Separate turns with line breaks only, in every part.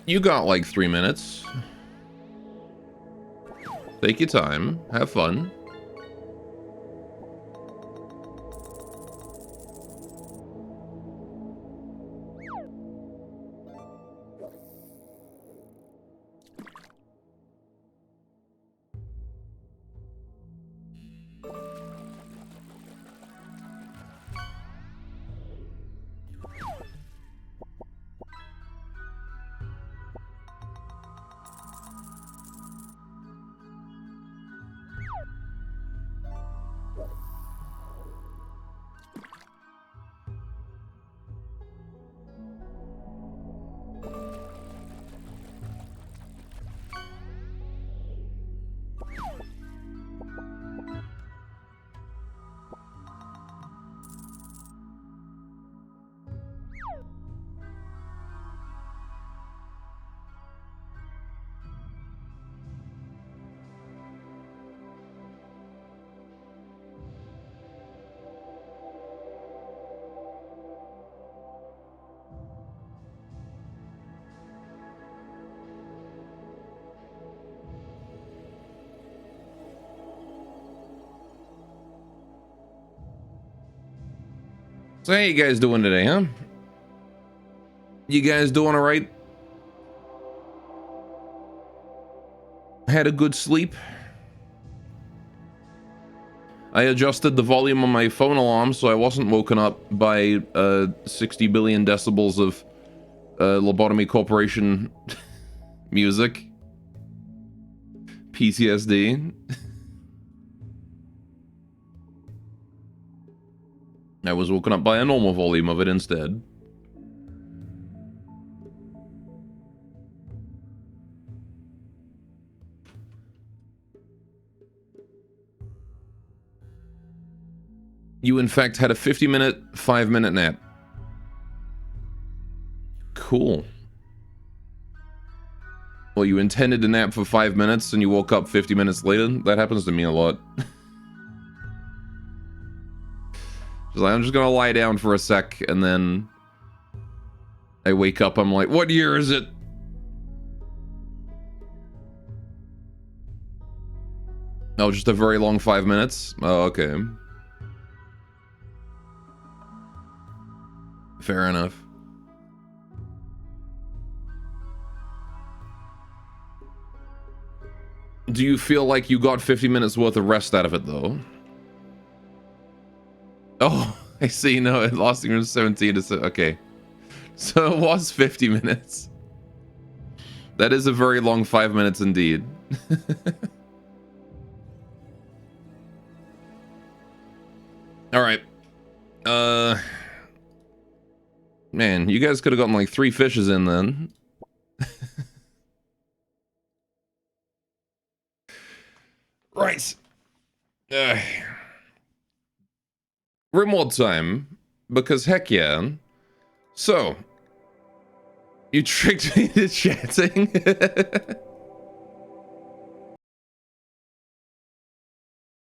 You got like 3 minutes. Take your time. Have fun. So how you guys doing today, huh? You guys doing all right? Had a good sleep? I adjusted the volume on my phone alarm so I wasn't woken up by 60 billion decibels of Lobotomy Corporation music. PTSD. I was woken up by a normal volume of it instead. You in fact had a 50-minute, 5-minute nap. Cool. Well, you intended to nap for 5 minutes and you woke up 50 minutes later? That happens to me a lot. I'm just gonna lie down for a sec, and then I wake up, I'm like, what year is it? Oh, just a very long 5 minutes? Oh, okay. Fair enough. Do you feel like you got 50 minutes worth of rest out of it, though? Oh, I see. No, it lost you from 17 to... Okay. So it was 50 minutes. That is a very long 5 minutes indeed. Alright. Man, you guys could have gotten like 3 fishes in then. Right. Rimworld time, because heck yeah. So, you tricked me into chatting?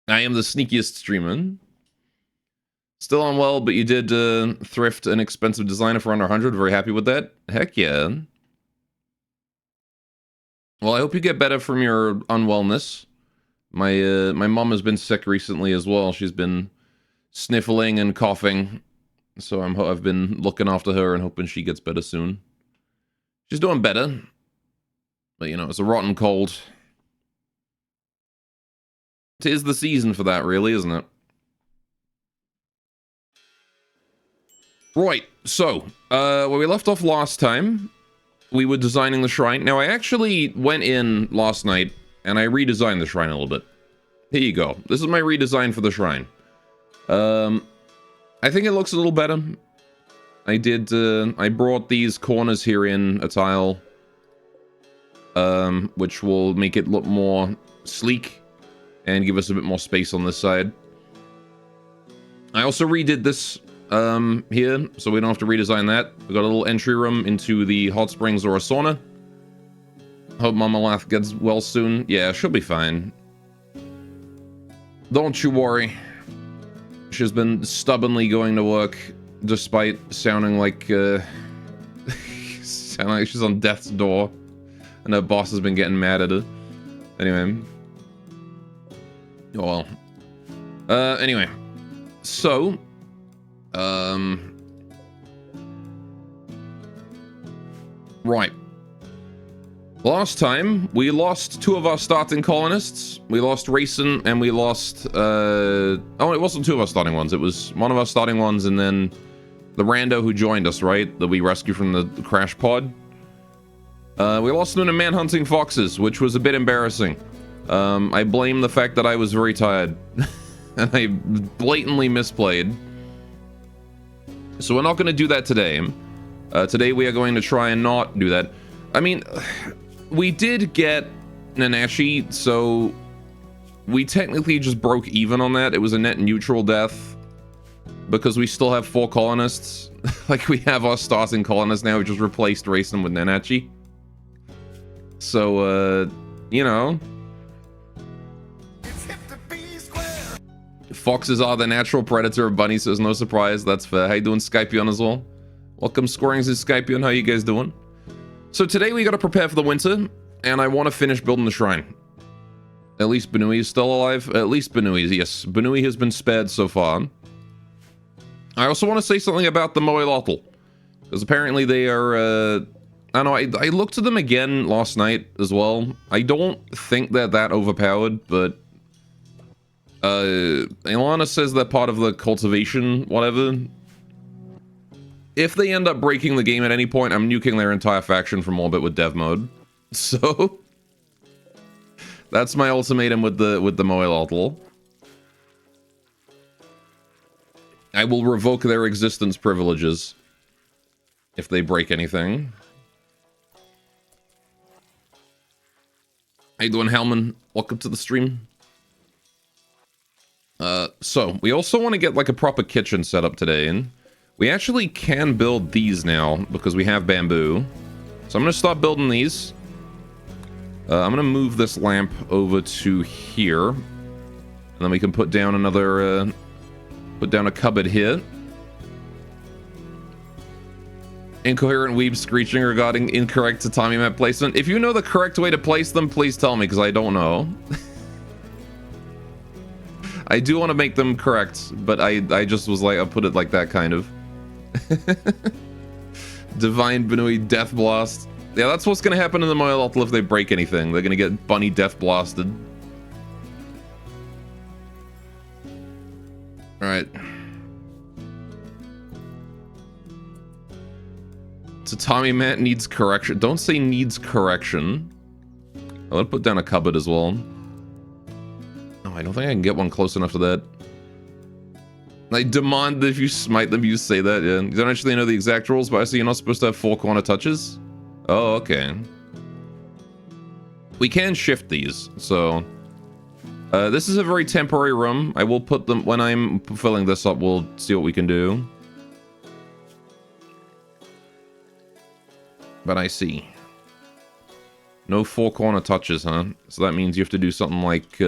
I am the sneakiest streamer. Still unwell, but you did thrift an expensive designer for under 100. Very happy with that. Heck yeah. Well, I hope you get better from your unwellness. My mom has been sick recently as well. She's been sniffling and coughing, so I've been looking after her and hoping she gets better soon. She's doing better, but you know, it's a rotten cold. It is the season for that, really, isn't it? Right, so where we left off last time, we were designing the shrine. Now, I actually went in last night and I redesigned the shrine a little bit. Here you go. This is my redesign for the shrine. I think it looks a little better. I brought these corners here in a tile, which will make it look more sleek and give us a bit more space on this side. I also redid this here, so we don't have to redesign that. We got a little entry room into the hot springs or a sauna. Hope Mama Lath gets well soon. Yeah, she'll be fine. Don't you worry. She's been stubbornly going to work, despite sounding like Kind of like she's on death's door. And her boss has been getting mad at her. Anyway. Oh well. Anyway. So. Right. Last time, we lost 2 of our starting colonists. We lost Racing, and we lost, oh, it wasn't 2 of our starting ones. It was 1 of our starting ones, and then the rando who joined us, right? That we rescued from the crash pod. We lost them to man-hunting foxes, which was a bit embarrassing. I blame the fact that I was very tired. And I blatantly misplayed. So we're not going to do that today. Today we are going to try and not do that. I mean, we did get Nanashi, so we technically just broke even on that. It was a net neutral death because we still have 4 colonists. Like, we have our starting colonists now. We just replaced Racing with Nanashi. So, you know. Foxes are the natural predator of bunnies, so there's no surprise. That's fair. How you doing, Skypion, as well? Welcome, Scorings and Skypion. How you guys doing? So today we got to prepare for the winter, and I want to finish building the shrine. At least Benui is still alive. At least Benui, yes. Benui has been spared so far. I also want to say something about the Moelotl, because apparently they are, I don't know, I looked at them again last night as well. I don't think they're that overpowered, but Ilana says they're part of the cultivation, whatever. If they end up breaking the game at any point, I'm nuking their entire faction from orbit with dev mode. So that's my ultimatum with the Moelotl. I will revoke their existence privileges if they break anything. How you doing, Hellman? Welcome to the stream. So we also want to get like a proper kitchen set up today, and we actually can build these now because we have bamboo. So I'm going to start building these. I'm going to move this lamp over to here, and then we can put down another, put down a cupboard here. Incoherent weeb screeching regarding incorrect tatami mat placement. If you know the correct way to place them, please tell me, because I don't know. I do want to make them correct, but I just was like, I'll put it like that, kind of. Divine Benui Death Blast. Yeah, that's what's going to happen in the Moelotl if they break anything. They're going to get bunny death blasted. Alright. Tatami mat needs correction. Don't say needs correction. I'll put down a cupboard as well. Oh, I don't think I can get one close enough to that. I demand that if you smite them, you say that, yeah. You don't actually know the exact rules, but I see you're not supposed to have 4 corner touches? Oh, okay. We can shift these, so... this is a very temporary room. I will put them... When I'm filling this up, we'll see what we can do. But I see. No 4 corner touches, huh? So that means you have to do something like,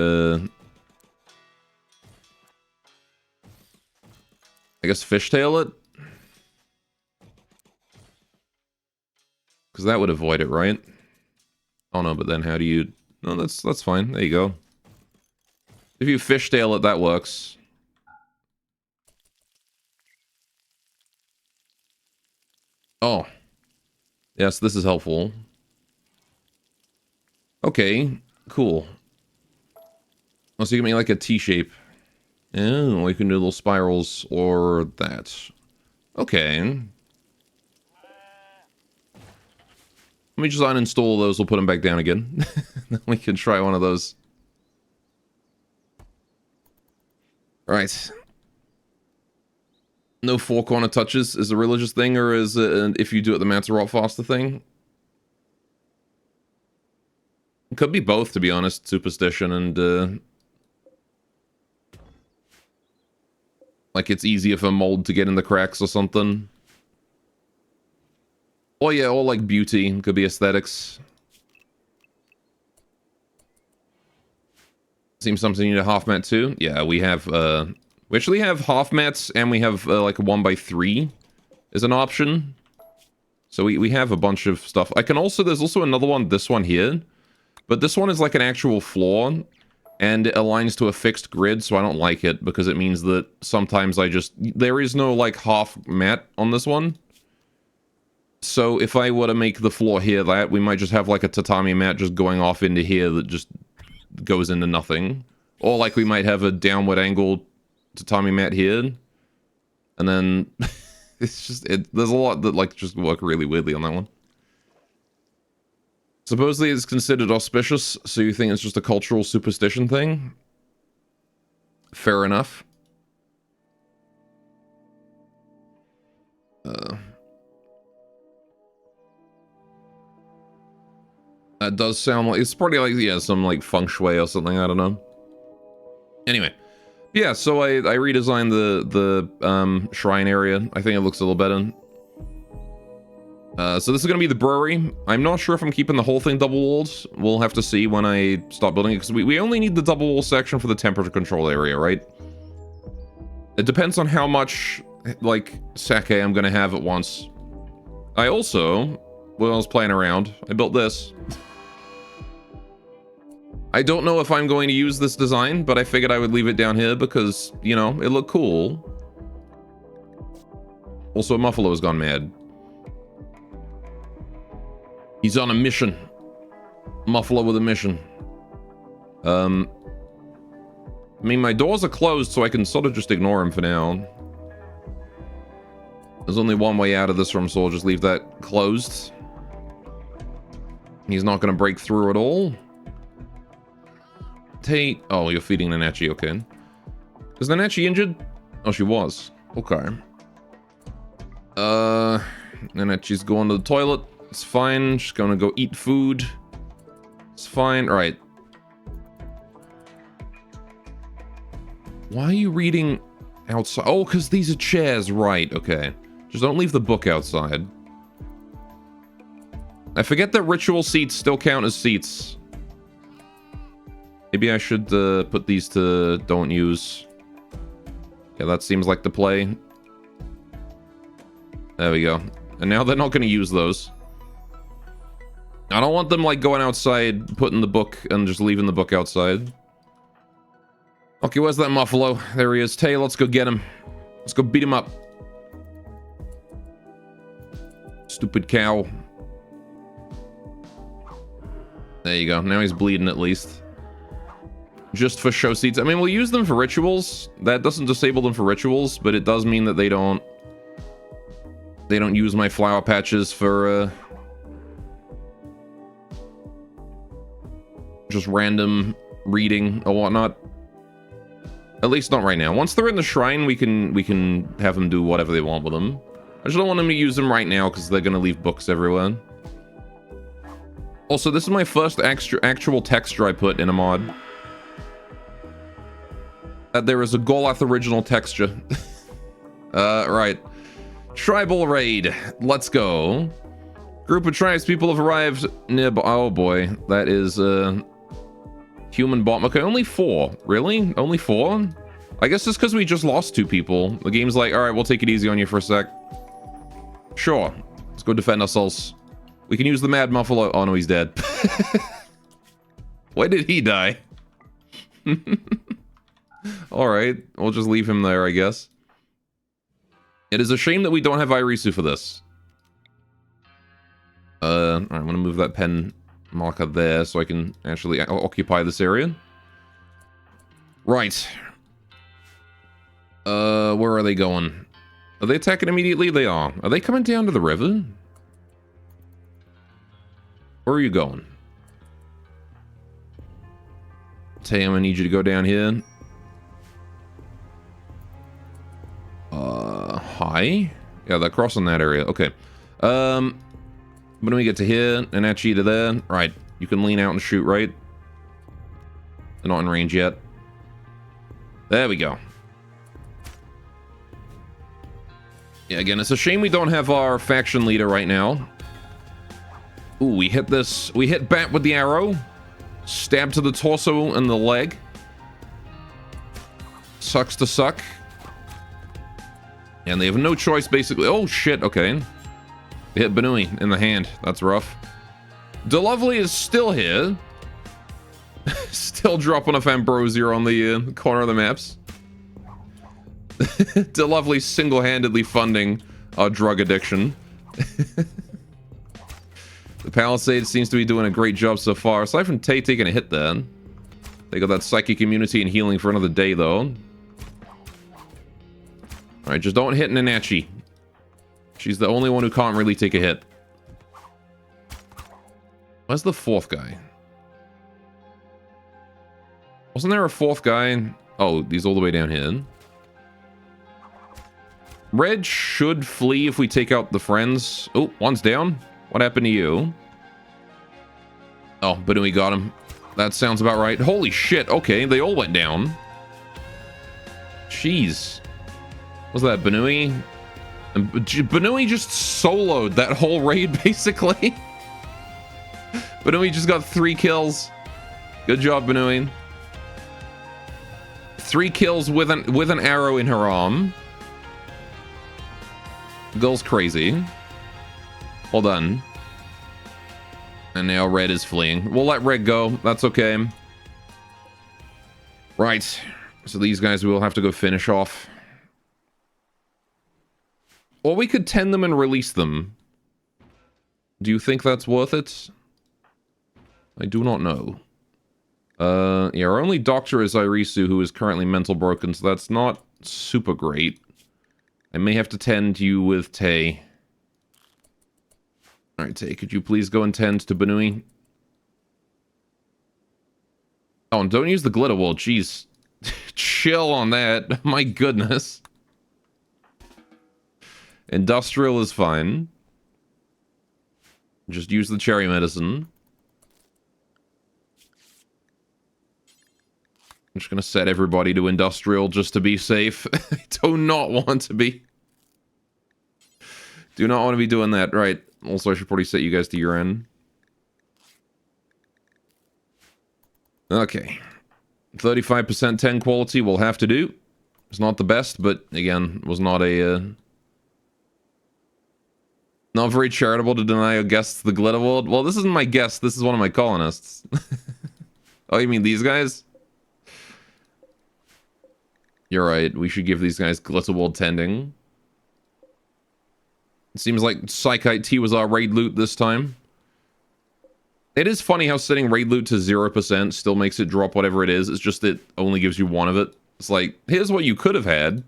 I guess fishtail it? Because that would avoid it, right? Oh no, but then how do you... No, that's fine. There you go. If you fishtail it, that works. Oh. Yes, this is helpful. Okay, cool. Oh, so you give me like a T-shape. Oh, we can do little spirals or that. Okay. Let me just uninstall those, we'll put them back down again. Then we can try one of those. Alright. No 4 corner touches is a religious thing, or is it if you do it the mats are rot faster thing? It could be both, to be honest. Superstition and like it's easier for mold to get in the cracks or something. Oh yeah, or like beauty. Could be aesthetics. Seems something you need a half mat too. Yeah, we have we actually have half mats, and we have like a 1x3 is an option. So we have a bunch of stuff. There's also another one, this one here. But this one is like an actual floor. And it aligns to a fixed grid, so I don't like it. Because it means that sometimes there is no like half mat on this one. So if I were to make the floor here that, we might just have like a tatami mat just going off into here that just goes into nothing. Or like we might have a downward angle tatami mat here. And then it's just, there's a lot that like just work really weirdly on that one. Supposedly it's considered auspicious, so you think it's just a cultural superstition thing? Fair enough. That does sound like, it's probably like, yeah, some like feng shui or something, I don't know. Anyway. Yeah, so I redesigned the shrine area. I think it looks a little better. So this is going to be the brewery. I'm not sure if I'm keeping the whole thing double-walled. We'll have to see when I start building it, because we only need the double-wall section for the temperature control area, right? It depends on how much, like, sake I'm going to have at once. I also, when I was playing around, I built this. I don't know if I'm going to use this design, but I figured I would leave it down here because, you know, it looked cool. Also, Muffalo has gone mad. He's on a mission. Muffalo with a mission. I mean, my doors are closed, so I can sort of just ignore him for now. There's only one way out of this room, so I'll just leave that closed. He's not going to break through at all. Tate. Oh, you're feeding Nanachi, okay. Is Nanachi injured? Oh, she was. Okay. Nanachi's going to the toilet. It's fine. She's gonna go eat food. It's fine. All right. Why are you reading outside? Oh, because these are chairs. Right, okay. Just don't leave the book outside. I forget that ritual seats still count as seats. Maybe I should put these to don't use. Yeah, that seems like the play. There we go. And now they're not going to use those. I don't want them, like, going outside, putting the book, and just leaving the book outside. Okay, where's that Muffalo? There he is. Tay, let's go get him. Let's go beat him up. Stupid cow. There you go. Now he's bleeding at least. Just for show seats. I mean, we'll use them for rituals. That doesn't disable them for rituals, but it does mean that they don't use my flower patches for just random reading or whatnot. At least not right now. Once they're in the shrine, we can have them do whatever they want with them. I just don't want them to use them right now because they're going to leave books everywhere. Also, this is my first actual texture I put in a mod. There is a Golath original texture. Right. Tribal raid. Let's go. Group of tribes people have arrived near... Oh boy. That is, human bot. Okay, only 4. Really? Only 4? I guess it's because we just lost 2 people. The game's like, alright, we'll take it easy on you for a sec. Sure. Let's go defend ourselves. We can use the Mad Muffalo. Oh no, he's dead. Why did he die? Alright, we'll just leave him there, I guess. It is a shame that we don't have Irisu for this. Alright, I'm gonna move that pen marker there so I can actually occupy this area. Right. Where are they going? Are they attacking immediately? They are. Are they coming down to the river? Where are you going? Tam, I need you to go down here. Hi? Yeah, they're crossing that area. Okay. When we get to here, and actually to there. Right. You can lean out and shoot, right? They're not in range yet. There we go. Yeah, again, it's a shame we don't have our faction leader right now. Ooh, we hit this. We hit Bat with the arrow. Stab to the torso and the leg. Sucks to suck. And they have no choice, basically. Oh, shit. Okay. Hit Benui in the hand. That's rough. DeLovely is still here. Still dropping off Ambrosia on the corner of the maps. DeLovely single-handedly funding our drug addiction. The Palisade seems to be doing a great job so far. Aside from Tay taking a hit then. They got that psychic immunity and healing for another day though. Alright, just don't hit Nanachi. She's the only one who can't really take a hit. Where's the fourth guy? Wasn't there a fourth guy? Oh, he's all the way down here. Red should flee if we take out the friends. Oh, one's down. What happened to you? Oh, Benui got him. That sounds about right. Holy shit. Okay, they all went down. Jeez. Was that Benui? And Benui just soloed that whole raid, basically. Benui just got 3 kills. Good job, Benui. 3 kills with an arrow in her arm. Girl's crazy. Hold on. And now Red is fleeing. We'll let Red go. That's okay. Right. So these guys will have to go finish off. Or we could tend them and release them. Do you think that's worth it? I do not know. Yeah, our only doctor is Irisu, who is currently mental broken, so that's not super great. I may have to tend you with Tay. Alright, Tay, could you please go and tend to Benui? Oh, and don't use the glitter wall, jeez. Chill on that, my goodness. Industrial is fine. Just use the cherry medicine. I'm just gonna set everybody to industrial just to be safe. I do not want to be. Do not want to be doing that. Right. Also, I should probably set you guys to Yuran. Okay. 35% 10 quality will have to do. It's not the best, but again, was not a... not very charitable to deny a guest the glitter world. Well, this isn't my guest. This is one of my colonists. Oh, you mean these guys? You're right. We should give these guys glitter world tending. It seems like Psychite T was our raid loot this time. It is funny how setting raid loot to 0% still makes it drop whatever it is. It's just it only gives you one of it. It's like, here's what you could have had,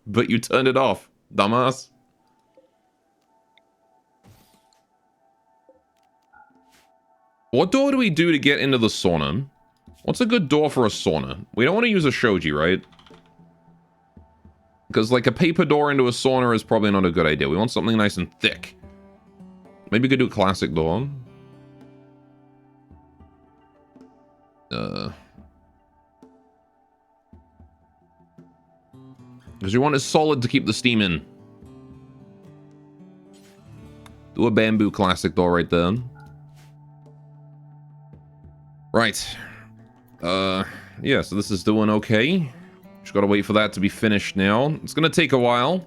but you turned it off, dumbass. What door do we do to get into the sauna? What's a good door for a sauna? We don't want to use a shoji, right? Because, like, a paper door into a sauna is probably not a good idea. We want something nice and thick. Maybe we could do a classic door. Because you want it solid to keep the steam in. Do a bamboo classic door right there. Right. Yeah, so this is doing okay. Just gotta wait for that to be finished now. It's gonna take a while.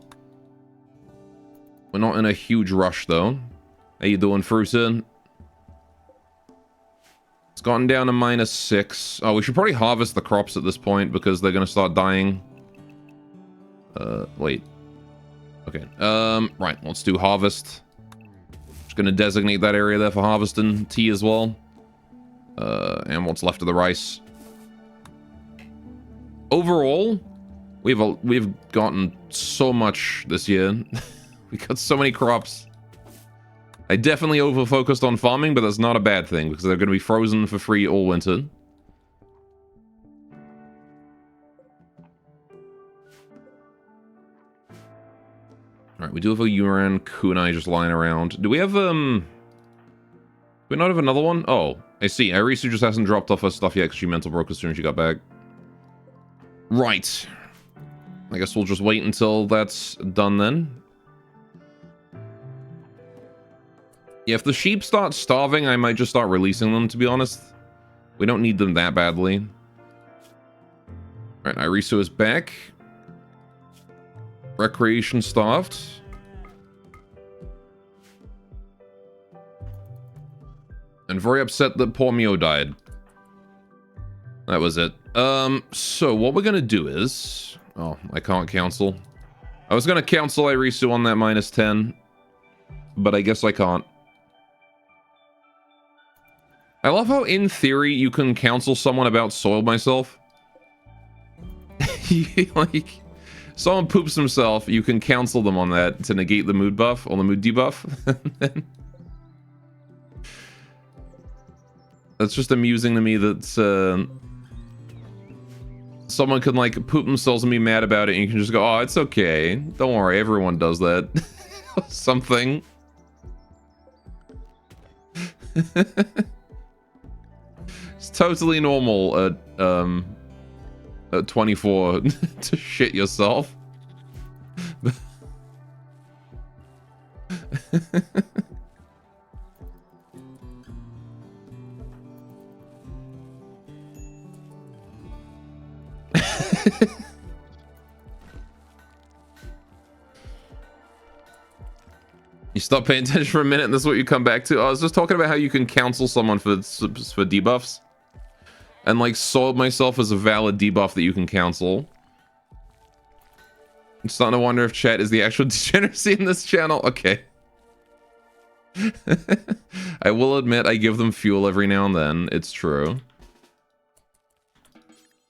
We're not in a huge rush, though. How you doing, Fruita? It's gotten down to -6. Oh, we should probably harvest the crops at this point, because they're gonna start dying. Wait. Okay, right, let's do harvest. Just gonna designate that area there for harvesting tea as well. And what's left of the rice. Overall, we've gotten so much this year. We got so many crops. I definitely over-focused on farming, but that's not a bad thing, because they're going to be frozen for free all winter. Alright, we do have a Yuran kunai just lying around. Do we have, do we not have another one? Oh, I see. Irisu just hasn't dropped off her stuff yet because she mental broke as soon as she got back. Right. I guess we'll just wait until that's done then. Yeah, if the sheep start starving, I might just start releasing them, to be honest. We don't need them that badly. Alright, Irisu is back. Recreation starved. And very upset that poor Mio died. That was it. So what we're gonna do is... Oh, I can't cancel. I was gonna cancel Irisu on that -10, but I guess I can't. I love how, in theory, you can counsel someone about Soiled Myself. Like, someone poops himself, you can counsel them on that to negate the mood buff, or the mood debuff. That's just amusing to me that someone can, like, poop themselves and be mad about it, and you can just go, oh, it's okay. Don't worry, everyone does that. Something. It's totally normal at 24 to shit yourself. You stop paying attention for a minute and this is what you come back to. I was just talking about how you can counsel someone for debuffs. And, like, Soiled Myself is a valid debuff that you can cancel. I'm starting to wonder if chat is the actual degeneracy in this channel. Okay. I will admit I give them fuel every now and then. It's true.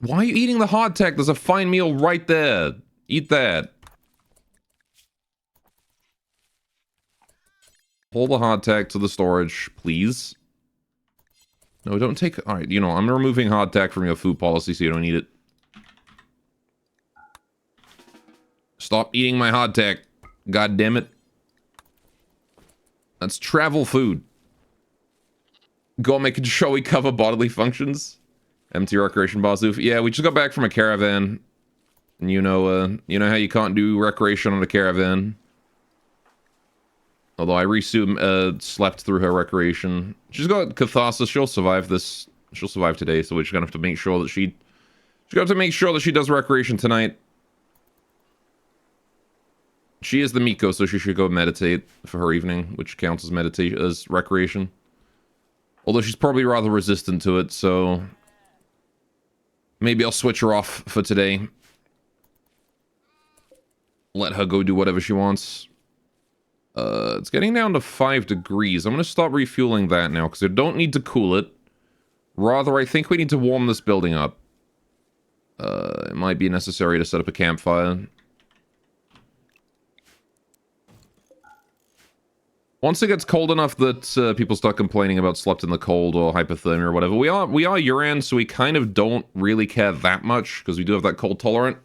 Why are you eating the hardtack? There's a fine meal right there. Eat that. Hold the hardtack to the storage, please. No, don't take... Alright, you know, I'm removing hardtack from your food policy so you don't eat it. Stop eating my hardtack. God damn it. That's travel food. Go make a showy cover bodily functions. Empty recreation boss oof. Yeah, we just got back from a caravan. And you know how you can't do recreation on a caravan. Although Irisu slept through her recreation. She's got catharsis. She'll survive this. She'll survive today. So we're just gonna have to make sure that she's gonna have to make sure that she does recreation tonight. She is the Miko, so she should go meditate for her evening, which counts as meditation as recreation. Although she's probably rather resistant to it, so maybe I'll switch her off for today. Let her go do whatever she wants. It's getting down to 5 degrees. I'm going to stop refueling that now, because I don't need to cool it. Rather, I think we need to warm this building up. It might be necessary to set up a campfire. Once it gets cold enough that people start complaining about slept in the cold or hypothermia or whatever, we are Yuran, so we kind of don't really care that much, because we do have that cold tolerant.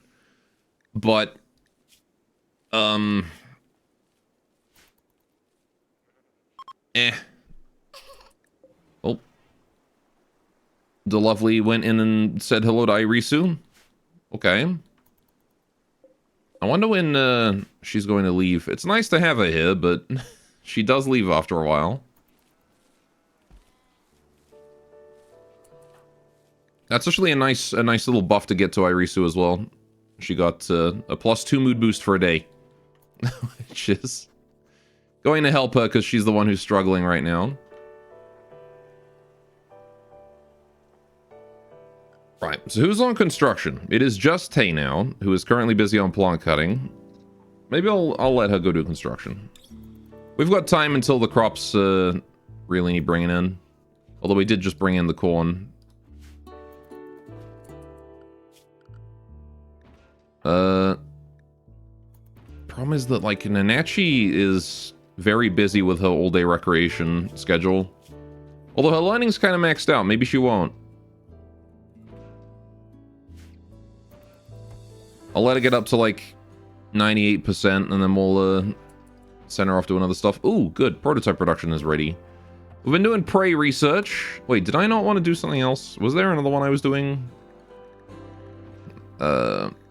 But, Oh. The lovely went in and said hello to Irisu. Okay. I wonder when she's going to leave. It's nice to have her here, but she does leave after a while. That's actually a nice little buff to get to Irisu as well. She got a +2 mood boost for a day. Which is going to help her because she's the one who's struggling right now. Right, so who's on construction? It is just Tay now, who is currently busy on plant cutting. Maybe I'll let her go do construction. We've got time until the crops really need bringing in. Although we did just bring in the corn. Problem is that, like, Nanachi is very busy with her all-day recreation schedule. Although her learning's kind of maxed out. Maybe she won't. I'll let her get up to, like, 98%, and then we'll send her off doing other stuff. Ooh, good. Prototype production is ready. We've been doing prey research. Wait, did I not want to do something else? Was there another one I was doing?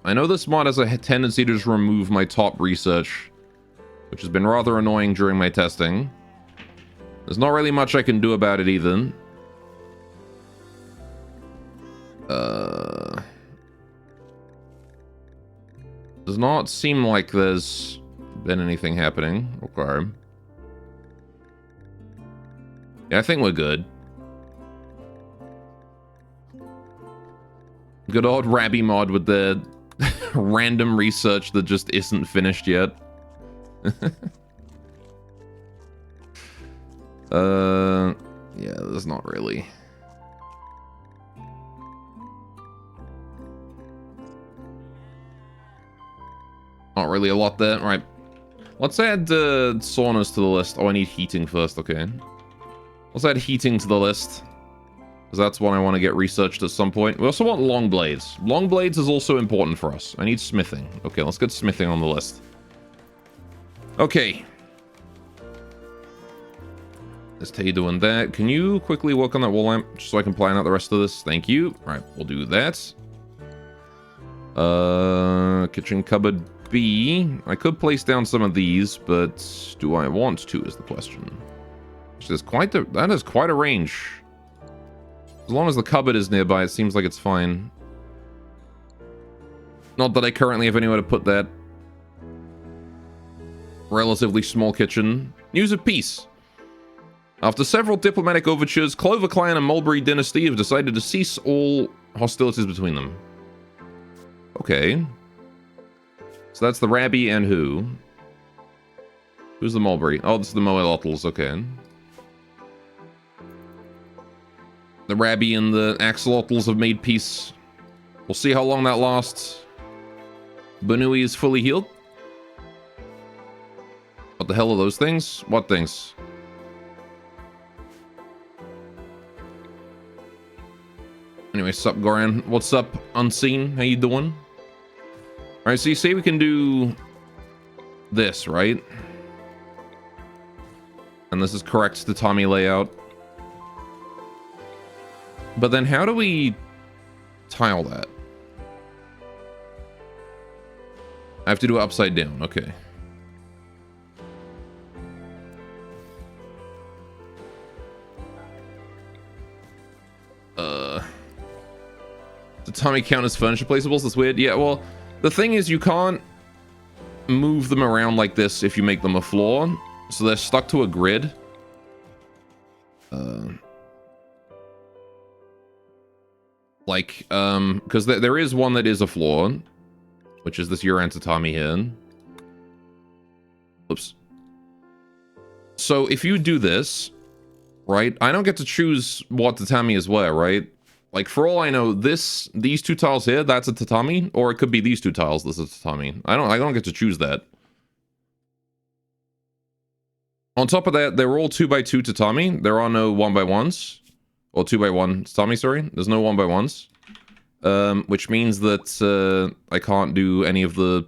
I know this mod has a tendency to just remove my top research, which has been rather annoying during my testing. There's not really much I can do about it either. Does not seem like there's been anything happening. Okay. Yeah, I think we're good. Good old Rabby mod with the random research that just isn't finished yet. Yeah, there's not really. Not really a lot there. Right. Let's add saunas to the list. Oh, I need heating first. Okay. Let's add heating to the list. Because that's one I want to get researched at some point. We also want long blades. Long blades is also important for us. I need smithing. Okay, let's get smithing on the list. Okay. Let's tell you doing that. Can you quickly work on that wall lamp just so I can plan out the rest of this? Thank you. All right, we'll do that. Kitchen cupboard B. I could place down some of these, but do I want to is the question. That is quite a range. As long as the cupboard is nearby, it seems like it's fine. Not that I currently have anywhere to put that. Relatively small kitchen. News of peace. After several diplomatic overtures, Clover Clan and Mulberry Dynasty have decided to cease all hostilities between them. Okay. So that's the Rabby and who? Who's the Mulberry? Oh, this is the Moelotls, okay. The Rabby and the Axolotls have made peace. We'll see how long that lasts. Banui is fully healed. What the hell are those things? What things? Anyway, sup, Goran? What's up, Unseen? How you doing? Alright, so you say we can do this, right? And this is correct tatami layout. But then how do we tile that? I have to do it upside down, okay. Tatami count as furniture placeables? That's weird. Yeah, well, the thing is you can't move them around like this if you make them a floor. So they're stuck to a grid. Because there is one that is a floor, which is this Yuran tatami here. Oops. So if you do this, right, I don't get to choose what tatami is where, right? Like, for all I know, these two tiles here, that's a tatami, or it could be these two tiles, this is tatami. I don't get to choose that. On top of that, they're all 2x2 tatami. There are no 1x1s. Or 2x1 tatami, sorry. There's no 1x1s. Which means that I can't do any of the...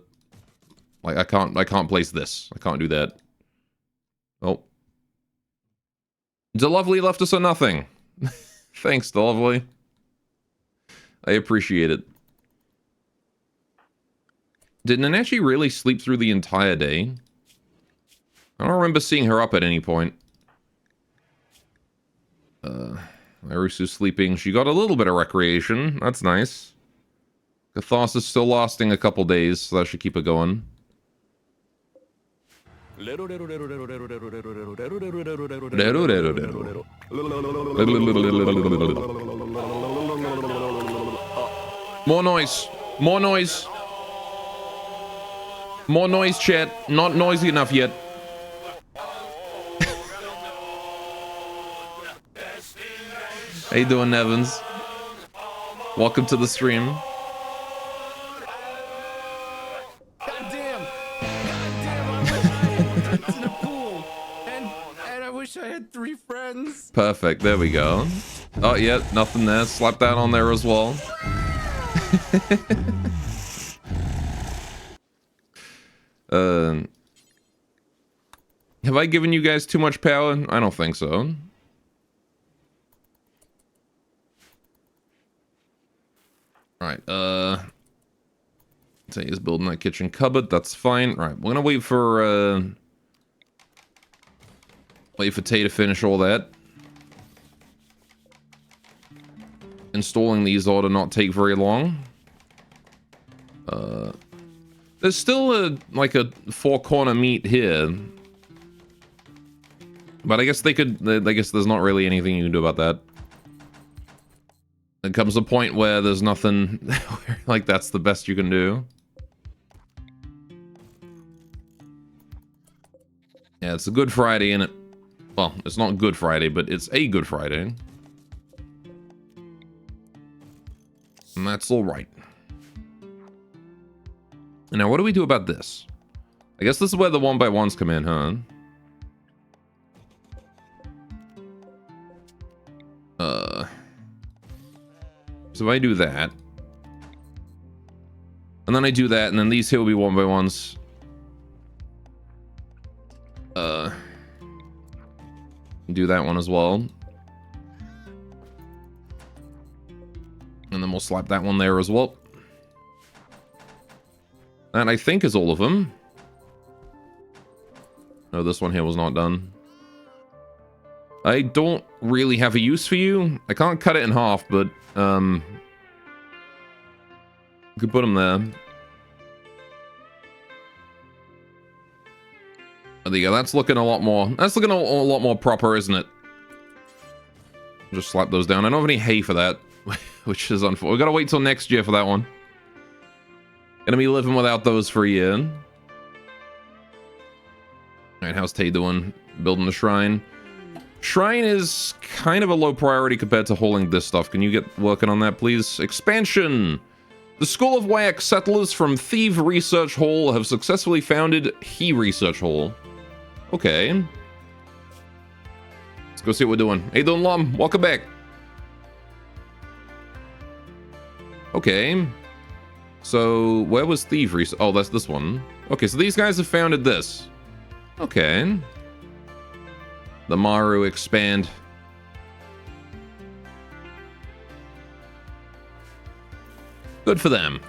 Like, I can't place this. I can't do that. Oh. DeLovely left us a nothing. Thanks, DeLovely. I appreciate it. Did Nanachi really sleep through the entire day? I don't remember seeing her up at any point. Irusu's sleeping. She got a little bit of recreation. That's nice. Cathos is still lasting a couple days, so that should keep it going. More noise. More noise. More noise, chat. Not noisy enough yet. How you doing, Evans? Welcome to the stream.
Goddamn! I wish I had friends in a pool, and I wish I had 3 friends.
Perfect. There we go. Oh yeah, nothing there. Slap that on there as well. Have I given you guys too much power? I don't think so. Alright, say he's building that kitchen cupboard, that's fine. Right, we're gonna wait for Tay to finish all that. Installing these ought to not take very long. There's still a 4-corner meat here. But I guess they could... I guess there's not really anything you can do about that. There comes a point where there's nothing... like, that's the best you can do. Yeah, it's a Good Friday, innit? Well, it's not Good Friday, but it's a Good Friday. And that's alright. Now, what do we do about this? I guess this is where the 1x1s come in, huh? So if I do that... and then I do that, and then these here will be 1x1s. Do that one as well. And then we'll slap that one there as well. That, I think, is all of them. No, this one here was not done. I don't really have a use for you. I can't cut it in half, but, I could put them there. There you go, that's looking a lot more... that's looking a lot more proper, isn't it? Just slap those down. I don't have any hay for that, which is unfortunate. We've got to wait till next year for that one. Gonna be living without those for a year. Alright, how's Tay doing? Building the shrine. Shrine is kind of a low priority compared to hauling this stuff. Can you get working on that, please? Expansion! The School of Wayak settlers from Thieve Research Hall have successfully founded He Research Hall. Okay. Let's go see what we're doing. Hey, Don Lom, welcome back. Okay. So, where was Thieve Research? Oh, that's this one. Okay, so these guys have founded this. Okay. The Maru expand. Good for them.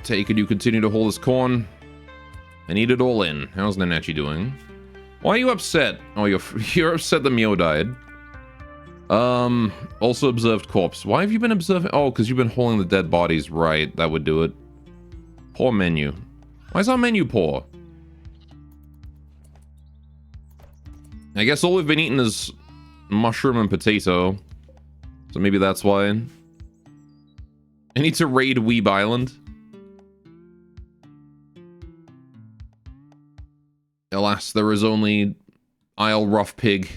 Tay, could you continue to hold this corn? And eat it all in. How's Nanachi doing? Why are you upset? Oh, you're upset that Mio died. Also observed corpse. Why have you been observing? Oh, because you've been hauling the dead bodies. Right, that would do it. Poor menu. Why is our menu poor? I guess all we've been eating is mushroom and potato. So maybe that's why. I need to raid Weeb Island. Alas, there is only Isle Rough Pig.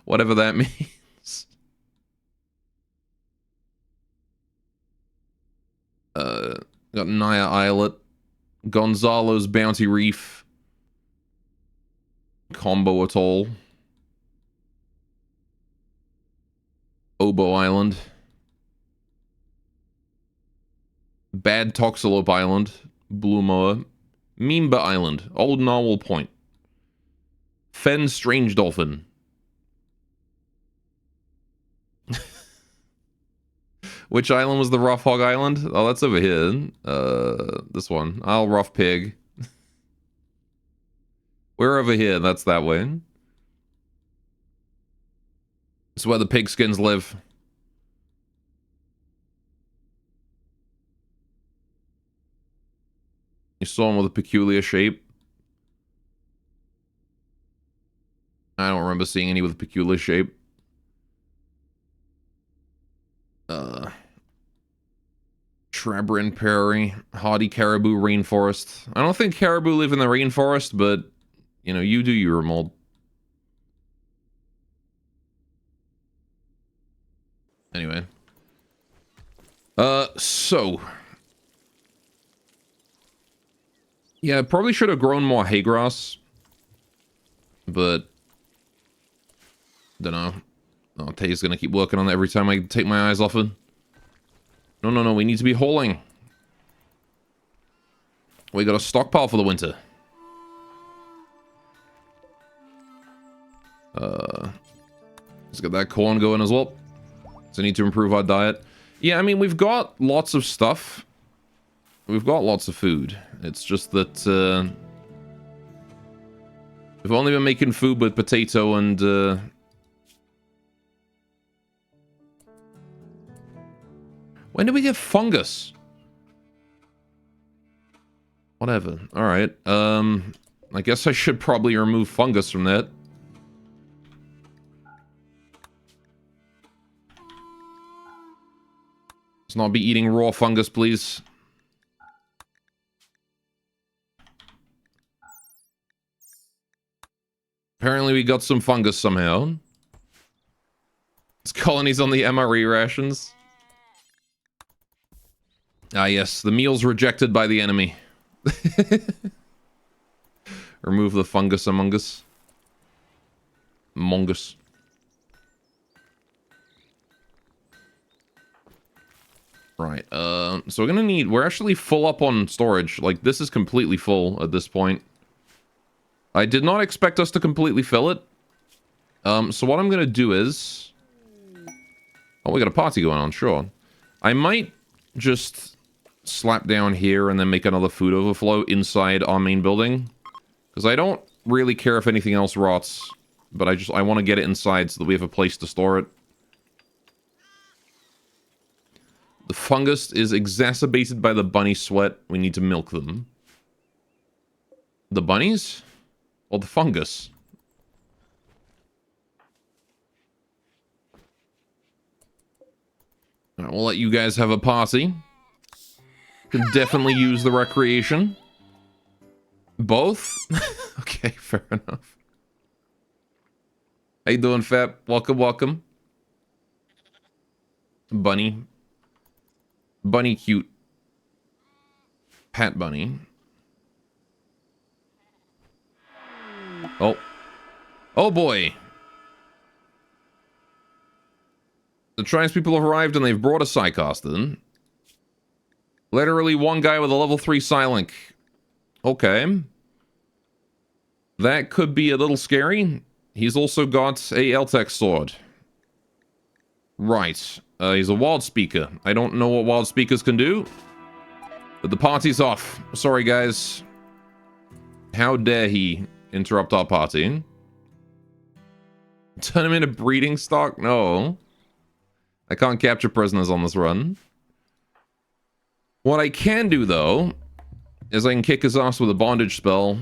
Whatever that means. Got Naya Islet. Gonzalo's Bounty Reef. Combo Atoll. Obo Island. Bad Toxalope Island. Blue Moa. Mimba Island. Old Narwhal Point. Fen Strange Dolphin. Which island was the Rough Hog Island? Oh, that's over here. This one. Isle Rough Pig. We're over here. That's that way. It's where the pigskins live. You saw one with a peculiar shape. I don't remember seeing any with a peculiar shape. Trebrin Prairie, Hardy Caribou Rainforest. I don't think caribou live in the rainforest, but, you know, you do your mold. Anyway. So. Yeah, probably should have grown more hay grass. But, don't know. Oh, Tay's gonna keep working on that every time I take my eyes off it. No, we need to be hauling. We got a stockpile for the winter. Let's get that corn going as well. So I need to improve our diet. Yeah, I mean, we've got lots of stuff. We've got lots of food. It's just that, we've only been making food with potato and, When did we get fungus? Whatever. Alright. I guess I should probably remove fungus from that. Let's not be eating raw fungus, please. Apparently we got some fungus somehow. It's colonies on the MRE rations. Ah yes, the meals rejected by the enemy. Remove the fungus among us. Mongus. Right, so we're gonna need... We're actually full up on storage. Like, this is completely full at this point. I did not expect us to completely fill it. So what I'm gonna do is... Oh, we got a party going on, sure. I might just slap down here and then make another food overflow inside our main building. Because I don't really care if anything else rots. But I want to get it inside so that we have a place to store it. The fungus is exacerbated by the bunny sweat. We need to milk them. The bunnies? Or the fungus? Alright, we'll let you guys have a party. Can definitely use the recreation. Both? Okay, fair enough. How you doing, Fap? Welcome, welcome. Bunny. Bunny cute. Pat bunny. Oh. Oh boy. The trans people have arrived and they've brought a Psychost. Literally one guy with a level 3 Psylink. Okay. That could be a little scary. He's also got a Eltec sword. Right. He's a wild speaker. I don't know what wild speakers can do. But the party's off. Sorry, guys. How dare he interrupt our party? Turn him into breeding stock? No. I can't capture prisoners on this run. What I can do, though, is I can kick his ass with a bondage spell.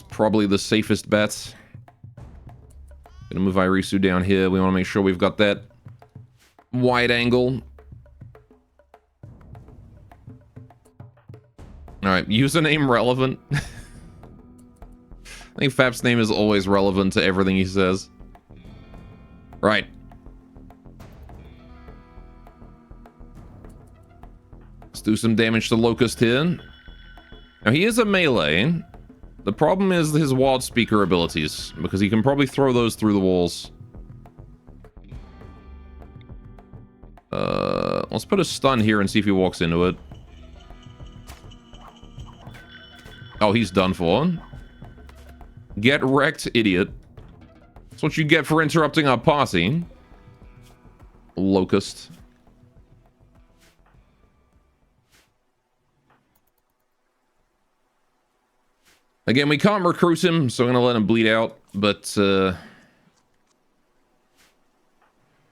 Probably the safest bet. Gonna move Irisu down here. We want to make sure we've got that wide angle. Alright, username relevant. I think Fap's name is always relevant to everything he says. Right. Let's do some damage to Locust here. Now, he is a melee. The problem is his wild speaker abilities, because he can probably throw those through the walls. Let's put a stun here and see if he walks into it. Oh, he's done for. Get wrecked, idiot. That's what you get for interrupting our party. Locust. Again, we can't recruit him, so I'm gonna let him bleed out, but,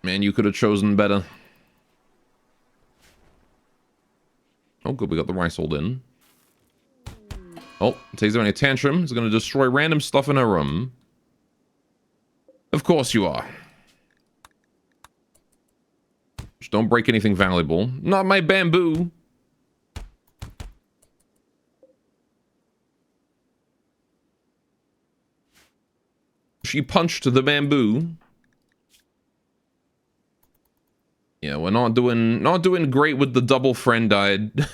man, you could have chosen better. Oh, good, we got the rice hold in. Oh, Tay's having a tantrum. He's gonna destroy random stuff in her room. Of course you are. Just don't break anything valuable. Not my bamboo! She punched the bamboo. Yeah, we're not doing great with the double friend died.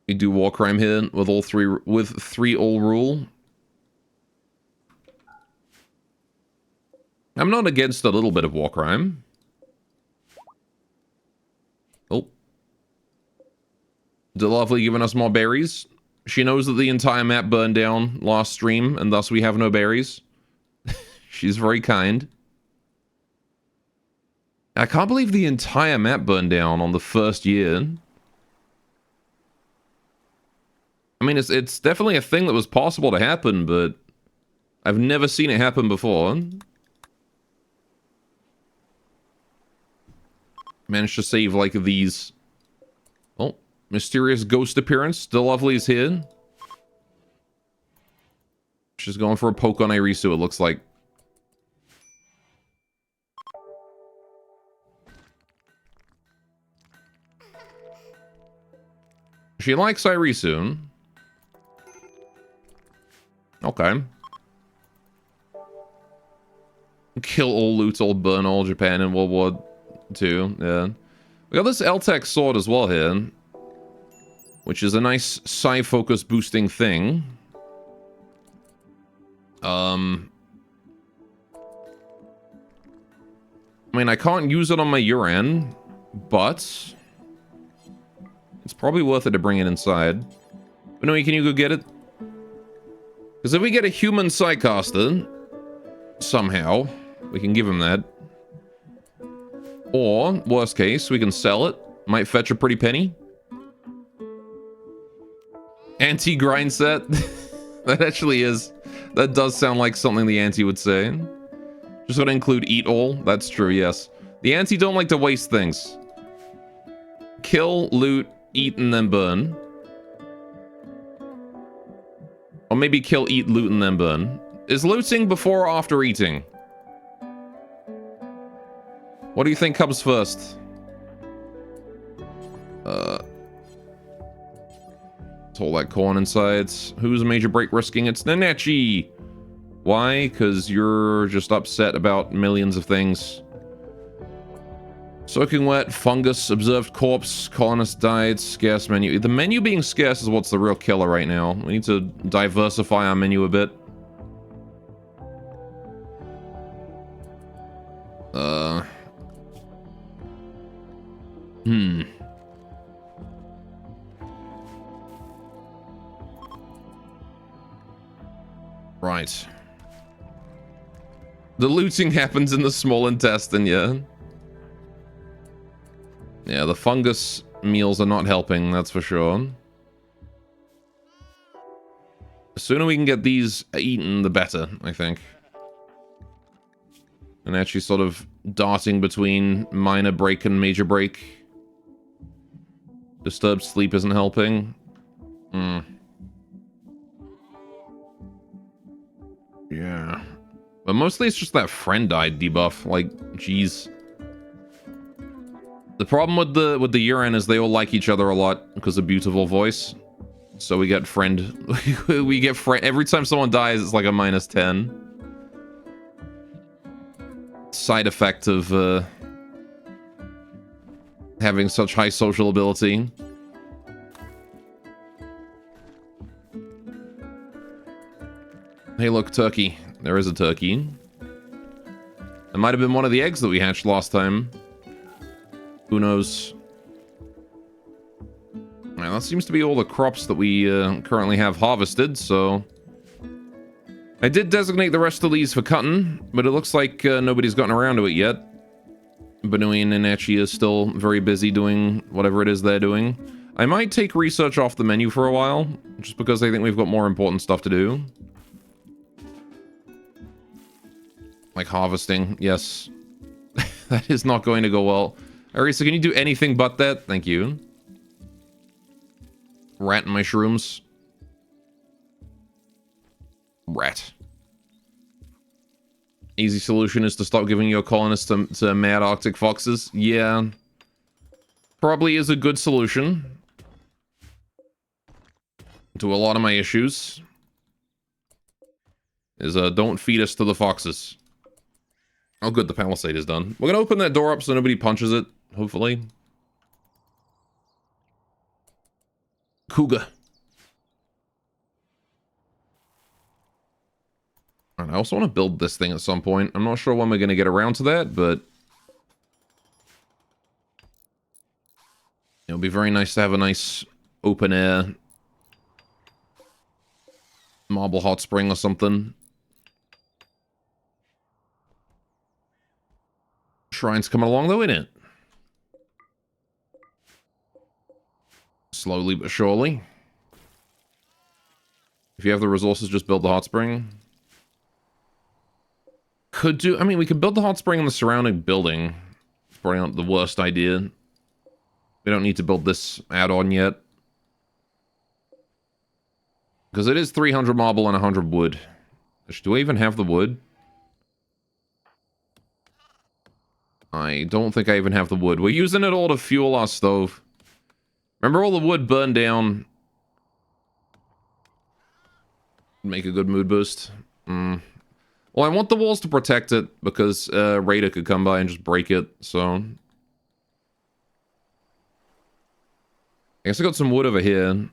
We do war crime here with three all rule. I'm not against a little bit of war crime. Oh. Delovely giving us more berries. She knows that the entire map burned down last stream, and thus we have no berries. She's very kind. I can't believe the entire map burned down on the first year. I mean, it's definitely a thing that was possible to happen, but I've never seen it happen before. Managed to save, like, these. Oh, mysterious ghost appearance. The Lovely's here. She's going for a poke on Irisu, it looks like. She likes Irisu. Okay. Kill all, loot all, burn all Japan in World War II. Yeah. We got this L-Tech sword as well here. Which is a nice psi focus boosting thing. I mean, I can't use it on my Yuran, but it's probably worth it to bring it inside. But no, can you go get it? Because if we get a human Psycaster, somehow, we can give him that. Or, worst case, we can sell it. Might fetch a pretty penny. Anti-grind set. That actually is. That does sound like something the Anti would say. Just gotta include eat all. That's true, yes. The Anti don't like to waste things. Kill, loot, eat, and then burn. Or maybe kill, eat, loot, and then burn. Is looting before or after eating? What do you think comes first? All that corn inside. Who's major break risking? It's Nenechi! Why? Because you're just upset about millions of things. Soaking wet, fungus, observed corpse, colonist died, scarce menu. The menu being scarce is what's the real killer right now. We need to diversify our menu a bit. Right. The looting happens in the small intestine, yeah. Yeah, the fungus meals are not helping, that's for sure. The sooner we can get these eaten, the better, I think. And actually sort of darting between minor break and major break. Disturbed sleep isn't helping. Yeah. But mostly it's just that friend died debuff. Like, jeez. The problem with the Yuran is they all like each other a lot because of beautiful voice. So we get friend. We get friend. Every time someone dies, it's like a -10. Side effect of having such high social ability. Hey, look, turkey. There is a turkey. It might have been one of the eggs that we hatched last time. Who knows? Well, that seems to be all the crops that we currently have harvested, so... I did designate the rest of these for cutting, but it looks like nobody's gotten around to it yet. Banui and Nenechi is still very busy doing whatever it is they're doing. I might take research off the menu for a while, just because I think we've got more important stuff to do. Like harvesting, yes. That is not going to go well. Alright, so can you do anything but that? Thank you. Rat in my shrooms. Rat. Easy solution is to stop giving your colonists to mad Arctic foxes. Yeah. Probably is a good solution. To a lot of my issues. Is don't feed us to the foxes. Oh good, the palisade is done. We're gonna open that door up so nobody punches it, hopefully. Cougar. I also want to build this thing at some point. I'm not sure when we're going to get around to that, but... it'll be very nice to have a nice open air marble hot spring or something. Shrine's coming along though, isn't it? Slowly but surely. If you have the resources, just build the hot spring. could do... I mean, we could build the hot spring in the surrounding building. It's probably not the worst idea. We don't need to build this add-on yet. Because it is 300 marble and 100 wood. Do I even have the wood? I don't think I even have the wood. We're using it all to fuel our stove. Remember, all the wood burned down. Make a good mood boost. Well, I want the walls to protect it because Raider could come by and just break it, so... I guess I got some wood over here.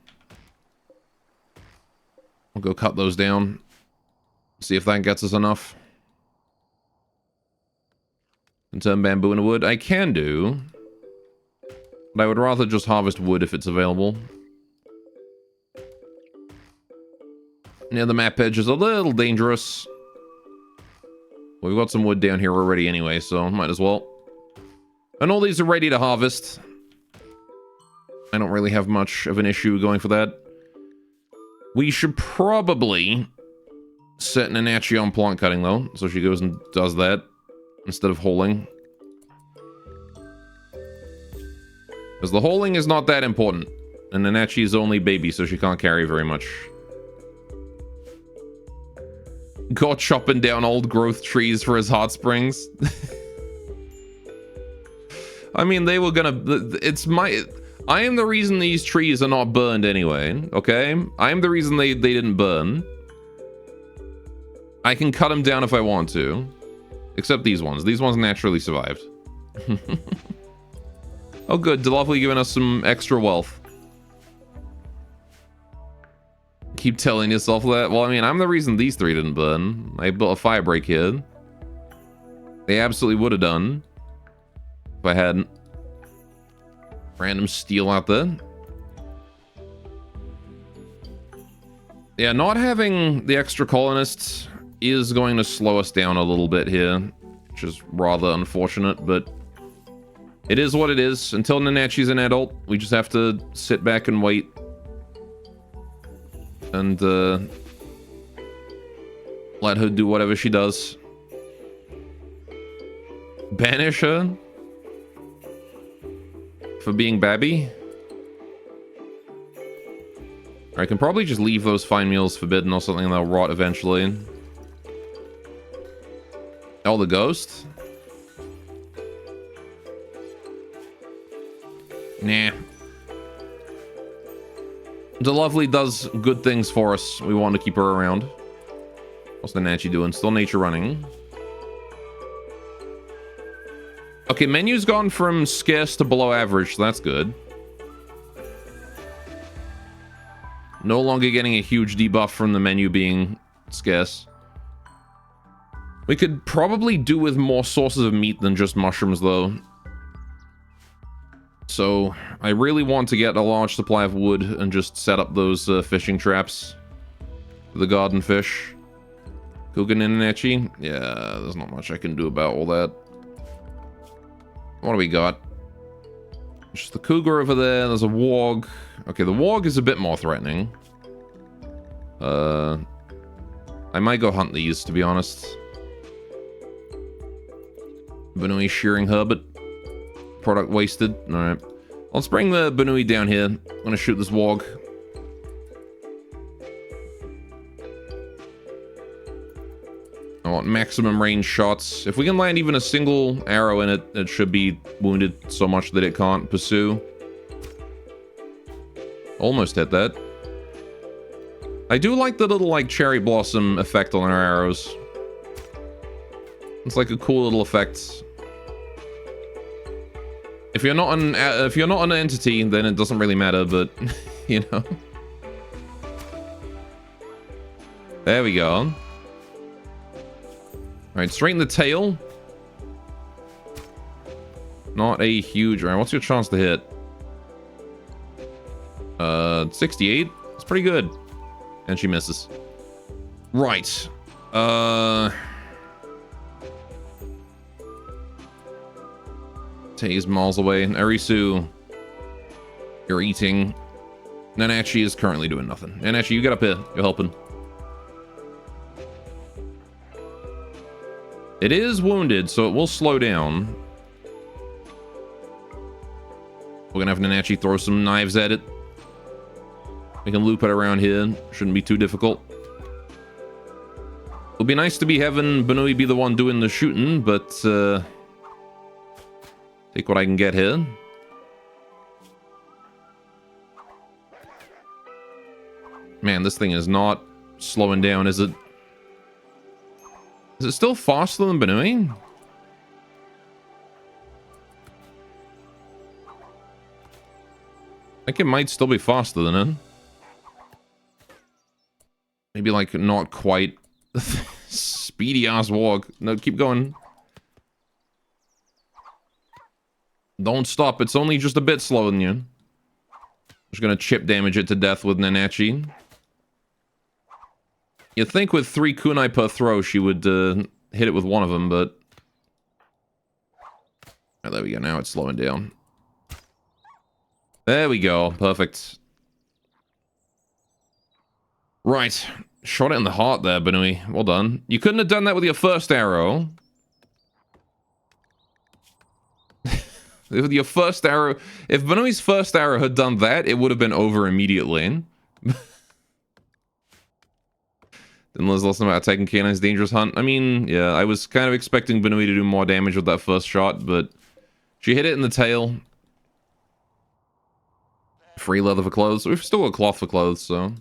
I'll go cut those down. See if that gets us enough. And turn bamboo into wood. I can do. But I would rather just harvest wood if it's available. Yeah, the map edge is a little dangerous. We've got some wood down here already anyway, so might as well. And all these are ready to harvest. I don't really have much of an issue going for that. We should probably set Nanachi on plant cutting, though, so she goes and does that instead of holing. Because the holing is not that important, and Nanachi is only baby, so she can't carry very much. Go chopping down old growth trees for his hot springs. I mean, they were gonna... It's my... I am the reason these trees are not burned anyway, okay? I am the reason they didn't burn. I can cut them down if I want to. Except these ones. These ones naturally survived. Oh good, Delovely giving us some extra wealth. Keep telling yourself that. Well, I mean, I'm the reason these three didn't burn. I built a fire break here. They absolutely would have done. If I hadn't. Random steel out there. Yeah, not having the extra colonists is going to slow us down a little bit here. Which is rather unfortunate, but... It is what it is. Until Nanachi's an adult, we just have to sit back and wait. And, let her do whatever she does. Banish her? For being babby? I can probably just leave those fine meals forbidden or something and they'll rot eventually. Oh, the ghost? Nah. Delovely does good things for us. We want to keep her around. What's the Nanachi doing? Still nature running. Okay, menu's gone from scarce to below average, so that's good. No longer getting a huge debuff from the menu being scarce. We could probably do with more sources of meat than just mushrooms, though. So, I really want to get a large supply of wood and just set up those fishing traps for the garden fish. Kugan and Nanachi? Yeah, there's not much I can do about all that. What do we got? Just the cougar over there. There's a warg. Okay, the warg is a bit more threatening. I might go hunt these, to be honest. Benui shearing Herbert. Product wasted. Alright. Let's bring the Benui down here. I'm gonna shoot this warg. I want maximum range shots. If we can land even a single arrow in it, it should be wounded so much that it can't pursue. Almost hit that. I do like the little, like, cherry blossom effect on our arrows. It's like a cool little effect. If you're not an entity, then it doesn't really matter, but, you know. There we go. Alright, straighten the tail. Not a huge... Alright, what's your chance to hit? 68? It's pretty good. And she misses. Right. Tay's miles away. Arisu, you're eating. Nanachi is currently doing nothing. Nanachi, you get up here. You're helping. It is wounded, so it will slow down. We're gonna have Nanachi throw some knives at it. We can loop it around here. Shouldn't be too difficult. It'll be nice to be having Banui be the one doing the shooting, but take what I can get here. Man, this thing is not slowing down, is it? Is it still faster than Banui? I think it might still be faster than it. Maybe like not quite. Speedy ass walk. No, keep going. Don't stop. It's only just a bit slower than you. Just gonna chip damage it to death with Nanachi. You'd think with 3 kunai per throw she would hit it with one of them, but... Oh, there we go. Now it's slowing down. There we go. Perfect. Right. Shot it in the heart there, Banui. Well done. You couldn't have done that with your first arrow. With your first arrow... If Banui's first arrow had done that, it would have been over immediately. Didn't Liz listen about taking K9's dangerous hunt? I mean, yeah, I was kind of expecting Banui to do more damage with that first shot, but she hit it in the tail. Free leather for clothes. We've still got cloth for clothes, so...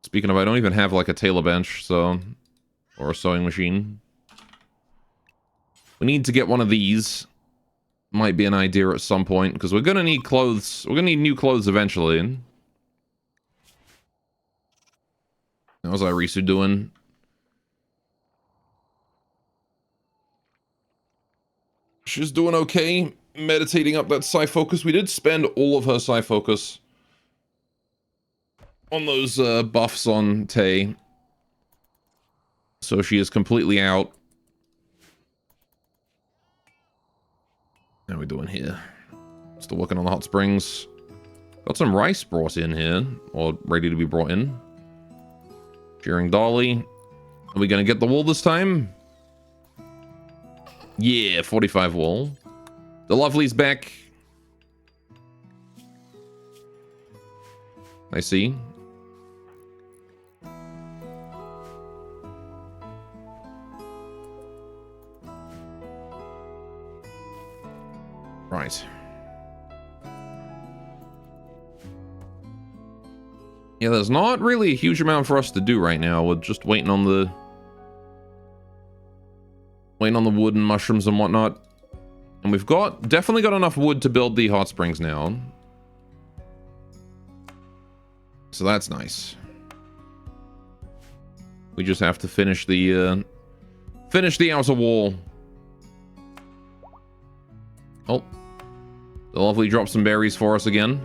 Speaking of, I don't even have like a tailor bench, so... Or a sewing machine. We need to get one of these. Might be an idea at some point, because we're gonna need clothes. We're gonna need new clothes eventually. How's Irisu doing? She's doing okay. Meditating up that Psi Focus. We did spend all of her Psi Focus on those buffs on Tay. So she is completely out. How are we doing here? Still working on the hot springs. Got some rice brought in here, or ready to be brought in. Shearing Dolly. Are we gonna get the wool this time? Yeah, 45 wool. The Lovely's back. I see. Right. Yeah, there's not really a huge amount for us to do right now. We're just waiting on the wood and mushrooms and whatnot. And we've definitely got enough wood to build the hot springs now. So that's nice. We just have to finish the outer wall. Oh. The Lovely dropped some berries for us again.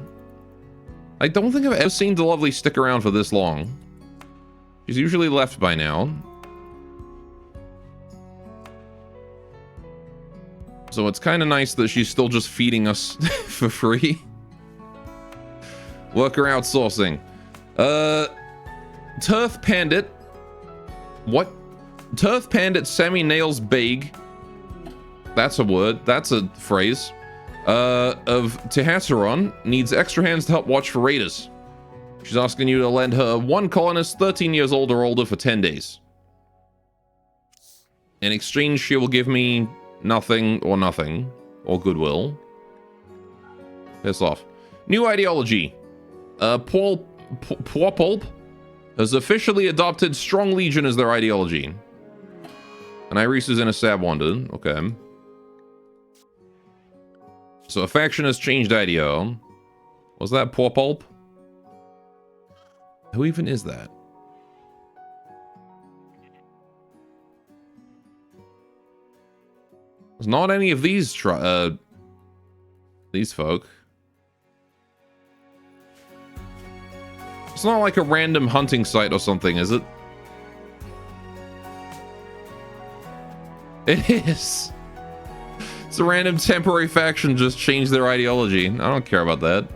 I don't think I've ever seen the Lovely stick around for this long. She's usually left by now. So it's kind of nice that she's still just feeding us for free. Worker outsourcing. Turf Pandit. What? Turf Pandit semi-nails big. That's a word. That's a phrase. Of Tehateron needs extra hands to help watch for raiders. She's asking you to lend her one colonist 13 years old or older for 10 days. In exchange, she will give me nothing, or goodwill. Piss off. New ideology. Pulp has officially adopted Strong Legion as their ideology. And Irisu's in a Sab Wonder. Okay. So a faction has changed ideo. Was that Poor Pulp? Who even is that? There's not any of these folk. It's not like a random hunting site or something, is it? It is. It's a random temporary faction just changed their ideology. I don't care about that.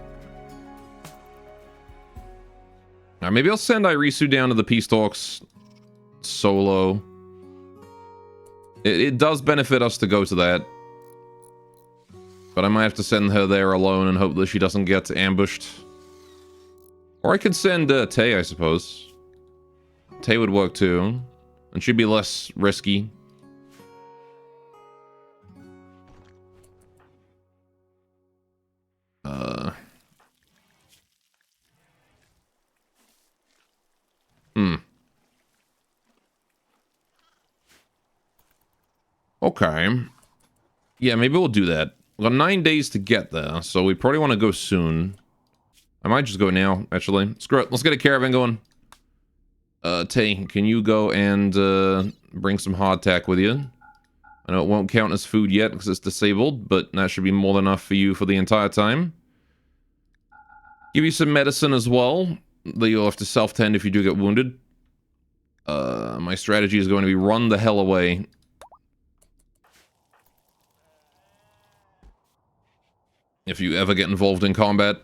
Maybe I'll send Irisu down to the peace talks solo. It does benefit us to go to that. But I might have to send her there alone and hope that she doesn't get ambushed. Or I could send Tay, I suppose. Tay would work too. And she'd be less risky. Okay. Yeah, maybe we'll do that. We've got 9 days to get there, so we probably want to go soon. I might just go now, actually. Screw it. Let's get a caravan going. Tay, can you go and bring some hardtack with you? I know it won't count as food yet because it's disabled, but that should be more than enough for you for the entire time. Give you some medicine as well that you'll have to self-tend if you do get wounded. My strategy is going to be run the hell away. If you ever get involved in combat.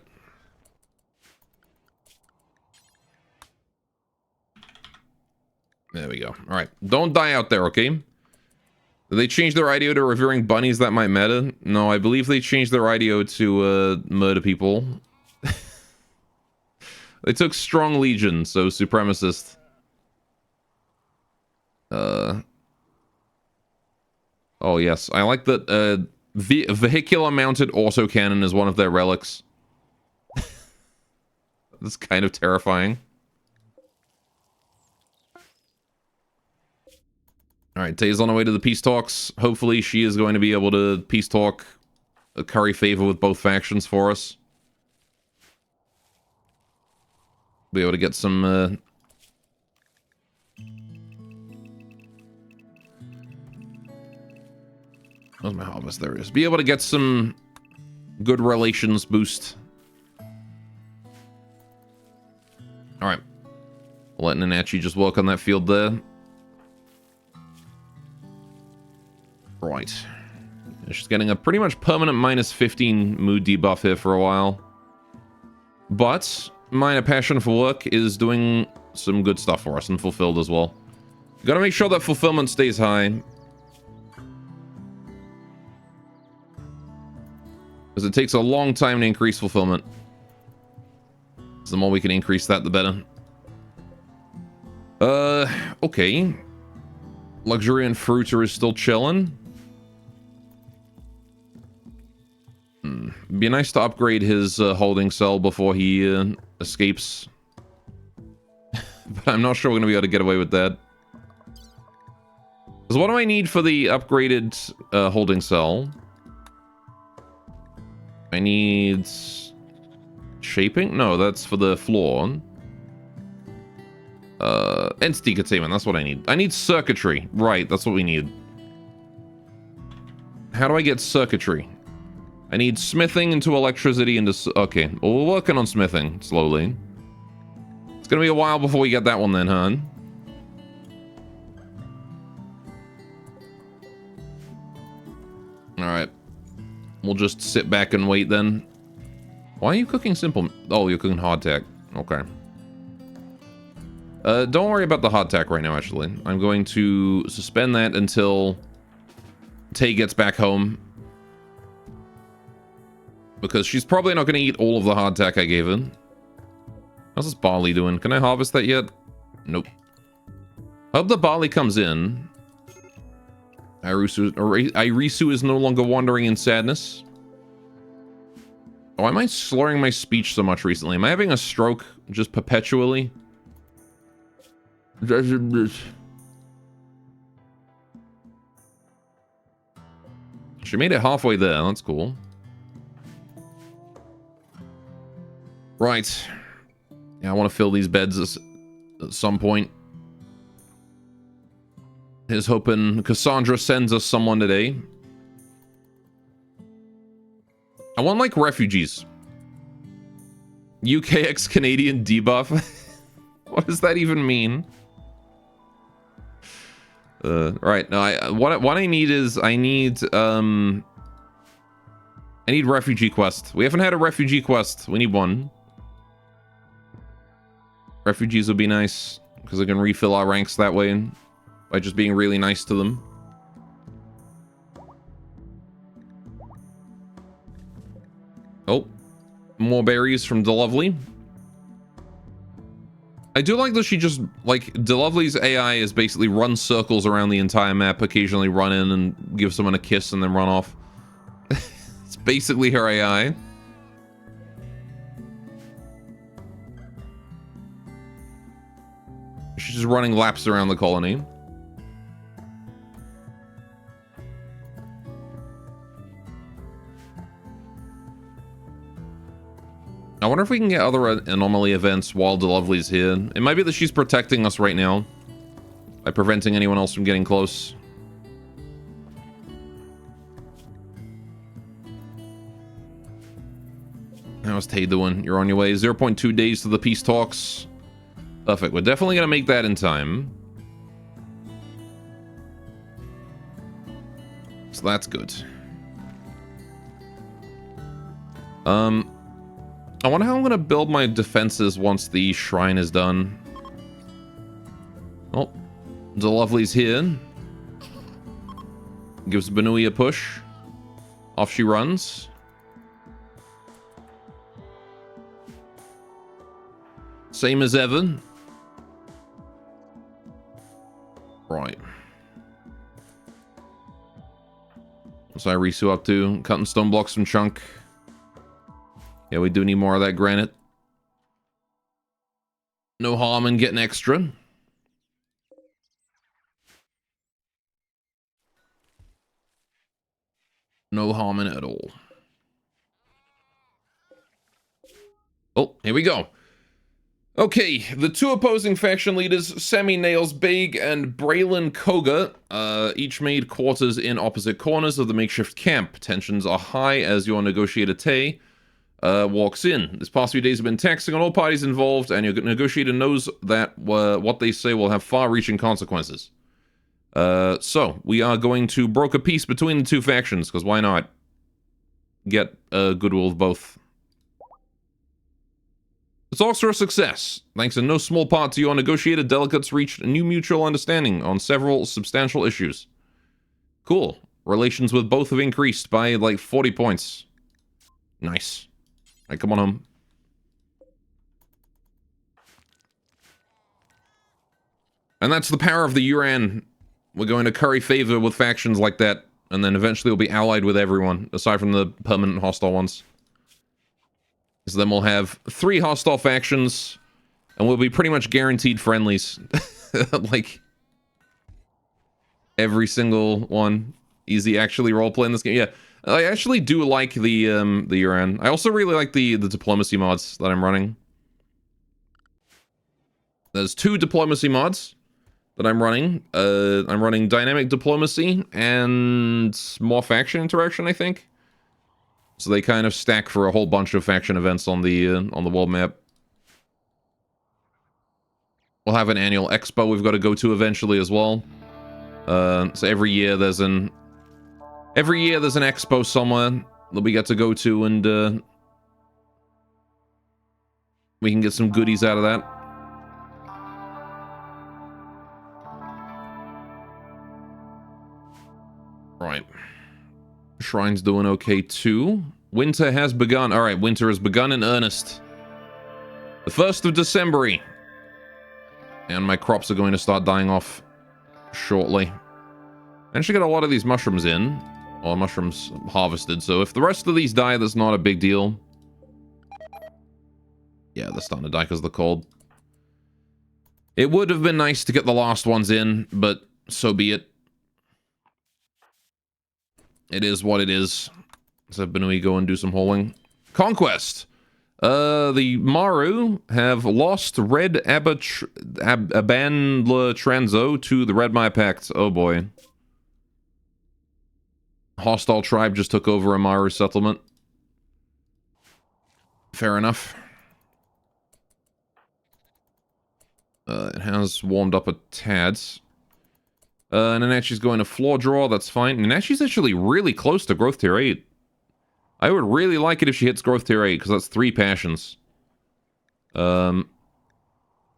There we go. Alright. Don't die out there, okay? Did they change their IDO to revering bunnies? That might matter. No, I believe they changed their IDO to murder people. They took Strong Legion, so supremacist. Oh yes, I like that vehicular mounted autocannon is one of their relics. That's kind of terrifying. Alright, Tay's on her way to the peace talks. Hopefully she is going to be able to peace talk, curry favor with both factions for us. Be able to get some where's my harvest? There it is. Be able to get some good relations boost. Alright. Letting Nanachi just work on that field there. Right. She's getting a pretty much permanent minus 15 mood debuff here for a while. But minor passion for work is doing some good stuff for us and fulfilled as well. Gotta make sure that fulfillment stays high. Because it takes a long time to increase fulfillment. So the more we can increase that, the better. Okay. Luxuriant Fruiter is still chilling. Be nice to upgrade his holding cell before he escapes. But I'm not sure we're going to be able to get away with that. Because what do I need for the upgraded holding cell? I need shaping? No, that's for the floor. Entity containment, that's what I need. I need circuitry. Right, that's what we need. How do I get circuitry? I need smithing into electricity into... Okay, well, we're working on smithing slowly. It's gonna be a while before we get that one then, huh? Alright. We'll just sit back and wait then. Why are you cooking simple... Oh, you're cooking hardtack. Okay. Don't worry about the hardtack right now, actually. I'm going to suspend that until Tay gets back home. Because she's probably not going to eat all of the hardtack I gave her. How's this barley doing? Can I harvest that yet? Nope. Hope the barley comes in. Irisu is no longer wandering in sadness. Oh, am I slurring my speech so much recently? Am I having a stroke just perpetually? She made it halfway there. That's cool. Right. Yeah, I want to fill these beds at some point. Here's hoping Cassandra sends us someone today. I want, like, refugees. UKX Canadian debuff? What does that even mean? Right, no, what I need is, I need refugee quest. We haven't had a refugee quest. We need one. Refugees would be nice, because I can refill our ranks that way by just being really nice to them. Oh, more berries from DeLovely. I do like that she just, like, DeLovely's AI is basically run circles around the entire map, occasionally run in and give someone a kiss and then run off. It's basically her AI. She's just running laps around the colony. I wonder if we can get other anomaly events while DeLovely's here. It might be that she's protecting us right now by preventing anyone else from getting close. How's Tay doing? You're on your way. 0.2 days to the peace talks. Perfect. We're definitely going to make that in time. So that's good. I wonder how I'm going to build my defenses once the shrine is done. Oh, DeLovely's here. Gives Benui a push. Off she runs. Same as ever. Right. What's Irisu up to? Cutting stone blocks from Chunk. Yeah, we do need more of that granite. No harm in getting extra. No harm in it at all. Oh, here we go. Okay, the two opposing faction leaders, Semi Nails Beg and Braylon Koga, each made quarters in opposite corners of the makeshift camp. Tensions are high as your negotiator Tay walks in. This past few days have been taxing on all parties involved, and your negotiator knows that what they say will have far-reaching consequences. So, we are going to broker peace between the two factions, because why not? Get goodwill of both. The talks are a success. Thanks in no small part to your negotiator, delegates reached a new mutual understanding on several substantial issues. Cool. Relations with both have increased by, like, 40 points. Nice. Alright, come on home. And that's the power of the Yuran. We're going to curry favor with factions like that, and then eventually we'll be allied with everyone, aside from the permanent hostile ones. So then we'll have 3 hostile factions, and we'll be pretty much guaranteed friendlies. Like, every single one. Easy actually role-playing this game. Yeah, I actually do like the Yuran. I also really like the diplomacy mods that I'm running. There's 2 diplomacy mods that I'm running. I'm running dynamic diplomacy and more faction interaction, I think. So they kind of stack for a whole bunch of faction events on the world map. We'll have an annual expo we've got to go to eventually as well. So every year there's an expo somewhere that we get to go to, and we can get some goodies out of that. Right. Shrine's doing okay too. Winter has begun. Alright, winter has begun in earnest. The 1st of December. And my crops are going to start dying off shortly. I actually got a lot of these mushrooms in. Or mushrooms harvested, so if the rest of these die, that's not a big deal. Yeah, they're starting to die because of the cold. It would have been nice to get the last ones in, but so be it. It is what it is. So Benui go and do some holing. Conquest! The Maru have lost Red Abandla Transo to the Red Maya Pact. Oh boy. Hostile tribe just took over a Maru settlement. Fair enough. It has warmed up a tad. Nanachi's going to floor draw, that's fine. Nanachi's actually really close to growth tier 8. I would really like it if she hits growth tier 8, because that's 3 passions.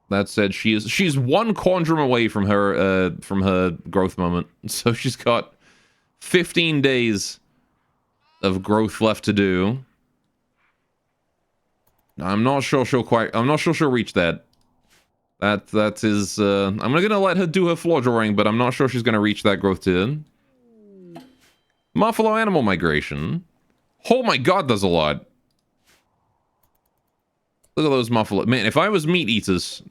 That said, she's one quadrum away from her growth moment. So she's got 15 days of growth left to do. I'm not sure she'll reach that. That is I'm gonna let her do her floor drawing, but I'm not sure she's gonna reach that growth tier. Muffalo animal migration. Oh my god, there's a lot. Look at those muffalo. Man, if I was meat eaters,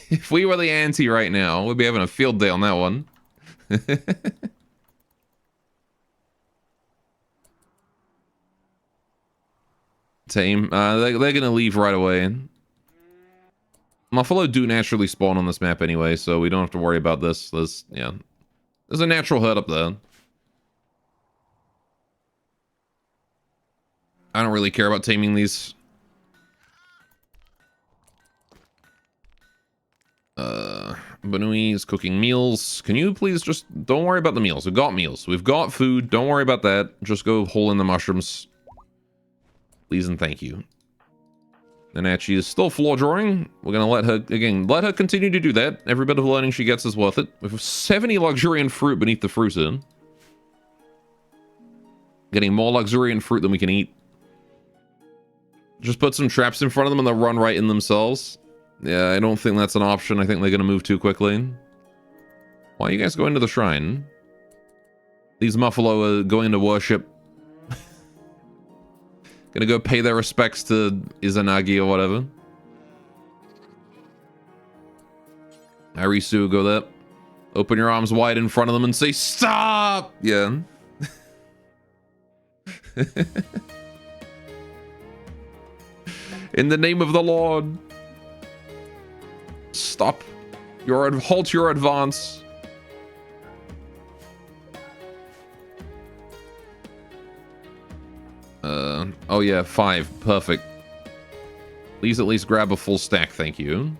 if we were the ante right now, we'd be having a field day on that one. Tame. They're gonna leave right away. Muffalo do naturally spawn on this map anyway, so we don't have to worry about this. There's a natural herd up there. I don't really care about taming these. Banui is cooking meals. Can you please just don't worry about the meals? We've got meals. We've got food. Don't worry about that. Just go hole in the mushrooms. Please and thank you. Nanachi is still floor drawing. We're gonna let her continue to do that. Every bit of learning she gets is worth it. We have 70 luxuriant fruit beneath the fruiter. Getting more luxuriant fruit than we can eat. Just put some traps in front of them and they'll run right in themselves. Yeah, I don't think that's an option. I think they're gonna move too quickly. Why are you guys going to the shrine? These Muffalo are going to worship. Gonna go pay their respects to Izanagi or whatever. Arisu, go there. Open your arms wide in front of them and say, stop! Yeah. In the name of the Lord. Stop. Halt your advance. Oh yeah, 5. Perfect. Please at least grab a full stack, thank you.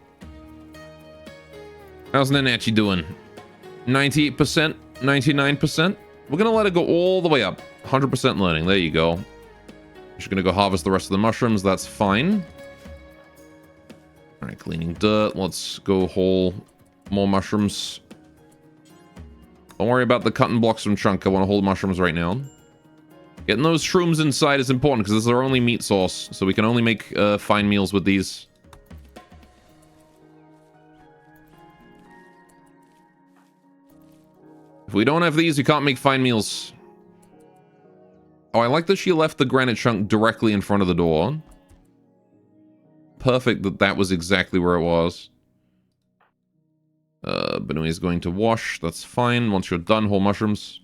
How's Nanachi doing? 98%? 99%? We're gonna let it go all the way up. 100% learning, there you go. She's gonna go harvest the rest of the mushrooms, that's fine. Alright, cleaning dirt. Let's go haul more mushrooms. Don't worry about the cutting blocks from Chunk. I want to hold mushrooms right now. Getting those shrooms inside is important because this is our only meat source. So we can only make fine meals with these. If we don't have these, we can't make fine meals. Oh, I like that she left the granite chunk directly in front of the door. Perfect that that was exactly where it was. Banui is going to wash. That's fine. Once you're done, whole mushrooms.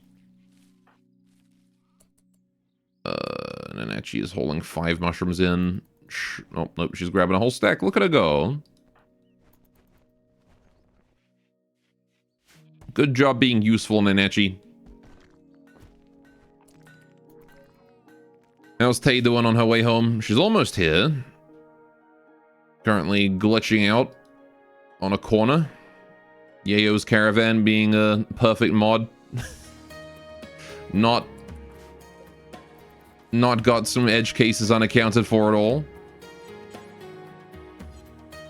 Nanachi is holding 5 mushrooms in. Oh, nope, she's grabbing a whole stack. Look at her go. Good job being useful, Nanachi. How's Tay doing on her way home? She's almost here. Currently glitching out on a corner. Yayo's caravan being a perfect mod. Not got some edge cases unaccounted for at all.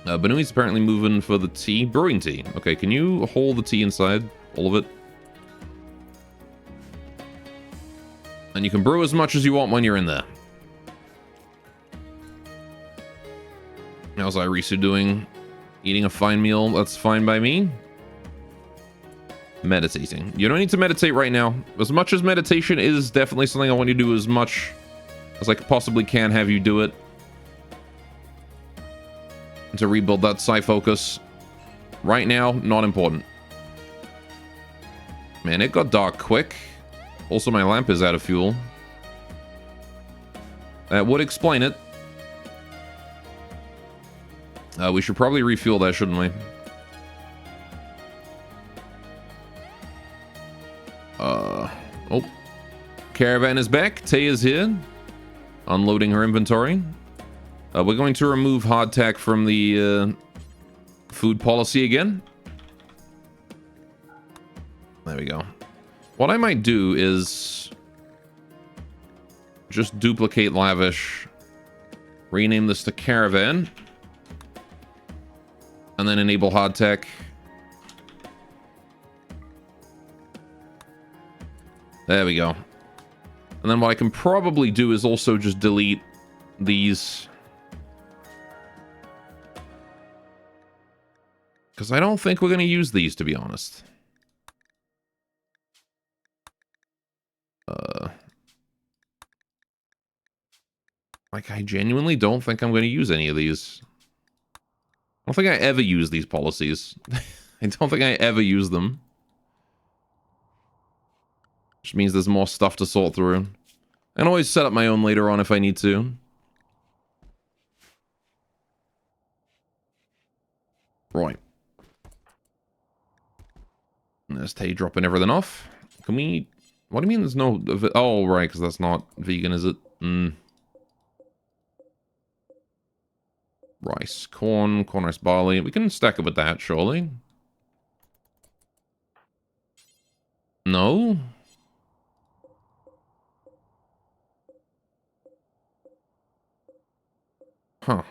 Banui's apparently moving for the tea. Brewing tea. Okay, can you hold the tea inside? All of it? And you can brew as much as you want when you're in there. How's Irisu doing? Eating a fine meal? That's fine by me. Meditating. You don't need to meditate right now. As much as meditation is definitely something I want you to do as much as I possibly can have you do it. To rebuild that psi focus. Right now, not important. Man, it got dark quick. Also, my lamp is out of fuel. That would explain it. We should probably refuel that, shouldn't we? Oh. Caravan is back. Tay is here. Unloading her inventory. We're going to remove hardtack from the food policy again. There we go. What I might do is just duplicate Lavish. Rename this to Caravan. And And then enable hardtech. There we go. And then what I can probably do is also just delete these. Because I don't think we're going to use these, to be honest. Like, I genuinely don't think I'm going to use any of these. I don't think I ever use these policies. I don't think I ever use them. Which means there's more stuff to sort through. I can always set up my own later on if I need to. Right. There's Tay dropping everything off. Can we... What do you mean there's no... Oh, right, because that's not vegan, is it? Rice, corn, rice, barley. We can stack it with that, surely. No? Huh.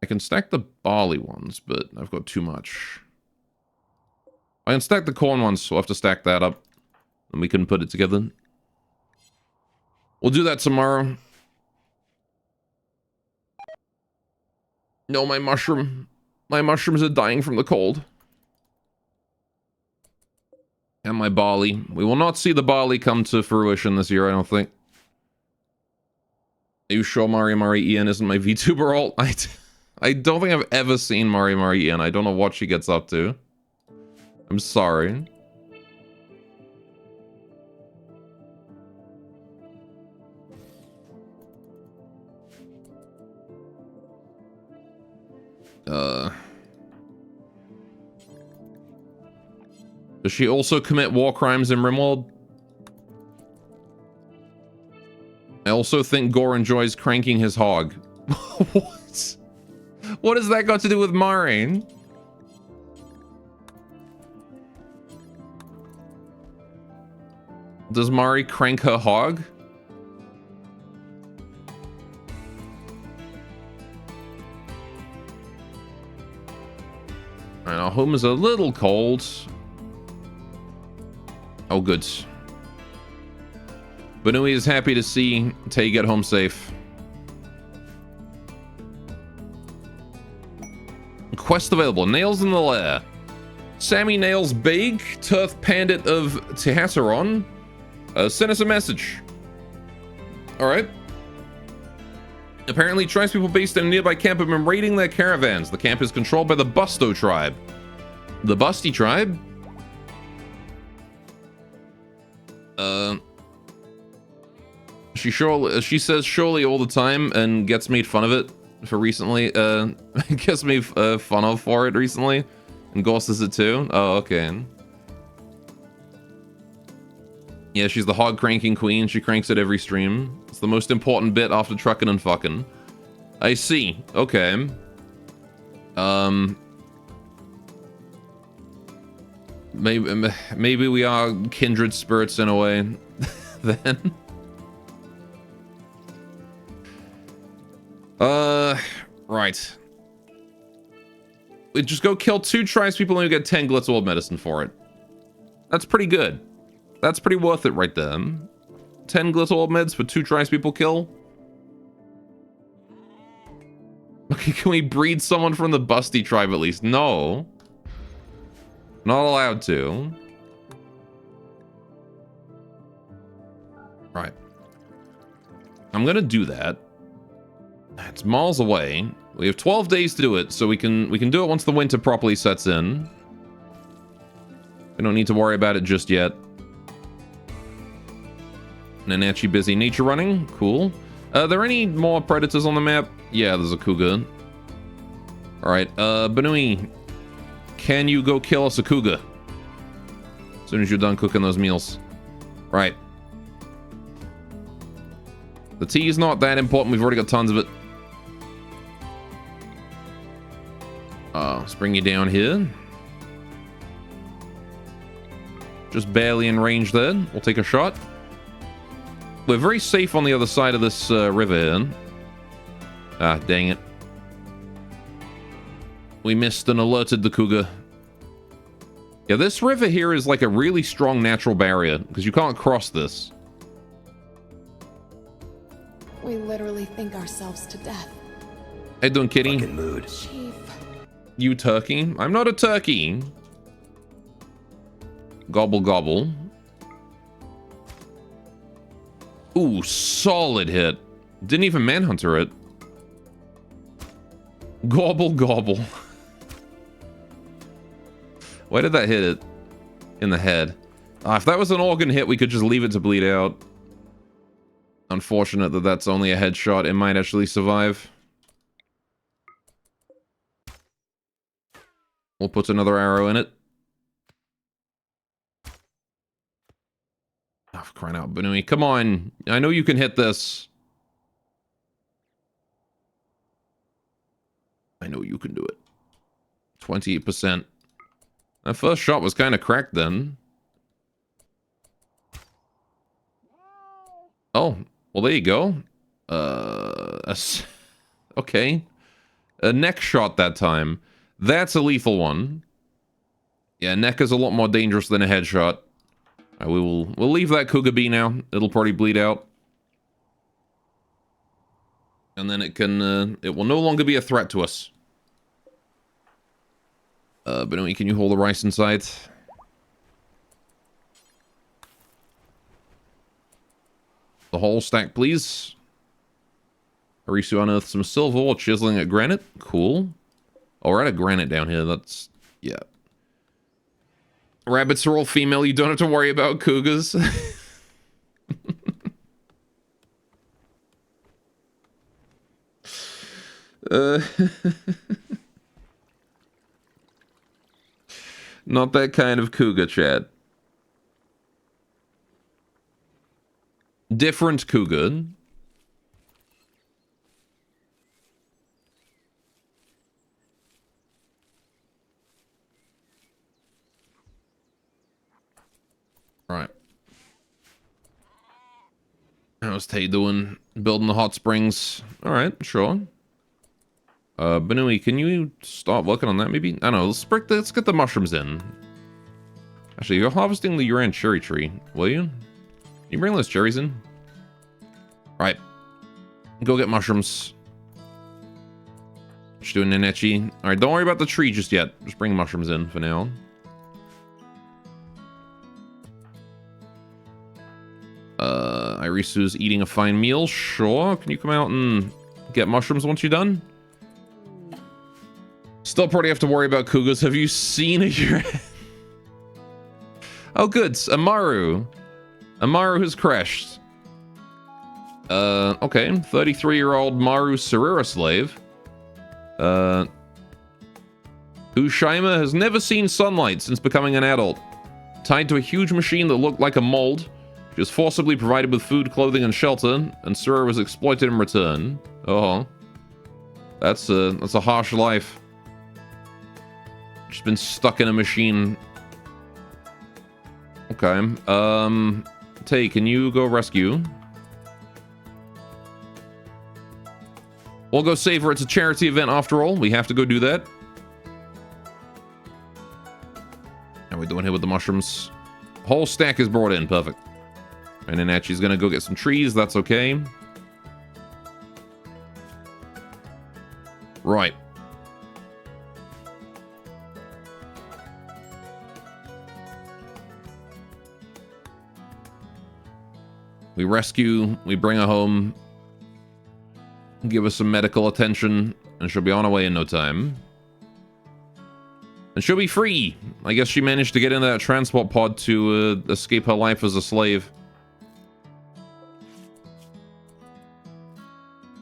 I can stack the barley ones, but I've got too much. I can stack the corn ones, so I'll have to stack that up. And we can put it together. We'll do that tomorrow. No, my mushroom. My mushrooms are dying from the cold. And my barley. We will not see the barley come to fruition this year, I don't think. Are you sure Mari Ian isn't my VTuber alt? I don't think I've ever seen Mari Ian. I don't know what she gets up to. I'm sorry. Does she also commit war crimes in Rimworld? I also think Gore enjoys cranking his hog. What? What has that got to do with Mari? Does Mari crank her hog? Alright, our home is a little cold. Oh, good. Banui is happy to see Tay get home safe. Quest available. Nails in the lair. Sammy Nails Big, Turf Pandit of Tehateron. Send us a message. Alright. Apparently, tribespeople based in a nearby camp have been raiding their caravans. The camp is controlled by the Busto tribe. The Busty tribe? She says surely all the time and gets made fun of it for recently. Gets made fun of for it recently. And Ghost does it too. Oh, okay. Yeah, she's the hog cranking queen. She cranks it every stream. It's the most important bit after trucking and fucking. I see. Okay. Maybe we are kindred spirits in a way. Then. Right. We just go kill 2 tribespeople and we get 10 glitz orb medicine for it. That's pretty good. That's pretty worth it right there. 10 glitz orb meds for 2 tribespeople kill. Okay, can we breed someone from the Busty tribe at least? No. Not allowed to. Right. I'm gonna do that. It's miles away. We have 12 days to do it, so we can do it once the winter properly sets in. We don't need to worry about it just yet. Nanachi busy nature running. Cool. Are there any more predators on the map? Yeah, there's a cougar. Alright, Banui, can you go kill us a cougar? As soon as you're done cooking those meals. Right. The tea is not that important. We've already got tons of it. Let's bring you down here. Just barely in range there. We'll take a shot. We're very safe on the other side of this river here. Ah, dang it. We missed and alerted the cougar. Yeah, this river here is like a really strong natural barrier, because you can't cross this.
We literally think ourselves to death.
How you doing, kitty?
Fucking mood.
Chief.
You turkey? I'm not a turkey. Gobble gobble. Ooh, solid hit. Didn't even manhunter it. Gobble gobble. Why did that hit it? In the head. If that was an organ hit, we could just leave it to bleed out. Unfortunate that that's only a headshot. It might actually survive. We'll put another arrow in it. Oh, for crying out, Banui. Come on. I know you can hit this. I know you can do it. 28%. That first shot was kind of cracked then. Oh, well, there you go. Okay. A neck shot that time. That's a lethal one. Yeah, neck is a lot more dangerous than a headshot. We'll leave that cougar be now. It'll probably bleed out. And then it will no longer be a threat to us. But anyway, can you hold the rice inside? The whole stack, please. Harisu unearthed some silver while chiseling at granite. Cool. Oh, we're at a granite down here. That's... yeah. Rabbits are all female. You don't have to worry about cougars. Not that kind of cougar, Chad. Different cougar. Right. How's Tay doing? Building the hot springs. Alright, sure. Banui, can you start working on that maybe? I don't know, let's get the mushrooms in. Actually, you're harvesting the Yuran cherry tree, will you? Can you bring those cherries in? Right. Go get mushrooms. Just doing an etchy. Alright, don't worry about the tree just yet. Just bring mushrooms in for now. Irisu's eating a fine meal. Sure. Can you come out and get mushrooms once you're done? Still probably have to worry about cougars. Have you seen a Yuran? Oh, good. Amaru. Amaru has crashed. Okay. 33-year-old Maru Serira slave. Ushima has never seen sunlight since becoming an adult. Tied to a huge machine that looked like a mold. She was forcibly provided with food, clothing, and shelter, and Serira was exploited in return. Oh. That's a harsh life. She's been stuck in a machine. Okay. Tay, can you go rescue? We'll go save her. It's a charity event after all. We have to go do that. How are we doing here with the mushrooms? Whole stack is brought in. Perfect. And then Achi's gonna go get some trees. That's okay. Right. We rescue, we bring her home, give her some medical attention, and she'll be on her way in no time. And she'll be free! I guess she managed to get into that transport pod to escape her life as a slave.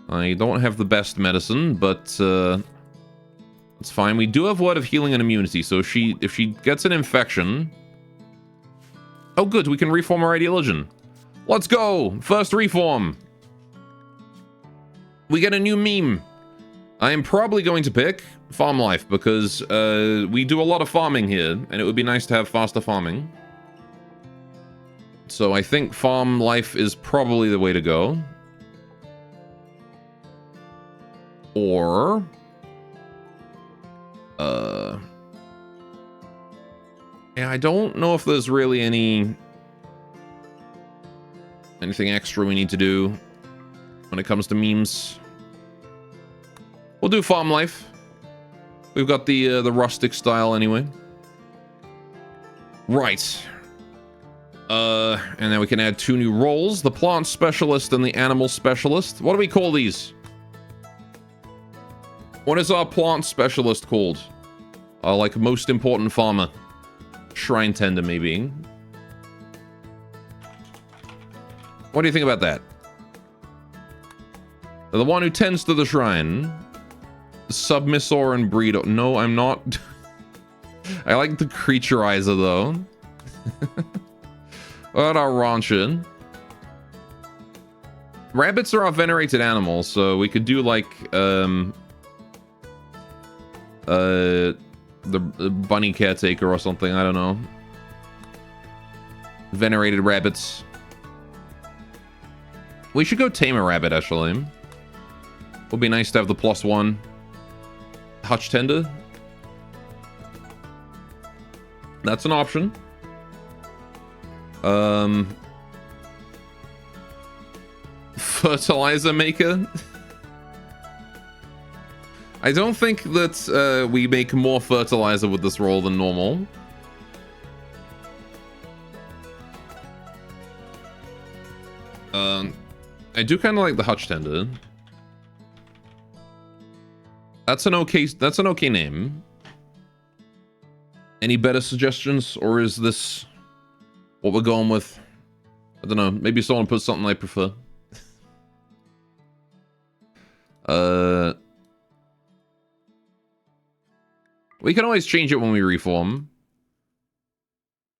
I don't have the best medicine, but it's fine. We do have word of healing and immunity, so if she gets an infection... Oh good, we can reform our ideologian. Let's go! First reform! We get a new meme. I am probably going to pick farm life, because we do a lot of farming here, and it would be nice to have faster farming. So I think farm life is probably the way to go. Or... Yeah, I don't know if there's really anything extra we need to do when it comes to memes. We'll do farm life. We've got the rustic style anyway. Right. And then we can add 2 new roles, the plant specialist and the animal specialist. What do we call these? What is our plant specialist called? Like most important farmer. Shrine tender, maybe. What do you think about that? The one who tends to the shrine. Submissor and breeder. No, I'm not. I like the creaturizer, though. What about our rancher? Rabbits are our venerated animals, so we could do, like, the bunny caretaker or something, I don't know. Venerated rabbits. We should go tame a rabbit, actually. Would be nice to have the +1 hutch tender. That's an option. Fertilizer maker. I don't think that we make more fertilizer with this role than normal. I do kind of like the hutch tender. That's an okay name. Any better suggestions, or is this what we're going with? I don't know. Maybe someone put something I prefer. We can always change it when we reform.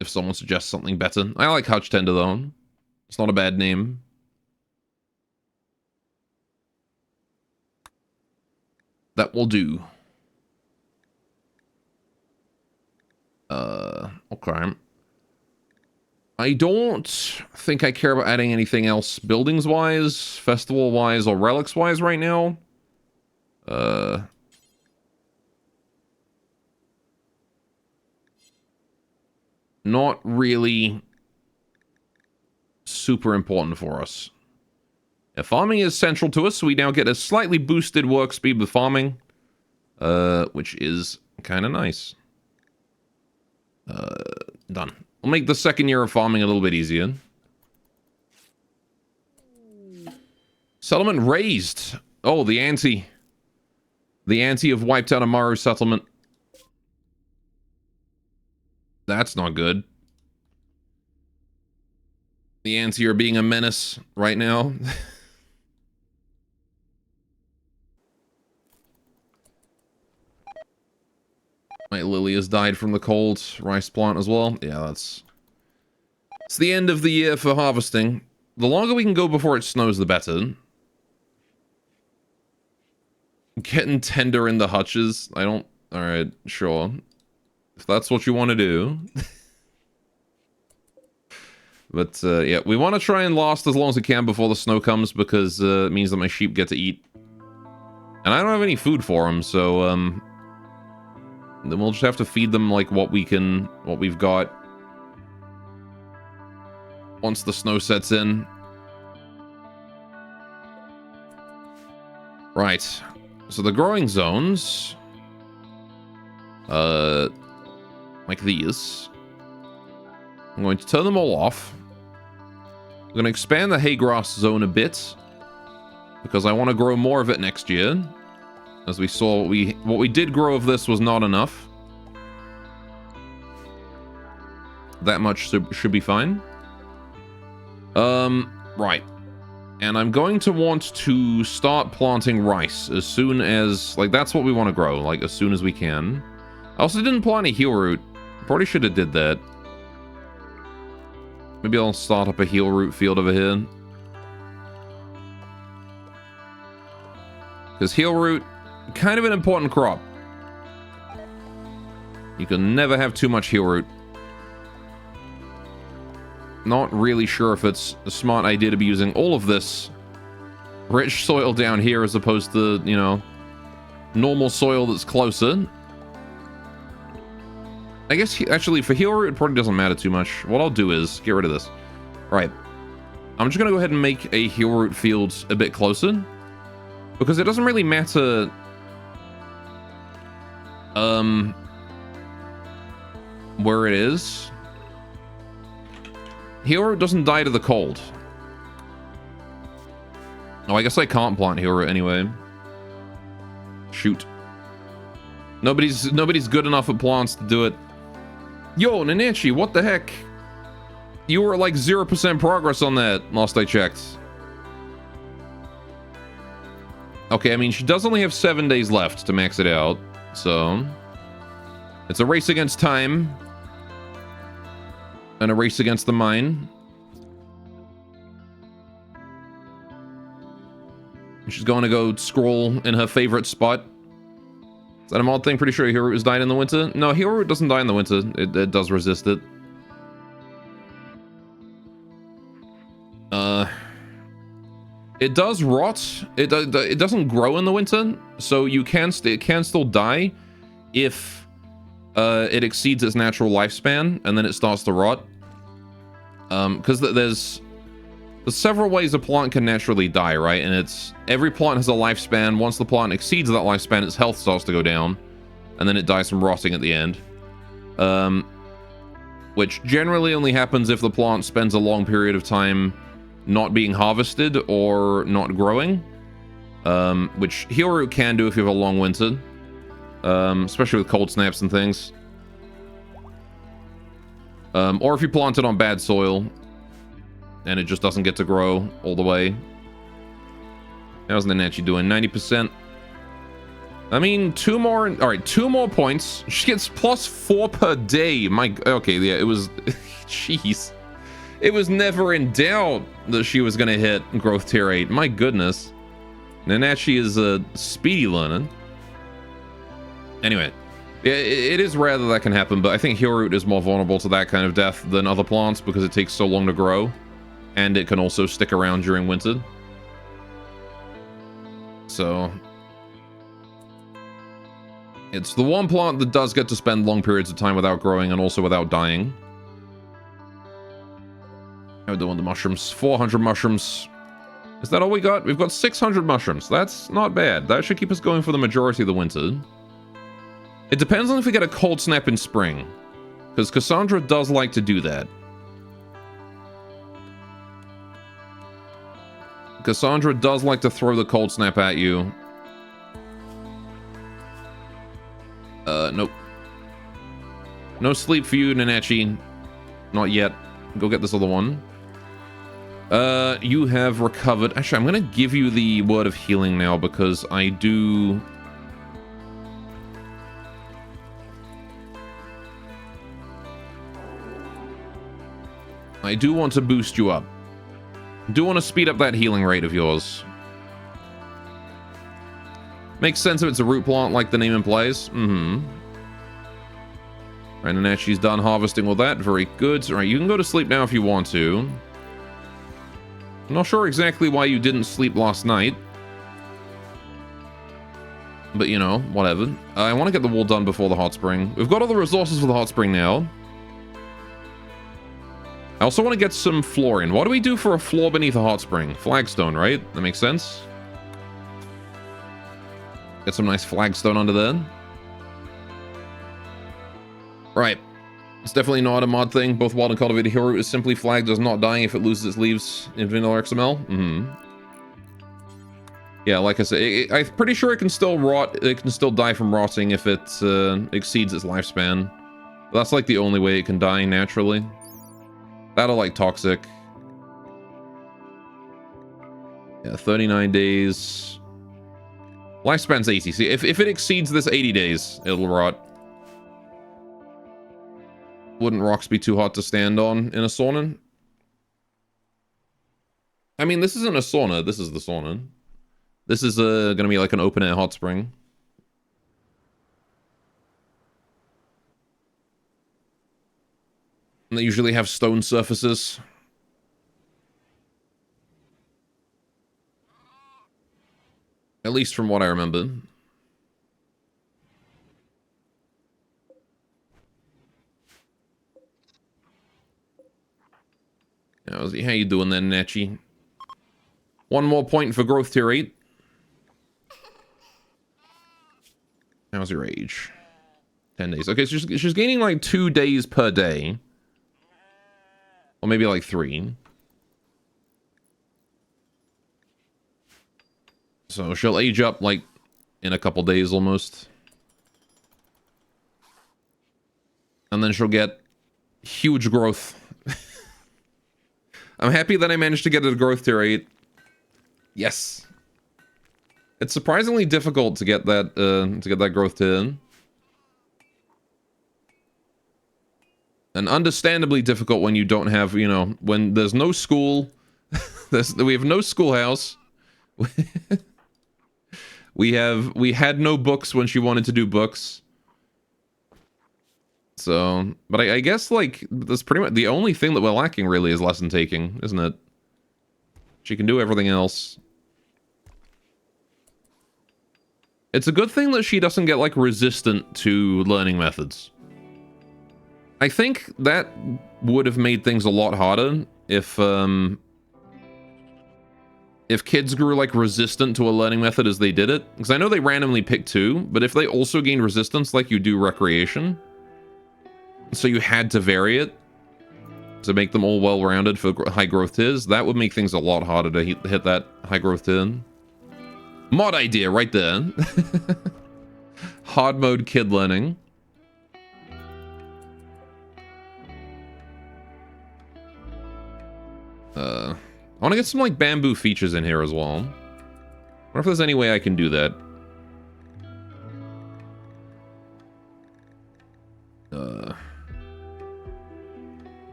If someone suggests something better. I like hutch tender though. It's not a bad name. That will do. Okay. I don't think I care about adding anything else buildings-wise, festival-wise, or relics-wise right now. Not really super important for us. Yeah, farming is central to us, so we now get a slightly boosted work speed with farming, which is kind of nice. Done. We'll make the second year of farming a little bit easier. Settlement raised. Oh, the ante. The ante of wiped out Amaru settlement. That's not good. The ante are being a menace right now. My lily has died from the cold. Rice plant as well. Yeah, it's the end of the year for harvesting. The longer we can go before it snows, the better. Getting tender in the hutches. I don't... Alright, sure. If that's what you want to do. But, yeah, we want to try and last as long as we can before the snow comes, because it means that my sheep get to eat. And I don't have any food for them, so, then we'll just have to feed them, like, what we've got. Once the snow sets in. Right. So the growing zones... like these. I'm going to turn them all off. I'm going to expand the hay grass zone a bit, because I want to grow more of it next year. As we saw, what we did grow of this was not enough. That much should be fine. Right. And I'm going to want to start planting rice as soon as... Like, that's what we want to grow, like, as soon as we can. I also didn't plant any heel root. Probably should have did that. Maybe I'll start up a heel root field over here. Because heel root, kind of an important crop. You can never have too much heel root. Not really sure if it's a smart idea to be using all of this rich soil down here as opposed to, you know, normal soil that's closer. I guess, actually, for heal root, it probably doesn't matter too much. What I'll do is get rid of this. Right. I'm just going to go ahead and make a heal root field a bit closer. Because it doesn't really matter... where it is. Heal root doesn't die to the cold. Oh, I guess I can't plant heal root anyway. Shoot. Nobody's good enough at plants to do it. Yo, Nanachi, what the heck? You were like 0% progress on that last I checked. Okay, I mean, she does only have 7 days left to max it out, so... It's a race against time. And a race against the mine. She's going to go scroll in her favorite spot. Is that a mod thing? Pretty sure Hero is dying in the winter. No, Hero doesn't die in the winter. It does resist it. It does rot. It doesn't grow in the winter, so it can still die if it exceeds its natural lifespan, and then it starts to rot. Because there's several ways a plant can naturally die, right? And every plant has a lifespan. Once the plant exceeds that lifespan, its health starts to go down, and then it dies from rotting at the end. Which generally only happens if the plant spends a long period of time not being harvested or not growing. Which Healroot can do if you have a long winter. Especially with cold snaps and things. Or if you plant it on bad soil and it just doesn't get to grow all the way. How's Nanachi doing? 90%. I mean, two more points. She gets +4 per day. Okay, yeah, it was... Jeez. It was never in doubt that she was going to hit growth tier 8. My goodness. Nanachi is a speedy learner. Anyway. Yeah, it is rare that can happen, but I think Healroot is more vulnerable to that kind of death than other plants because it takes so long to grow. And it can also stick around during winter. So... It's the one plant that does get to spend long periods of time without growing and also without dying. How are we doing the mushrooms? 400 mushrooms. Is that all we got? We've got 600 mushrooms. That's not bad. That should keep us going for the majority of the winter. It depends on if we get a cold snap in spring. Because Cassandra does like to do that. Cassandra does like to throw the cold snap at you. Nope. No sleep for you, Nanachi. Not yet. Go get this other one. You have recovered. Actually, I'm going to give you the word of healing now because I do... I do want to boost you up. I do want to speed up that healing rate of yours. Makes sense if it's a root plant like the name implies. Mm-hmm. Alright, and now she's done harvesting all that. Very good. Alright, you can go to sleep now if you want to. I'm not sure exactly why you didn't sleep last night. But, you know, whatever. I want to get the wall done before the hot spring. We've got all the resources for the hot spring now. I also want to get some flooring. What do we do for a floor beneath a hot spring? Flagstone, right? That makes sense. Get some nice flagstone under there. Right. It's definitely not a mod thing. Both wild and cultivated hero is simply flagged as not dying if it loses its leaves in vanilla XML. Mm-hmm. Yeah, like I said, I'm pretty sure it can still rot. It can still die from rotting if it exceeds its lifespan. That's like the only way it can die naturally. That'll like toxic. Yeah, 39 days. Lifespan's 80. See, if it exceeds this 80 days, it'll rot. Wouldn't rocks be too hot to stand on in a sauna? I mean, this isn't a sauna. This is the sauna. This is gonna be like an open air hot spring. And they usually have stone surfaces. At least from what I remember. How you doing there, Netchy? One more point for growth tier 8. How's your age? 10 days. Okay, so she's gaining like 2 days per day. Or maybe like 3. So she'll age up like in a couple days almost. And then she'll get huge growth. I'm happy that I managed to get it to growth tier 8. Yes. It's surprisingly difficult to get that growth tier. And understandably difficult when you don't have, you know, when there's no school. We have no schoolhouse. We had no books when she wanted to do books. So, but I guess, like, that's pretty much the only thing that we're lacking, really, is lesson taking, isn't it? She can do everything else. It's a good thing that she doesn't get, like, resistant to learning methods. I think that would have made things a lot harder if kids grew, like, resistant to a learning method as they did it. Because I know they randomly pick 2, but if they also gain resistance like you do recreation, so you had to vary it to make them all well-rounded for high growth tiers, that would make things a lot harder to hit that high growth tier. Mod idea right there. Hard mode kid learning. I want to get some, like, bamboo features in here as well. I wonder if there's any way I can do that.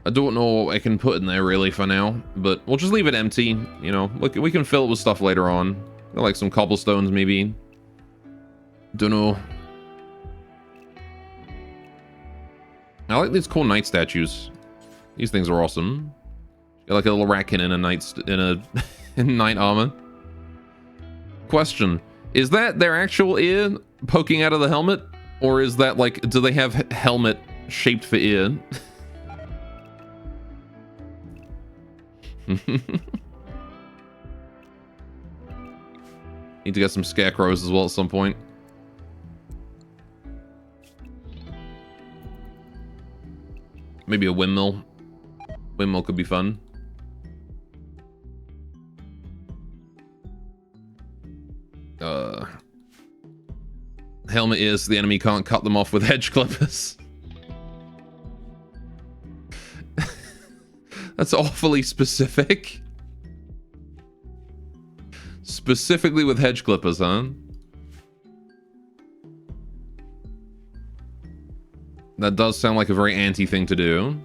I don't know what I can put in there really for now, but we'll just leave it empty, you know. We can fill it with stuff later on. Like some cobblestones, maybe. Don't know. I like these cool knight statues. These things are awesome. Got like a little raccoon in a in knight armor. Question: is that their actual ear poking out of the helmet, or is that, like, do they have helmet shaped for ear? Need to get some scarecrows as well at some point. Maybe a windmill. Windmill could be fun. Helmet ears so the enemy can't cut them off with hedge clippers. That's awfully specific. Specifically with hedge clippers, huh? That does sound like a very anti thing to do.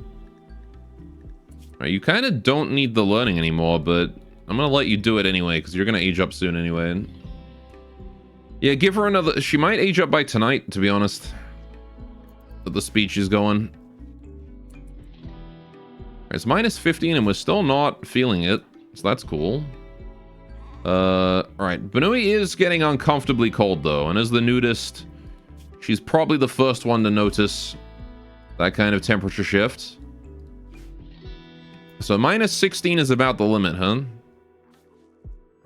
Right, you kind of don't need the learning anymore, but I'm gonna let you do it anyway, because you're gonna age up soon anyway. Yeah, give her another... She might age up by tonight, to be honest. But the speech is going. It's minus 15 and we're still not feeling it, so that's cool. Alright, Banui is getting uncomfortably cold though, and as the nudist, she's probably the first one to notice that kind of temperature shift. So minus 16 is about the limit, huh?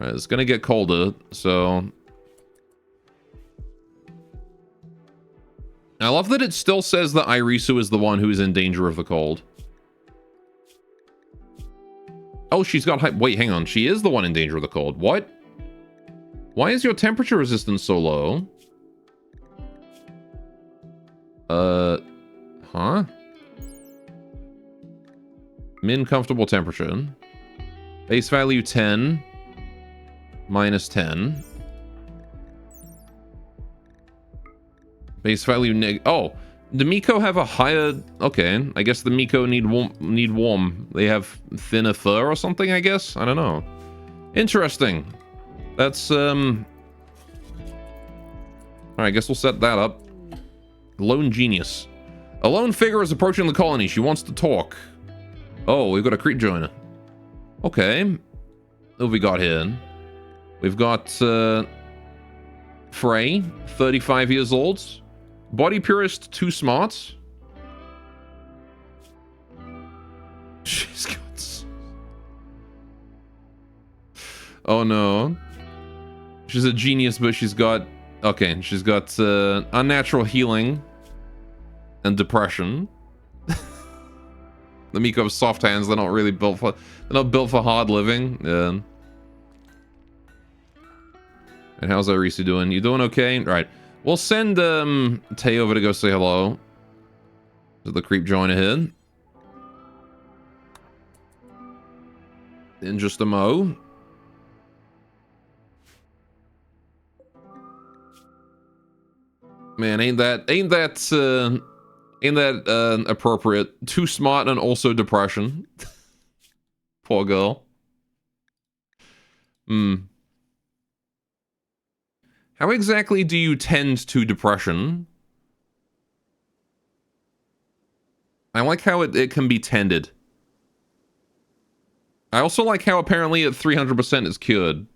Right, it's gonna get colder, so... I love that it still says that Irisu is the one who's in danger of the cold. Oh, she's got high... Wait, hang on. She is the one in danger of the cold. What? Why is your temperature resistance so low? Huh? Min comfortable temperature. Base value 10. Minus 10. Base value oh, the Miko have a higher... Okay, I guess the Miko need warm. They have thinner fur or something, I guess? I don't know. Interesting. That's, Alright, I guess we'll set that up. Lone Genius. A lone figure is approaching the colony. She wants to talk. Oh, we've got a Crete joiner. Okay. Who have we got here? We've got, Frey, 35 years old. Body Purist, too smart. She's got... Oh no. She's a genius, but she's got... Okay, she's got unnatural healing and depression. The Miko have soft hands. They're not really built for... They're not built for hard living. Yeah. And how's Arisu doing? You doing okay? Right. We'll send Tay over to go say hello to the creep join ahead. In just a mo. Man, ain't that appropriate? Too smart and also depression. Poor girl. How exactly do you tend to depression? I like how it can be tended. I also like how apparently at 300% is cured.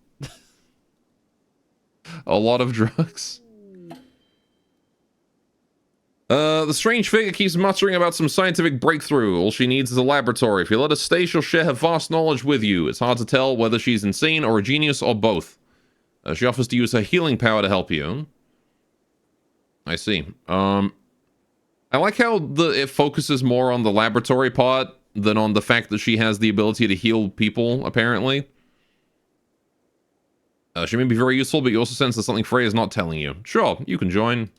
A lot of drugs. The strange figure keeps muttering about some scientific breakthrough. All she needs is a laboratory. If you let her stay, she'll share her vast knowledge with you. It's hard to tell whether she's insane or a genius or both. She offers to use her healing power to help you. I see. I like how it focuses more on the laboratory part than on the fact that she has the ability to heal people, apparently. She may be very useful, but you also sense that something Frey is not telling you. Sure, you can join.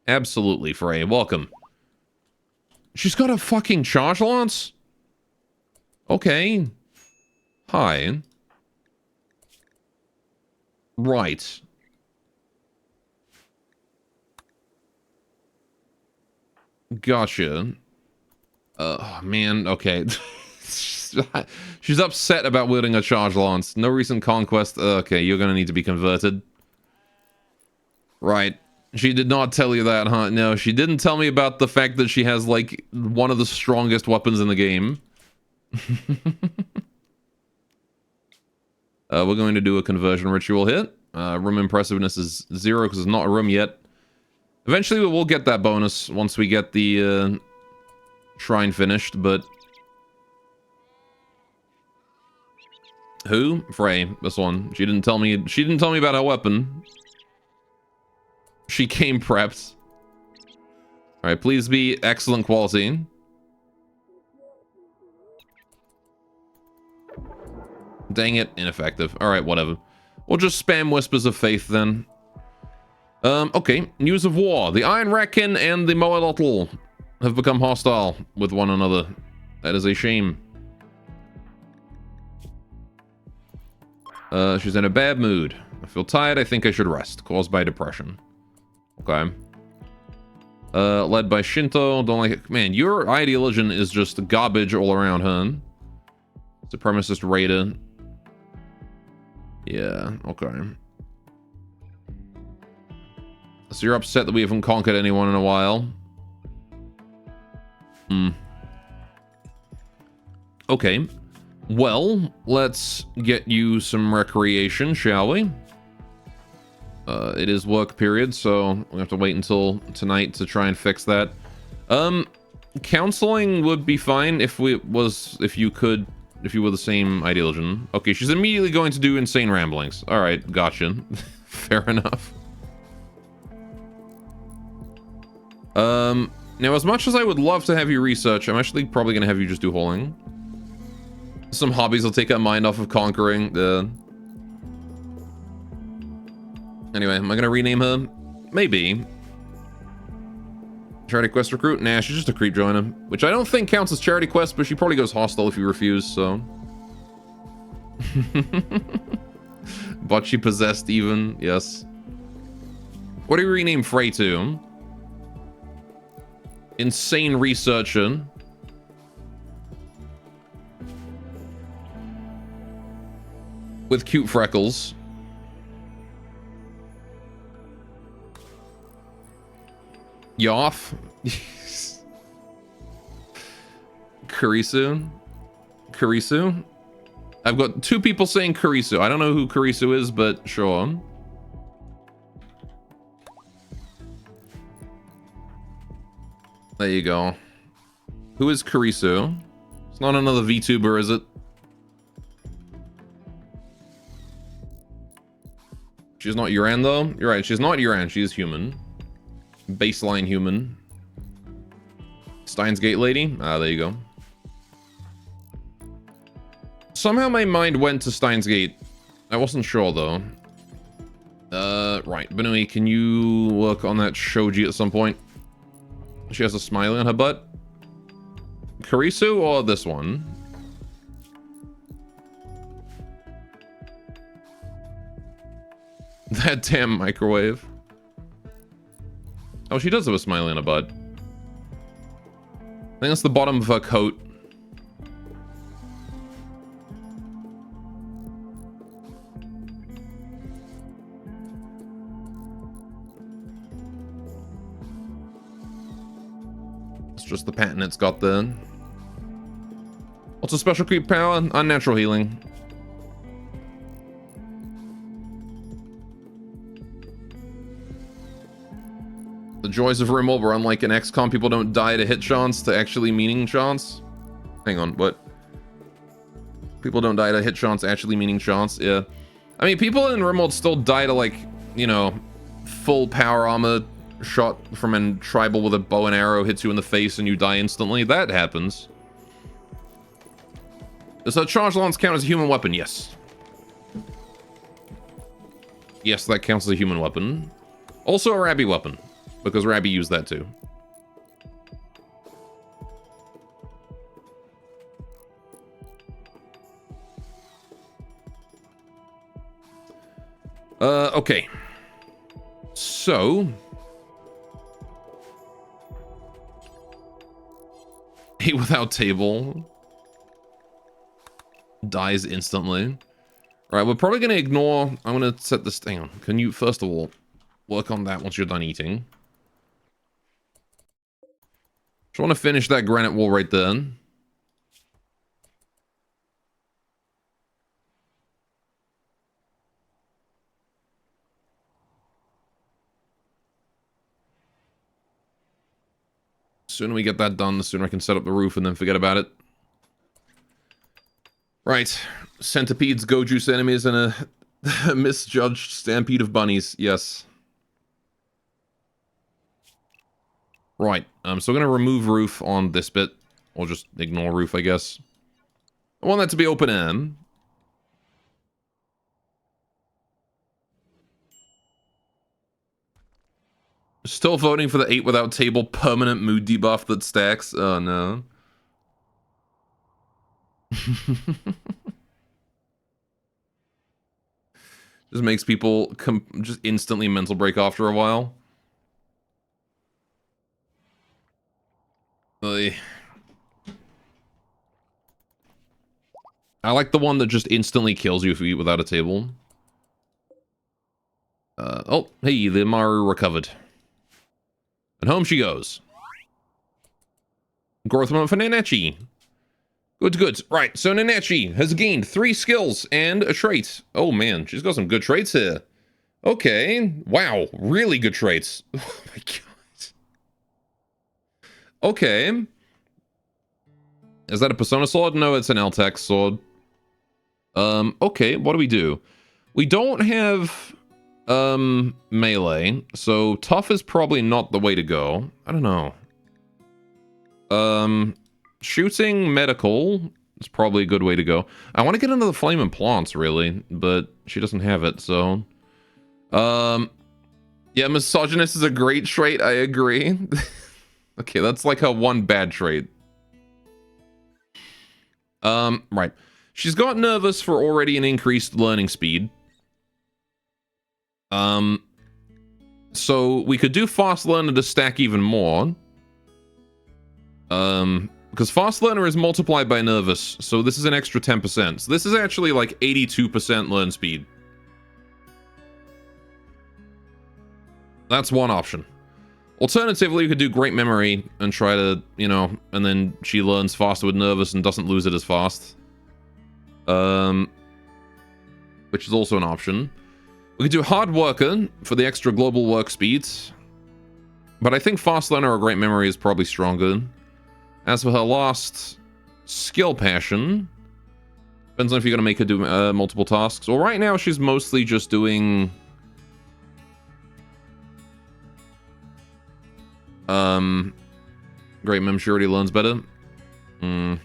Absolutely, Frey. Welcome. She's got a fucking charge lance? Okay. Hi. Right. Gotcha. Oh, man. Okay. She's upset about wielding a charge lance. No recent conquest. Okay, you're gonna need to be converted. Right. She did not tell you that, huh? No, she didn't tell me about the fact that she has, like, one of the strongest weapons in the game. We're going to do a conversion ritual here. Room impressiveness is 0 because it's not a room yet. Eventually we will get that bonus once we get the shrine finished, but... Who? Frey, this one. She didn't tell me about her weapon. She came prepped. Alright, please be excellent quality. Dang it, ineffective. Alright, whatever. We'll just spam Whispers of Faith then. Okay. News of war. The Iron Reckon and the Moelotl have become hostile with one another. That is a shame. She's in a bad mood. I feel tired. I think I should rest. Caused by depression. Okay. Led by Shinto. Don't like it. Man, your ideology is just garbage all around, huh? Supremacist raider. Yeah, okay. So you're upset that we haven't conquered anyone in a while? Okay. Well, let's get you some recreation, shall we? It is work period, so we have to wait until tonight to try and fix that. Counseling would be fine if you were the same ideology. Okay, she's immediately going to do insane ramblings. Alright, gotcha. Fair enough. Now as much as I would love to have you research, I'm actually probably gonna have you just do hauling. Some hobbies will take our mind off of conquering. Anyway, am I gonna rename her? Maybe. Charity quest recruit? Nah, she's just a creep joiner. Which I don't think counts as charity quest, but she probably goes hostile if you refuse, so. Bocce possessed even, yes. What do you rename Frey to? Insane researcher. With cute freckles. Yoff. Kurisu. Kurisu? I've got 2 people saying Kurisu. I don't know who Kurisu is, but sure. There you go. Who is Kurisu? It's not another VTuber, is it? She's not Yuran, though? You're right, she's not Yuran, she is human. Baseline human. Steins Gate lady? Ah, there you go. Somehow my mind went to Steins Gate. I wasn't sure, though. Right. Benui, can you work on that Shoji at some point? She has a smiley on her butt. Karisu or this one? That damn microwave. Oh, she does have a smiley on her butt. I think that's the bottom of her coat. It's just the pattern it's got there. What's a special creep power? Unnatural healing. The joys of Rimworld were unlike in XCOM. People don't die at a hit chance to actually meaning chance. Hang on, what? People don't die at a hit chance, actually meaning chance. Yeah. I mean, people in Rimworld still die to, like, you know, full power armor shot from a tribal with a bow and arrow hits you in the face and you die instantly. That happens. Does a charge lance count as a human weapon? Yes. Yes, that counts as a human weapon. Also a Rabby weapon, because Rabby used that too. Okay. So... Eat without table. Dies instantly. Alright, we're probably going to ignore... I'm going to set this... Hang on. Can you, first of all, work on that once you're done eating? Just want to finish that granite wall right there. The sooner we get that done, the sooner I can set up the roof and then forget about it. Right. Centipedes, go juice enemies, and a misjudged stampede of bunnies. Yes. Right. So we're going to remove roof on this bit. Or just ignore roof, I guess. I want that to be open air. Still voting for the 8 without table permanent mood debuff that stacks. Oh, no. Just makes people just instantly mental break after a while. I like the one that just instantly kills you if you eat without a table. Oh, hey, the Maru recovered. And home she goes. Growth moment for Nanechi. Good, good. Right, so Nanechi has gained 3 skills and a trait. Oh man, she's got some good traits here. Okay, wow, really good traits. Oh my god. Okay. Is that a Persona sword? No, it's an Eltex sword. Okay, what do we do? We don't have, melee, so tough is probably not the way to go. I don't know. Shooting medical is probably a good way to go. I want to get into the flame and plants, really, but she doesn't have it, so... yeah, misogynist is a great trait, I agree. Okay, that's like her one bad trait. Right. She's got nervous for already an increased learning speed. So we could do fast learner to stack even more. Because fast learner is multiplied by nervous, so this is an extra 10%. So this is actually like 82% learn speed. That's one option. Alternatively, you could do great memory and try to, you know, and then she learns faster with nervous and doesn't lose it as fast. Which is also an option. We could do hard worker for the extra global work speeds. But I think fast learner or great memory is probably stronger. As for her last, skill passion. Depends on if you're going to make her do multiple tasks. Well, right now she's mostly just doing... Great mem, she already learns better. The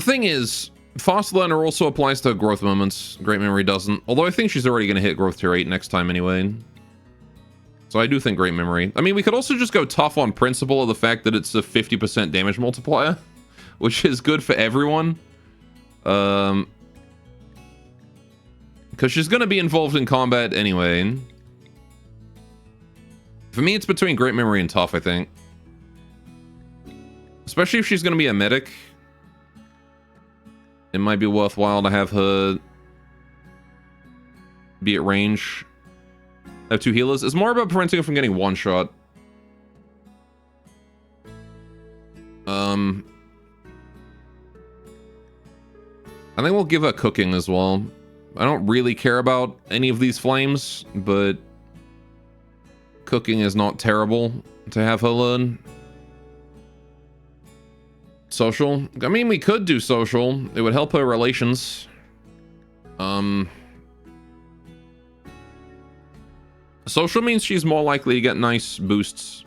thing is, Fast Learner also applies to her growth moments. Great Memory doesn't. Although I think she's already going to hit growth tier 8 next time anyway. So I do think Great Memory. I mean, we could also just go tough on principle of the fact that it's a 50% damage multiplier, which is good for everyone. Because she's going to be involved in combat anyway. For me, it's between Great Memory and Tough, I think. Especially if she's going to be a medic. It might be worthwhile to have her be at range. Have 2 healers. It's more about preventing her from getting one shot. I think we'll give her cooking as well. I don't really care about any of these flames, but cooking is not terrible to have her learn. Social? I mean, we could do social. It would help her relations. Social means she's more likely to get nice boosts.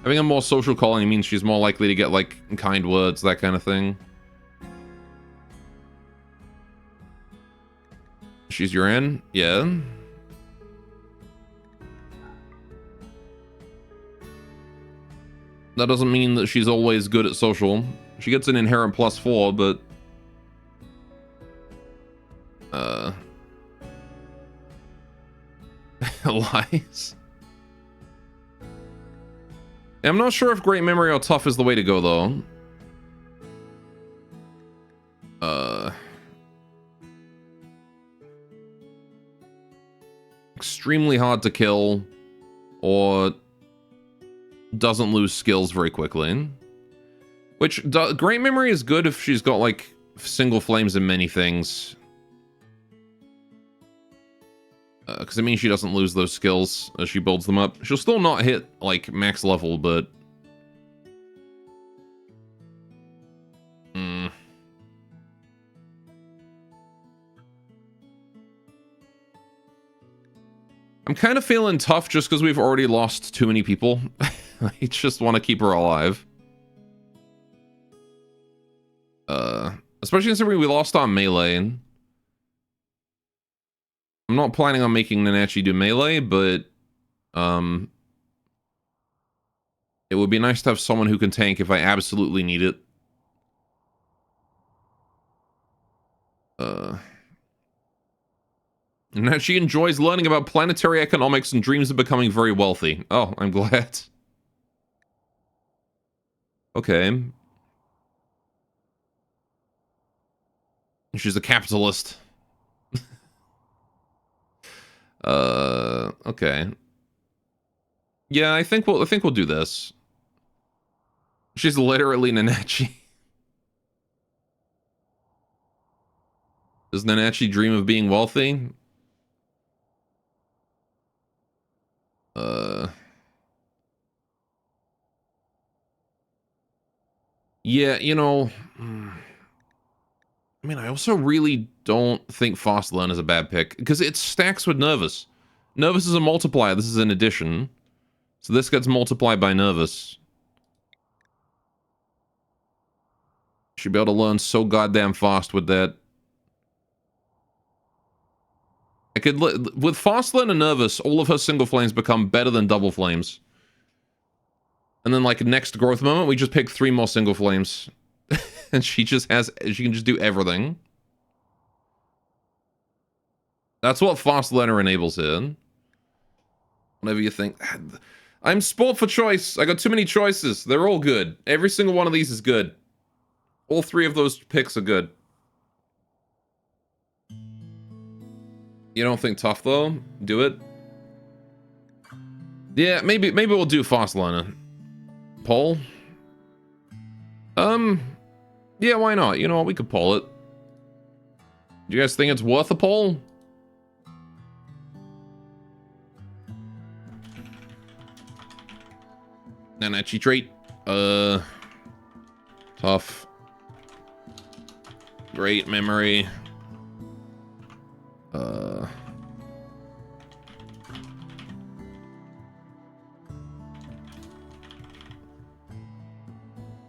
Having a more social colony means she's more likely to get, like, kind words, that kind of thing. She's Yuran? Yeah. That doesn't mean that she's always good at social. She gets an inherent +4, but... lies. I'm not sure if Great Memory or Tough is the way to go, though. Extremely hard to kill, or doesn't lose skills very quickly. Which, Great Memory is good if she's got, like, single flames in many things. Because it means she doesn't lose those skills as she builds them up. She'll still not hit, like, max level, but... I'm kind of feeling Tough just because we've already lost too many people. I just want to keep her alive. Especially considering we lost on melee. I'm not planning on making Nanachi do melee, but it would be nice to have someone who can tank if I absolutely need it. And that she enjoys learning about planetary economics and dreams of becoming very wealthy. Oh, I'm glad. Okay. She's a capitalist. Okay. Yeah, I think we'll do this. She's literally Nanachi. Does Nanachi dream of being wealthy? Yeah, you know... I mean, I also really don't think Fast Learn is a bad pick, because it stacks with Nervous. Nervous is a multiplier, this is an addition. So this gets multiplied by Nervous. Should be able to learn so goddamn fast with that. I could... With Fast Learn and Nervous, all of her single flames become better than double flames. And then, like, next growth moment, we just pick 3 more single flames. And she can just do everything. That's what Fast Learner enables here. Whatever you think. I'm spoiled for choice. I got too many choices. They're all good. Every single one of these is good. All 3 of those picks are good. You don't think Tough, though? Do it? Yeah, maybe we'll do Fast Learner. Poll? Yeah, why not? You know what, we could poll it. Do you guys think it's worth a poll? Nanachi trait. Tough. Great memory.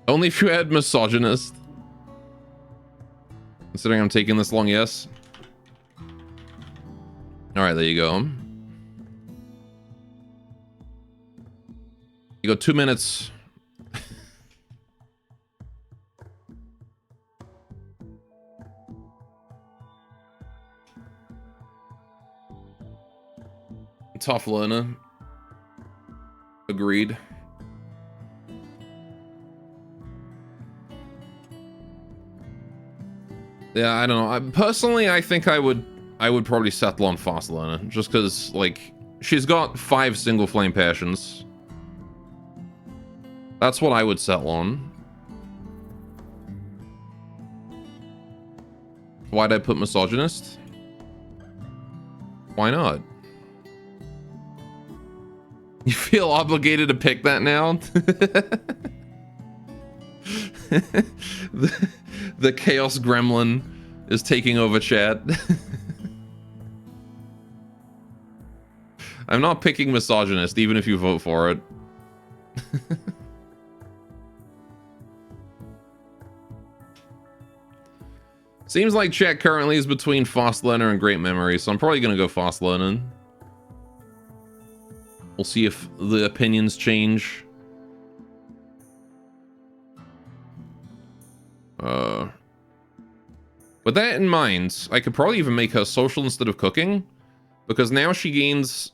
Only if you had misogynist. Considering I'm taking this long, yes. Alright, there you go. You got 2 minutes. Tough learner. Agreed. Yeah, I don't know. Personally, I think I would probably settle on fast learner, just because, like, she's got 5 single flame passions. That's what I would settle on. Why'd I put misogynist? Why not? You feel obligated to pick that now? The Chaos Gremlin is taking over chat. I'm not picking misogynist, even if you vote for it. Seems like chat currently is between fast learner and great memory, so I'm probably gonna go fast learning. We'll see if the opinions change. With that in mind, I could probably even make her social instead of cooking, because now she gains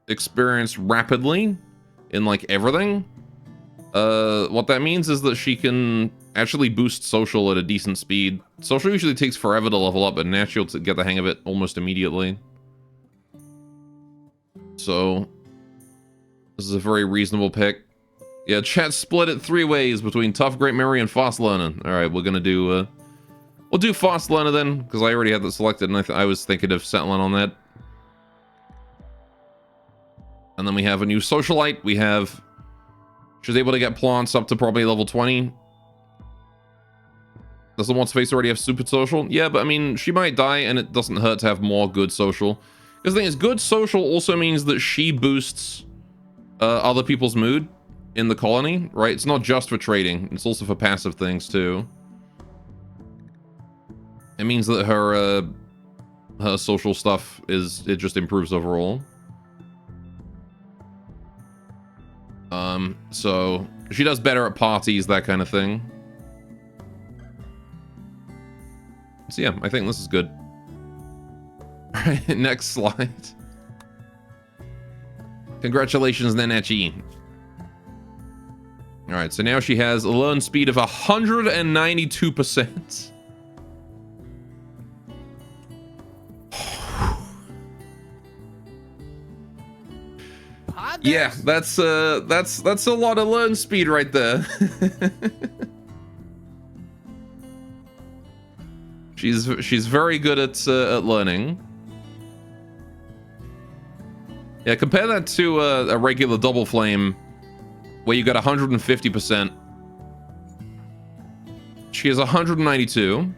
experience rapidly in, like, everything. What that means is that she can actually boost social at a decent speed. Social usually takes forever to level up, but now she'll get the hang of it almost immediately. So this is a very reasonable pick. Yeah, chat split it 3 ways between tough, great memory, and fast learning. All right, we're gonna do we'll do fast learner then, because I already had that selected, and I was thinking of settling on that. And then we have a new socialite. We have, she's able to get plants up to probably level 20. Does the What's Face already have super social? Yeah, but I mean, she might die, and it doesn't hurt to have more good social. Because the thing is, good social also means that she boosts other people's mood in the colony, right? It's not just for trading, it's also for passive things too. It means that her social stuff it just improves overall. So she does better at parties, that kind of thing. So yeah, I think this is good. Alright, next slide. Congratulations, Nenechi. Alright, so now she has a learn speed of 192%. Yeah, that's a lot of learn speed right there. She's very good at learning. Yeah, compare that to a regular double flame where you got 150%. She has 192.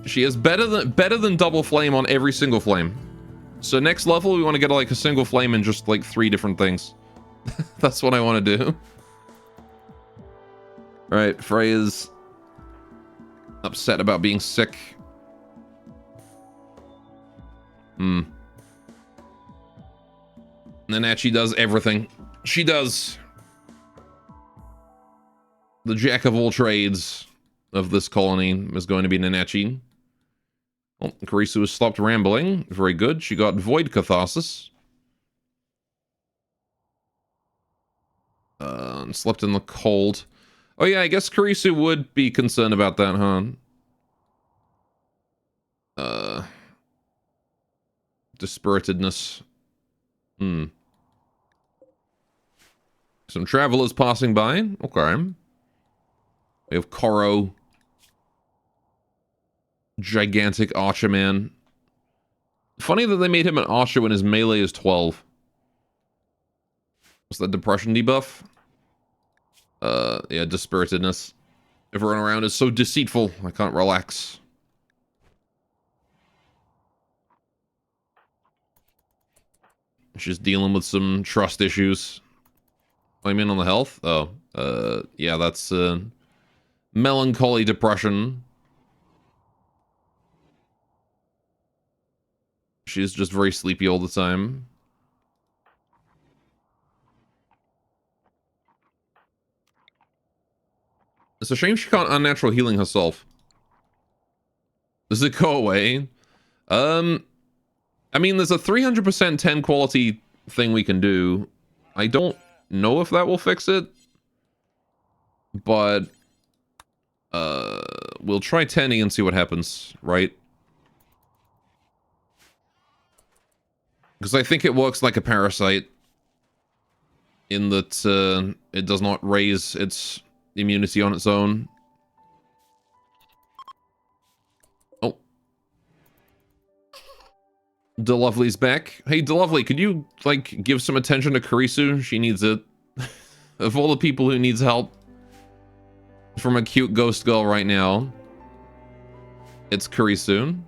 She is better than double flame on every single flame. So next level, we want to get like a single flame in just like 3 different things. That's what I want to do. All right, Freya's upset about being sick. And then Achi does everything. She does. The jack of all trades of this colony is going to be Nanachi. Well, Karisu has stopped rambling. Very good. She got Void Catharsis. And slept in the cold. Oh yeah, I guess Karisu would be concerned about that, huh? Dispiritedness. Some travelers passing by. Okay. We have Koro. Gigantic Archer Man. Funny that they made him an Archer when his melee is 12. What's that depression debuff? Yeah, dispiritedness. Everyone around is so deceitful. I can't relax. She's dealing with some trust issues. I'm in on the health? Oh, yeah, that's, melancholy depression. She's just very sleepy all the time. It's a shame she can't unnatural healing herself. Does it go away? I mean, there's a 300% 10 quality thing we can do. I don't know if that will fix it. But, we'll try 10 and see what happens, right? Because I think it works like a parasite. In that, it does not raise its immunity on its own. Oh. DeLovely's back. Hey, DeLovely, could you, like, give some attention to Karisu? She needs it. Of all the people who needs help from a cute ghost girl right now, it's Karisu.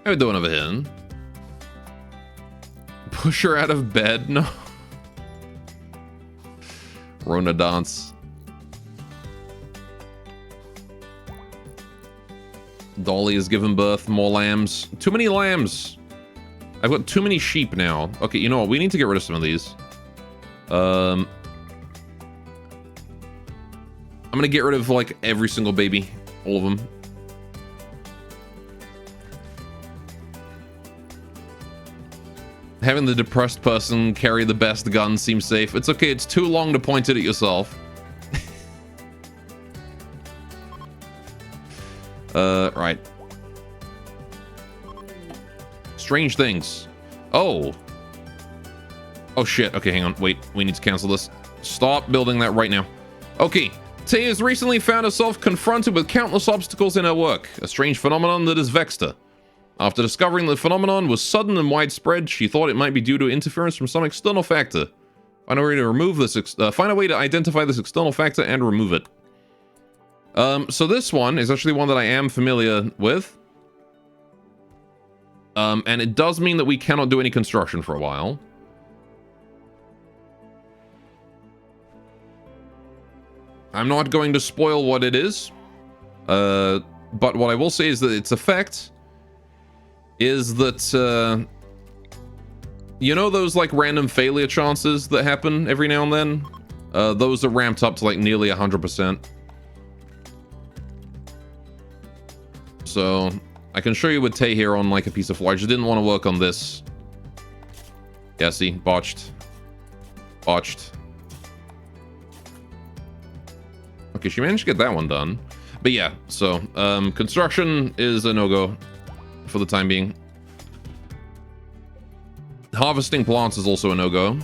How we doing over here? Push her out of bed? No. Rona dance. Dolly has given birth. More lambs. Too many lambs. I've got too many sheep now. Okay, you know what? We need to get rid of some of these. I'm gonna get rid of, like, every single baby. All of them. Having the depressed person carry the best gun seems safe. It's okay, it's too long to point it at yourself. Right. Strange things. Oh. Oh shit, okay, hang on. Wait, we need to cancel this. Stop building that right now. Okay. Tay has recently found herself confronted with countless obstacles in her work. A strange phenomenon that has vexed her. After discovering the phenomenon was sudden and widespread, she thought it might be due to interference from some external factor. Find a way to remove this. Find a way to identify this external factor and remove it. So this one is actually one that I am familiar with. And it does mean that we cannot do any construction for a while. I'm not going to spoil what it is. But what I will say is that its effect is that, you know those, like, random failure chances that happen every now and then? Those are ramped up to, like, nearly 100%. So, I can show you with Tay here on, like, a piece of floor. I just didn't want to work on this. Yeah, see? Botched. Botched. Okay, she managed to get that one done. But yeah, so, construction is a no-go for the time being. Harvesting plants is also a no-go.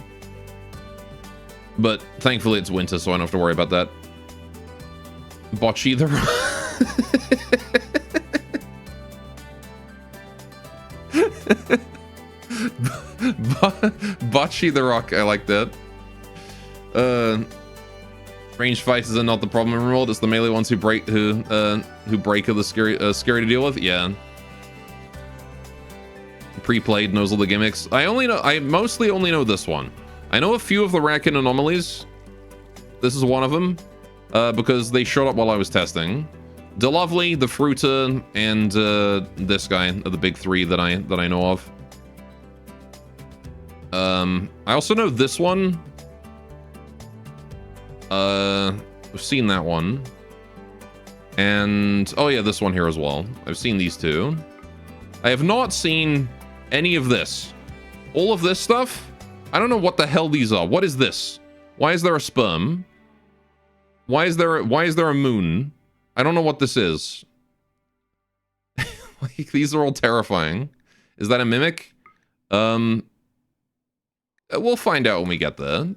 But thankfully it's winter, so I don't have to worry about that. Bocce the Rock. Bocce the Rock, I like that. Range fighters are not the problem in Rimworld. It's the melee ones who break are the scary to deal with. Yeah. Pre-played, knows all the gimmicks. I mostly only know this one. I know a few of the Raccoon anomalies. This is one of them, because they showed up while I was testing. DeLovely, the Fruiter, and this guy are the big three that I know of. I also know this one. I've seen that one. And oh yeah, this one here as well. I've seen these two. I have not seen any of this. All of this stuff, I don't know what the hell these are. What is this? Why is there a sperm? Why is there a moon? I don't know what this is. Like, these are all terrifying. Is that a mimic? We'll find out when we get there.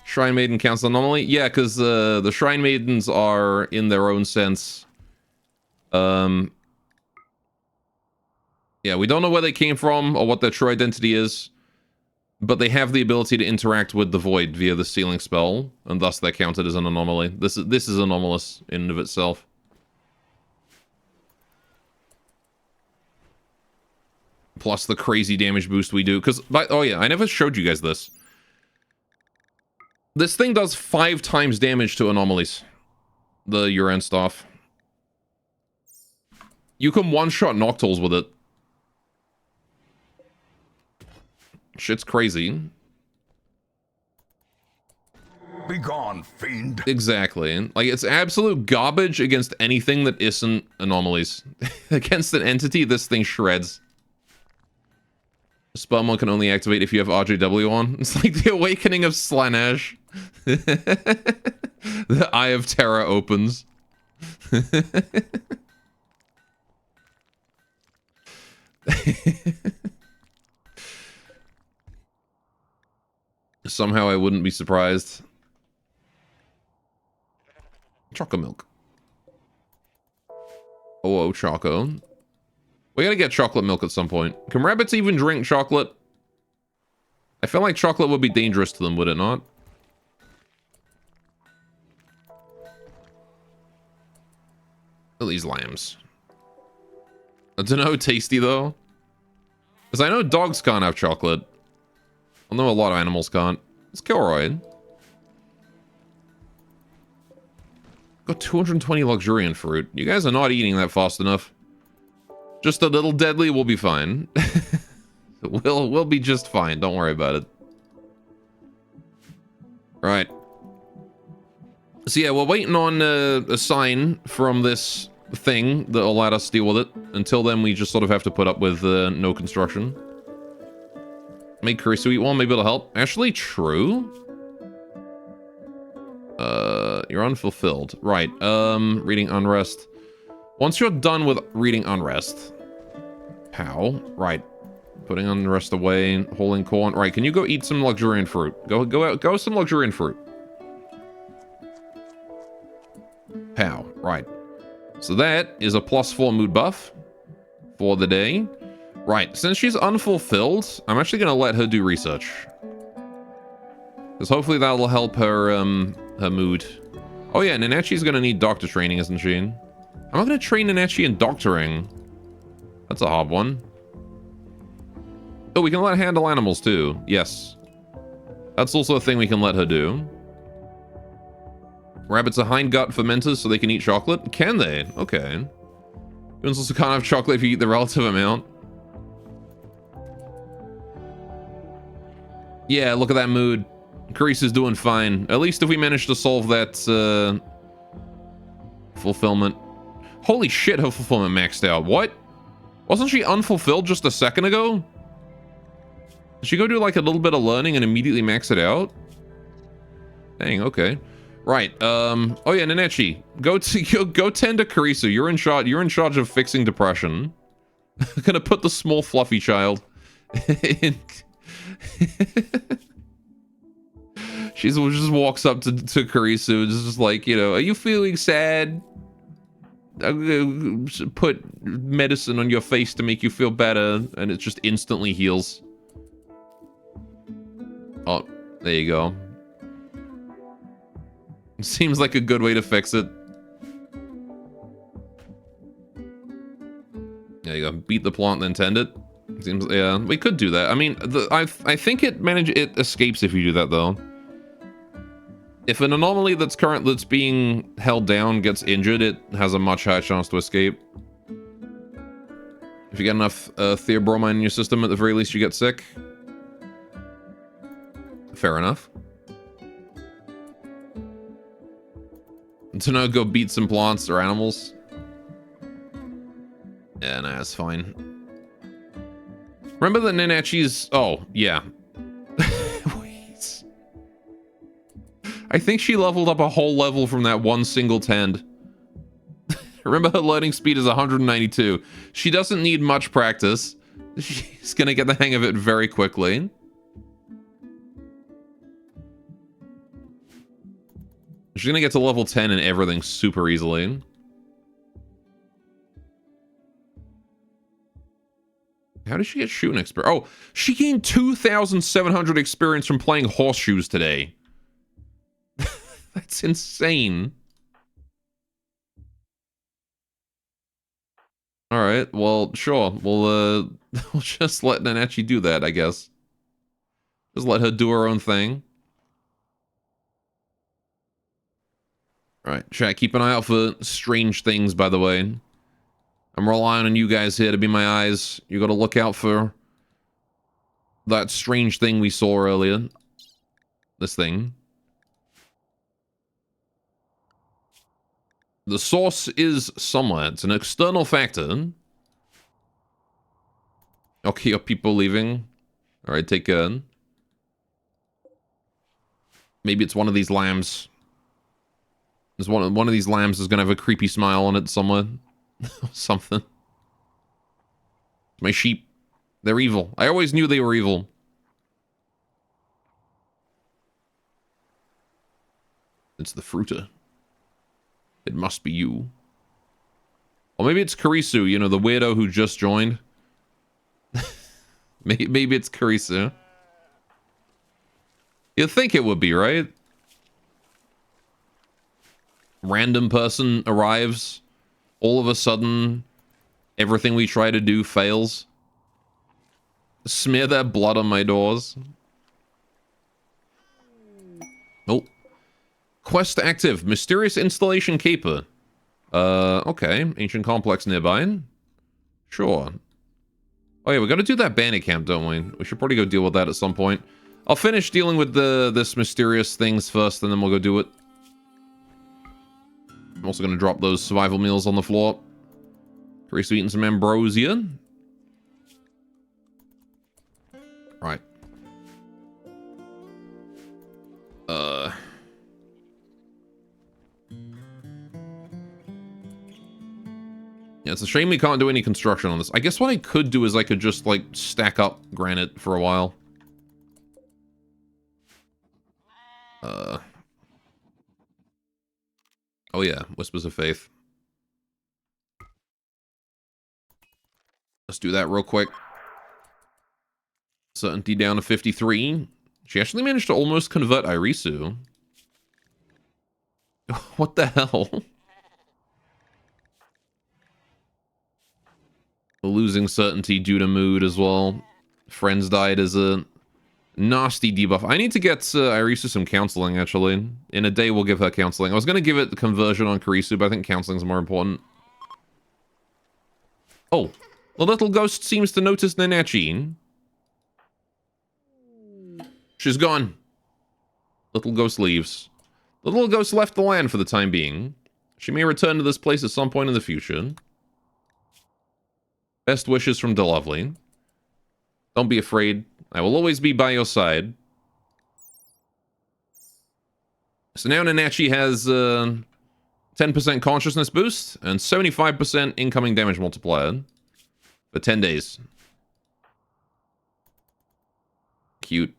Shrine Maiden counts anomaly? Yeah, because the Shrine Maidens are, in their own sense... Yeah, we don't know where they came from or what their true identity is, but they have the ability to interact with the Void via the Sealing spell, and thus they're counted as an anomaly. This is anomalous in and of itself. Plus the crazy damage boost we do, because... Oh yeah, I never showed you guys this. This thing does 5 times damage to anomalies. The Yuran staff. You can one-shot Noctols with it. Shit's crazy.
Be gone, fiend.
Exactly. Like, it's absolute garbage against anything that isn't anomalies. Against an entity, this thing shreds. Spell mode can only activate if you have RJW on. It's like the awakening of Slanesh. The Eye of Terror opens. Somehow I wouldn't be surprised. Choco milk. Oh, Choco. We gotta get chocolate milk at some point. Can rabbits even drink chocolate? I feel like chocolate would be dangerous to them, would it not? At these lambs. I don't know, tasty though. Because I know dogs can't have chocolate. I know a lot of animals can't. It's Kilroy. Got 220 luxuriant fruit. You guys are not eating that fast enough. Just a little deadly, we'll be fine. We'll be just fine. Don't worry about it. Right. So yeah, we're waiting on a sign from this thing that'll let us deal with it. Until then, we just sort of have to put up with no construction. Make Karisu eat one, maybe it'll help. Actually, true. You're unfulfilled. Right, reading Unrest. Once you're done with reading Unrest... How? Right. Putting Unrest away, holding corn. Right, can you go eat some luxuriant fruit? Go some luxuriant fruit. How? Right. So that is a +4 mood buff for the day. Right, since she's unfulfilled, I'm actually going to let her do research. Because hopefully that will help her, her mood. Oh yeah, Nanachi's going to need doctor training, isn't she? I'm not going to train Nanachi in doctoring. That's a hard one. Oh, we can let her handle animals too. Yes. That's also a thing we can let her do. Rabbits are hindgut fermenters so they can eat chocolate? Can they? Okay. Humans also can't have chocolate if you eat the relative amount. Yeah, look at that mood. Carice's doing fine. At least if we manage to solve that, fulfillment. Holy shit, her fulfillment maxed out. What? Wasn't she unfulfilled just a second ago? Did she go do like a little bit of learning and immediately max it out? Dang, okay. Right, oh yeah, Nanachi. Go tend to Karisu. You're in charge of fixing depression. I'm gonna put the small fluffy child in. She just walks up to Karisu, just like, you know, are you feeling sad? I'm gonna put medicine on your face to make you feel better, and it just instantly heals. Oh, there you go. Seems like a good way to fix it. There you go. Beat the plant, then tend it. Seems, yeah, we could do that. I mean, I think it escapes if you do that though. If an anomaly that's being held down gets injured, it has a much higher chance to escape. If you get enough theobromine in your system, at the very least you get sick. Fair enough. To know, go beat some plants or animals. Yeah, nah, that's fine. Remember that Nanachi's... Oh, yeah. Wait. I think she leveled up a whole level from that one single tend. Remember her learning speed is 192. She doesn't need much practice. She's gonna get the hang of it very quickly. She's gonna get to level 10 and everything super easily. How did she get shooting experience? Oh, she gained 2,700 experience from playing horseshoes today. That's insane. Alright, well, sure. We'll just let Nanachi do that, I guess. Just let her do her own thing. Alright, chat, keep an eye out for strange things, by the way. I'm relying on you guys here to be my eyes. You gotta look out for that strange thing we saw earlier. This thing. The source is somewhere. It's an external factor. Okay, are people leaving? Alright, take care. Maybe it's one of these lambs. There's one of these lambs is gonna have a creepy smile on it somewhere. Something. My sheep. They're evil. I always knew they were evil. It's the fruiter. It must be you. Or maybe it's Kurisu, you know, the weirdo who just joined. Maybe it's Kurisu. You'd think it would be, right? Random person arrives. All of a sudden, everything we try to do fails. Smear that blood on my doors. Oh. Quest active. Mysterious installation caper. Okay. Ancient complex nearby. Sure. Oh yeah, we gotta do that bandit camp, don't we? We should probably go deal with that at some point. I'll finish dealing with this mysterious things first, and then we'll go do it. I'm also gonna drop those survival meals on the floor. Grace eating some ambrosia. Right. Yeah, it's a shame we can't do any construction on this. I guess what I could do is I could just, like, stack up granite for a while. Oh yeah, Whispers of Faith. Let's do that real quick. Certainty down to 53. She actually managed to almost convert Irisu. What the hell? Losing certainty due to mood as well. Friends died as a nasty debuff. I need to get Irisu some counseling, actually. In a day, we'll give her counseling. I was going to give it the conversion on Kurisu, but I think counseling's more important. Oh, the little ghost seems to notice Nanachi. She's gone. Little ghost leaves. The little ghost left the land for the time being. She may return to this place at some point in the future. Best wishes from DeLovely. Don't be afraid. I will always be by your side. So now Nanachi has 10% consciousness boost and 75% incoming damage multiplier for 10 days. Cute.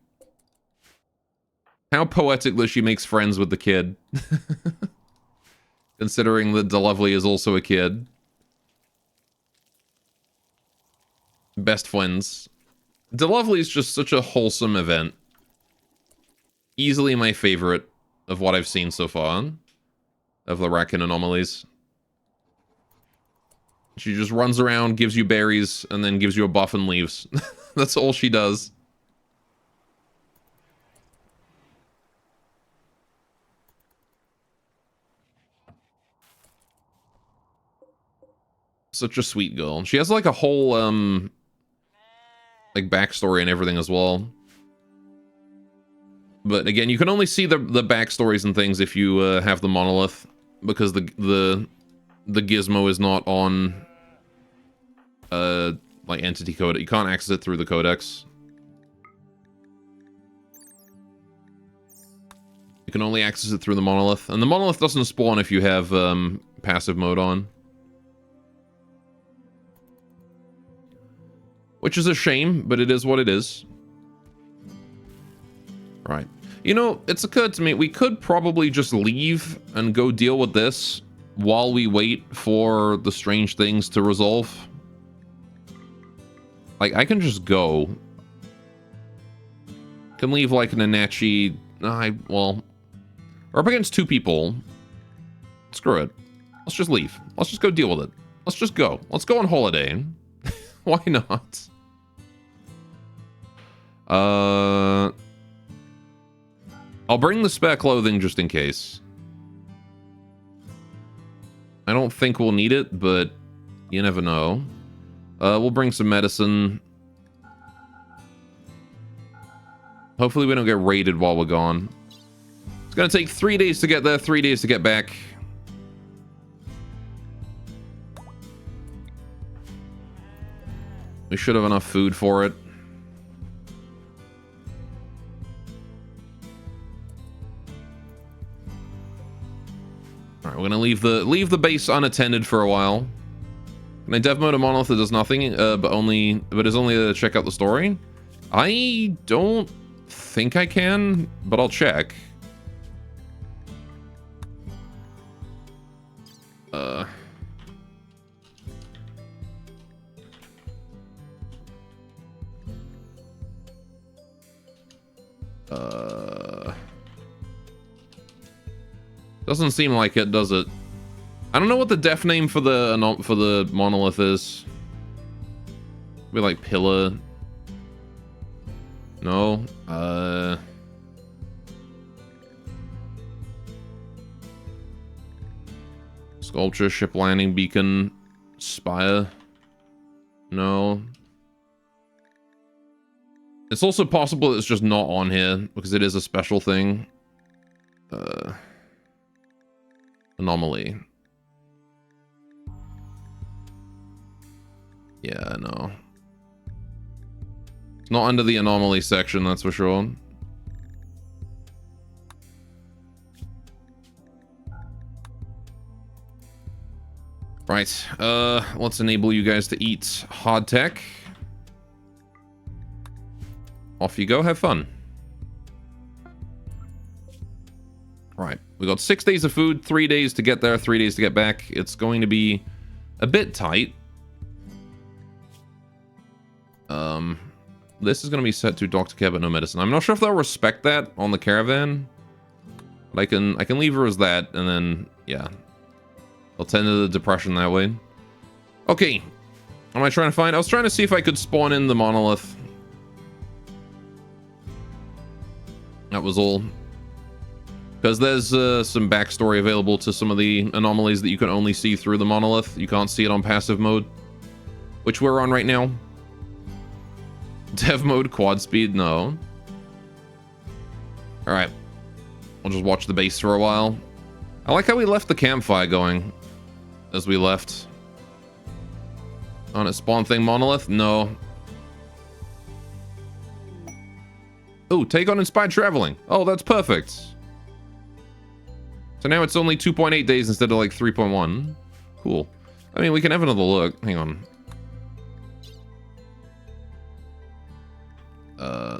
How poetic that she makes friends with the kid. Considering that DeLovely is also a kid. Best friends. DeLovely is just such a wholesome event. Easily my favorite of what I've seen so far. Of the Raccoon Anomalies. She just runs around, gives you berries, and then gives you a buff and leaves. That's all she does. Such a sweet girl. She has like a whole, like backstory and everything as well. But again, you can only see the backstories and things if you have the monolith, because the gizmo is not on like entity code. You can't access it through the codex. You can only access it through the monolith, and the monolith doesn't spawn if you have passive mode on. Which is a shame, but it is what it is. Right. You know, it's occurred to me, we could probably just leave and go deal with this while we wait for the strange things to resolve. Like, I can just go. Can leave, like, Nanachi... well... We're up against 2 people. Screw it. Let's just leave. Let's just go deal with it. Let's just go. Let's go on holiday. Why not? I'll bring the spare clothing just in case. I don't think we'll need it, but you never know. We'll bring some medicine. Hopefully we don't get raided while we're gone. It's gonna take 3 days to get there, 3 days to get back. We should have enough food for it. Alright, we're gonna leave the base unattended for a while. Can I dev mode a monolith that does nothing, but is only to check out the story? I don't think I can, but I'll check. Doesn't seem like it, does it? I don't know what the def name for the monolith is. Be like pillar. No. Sculpture, ship landing beacon, spire. No. It's also possible it's just not on here because it is a special thing. Anomaly. Yeah, no. It's not under the anomaly section, that's for sure. Right, let's enable you guys to eat hardtack. Off you go, have fun. Right, we got 6 days of food, 3 days to get there, 3 days to get back. It's going to be a bit tight. This is going to be set to Dr. Care but no medicine. I'm not sure if they'll respect that on the caravan. But I can leave her as that, and then, yeah. I'll tend to the depression that way. Okay. Am I trying to find... I was trying to see if I could spawn in the monolith. That was all. Because there's some backstory available to some of the anomalies that you can only see through the monolith. You can't see it on passive mode. Which we're on right now. Dev mode, quad speed, no. Alright. I'll just watch the base for a while. I like how we left the campfire going as we left. On a spawn thing monolith? No. Oh, take on inspired traveling. Oh, that's perfect. So now it's only 2.8 days instead of like 3.1. Cool. I mean, we can have another look. Hang on.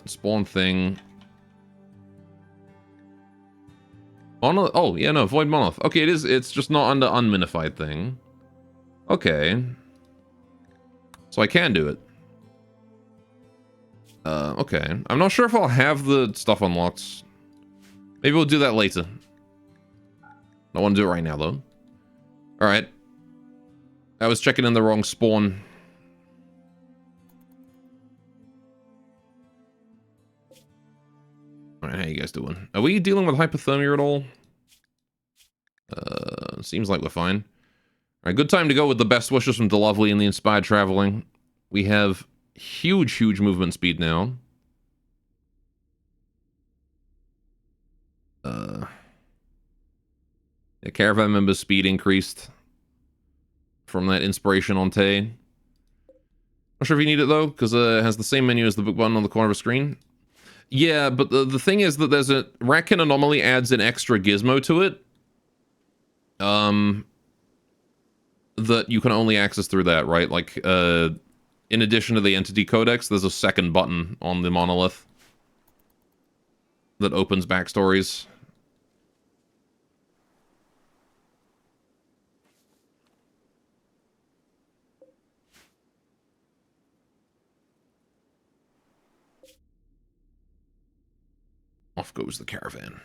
Spawn thing. Monolith. Oh, yeah, no, void monolith. Okay, it's just not under unminified thing. Okay. So I can do it. Okay. I'm not sure if I'll have the stuff unlocked. Maybe we'll do that later. I want to do it right now, though. Alright. I was checking in the wrong spawn. Alright, how you guys doing? Are we dealing with hypothermia at all? Seems like we're fine. Alright, good time to go with the best wishes from the lovely and the inspired traveling. We have huge, huge movement speed now. The caravan member's speed increased from that inspiration on Tay. Not sure if you need it though, because it has the same menu as the book button on the corner of the screen. Yeah, but the thing is that there's a Ratkin anomaly adds an extra gizmo to it. That you can only access through that, right? Like, in addition to the entity codex, there's a second button on the monolith. that opens backstories. Off goes the caravan.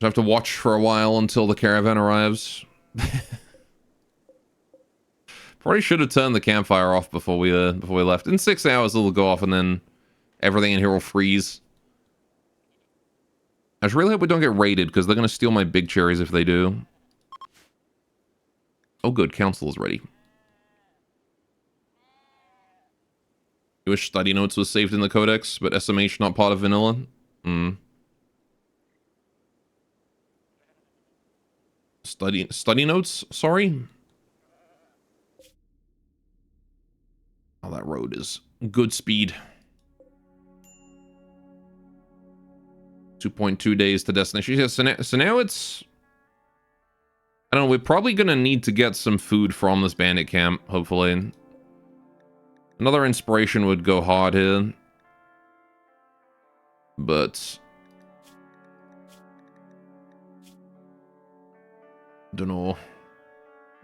I have to watch for a while until the caravan arrives. Probably should have turned the campfire off before we left. In 6 hours it'll go off and then everything in here will freeze. I just really hope we don't get raided because they're gonna steal my big cherries if they do. Oh good, council is ready. You wish study notes was saved in the codex, but SMH not part of vanilla? Study notes? Sorry? Oh, that road is good speed. 2.2 days to destination. Yeah, so now it's... I don't know, we're probably gonna need to get some food from this bandit camp, hopefully. Another inspiration would go hard here. But... don't know.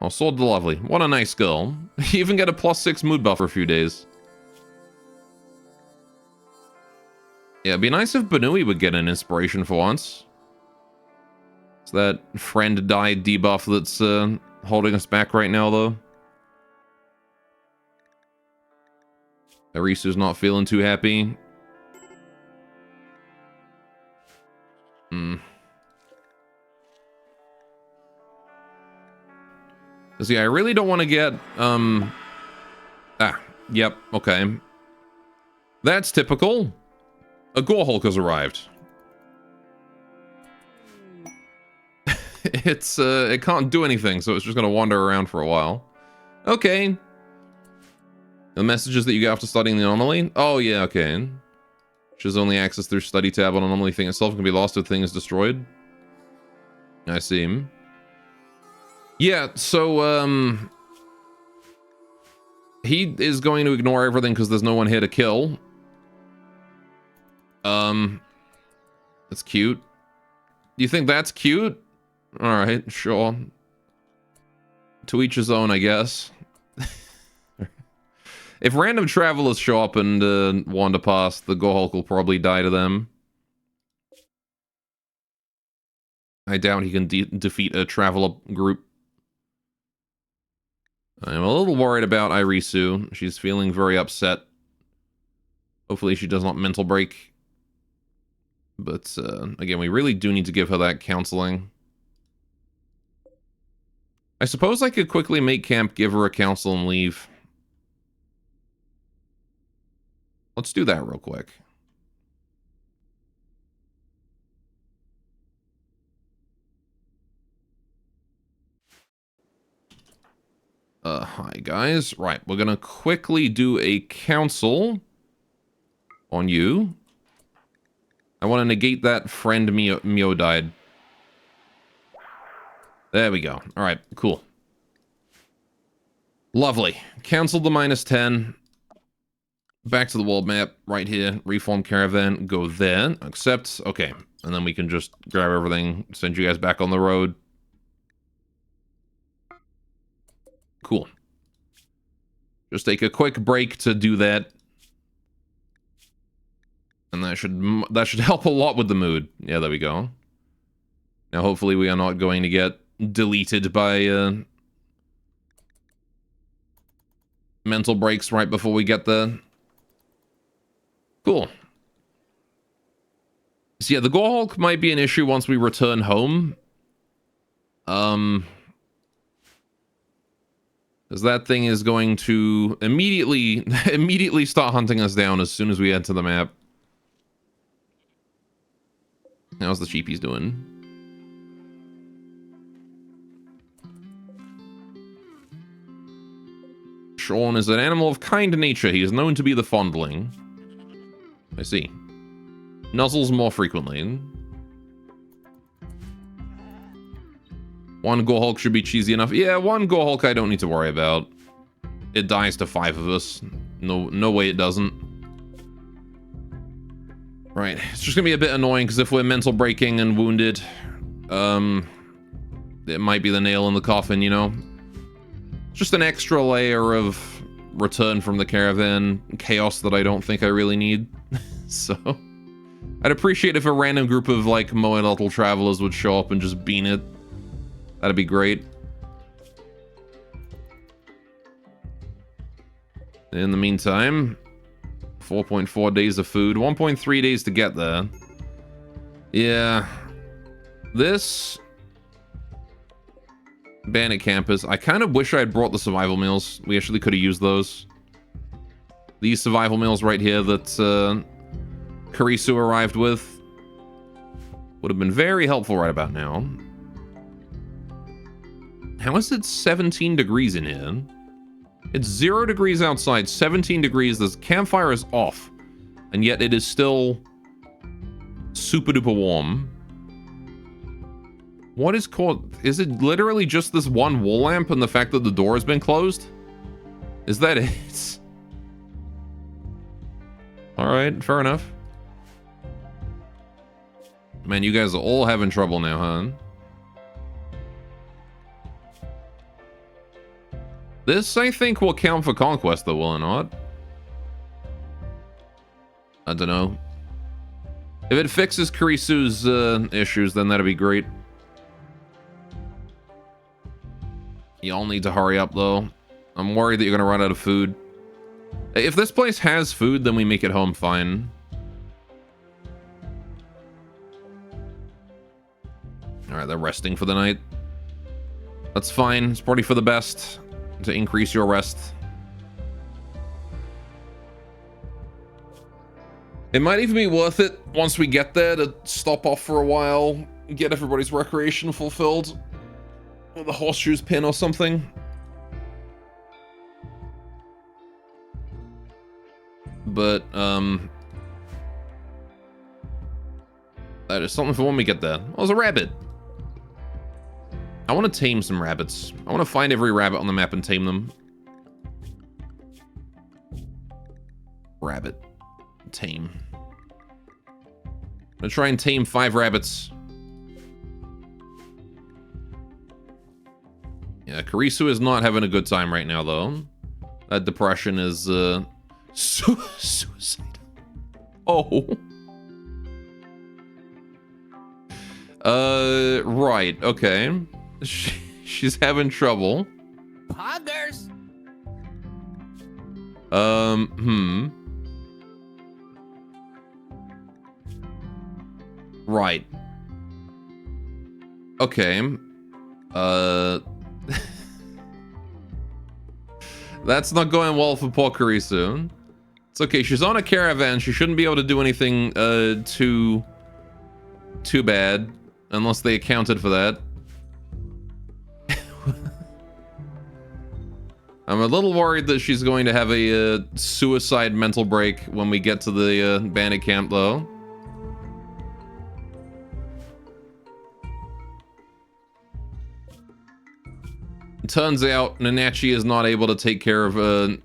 Oh, Sword the Lovely. What a nice girl. You even get a +6 mood buff for a few days. Yeah, it'd be nice if Banui would get an inspiration for once. It's that friend died debuff that's holding us back right now, though. Arisu's not feeling too happy. See, I really don't want to get, yep, okay. That's typical. A Gore Hulk has arrived. It can't do anything, so it's just gonna wander around for a while. Okay. The messages that you get after studying the anomaly? Oh, yeah, okay. Which is only access through study tab on anomaly thing itself can be lost if thing is destroyed. I see. Yeah, so, he is going to ignore everything because there's no one here to kill. That's cute. Do you think that's cute? Alright, sure. To each his own, I guess. If random travelers show up and wander past, the Gore Hulk will probably die to them. I doubt he can defeat a traveler group. I'm a little worried about Irisu. She's feeling very upset. Hopefully she does not mental break. But, again, we really do need to give her that counseling. I suppose I could quickly make camp, give her a counsel, and leave. Let's do that real quick. Hi guys. Right, we're gonna quickly do a counsel on you. I want to negate that friend Mio died. There we go. Alright, cool. Lovely. Cancel the -10. Back to the world map, right here. Reform caravan, go there. Accept. Okay. And then we can just grab everything, send you guys back on the road. Cool. Just take a quick break to do that. And that should help a lot with the mood. Yeah, there we go. Now hopefully we are not going to get deleted by mental breaks right before we get there. Cool. So yeah, the Gore Hulk might be an issue once we return home. Because that thing is going to immediately start hunting us down as soon as we enter the map. How's the sheepies doing? Sean is an animal of kind nature. He is known to be the fondling. I see. Nuzzles more frequently. One Gore Hulk should be cheesy enough. Yeah, one Gore Hulk I don't need to worry about. It dies to 5 of us. No way it doesn't. Right, it's just gonna be a bit annoying because if we're mental breaking and wounded, it might be the nail in the coffin, you know? Just an extra layer of return from the caravan chaos that I don't think I really need. So, I'd appreciate if a random group of, like, Moanotl travelers would show up and just bean it. That'd be great. In the meantime, 4.4 days of food, 1.3 days to get there. Yeah. This bandit campus, I kind of wish I had brought the survival meals. We actually could have used those. These survival meals right here that Karisu arrived with would have been very helpful right about now. How is it 17 degrees in here? It's 0 degrees outside, 17 degrees. The campfire is off, and yet it is still super duper warm. What is called? Is it literally just this one wall lamp and the fact that the door has been closed? Is that it? Alright, fair enough. Man, you guys are all having trouble now, huh? This, I think, will count for conquest, though, will it not? I don't know. If it fixes Karisu's issues, then that'd be great. Y'all need to hurry up, though. I'm worried that you're gonna run out of food. If this place has food, then we make it home fine. Alright, they're resting for the night. That's fine. It's probably for the best to increase your rest. It might even be worth it once we get there to stop off for a while, get everybody's recreation fulfilled with a horseshoes pin or something. But that is something for when we get there. Oh, there's a rabbit. I want to tame some rabbits. I want to find every rabbit on the map and tame them. Rabbit. Tame. I'm gonna try and tame 5 rabbits. Yeah, Karisu is not having a good time right now, though. That depression is, suicide. Oh. Right, okay. She's having trouble.
Poggers.
Right. Okay. That's not going well for poor Karisu. It's okay, she's on a caravan. She shouldn't be able to do anything, too bad. Unless they accounted for that. I'm a little worried that she's going to have a suicide mental break when we get to the bandit camp, though. It turns out Nanachi is not able to take care of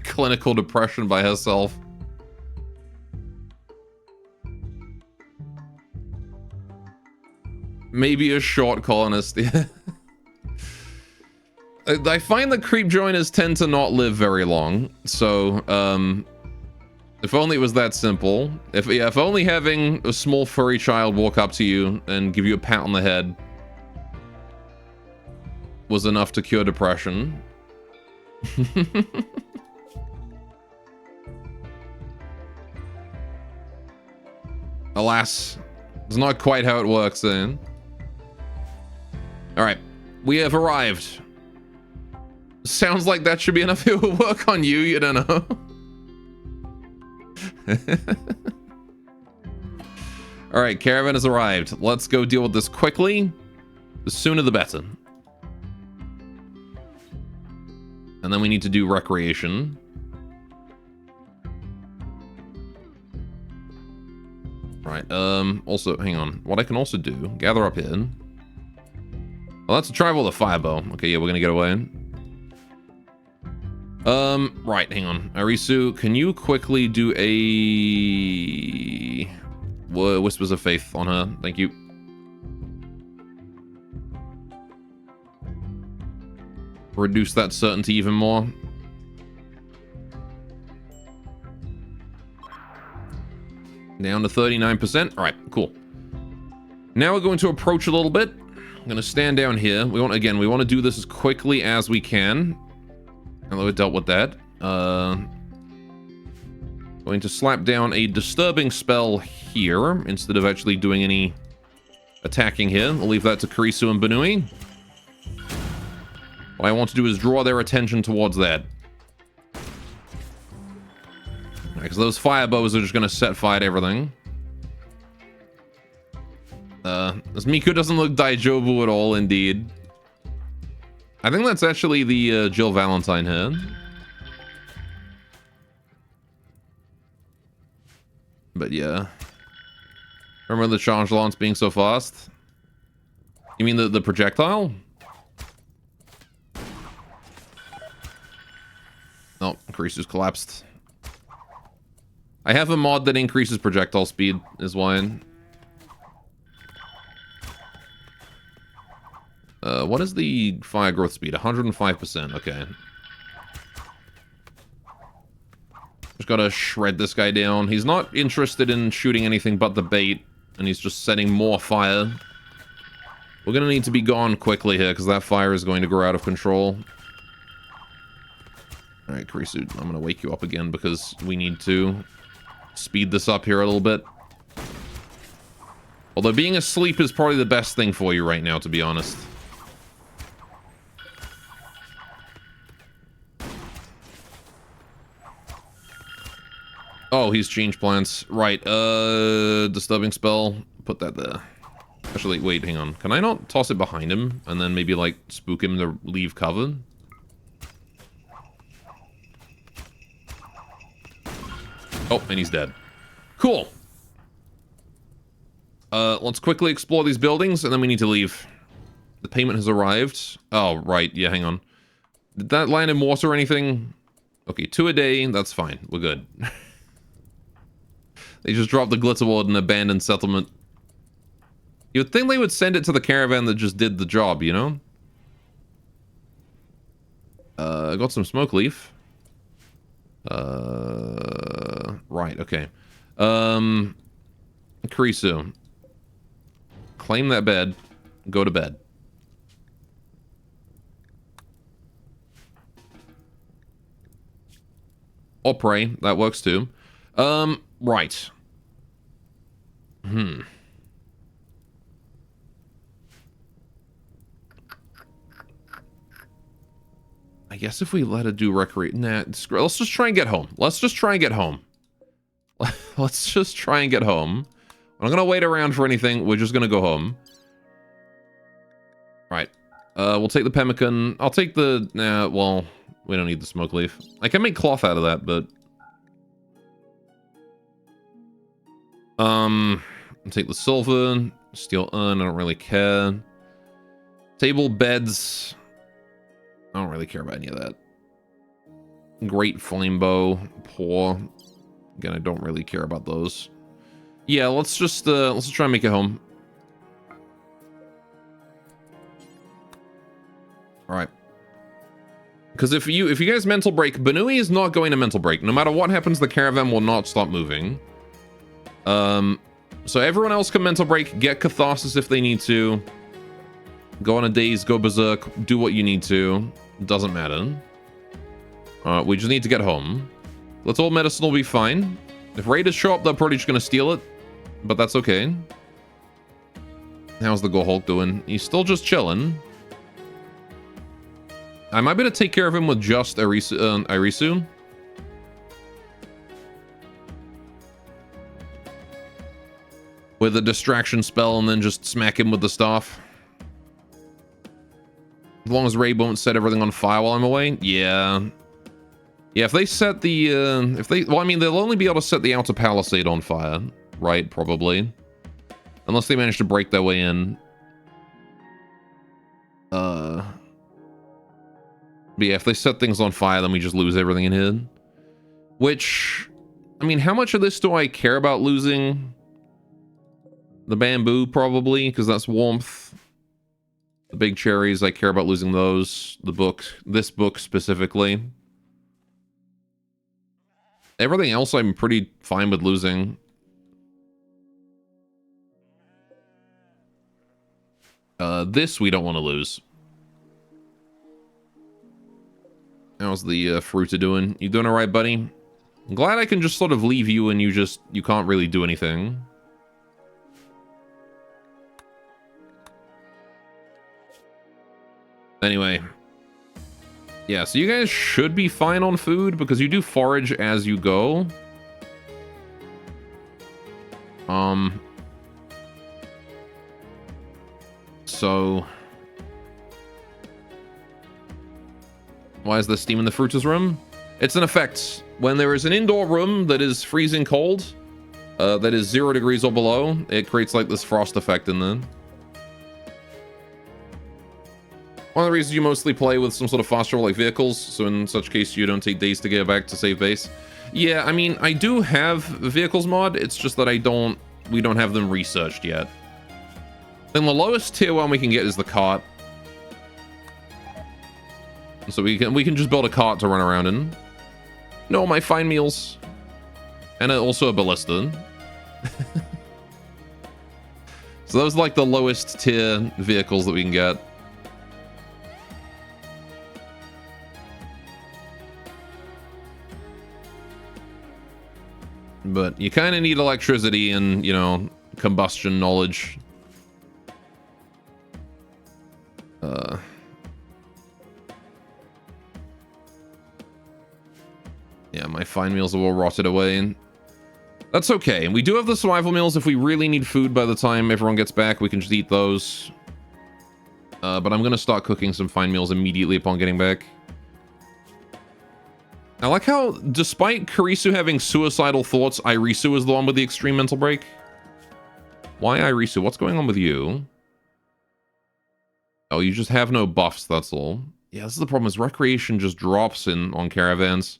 clinical depression by herself. Maybe a short colonist. I find that creep joiners tend to not live very long, so if only it was that simple. If only having a small furry child walk up to you and give you a pat on the head was enough to cure depression. Alas, it's not quite how it works then. Alright, we have arrived. Sounds like that should be enough to work on you, you don't know. Alright, caravan has arrived. Let's go deal with this quickly. The sooner the better. And then we need to do recreation. Right, also, hang on. What I can also do, gather up here. Well, let's try with a firebow. Okay, yeah, we're gonna get away. Right, hang on. Arisu, can you quickly do a... Whispers of Faith on her? Thank you. Reduce that certainty even more. Down to 39%. All right, cool. Now we're going to approach a little bit. I'm going to stand down here. We want to do this as quickly as we can. Although we dealt with that. Going to slap down a disturbing spell here instead of actually doing any attacking here. I'll leave that to Karisu and Banui. What I want to do is draw their attention towards that. Because those fire bows are just going to set fire to everything. This Miku doesn't look Daijobu at all, indeed. I think that's actually the Jill Valentine here. But yeah. Remember the charge lance being so fast? You mean the projectile? Oh, Karisu's collapsed. I have a mod that increases projectile speed, is why. What is the fire growth speed? 105%, okay. Just gotta shred this guy down. He's not interested in shooting anything but the bait, and he's just setting more fire. We're gonna need to be gone quickly here, because that fire is going to grow out of control. Alright, Karisu, I'm gonna wake you up again, because we need to speed this up here a little bit. Although being asleep is probably the best thing for you right now, to be honest. Oh, he's changed plans. Right, disturbing spell. Put that there. Actually, wait, hang on. Can I not toss it behind him and then maybe, like, spook him to leave cover? Oh, and he's dead. Cool. Let's quickly explore these buildings, and then we need to leave. The payment has arrived. Oh, right. Yeah, hang on. Did that land in water or anything? Okay, 2 a day. That's fine. We're good. They just dropped the Glitterward in an abandoned settlement. You'd think they would send it to the caravan that just did the job, you know? I got some smoke leaf. Right, okay. Karisu. Claim that bed. Go to bed. Or pray. That works too. Right. I guess if we let it do recreate... Nah, let's just try and get home. Let's just try and get home. Let's just try and get home. I'm not gonna wait around for anything. We're just gonna go home. Right. We'll take the pemmican. I'll take the... Nah, well, we don't need the smoke leaf. I can make cloth out of that, but... I'll take the silver. Steel urn, I don't really care. Table, beds... I don't really care about any of that. Great flame bow. Poor. Again, I don't really care about those. Yeah, let's just try and make it home. Alright. Because if you guys mental break, Banui is not going to mental break. No matter what happens, the caravan will not stop moving. So everyone else can mental break, get catharsis if they need to. Go on a daze, go berserk, do what you need to. Doesn't matter. We just need to get home. Let's all medicine will be fine. If raiders show up, they're probably just gonna steal it. But that's okay. How's the Gohulk doing? He's still just chilling. I might be able to take care of him with just Irisu. With a distraction spell and then just smack him with the staff. As long as Ray won't set everything on fire while I'm away. Yeah. Yeah, if they set the, well, I mean, they'll only be able to set the outer palisade on fire. Right, probably. Unless they manage to break their way in. But yeah, if they set things on fire, then we just lose everything in here. Which, I mean, how much of this do I care about losing? The bamboo, probably, because that's warmth. The big cherries, I care about losing those. The book, this book specifically. Everything else I'm pretty fine with losing. This we don't want to lose. How's the fruit doing? You doing alright, buddy? I'm glad I can just sort of leave you and you can't really do anything. Anyway. Yeah, so you guys should be fine on food because you do forage as you go. So why is there steam in the fruiter's room? It's an effect. When there is an indoor room that is freezing cold, that is 0 degrees or below, it creates like this frost effect in there. One of the reasons you mostly play with some sort of fast travel like vehicles, so in such case you don't take days to get back to save base. Yeah, I mean, I do have vehicles mod, it's just that we don't have them researched yet. Then the lowest tier one we can get is the cart. So we can just build a cart to run around in. No, my fine meals. And also a ballista. So those are like the lowest tier vehicles that we can get. But you kind of need electricity and, you know, combustion knowledge. Yeah, my fine meals are all rotted away. That's okay. And we do have the survival meals. If we really need food by the time everyone gets back, we can just eat those. But I'm going to start cooking some fine meals immediately upon getting back. I like how, despite Kurisu having suicidal thoughts, Irisu is the one with the extreme mental break. Why Irisu? What's going on with you? Oh, you just have no buffs, that's all. Yeah, this is the problem, is recreation just drops on caravans.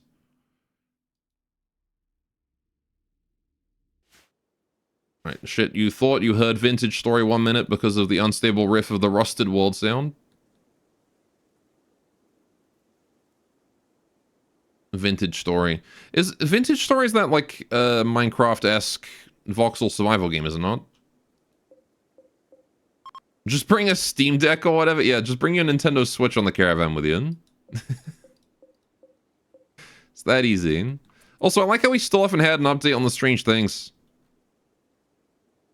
Right, shit, you thought you heard Vintage Story 1 minute because of the unstable riff of the Rusted World sound? Vintage Story. Is Vintage Story, is that like a Minecraft-esque voxel survival game, is it not? Just bring a Steam Deck or whatever. Yeah, just bring your Nintendo Switch on the caravan with you. It's that easy. Also, I like how we still haven't had an update on the Strange Things.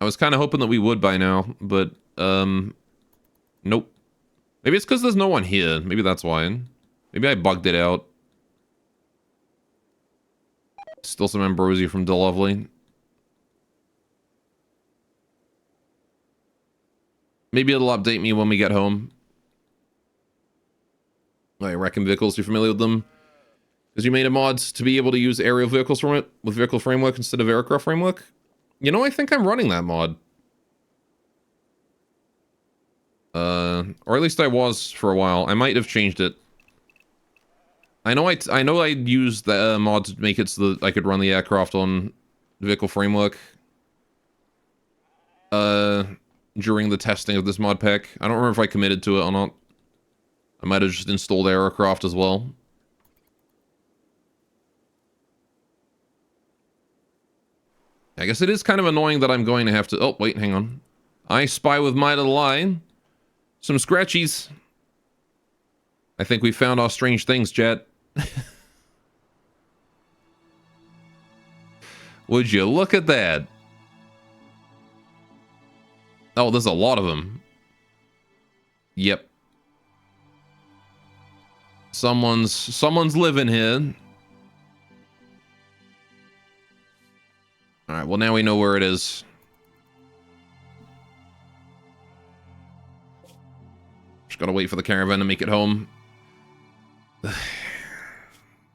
I was kind of hoping that we would by now, but, nope. Maybe it's because there's no one here. Maybe that's why. Maybe I bugged it out. Still some ambrosia from DeLovely. Maybe it'll update me when we get home. I reckon vehicles, you familiar with them? Because you made a mod to be able to use aerial vehicles from it with vehicle framework instead of aircraft framework. You know, I think I'm running that mod. Or at least I was for a while. I might have changed it. I know I used the mod to make it so that I could run the aircraft on vehicle framework. During the testing of this mod pack. I don't remember if I committed to it or not. I might have just installed aircraft as well. I guess it is kind of annoying that I'm going to have to... Oh, wait, hang on. I spy with my little eye. Some scratchies. I think we found our strange things, chat. Would you look at that? Oh, there's a lot of them. Yep. Someone's living here. Alright, well now we know where it is. Just gotta wait for the caravan to make it home.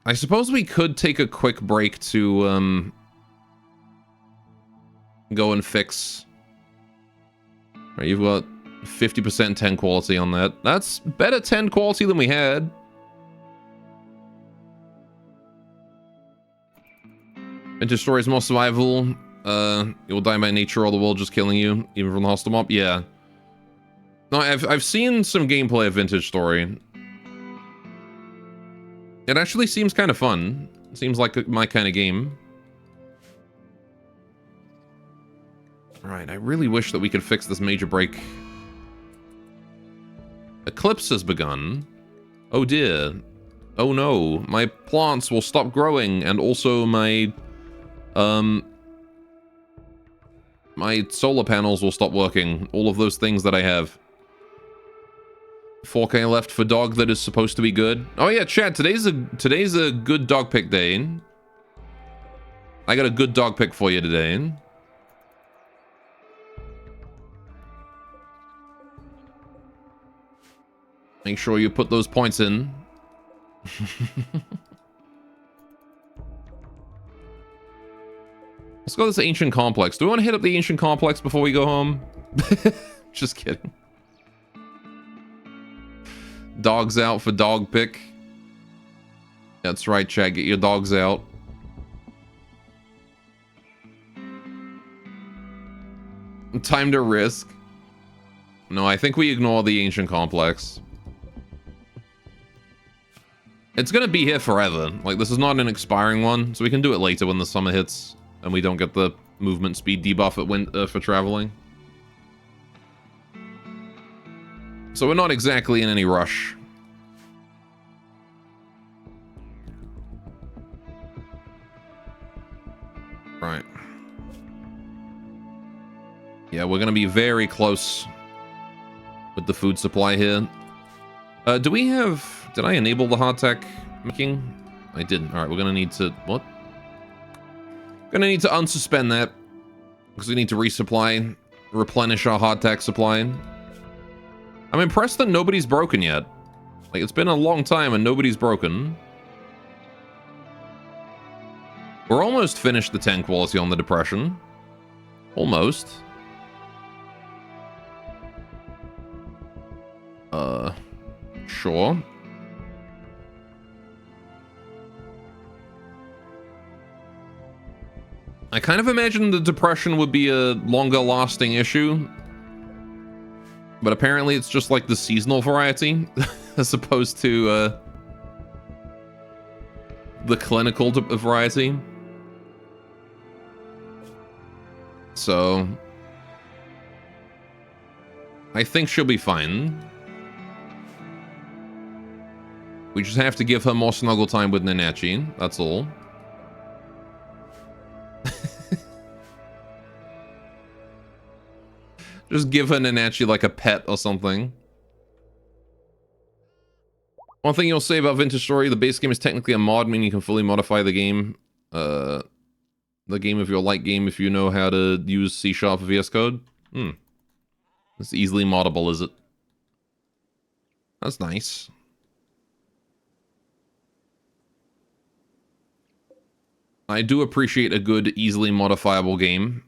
I suppose we could take a quick break to, go and fix... Right, you've got 50% 10 quality on that. That's better 10 quality than we had. Vintage Story is more survival. You will die by nature or the world just killing you, even from the hostile mob. Yeah. No, I've seen some gameplay of Vintage Story. It actually seems kind of fun. It seems like my kind of game. Alright, I really wish that we could fix this major break. Eclipse has begun. Oh dear. Oh no. My plants will stop growing, and also my solar panels will stop working. All of those things that I have. 4K left for dog that is supposed to be good. Oh yeah, chat, today's a good dog pick day. I got a good dog pick for you today. Make sure you put those points in. Let's go to this ancient complex. Do we want to hit up the ancient complex before we go home? Just kidding. Dogs out for dog pick. That's right, Chad. Get your dogs out. Time to risk. No, I think we ignore the ancient complex. It's gonna be here forever. Like, this is not an expiring one, so we can do it later when the summer hits and we don't get the movement speed debuff for traveling. So we're not exactly in any rush. Right. Yeah, we're gonna be very close with the food supply here. Do we have... Did I enable the hardtack making? I didn't. Alright, we're gonna need to... What? Gonna need to unsuspend that. Because we need to resupply. Replenish our hardtack supply. I'm impressed that nobody's broken yet. Like, it's been a long time and nobody's broken. We're almost finished the 10 quality on the Depression. Almost. Sure. I kind of imagined the Depression would be a longer lasting issue. But apparently it's just like the seasonal variety, as opposed to the clinical variety. So I think she'll be fine. We just have to give her more snuggle time with Nanachi, that's all. Just give her Nanachi like a pet or something. One thing you'll say about Vintage Story, the base game is technically a mod, meaning you can fully modify the game. The game of your light game if you know how to use C# VS Code. It's easily moddable, is it? That's nice. I do appreciate a good, easily modifiable game.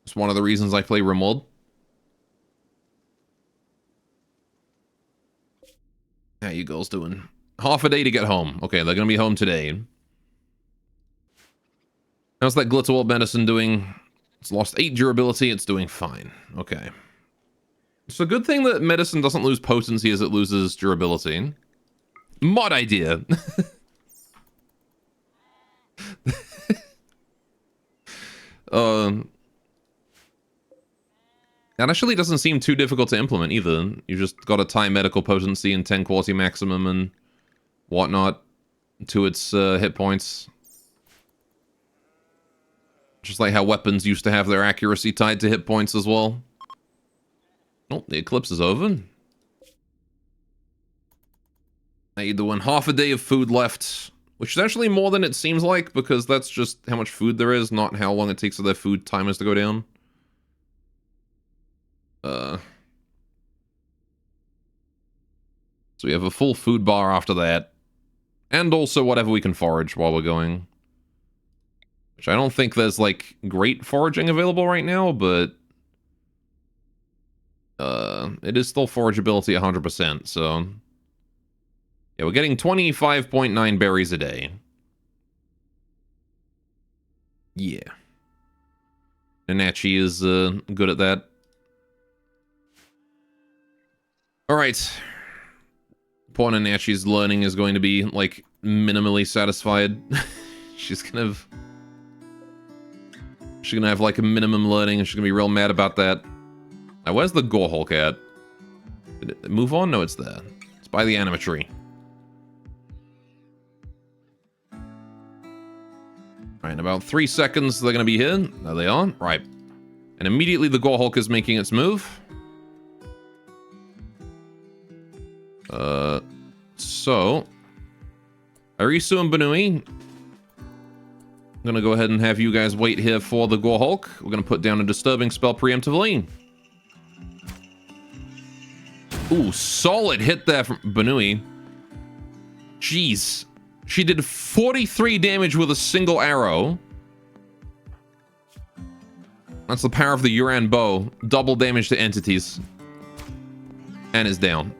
It's one of the reasons I play Rimworld. How you girls doing? Half a day to get home. Okay, they're gonna be home today. How's that Glitterworld medicine doing? It's lost 8 durability. It's doing fine. Okay. It's a good thing that medicine doesn't lose potency as it loses durability. Mod idea. That actually doesn't seem too difficult to implement either. You just gotta tie medical potency and 10 quality maximum and whatnot to its hit points. Just like how weapons used to have their accuracy tied to hit points as well. Oh, the eclipse is over. Now you're doing half a day of food left, which is actually more than it seems like, because that's just how much food there is, not how long it takes for their food timers to go down. So we have a full food bar after that. And also whatever we can forage while we're going. Which I don't think there's, like, great foraging available right now, but... it is still forageability 100%, so... Yeah, we're getting 25.9 berries a day. Yeah. Nanachi is good at that. Alright. Poor Nanachi's learning is going to be, like, minimally satisfied. She's gonna have, like, a minimum learning, and she's gonna be real mad about that. Now, where's the Gore Hulk at? Did it move on? No, it's there. It's by the animatry. Alright, in about 3 seconds, they're gonna be here. There they are. Right. And immediately the Gore Hulk is making its move. So... Arisu and Banui, I'm gonna go ahead and have you guys wait here for the Gore Hulk. We're gonna put down a disturbing spell preemptively. Ooh, solid hit there from Banui. Jeez. She did 43 damage with a single arrow. That's the power of the Yuran bow. Double damage to entities. And it's down.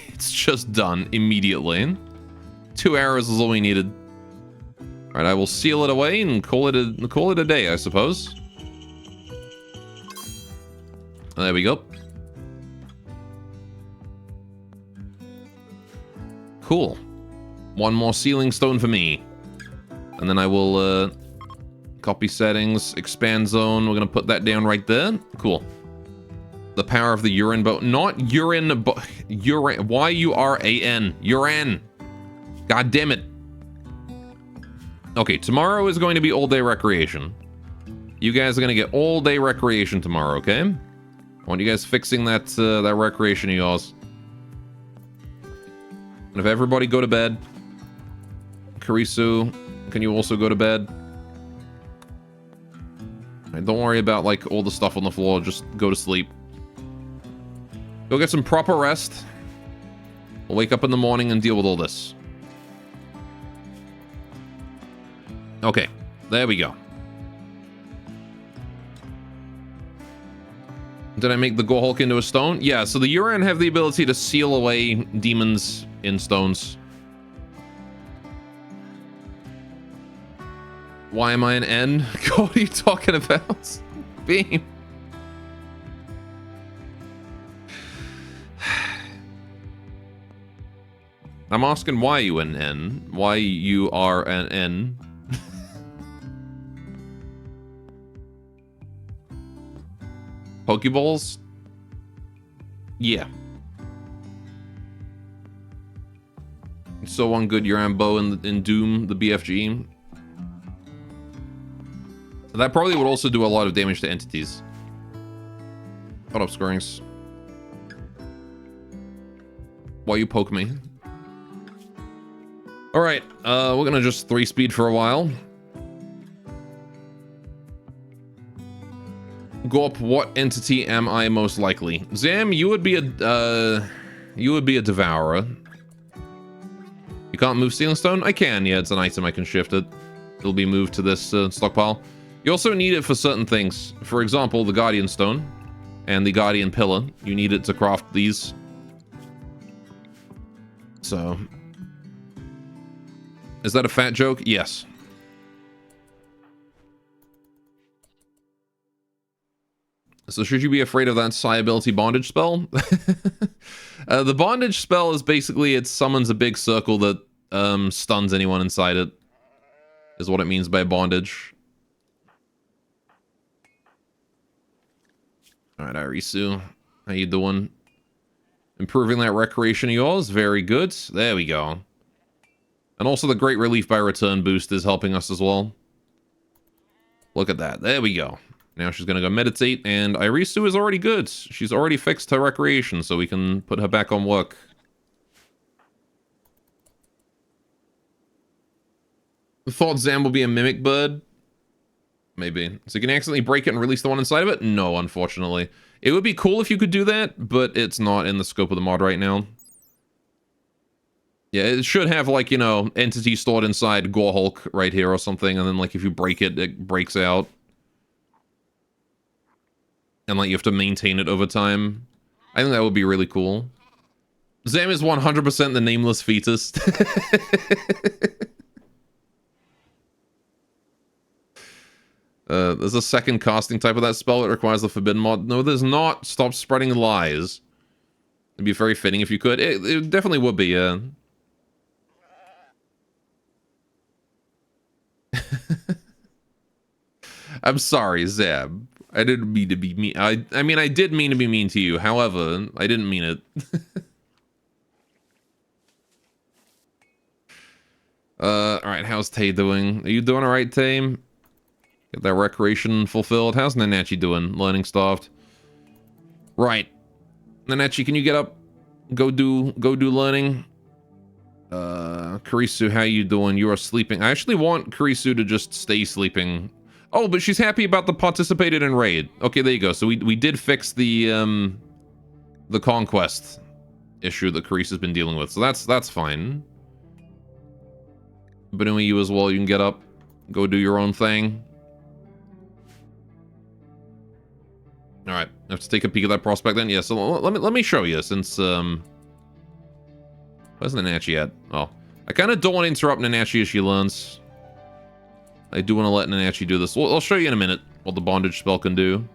It's just done immediately. 2 arrows is all we needed. Alright, I will seal it away and call it a day, I suppose. There we go. Cool. 1 more sealing stone for me. And then I will copy settings, expand zone. We're gonna put that down right there. Cool. The power of the Yuran bow. Not urine, but Yuran. Y-U-R-A-N. Yuran. God damn it. Okay, tomorrow is going to be all day recreation. You guys are gonna get all day recreation tomorrow, okay? I want you guys fixing that that recreation of yours. And if everybody go to bed. Karisu, can you also go to bed? Right, don't worry about like all the stuff on the floor, just go to sleep. Go get some proper rest. We'll wake up in the morning and deal with all this. Okay, there we go. Did I make the Gore Hulk into a stone? Yeah, so the Yuran have the ability to seal away demons in stones. Why am I an N? What are you talking about? Beam. I'm asking why you an N. Why you are an N. Pokeballs? Yeah. So one good Yuran bow in Doom, the BFG. That probably would also do a lot of damage to entities. Hold up, Squirrings. Why you poke me? Alright, we're gonna just 3-speed for a while. Gorp, what entity am I most likely? Zam, you would be a devourer. You can't move Sealing Stone? I can, yeah, it's an item, I can shift it. It'll be moved to this stockpile. You also need it for certain things. For example, the Guardian Stone and the Guardian Pillar. You need it to craft these. So... Is that a fat joke? Yes. So should you be afraid of that psi ability bondage spell? The bondage spell is basically it summons a big circle that stuns anyone inside it. Is what it means by bondage. Alright, Arisu. How you doing? Improving that recreation of yours? Very good. There we go. And also the Great Relief by Return boost is helping us as well. Look at that. There we go. Now she's gonna go meditate, and Irisu is already good. She's already fixed her recreation, so we can put her back on work. I thought Zam will be a mimic bird. Maybe. So you can accidentally break it and release the one inside of it? No, unfortunately. It would be cool if you could do that, but it's not in the scope of the mod right now. Yeah, it should have, like, you know, entity stored inside Gore Hulk right here or something, and then, like, if you break it, it breaks out. And, like, you have to maintain it over time. I think that would be really cool. Zam is 100% the nameless fetus. There's a second casting type of that spell that requires the forbidden mod. No, there's not. Stop spreading lies. It'd be very fitting if you could. It definitely would be, yeah. I'm sorry, Zeb. I didn't mean to be mean. I mean, I did mean to be mean to you. However, I didn't mean it. Alright, how's Tay doing? Are you doing alright, Tay? Get that recreation fulfilled. How's Nanachi doing? Learning starved. Right. Nanachi, can you get up? Go do learning. Kurisu, how you doing? You are sleeping. I actually want Kurisu to just stay sleeping. Oh, but she's happy about the participated in raid. Okay, there you go. So we did fix the conquest issue that Kurisu's been dealing with. So that's fine. But anyway, you as well, you can get up, go do your own thing. Alright, I have to take a peek at that prospect then. Yeah, so let me show you, since where's Nanachi at? Oh. I kinda don't want to interrupt Nanachi as she learns. I do want to let Nanachi do this. I'll show you in a minute what the bondage spell can do.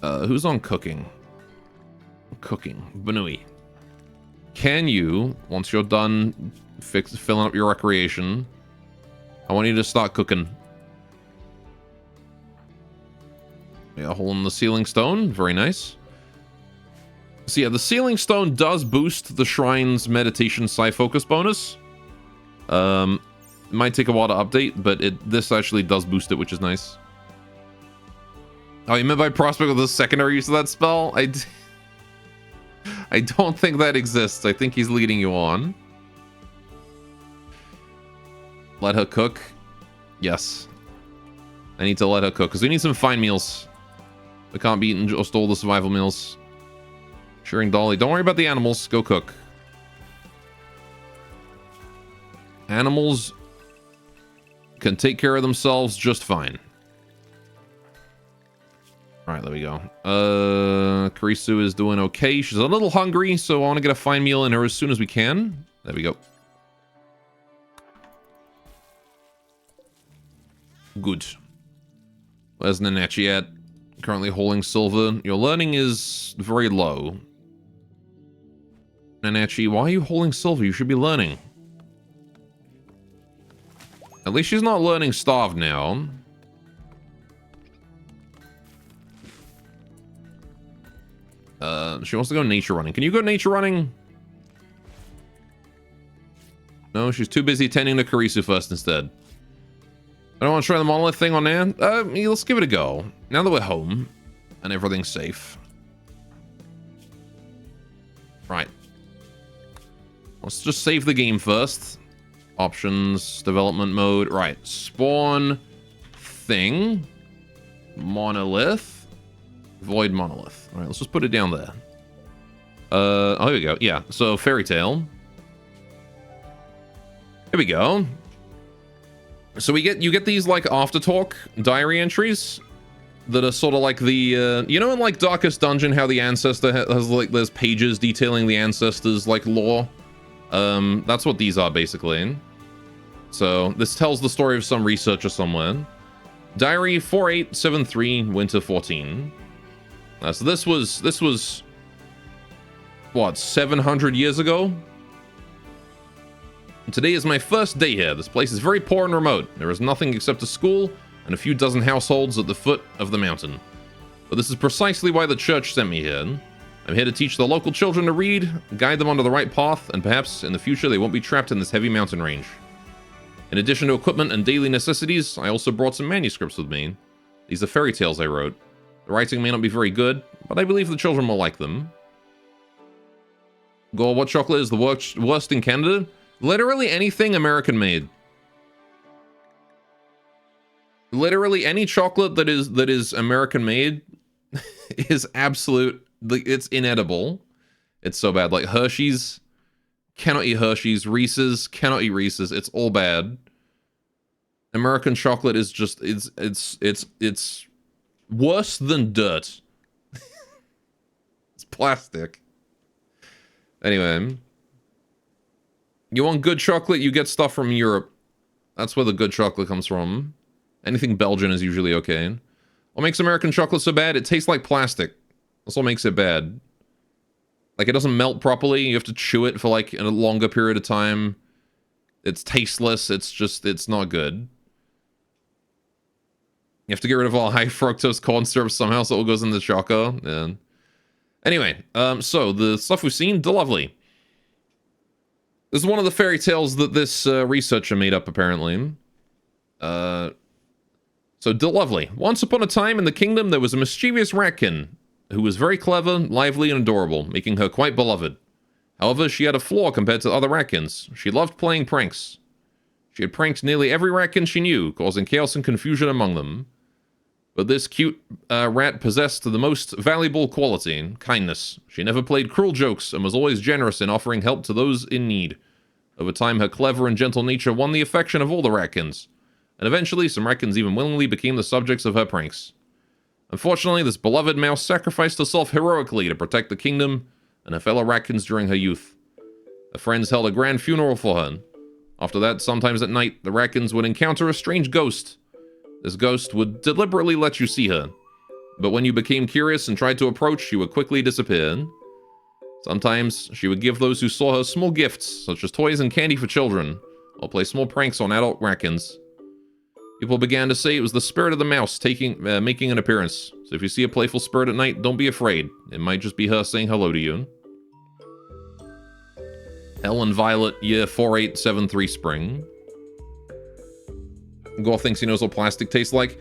Who's on cooking? Cooking. Banui. Can you, once you're done filling up your recreation, I want you to start cooking. Yeah, hole in the sealing stone. Very nice. So yeah, the sealing stone does boost the shrine's meditation psi focus bonus. It might take a while to update, but this actually does boost it, which is nice. Oh, you meant by prospect with the secondary use of that spell? I don't think that exists. I think he's leading you on. Let her cook. Yes. I need to let her cook, because we need some fine meals. We can't be eating just all the survival meals. Shearing Dolly. Don't worry about the animals. Go cook. Animals can take care of themselves just fine. Alright, there we go. Kurisu is doing okay. She's a little hungry, so I want to get a fine meal in her as soon as we can. There we go. Good. Where's Nanachi at? Currently holding silver. Your learning is very low. Nanachi, why are you holding silver? You should be learning. At least she's not learning starved now. She wants to go nature running. Can you go nature running? No, she's too busy tending to Kurisu first instead. I don't want to try the monolith thing on there. Let's give it a go. Now that we're home and everything's safe. Right. Let's just save the game first. Options, development mode. Right. Spawn thing. Monolith. Void monolith. All right, let's just put it down there. Oh, here we go. Yeah, so fairy tale. Here we go. So you get these like after talk diary entries that are sort of like the you know, in like Darkest Dungeon how the ancestor has like there's pages detailing the ancestors like lore. That's what these are basically. So this tells the story of some researcher somewhere. Diary 4873 Winter 14. So this was what, 700 years ago? Today is my first day here. This place is very poor and remote. There is nothing except a school and a few dozen households at the foot of the mountain. But this is precisely why the church sent me here. I'm here to teach the local children to read, guide them onto the right path, and perhaps in the future they won't be trapped in this heavy mountain range. In addition to equipment and daily necessities, I also brought some manuscripts with me. These are fairy tales I wrote. The writing may not be very good, but I believe the children will like them. Gore, what chocolate is the worst in Canada? Literally anything American made. Literally any chocolate that is American made is absolute. It's inedible. It's so bad. Like Hershey's, cannot eat Hershey's. Reese's, cannot eat Reese's. It's all bad. American chocolate is just it's worse than dirt. It's plastic. Anyway. You want good chocolate, you get stuff from Europe. That's where the good chocolate comes from. Anything Belgian is usually okay. What makes American chocolate so bad? It tastes like plastic. That's what makes it bad. Like, it doesn't melt properly. You have to chew it for, like, a longer period of time. It's tasteless. It's not good. You have to get rid of all high fructose corn syrup somehow, so it all goes in the choco. Yeah. Anyway, so the stuff we've seen, DeLovely. This is one of the fairy tales that this researcher made up, apparently. So, DeLovely. Once upon a time in the kingdom, there was a mischievous ratkin who was very clever, lively, and adorable, making her quite beloved. However, she had a flaw compared to other ratkins. She loved playing pranks. She had pranked nearly every ratkin she knew, causing chaos and confusion among them. But this cute rat possessed the most valuable quality, kindness. She never played cruel jokes and was always generous in offering help to those in need. Over time, her clever and gentle nature won the affection of all the ratkins, and eventually some ratkins even willingly became the subjects of her pranks. Unfortunately, this beloved mouse sacrificed herself heroically to protect the kingdom and her fellow ratkins during her youth. Her friends held a grand funeral for her. After that, sometimes at night, the ratkins would encounter a strange ghost. This ghost would deliberately let you see her, but when you became curious and tried to approach, she would quickly disappear. Sometimes, she would give those who saw her small gifts, such as toys and candy for children, or play small pranks on adult ratkins. People began to say it was the spirit of the mouse making an appearance, so if you see a playful spirit at night, don't be afraid. It might just be her saying hello to you. Helen Violet, year 4873 spring. Gore thinks he knows what plastic tastes like.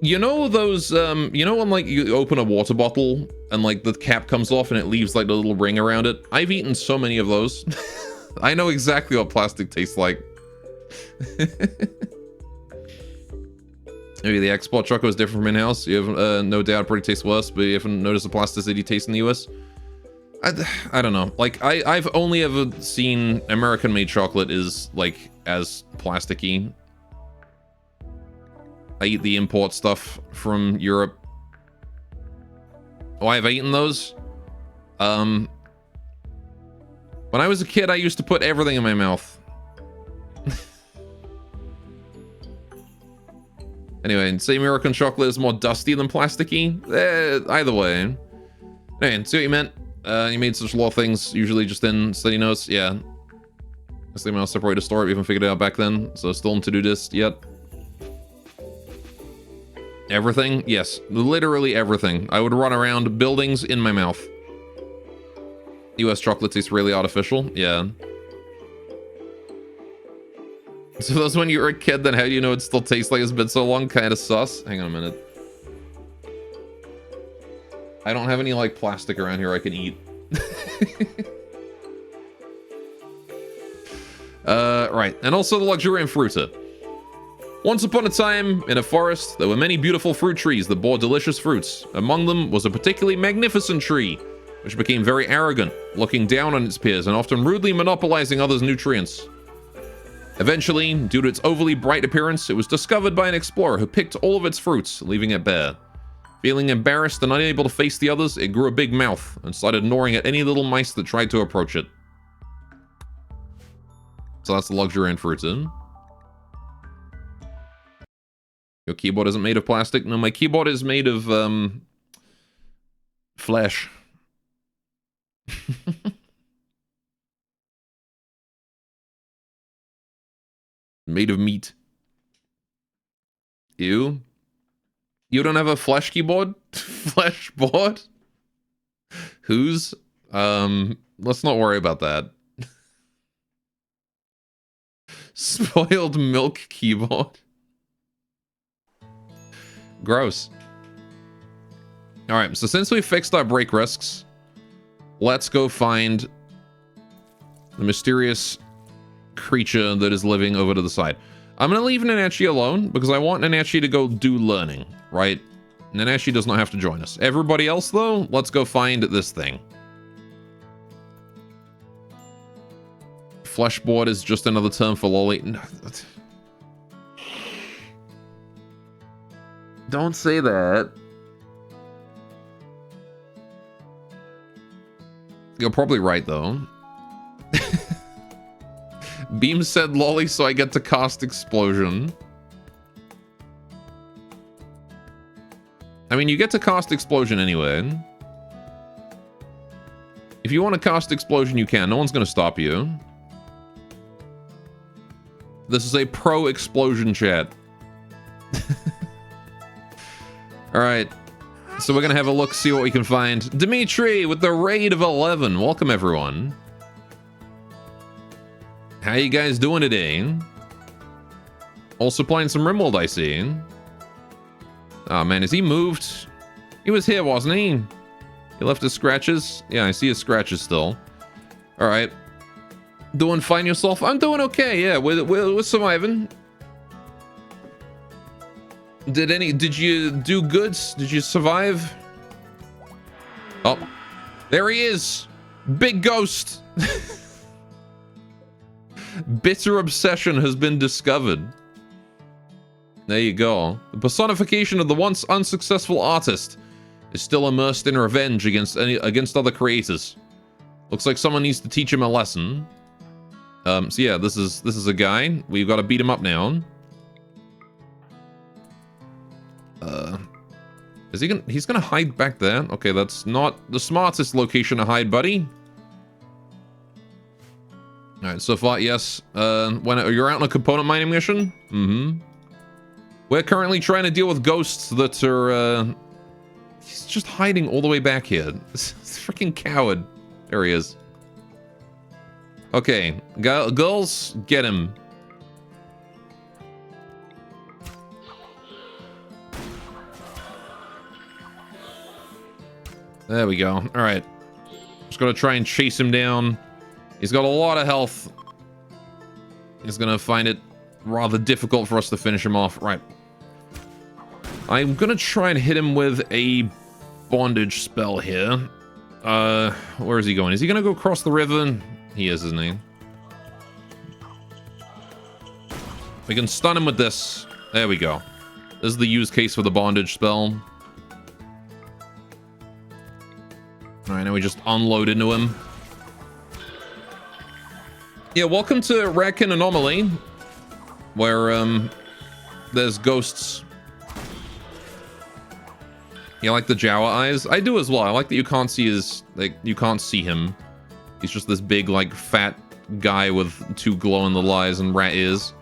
You know those, you know when, like, you open a water bottle and, like, the cap comes off and it leaves, like, the little ring around it? I've eaten so many of those. I know exactly what plastic tastes like. Maybe the export choco is different from in-house. You have no doubt probably tastes worse, but you haven't noticed the plasticity taste in the US? I don't know. Like, I've only ever seen American-made chocolate is, like, as plasticky. I eat the import stuff from Europe. Why have I eaten those? When I was a kid, I used to put everything in my mouth. Anyway, say American chocolate is more dusty than plasticky? Either way. Anyway, see what you meant? You made such law things, usually just in study notes. Yeah. I think I'll separate a store. We haven't figured it out back then, so still in to-do list yet. Everything? Yes. Literally everything. I would run around buildings in my mouth. US chocolate tastes really artificial. Yeah. So that's when you were a kid, then how do you know it still tastes like it's been so long? Kind of sus. Hang on a minute. I don't have any, like, plastic around here I can eat. Right. And also the luxuriant fruiter. Once upon a time, in a forest, there were many beautiful fruit trees that bore delicious fruits. Among them was a particularly magnificent tree, which became very arrogant, looking down on its peers and often rudely monopolizing others' nutrients. Eventually, due to its overly bright appearance, it was discovered by an explorer who picked all of its fruits, leaving it bare. Feeling embarrassed and unable to face the others, it grew a big mouth and started gnawing at any little mice that tried to approach it. So that's the luxuriant fruiter. Your keyboard isn't made of plastic? No, my keyboard is made of, flesh. Made of meat. Ew. You don't have a flesh keyboard? Flesh board? Whose? Let's not worry about that. Spoiled milk keyboard. Gross. Alright, so since we fixed our break risks, let's go find the mysterious creature that is living over to the side. I'm gonna leave Nanachi alone because I want Nanachi to go do learning, right? Nanachi does not have to join us. Everybody else, though, let's go find this thing. Fleshboard is just another term for lolly. No, don't say that. You're probably right, though. Beam said lolly, so I get to cast explosion. I mean, you get to cast Explosion anyway. If you want to cast Explosion, you can. No one's going to stop you. This is a pro-explosion chat. Alright. So we're going to have a look, see what we can find. Dimitri with the raid of 11. Welcome, everyone. How you guys doing today? Also playing some Rimworld, I see. Oh, man, is he moved? He was here, wasn't he? He left his scratches? Yeah, I see his scratches still. Alright. Doing fine yourself? I'm doing okay, yeah. We're surviving. Did you do good? Did you survive? Oh, there he is. Big ghost. Bitter obsession has been discovered. There you go. The personification of the once unsuccessful artist is still immersed in revenge against other creators. Looks like someone needs to teach him a lesson. So yeah, this is a guy. We've got to beat him up now. He's gonna hide back there. Okay, that's not the smartest location to hide, buddy. Alright, so far, yes. When you're out on a component mining mission? Mm-hmm. We're currently trying to deal with ghosts that are, he's just hiding all the way back here. This freaking coward. There he is. Okay, girls, get him. There we go. Alright. Just gonna try and chase him down. He's got a lot of health. He's gonna find it rather difficult for us to finish him off. Right. I'm gonna try and hit him with a bondage spell here. Where is he going? Is he gonna go across the river? He is, isn't he? We can stun him with this. There we go. This is the use case for the bondage spell. Alright, now we just unload into him. Yeah, welcome to Raccoon Anomaly, where, there's ghosts. You like the Jawa eyes? I do as well. I like that you can't see his, like, you can't see him. He's just this big, like, fat guy with two glow-in-the eyes and rat ears.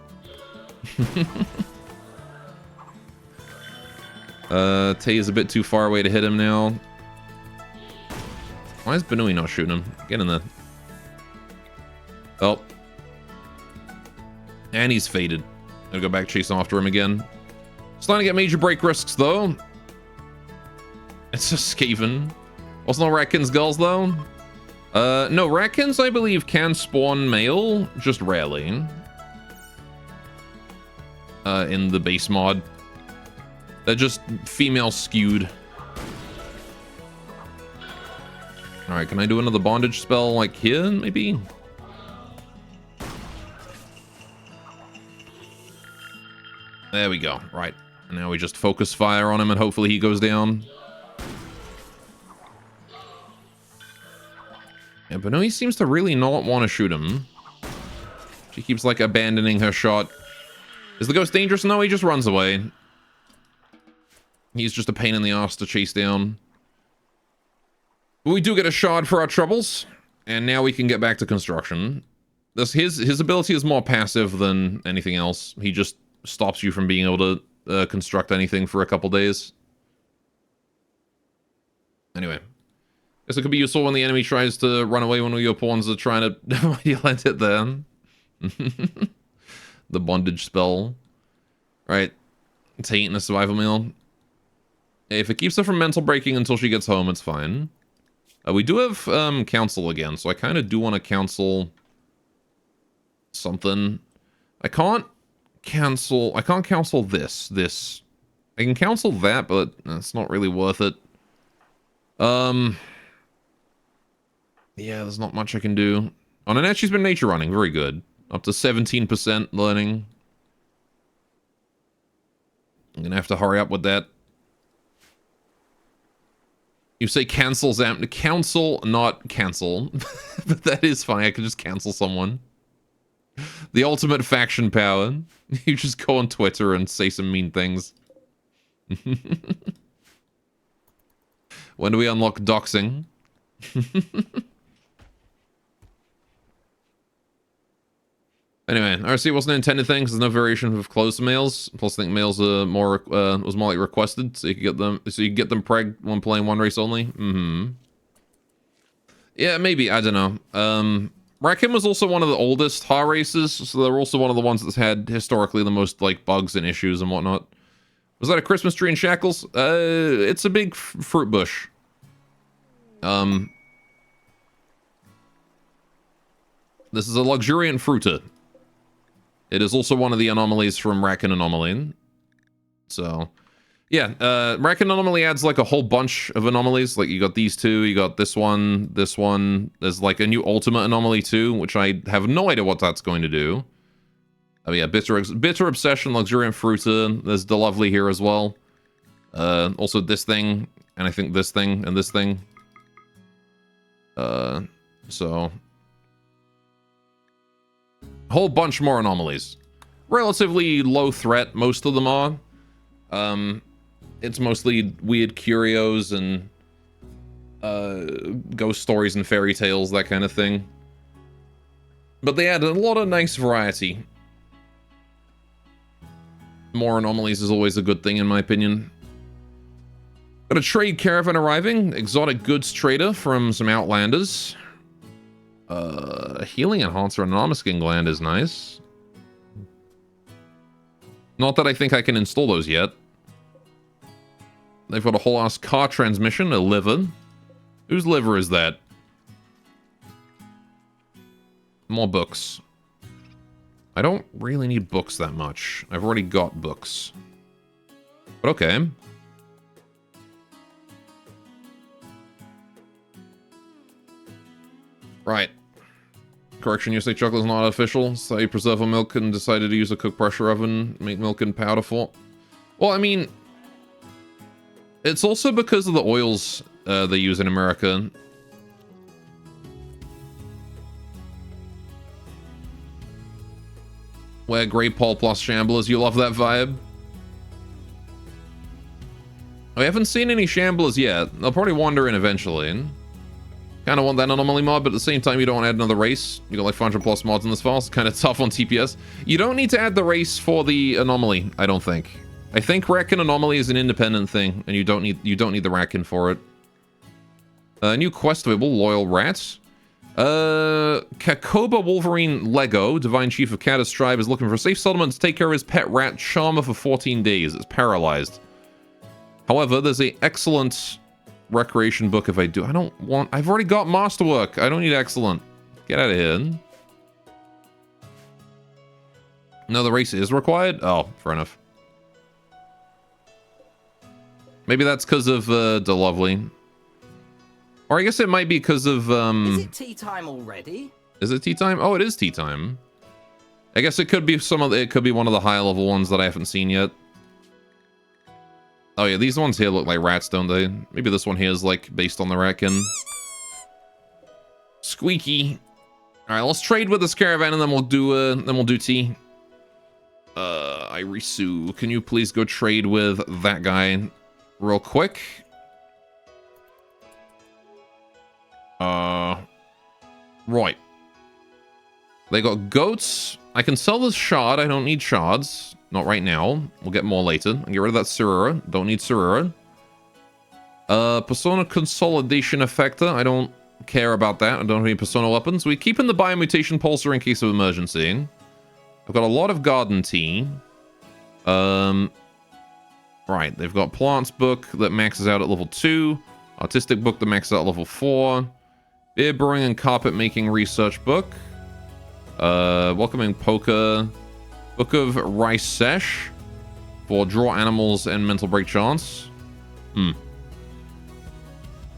Tay is a bit too far away to hit him now. Why is Benui not shooting him? Get in there. Oh. And he's faded. I'll go back chasing after him again. Starting to get major break risks, though. It's a Skaven. Also no Ratkins girls, though. No, Ratkins, I believe, can spawn male, just rarely. In the base mod. They're just female skewed. Alright, can I do another bondage spell, like, here, maybe? There we go. Right. And now we just focus fire on him and hopefully he goes down. Yeah, but no, he seems to really not want to shoot him. She keeps, like, abandoning her shot. Is the ghost dangerous? No, he just runs away. He's just a pain in the ass to chase down. But we do get a shard for our troubles. And now we can get back to construction. His ability is more passive than anything else. He just stops you from being able to construct anything for a couple days. Anyway. Guess it could be useful when the enemy tries to run away when your pawns are trying to... You land it there. The bondage spell. Right. It's eating a survival meal. If it keeps her from mental breaking until she gets home, it's fine. We do have counsel again, so I kind of do want to counsel something. I can't counsel this. I can counsel that, but it's not really worth it. Yeah, there's not much I can do. On Annette, she's been nature running. Very good. Up to 17% learning. I'm gonna have to hurry up with that. You say cancel Zam... Counsel, not cancel. But that is funny. I could just cancel someone. The ultimate faction power. You just go on Twitter and say some mean things. When do we unlock doxing? Anyway, RC wasn't an intended thing because there's no variation of closed mails. Plus, I think mails are more was more like requested, so you could get them. So you could get them preg when playing one race only. Mm-hmm. Yeah, maybe, I don't know. Rackham was also one of the oldest HAR races, so they're also one of the ones that's had historically the most like bugs and issues and whatnot. Was that a Christmas tree in shackles? It's a big fruit bush. This is a luxuriant fruiter. It is also one of the anomalies from Racken Anomaly. So, yeah, Racken Anomaly adds like a whole bunch of anomalies. Like you got these two, you got this one, this one. There's like a new ultimate anomaly too, which I have no idea what that's going to do. Oh yeah, Bitter Obsession, Luxuriant Fruiter. There's the Lovely here as well. Also this thing, and I think this thing, and this thing. So... whole bunch more anomalies. Relatively low threat, most of them are. It's mostly weird curios and ghost stories and fairy tales, that kind of thing. But they add a lot of nice variety. More anomalies is always a good thing, in my opinion. Got a trade caravan arriving. Exotic goods trader from some Outlanders. Healing Enhancer and Anomaskin Gland is nice. Not that I think I can install those yet. They've got a whole ass car transmission, a liver. Whose liver is that? More books. I don't really need books that much. I've already got books. But okay. Right. Correction, you say chocolate is not artificial. So you preserve a milk and decided to use a cook pressure oven, make milk in powder form. Well, I mean, it's also because of the oils they use in America. Where Grey Paul plus Shamblers, you love that vibe? I haven't seen any Shamblers yet. They'll probably wander in eventually. Kind of want that anomaly mod, but at the same time, you don't want to add another race. You got like 500 plus mods in this file. It's kind of tough on TPS. You don't need to add the race for the anomaly, I don't think. I think Racken Anomaly is an independent thing, and you don't need the Racken for it. New quest available, Loyal Rats. Kakoba Wolverine Lego, Divine Chief of Caddis Tribe, is looking for a safe settlement to take care of his pet rat Charmer for 14 days. It's paralyzed. However, there's an excellent recreation book if I do. I've already got Masterwork. I don't need excellent. Get out of here. No, the race is required? Oh, fair enough. Maybe that's because of the Lovely. Or I guess it might be because of
Is it tea time already?
Is it tea time? Oh, it is tea time. I guess it could be it could be one of the higher level ones that I haven't seen yet. Oh yeah, these ones here look like rats, don't they? Maybe this one here is like based on the Racken. Squeaky. All right, let's trade with this caravan and then we'll do tea. Irisu, can you please go trade with that guy real quick? Right. They got goats. I can sell this shard. I don't need shards. Not right now. We'll get more later. And get rid of that Surura. Don't need Surura. Persona Consolidation Effector. I don't care about that. I don't have any Persona weapons. We keep in the Biomutation Pulsar in case of emergency. I've got a lot of Garden Tea. Right. They've got Plants Book that maxes out at level 2. Artistic Book that maxes out at level 4. Beer Brewing and Carpet Making Research Book. Welcoming Poker. Book of Rice Sesh for draw animals and mental break chance.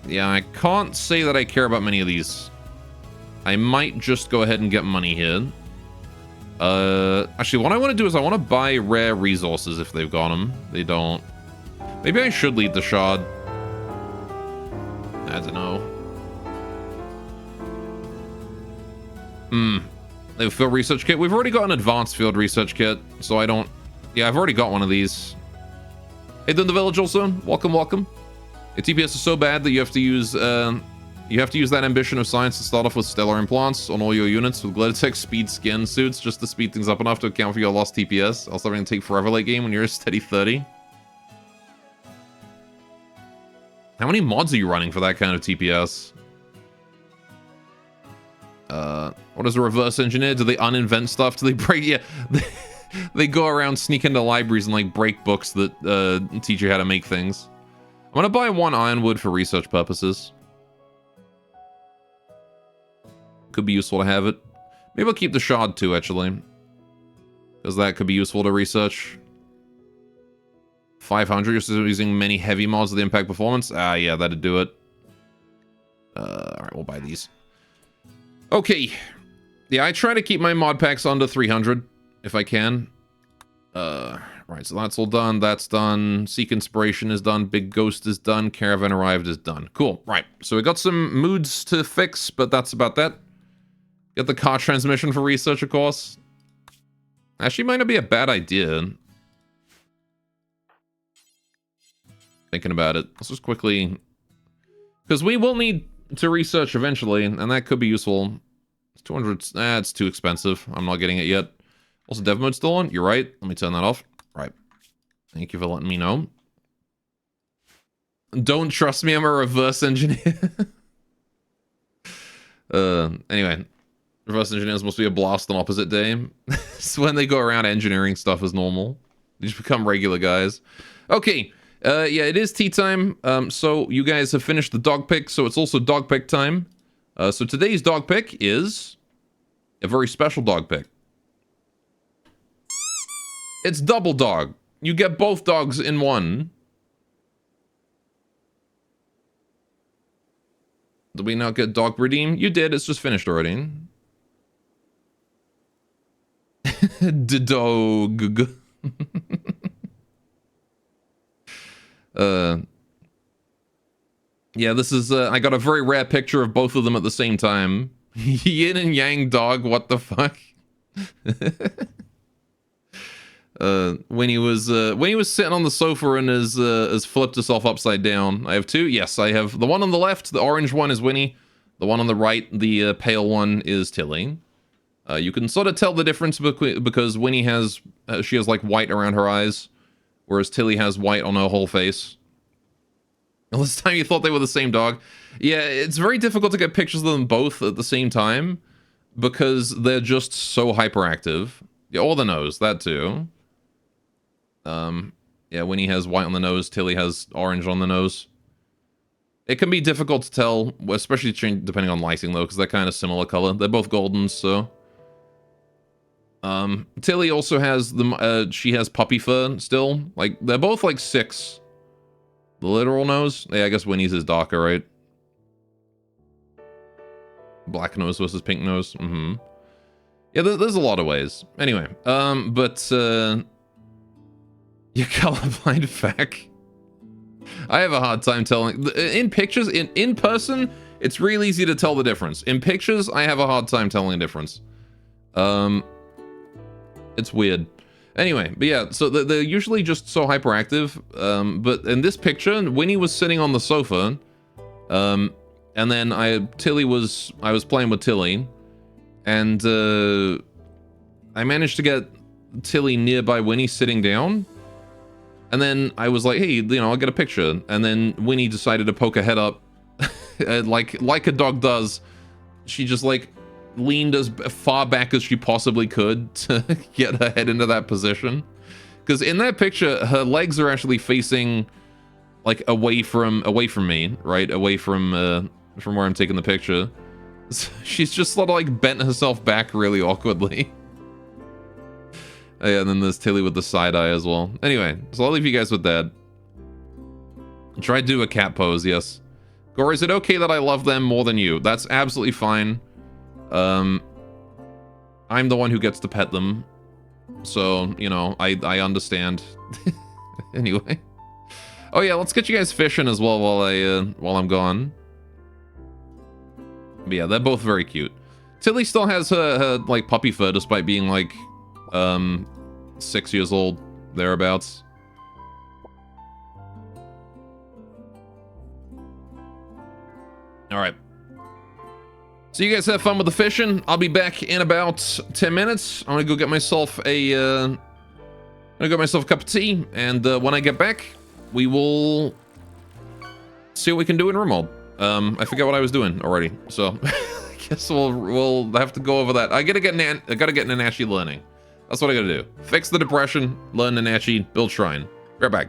Yeah, I can't say that I care about many of these. I might just go ahead and get money here. Actually, what I want to do is I want to buy rare resources if they've got them. They don't. Maybe I should lead the shard. I don't know. They have a field research kit. We've already got an advanced field research kit, so I don't... Yeah, I've already got one of these. Hey, then the village also. Welcome, welcome. Its TPS is so bad that you have to use that ambition of science to start off with stellar implants on all your units with Glittertech speed skin suits just to speed things up enough to account for your lost TPS. Else everything take forever late game when you're a steady 30. How many mods are you running for that kind of TPS? What is a reverse engineer? Do they uninvent stuff? Do they break? Yeah, they go around, sneak into libraries and like break books that teach you how to make things. I'm gonna buy 1 ironwood for research purposes. Could be useful to have it. Maybe I'll keep the shard too, actually, because that could be useful to research. 500, you're still using many heavy mods of the impact performance. Ah, yeah, that'd do it. Alright, we'll buy these. Okay. Yeah, I try to keep my mod packs under 300, if I can. Right, so that's all done. That's done. Seek Inspiration is done. Big Ghost is done. Caravan Arrived is done. Cool. Right, so we got some moods to fix, but that's about that. Get the car transmission for research, of course. Actually, might not be a bad idea. Thinking about it. Let's just quickly... Because we will need to research eventually, and that could be useful. It's 200... it's too expensive. I'm not getting it yet. Also, dev mode still on? You're right. Let me turn that off. Right. Thank you for letting me know. Don't trust me, I'm a reverse engineer. Anyway. Reverse engineers must be a blast on opposite day. It's when they go around engineering stuff as normal. They just become regular guys. Okay. Yeah, it is tea time. So you guys have finished the dog pick, so it's also dog pick time. So today's dog pick is a very special dog pick. It's double dog. You get both dogs in one. Did we not get dog redeem? You did. It's just finished already. The dog. Yeah, this is, I got a very rare picture of both of them at the same time. Yin and yang dog, what the fuck? When he was sitting on the sofa and has flipped himself upside down. I have 2. Yes, I have the one on the left. The orange one is Winnie. The one on the right, the pale one, is Tilly. You can sort of tell the difference because Winnie has she has like white around her eyes, whereas Tilly has white on her whole face. All this time you thought they were the same dog. Yeah, it's very difficult to get pictures of them both at the same time because they're just so hyperactive. Yeah, or the nose, that too. Yeah, Winnie has white on the nose, Tilly has orange on the nose. It can be difficult to tell, especially depending on lighting though, because they're kind of similar color. They're both golden, so... Tilly also has she has puppy fur still. Like, they're both like 6. The literal nose? Yeah, I guess Winnie's is darker, right? Black nose versus pink nose. Mm-hmm. Yeah, there's a lot of ways. Anyway, but, you're colorblind, Fack. I have a hard time telling. In pictures, in person, it's real easy to tell the difference. In pictures, I have a hard time telling the difference. It's weird. Anyway, but yeah, so they're usually just so hyperactive. But in this picture, Winnie was sitting on the sofa. And then I was playing with Tilly. And I managed to get Tilly nearby Winnie sitting down. And then I was like, hey, you know, I'll get a picture. And then Winnie decided to poke her head up. like a dog does. She just like leaned as far back as she possibly could to get her head into that position. Because in that picture, her legs are actually facing like away from me, right? Away from where I'm taking the picture. So she's just sort of like bent herself back really awkwardly. Yeah, and then there's Tilly with the side eye as well. Anyway, so I'll leave you guys with that. Try to do a cat pose, yes. Gore, is it okay that I love them more than you? That's absolutely fine. I'm the one who gets to pet them. So, you know, I understand. Anyway. Oh yeah, let's get you guys fishing as well while I'm gone. But yeah, they're both very cute. Tilly still has her like puppy fur despite being like 6 years old, thereabouts. All right. So you guys have fun with the fishing. I'll be back in about 10 minutes. I'm gonna go get myself a cup of tea, and when I get back, we will see what we can do in Rimworld. I forget what I was doing already, so I guess we'll have to go over that. I gotta get Nanashi learning. That's what I gotta do. Fix the depression, learn Nanashi, build shrine. Right back.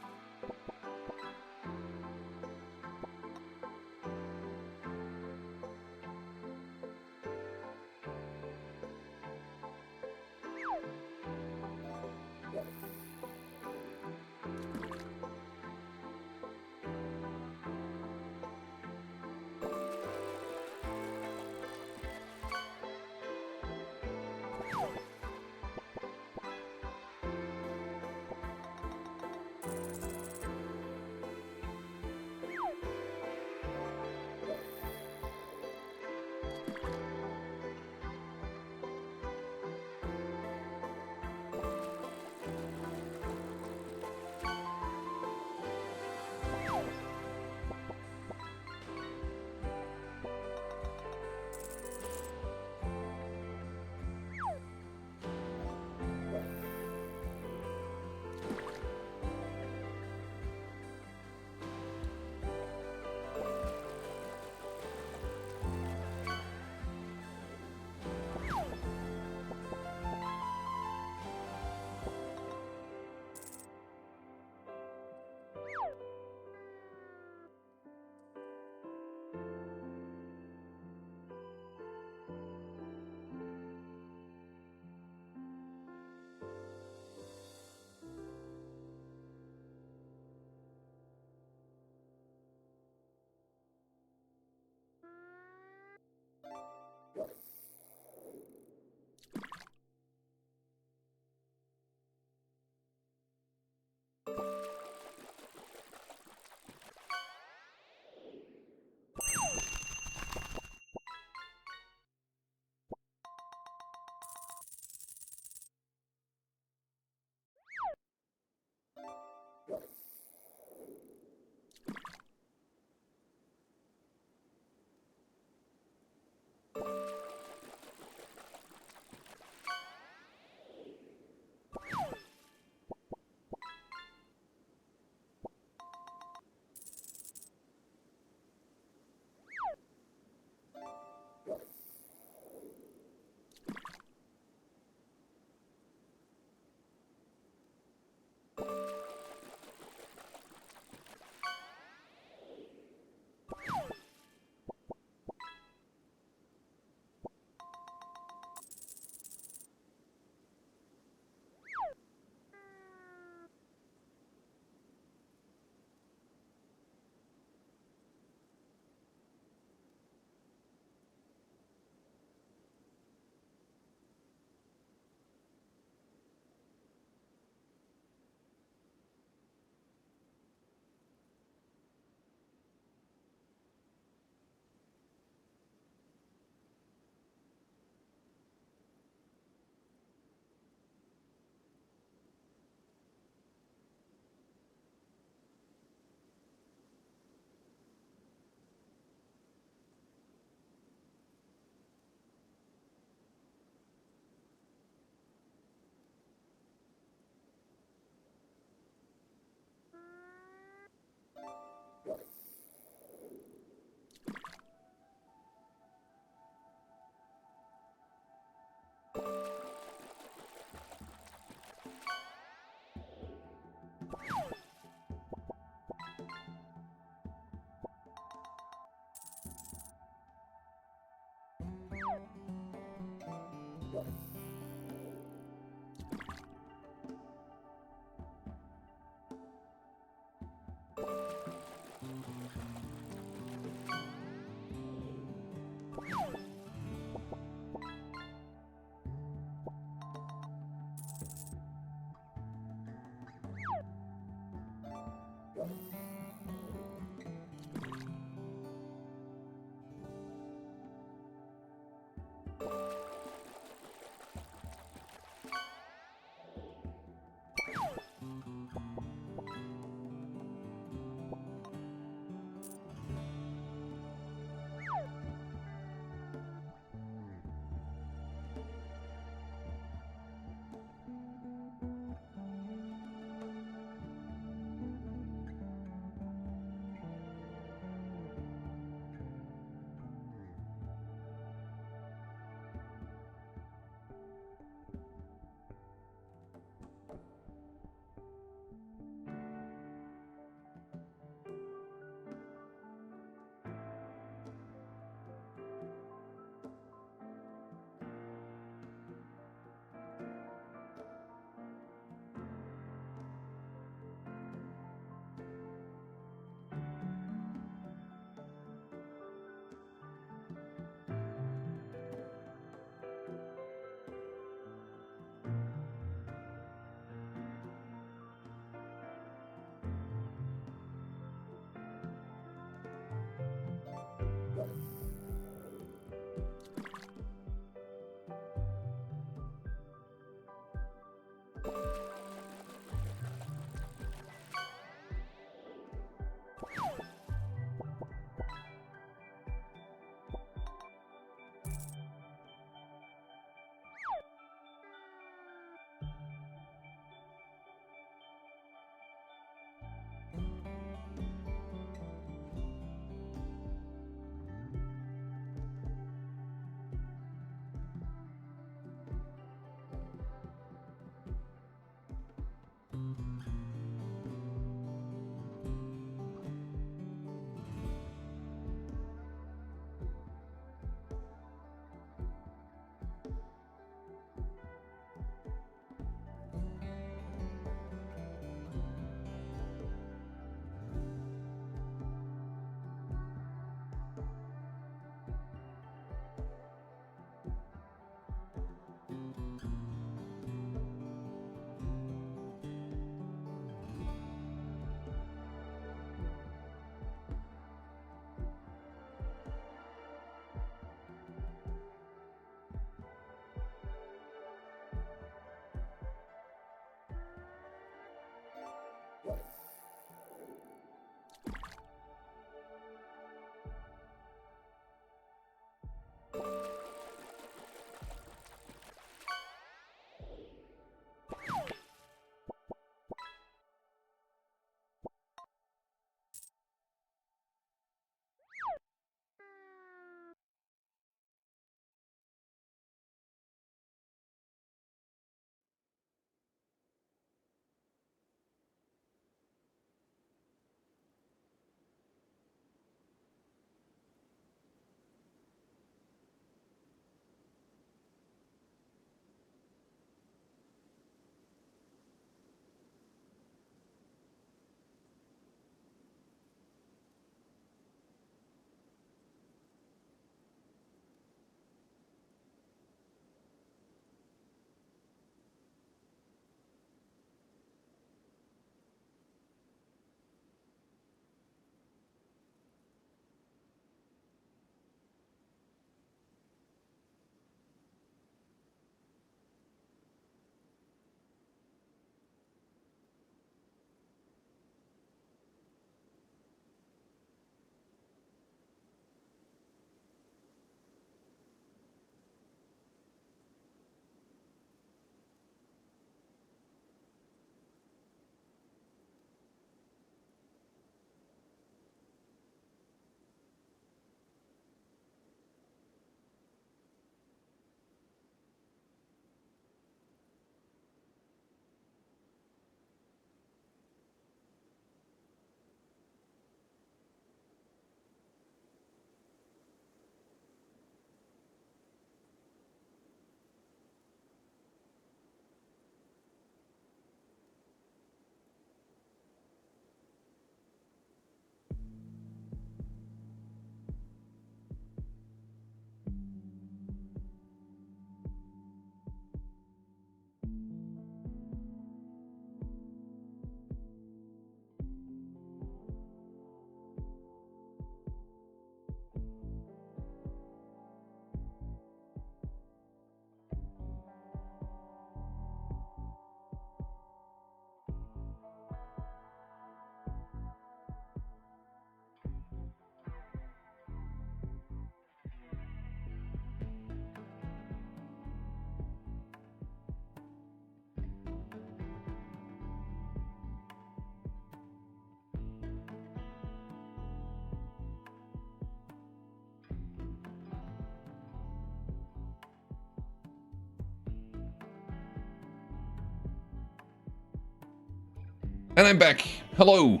And I'm back. Hello.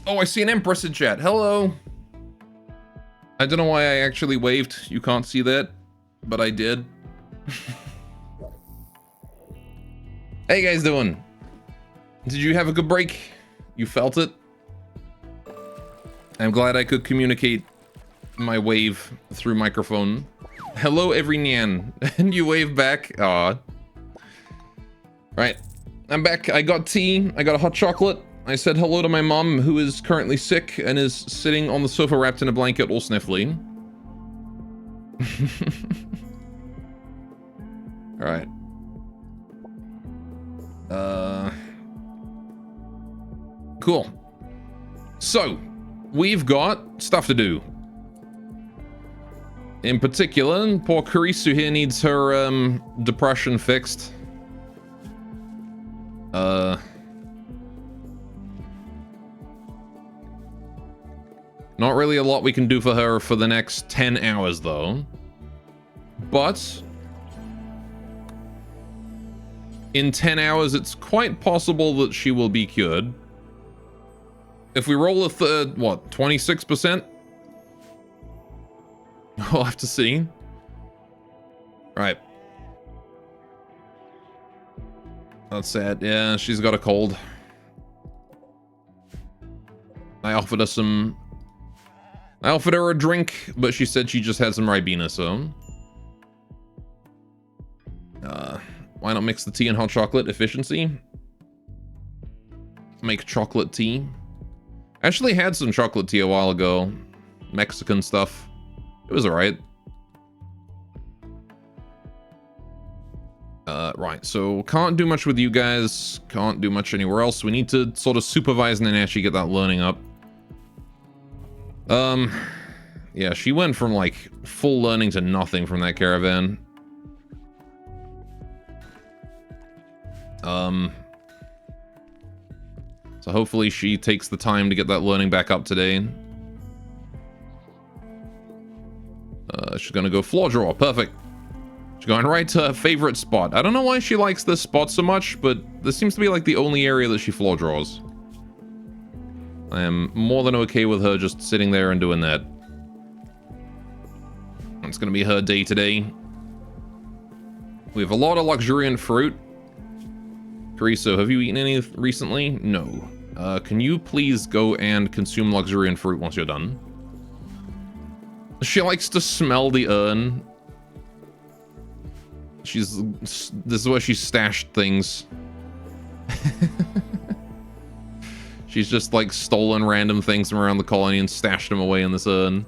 Oh, I see an Empress in chat. Hello. I don't know why I actually waved. You can't see that, but I did. How you guys doing? Did you have a good break? You felt it? I'm glad I could communicate my wave through microphone. Hello, every Nyan. And you wave back. Aw. Right. I'm back. I got tea. I got a hot chocolate. I said hello to my mom, who is currently sick and is sitting on the sofa wrapped in a blanket, all sniffly. Alright. Cool. So, we've got stuff to do. In particular, poor Karisu here needs her, depression fixed. Not really a lot we can do for her for the next 10 hours, though. But in 10 hours, it's quite possible that she will be cured. If we roll a third, what, 26%? We'll have to see. Right. That's sad. Yeah, she's got a cold. I offered her a drink, but she said she just had some Ribena, so... why not mix the tea and hot chocolate? Efficiency? Make chocolate tea. I actually had some chocolate tea a while ago. Mexican stuff. It was alright. Right, so can't do much with you guys. Can't do much anywhere else. We need to sort of supervise and then actually get that learning up. Yeah, she went from, like, full learning to nothing from that caravan. So hopefully she takes the time to get that learning back up today. She's gonna go floor draw. Perfect. She's going right to her favorite spot. I don't know why she likes this spot so much, but this seems to be, like, the only area that she floor draws. I am more than okay with her just sitting there and doing that. It's gonna be her day today. We have a lot of luxuriant fruit. Cariso, have you eaten any recently? No. Can you please go and consume luxuriant fruit once you're done? She likes to smell the urn. This is where she stashed things. She's just, like, stolen random things from around the colony and stashed them away in this urn.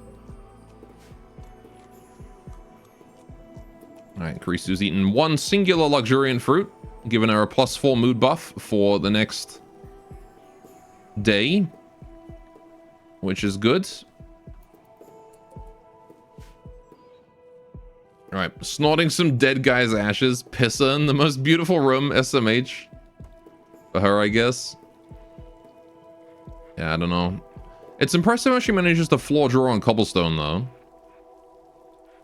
Alright, Karisu's eaten one singular luxuriant fruit, giving her a +4 mood buff for the next day, which is good. Alright, snorting some dead guy's ashes. Pissa in the most beautiful room, SMH. For her, I guess. Yeah, I don't know. It's impressive how she manages to floor draw on cobblestone, though.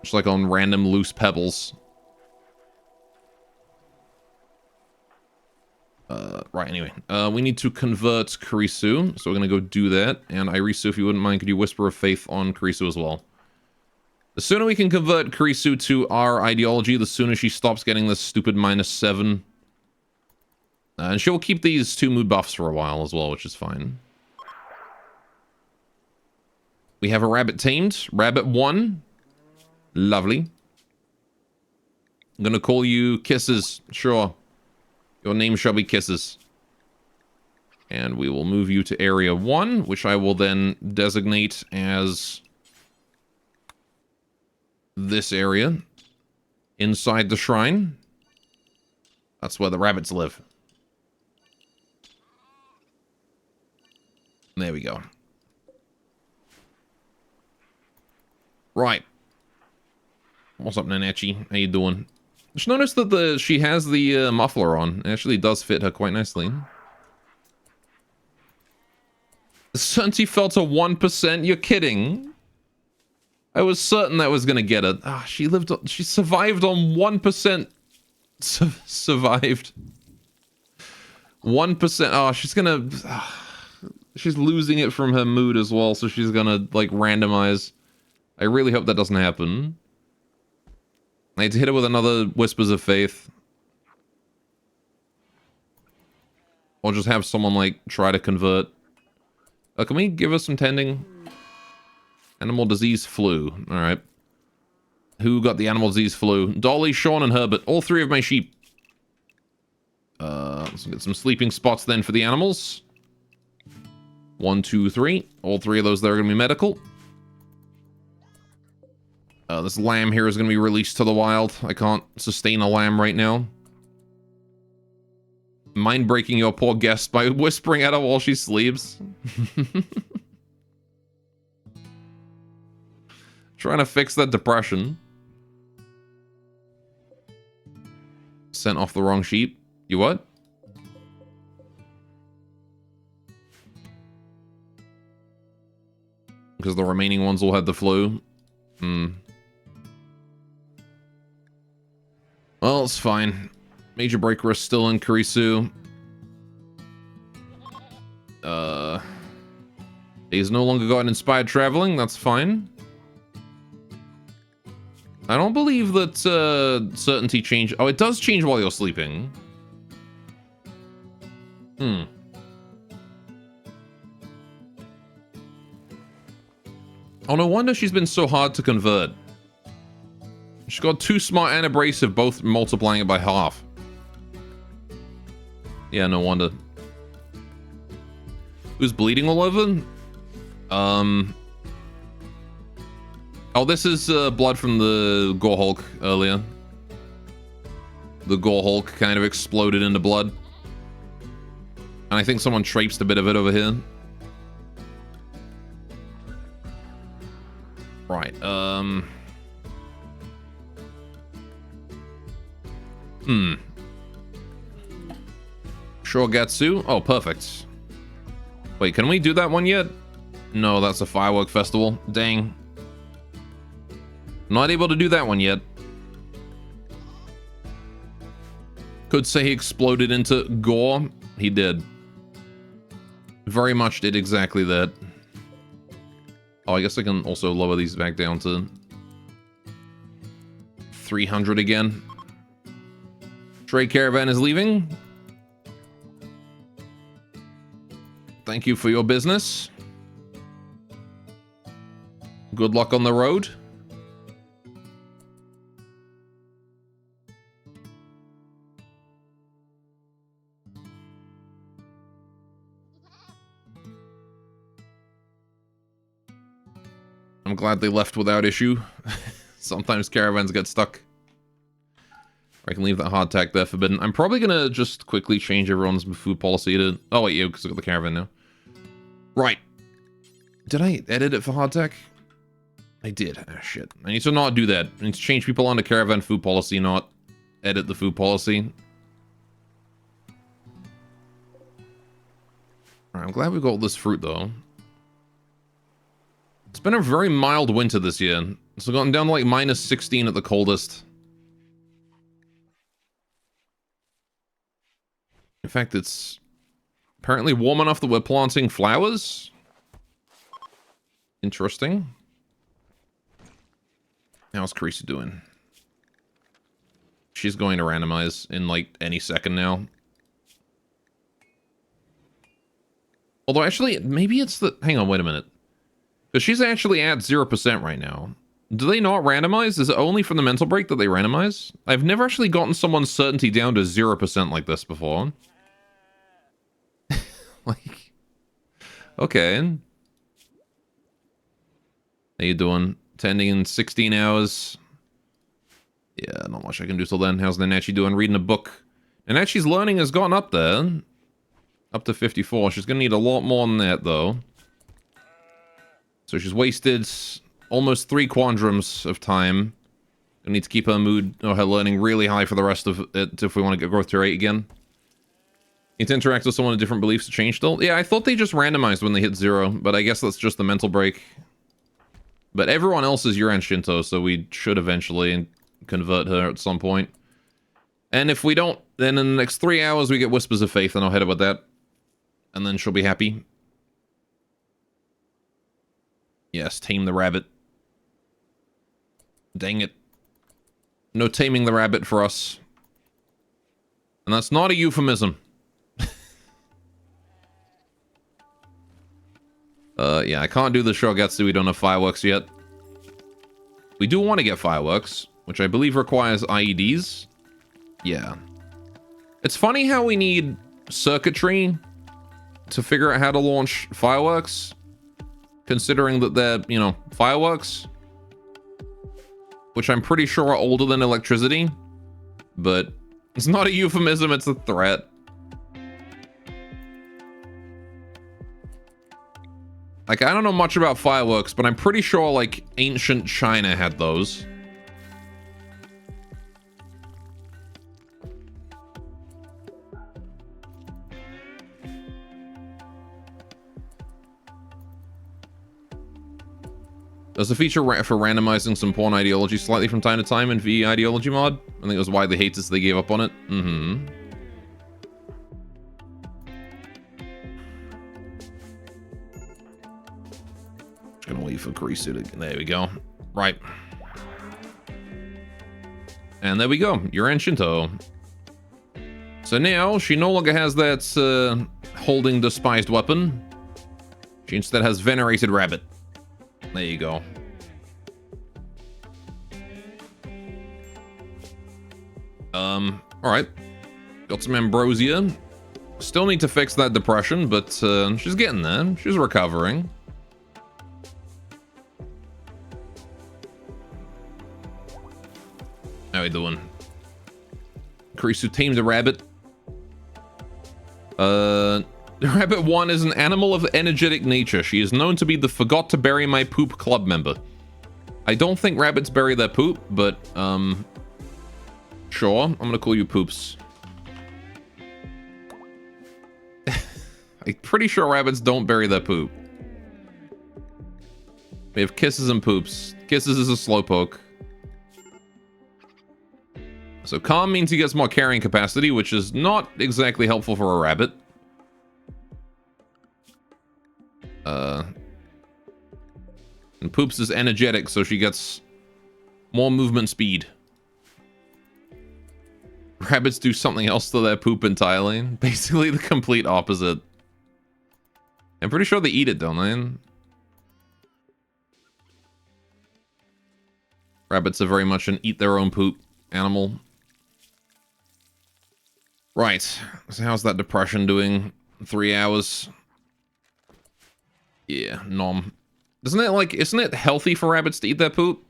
Just like on random loose pebbles. Right, anyway. We need to convert Karisu, so we're gonna go do that. And Irisu, if you wouldn't mind, could you whisper of faith on Karisu as well? The sooner we can convert Karisu to our ideology, the sooner she stops getting this stupid -7. And she'll keep these 2 mood buffs for a while as well, which is fine. We have a rabbit tamed. Rabbit 1. Lovely. I'm gonna call you Kisses. Sure. Your name shall be Kisses. And we will move you to Area 1, which I will then designate as this area. Inside the shrine. That's where the rabbits live. There we go. Right. What's up, Nanachi? How you doing? Just noticed that she has the muffler on. It actually does fit her quite nicely. Certainty fell to 1%? You're kidding. I was certain that was gonna get it. Ah, she survived on 1%. Survived. 1%. Oh, she's gonna... she's losing it from her mood as well, so she's gonna, like, randomize. I really hope that doesn't happen. I need to hit her with another Whispers of Faith. Or just have someone, like, try to convert. Can we give her some tending? Animal disease flu. Alright. Who got the animal disease flu? Dolly, Sean, and Herbert. All three of my sheep. Let's get some sleeping spots then for the animals. 1, 2, 3. All three of those there are going to be medical. This lamb here is going to be released to the wild. I can't sustain a lamb right now. Mind breaking your poor guest by whispering at her while she sleeps. Trying to fix that depression. Sent off the wrong sheep. You what? Because the remaining ones all had the flu. Well, it's fine. Major break risk still in Kurisu. He's no longer got inspired traveling. That's fine. I don't believe that certainty change. Oh, it does change while you're sleeping. Oh, no wonder she's been so hard to convert. She's got 2 smart and abrasive, both multiplying it by half. Yeah, no wonder. Who's bleeding all over? Oh, this is blood from the Gore Hulk earlier. The Gore Hulk kind of exploded into blood. And I think someone traipsed a bit of it over here. Right, Shogatsu? Oh, perfect. Wait, can we do that one yet? No, that's a firework festival. Dang. Not able to do that one yet. Could say he exploded into gore. He did. Very much did exactly that. Oh, I guess I can also lower these back down to 300 again. Stray caravan is leaving. Thank you for your business. Good luck on the road. I'm glad they left without issue. Sometimes caravans get stuck. Or I can leave that hardtack there forbidden. I'm probably gonna just quickly change everyone's food policy to... Oh wait, you, because I got the caravan now. Right. Did I edit it for hardtack? I did. Ah, shit. I need to not do that. I need to change people onto caravan food policy, not edit the food policy. Alright, I'm glad we got all this fruit, though. It's been a very mild winter this year. It's gotten down to like minus 16 at the coldest. In fact, it's apparently warm enough that we're planting flowers. Interesting. How's Carissa doing? She's going to randomize in like any second now. Although actually, maybe it's the... Hang on, wait a minute. Because she's actually at 0% right now. Do they not randomize? Is it only from the mental break that they randomize? I've never actually gotten someone's certainty down to 0% like this before. Like... Okay. How you doing? Tending in 16 hours. Yeah, not much I can do till then. How's Nanachi doing? Reading a book. Nanachi's learning has gone up there. Up to 54. She's going to need a lot more than that, though. So she's wasted almost 3 quadrums of time. Gonna need to keep her mood or her learning really high for the rest of it if we want to get growth to 8 again. Need to interact with someone with different beliefs to change still? Yeah, I thought they just randomized when they hit 0, but I guess that's just the mental break. But everyone else is Yuran Shinto, so we should eventually convert her at some point. And if we don't Then in the next 3 hours, we get Whispers of Faith, and I'll hit her with that. And then she'll be happy. Yes, tame the rabbit. Dang it. No taming the rabbit for us. And that's not a euphemism. Yeah, I can't do the Shogatsu. We don't have fireworks yet. We do want to get fireworks, which I believe requires IEDs. Yeah. It's funny how we need circuitry to figure out how to launch fireworks, considering that they're, you know, fireworks, which I'm pretty sure are older than electricity, but it's not a euphemism, it's a threat. Like, I don't know much about fireworks, but I'm pretty sure, like, ancient China had those. There's a feature for randomizing some porn ideology slightly from time to time in VE Ideology mod. I think it was widely hated, so they gave up on it. Mm-hmm. Just gonna wait for Kurisu to... There we go. Right. And there we go. Yuran Shinto. So now, she no longer has that holding despised weapon. She instead has venerated rabbit. There you go. Alright. Got some ambrosia. Still need to fix that depression, but she's getting there. She's recovering. How we doing? Kurisu tamed a rabbit. Rabbit 1 is an animal of energetic nature. She is known to be the Forgot to Bury My Poop club member. I don't think rabbits bury their poop, but, sure. I'm gonna call you Poops. I'm pretty sure rabbits don't bury their poop. We have Kisses and Poops. Kisses is a slowpoke. So Calm means he gets more carrying capacity, which is not exactly helpful for a rabbit. And Poops is energetic, so she gets more movement speed. Rabbits do something else to their poop entirely. Basically the complete opposite. I'm pretty sure they eat it, don't they? Rabbits are very much an eat their own poop animal. Right. So how's that depression doing? 3 hours. Yeah, nom. Isn't it healthy for rabbits to eat their poop?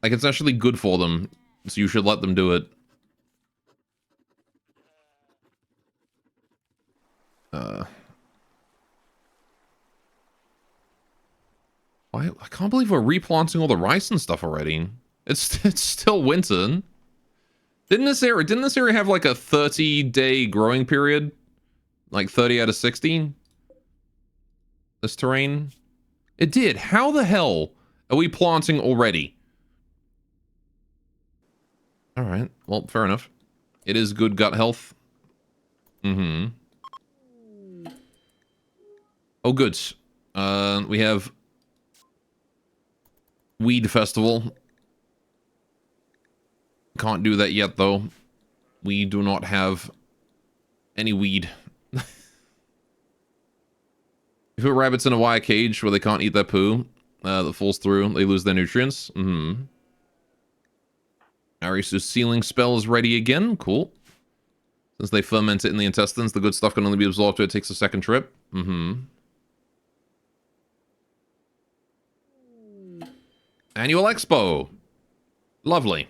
Like, it's actually good for them, so you should let them do it. Why? I can't believe we're replanting all the rice and stuff already. It's still winter. Didn't this area have like a 30-day growing period? Like 30 out of 60? This terrain? It did. How the hell are we planting already? Alright, well, fair enough. It is good gut health. Mm-hmm. Oh, good. We have Weed Festival. Can't do that yet, though. We do not have any weed. You put rabbits in a wire cage where they can't eat their poo that falls through, they lose their nutrients. Mm-hmm. Arisu's sealing spell is ready again. Cool. Since they ferment it in the intestines, the good stuff can only be absorbed till it takes a second trip. Mm-hmm. Annual Expo. Lovely.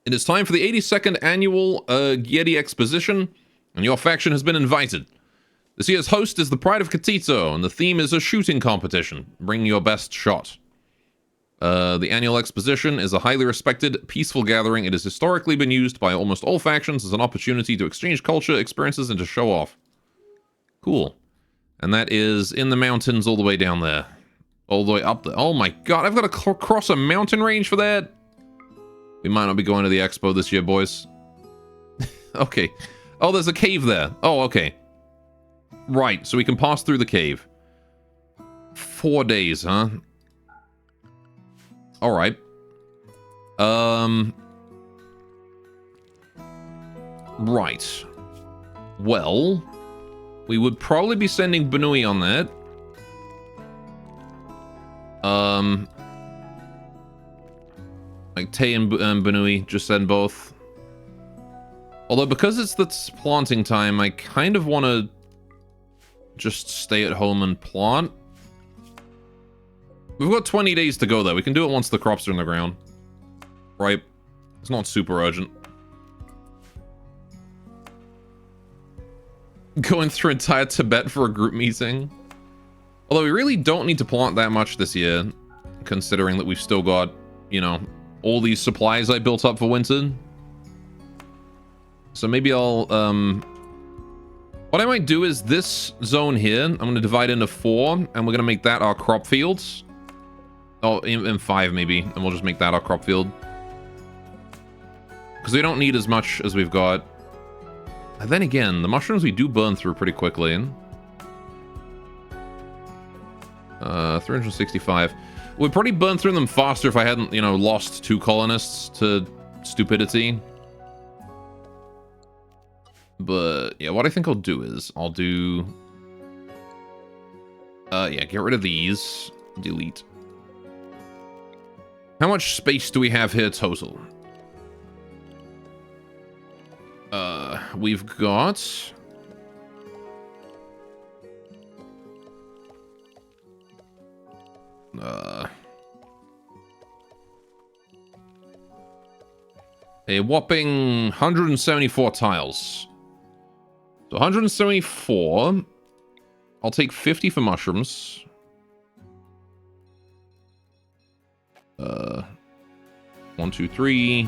It is time for the 82nd annual Yeti Exposition, and your faction has been invited. This year's host is the Pride of Katito, and the theme is a shooting competition. Bring your best shot. The annual exposition is a highly respected, peaceful gathering. It has historically been used by almost all factions as an opportunity to exchange culture, experiences, and to show off. Cool. And that is in the mountains all the way down there. All the way up there. Oh my god, I've got to cross a mountain range for that? We might not be going to the expo this year, boys. Okay. Oh, there's a cave there. Oh, okay. Right, so we can pass through the cave. 4 days, huh? Alright. Right. Well, we would probably be sending Benui on that. Like Tay and Benui, just send both. Although, because it's the planting time, I kind of want to just stay at home and plant. We've got 20 days to go, though. We can do it once the crops are in the ground. Right? It's not super urgent. Going through entire Tibet for a group meeting. Although we really don't need to plant that much this year, considering that we've still got, you know, all these supplies I built up for winter. So maybe I'll, what I might do is this zone here, I'm going to divide into 4, and we're going to make that our crop fields. Oh, in 5 maybe, and we'll just make that our crop field. Because we don't need as much as we've got. And then again, the mushrooms we do burn through pretty quickly. 365. We'd probably burn through them faster if I hadn't, you know, lost 2 colonists to stupidity. But, yeah, what I think I'll do is, I'll do... yeah, get rid of these. Delete. How much space do we have here total? We've got... a whopping 174 tiles. So 174. I'll take 50 for mushrooms. 1, 2, 3.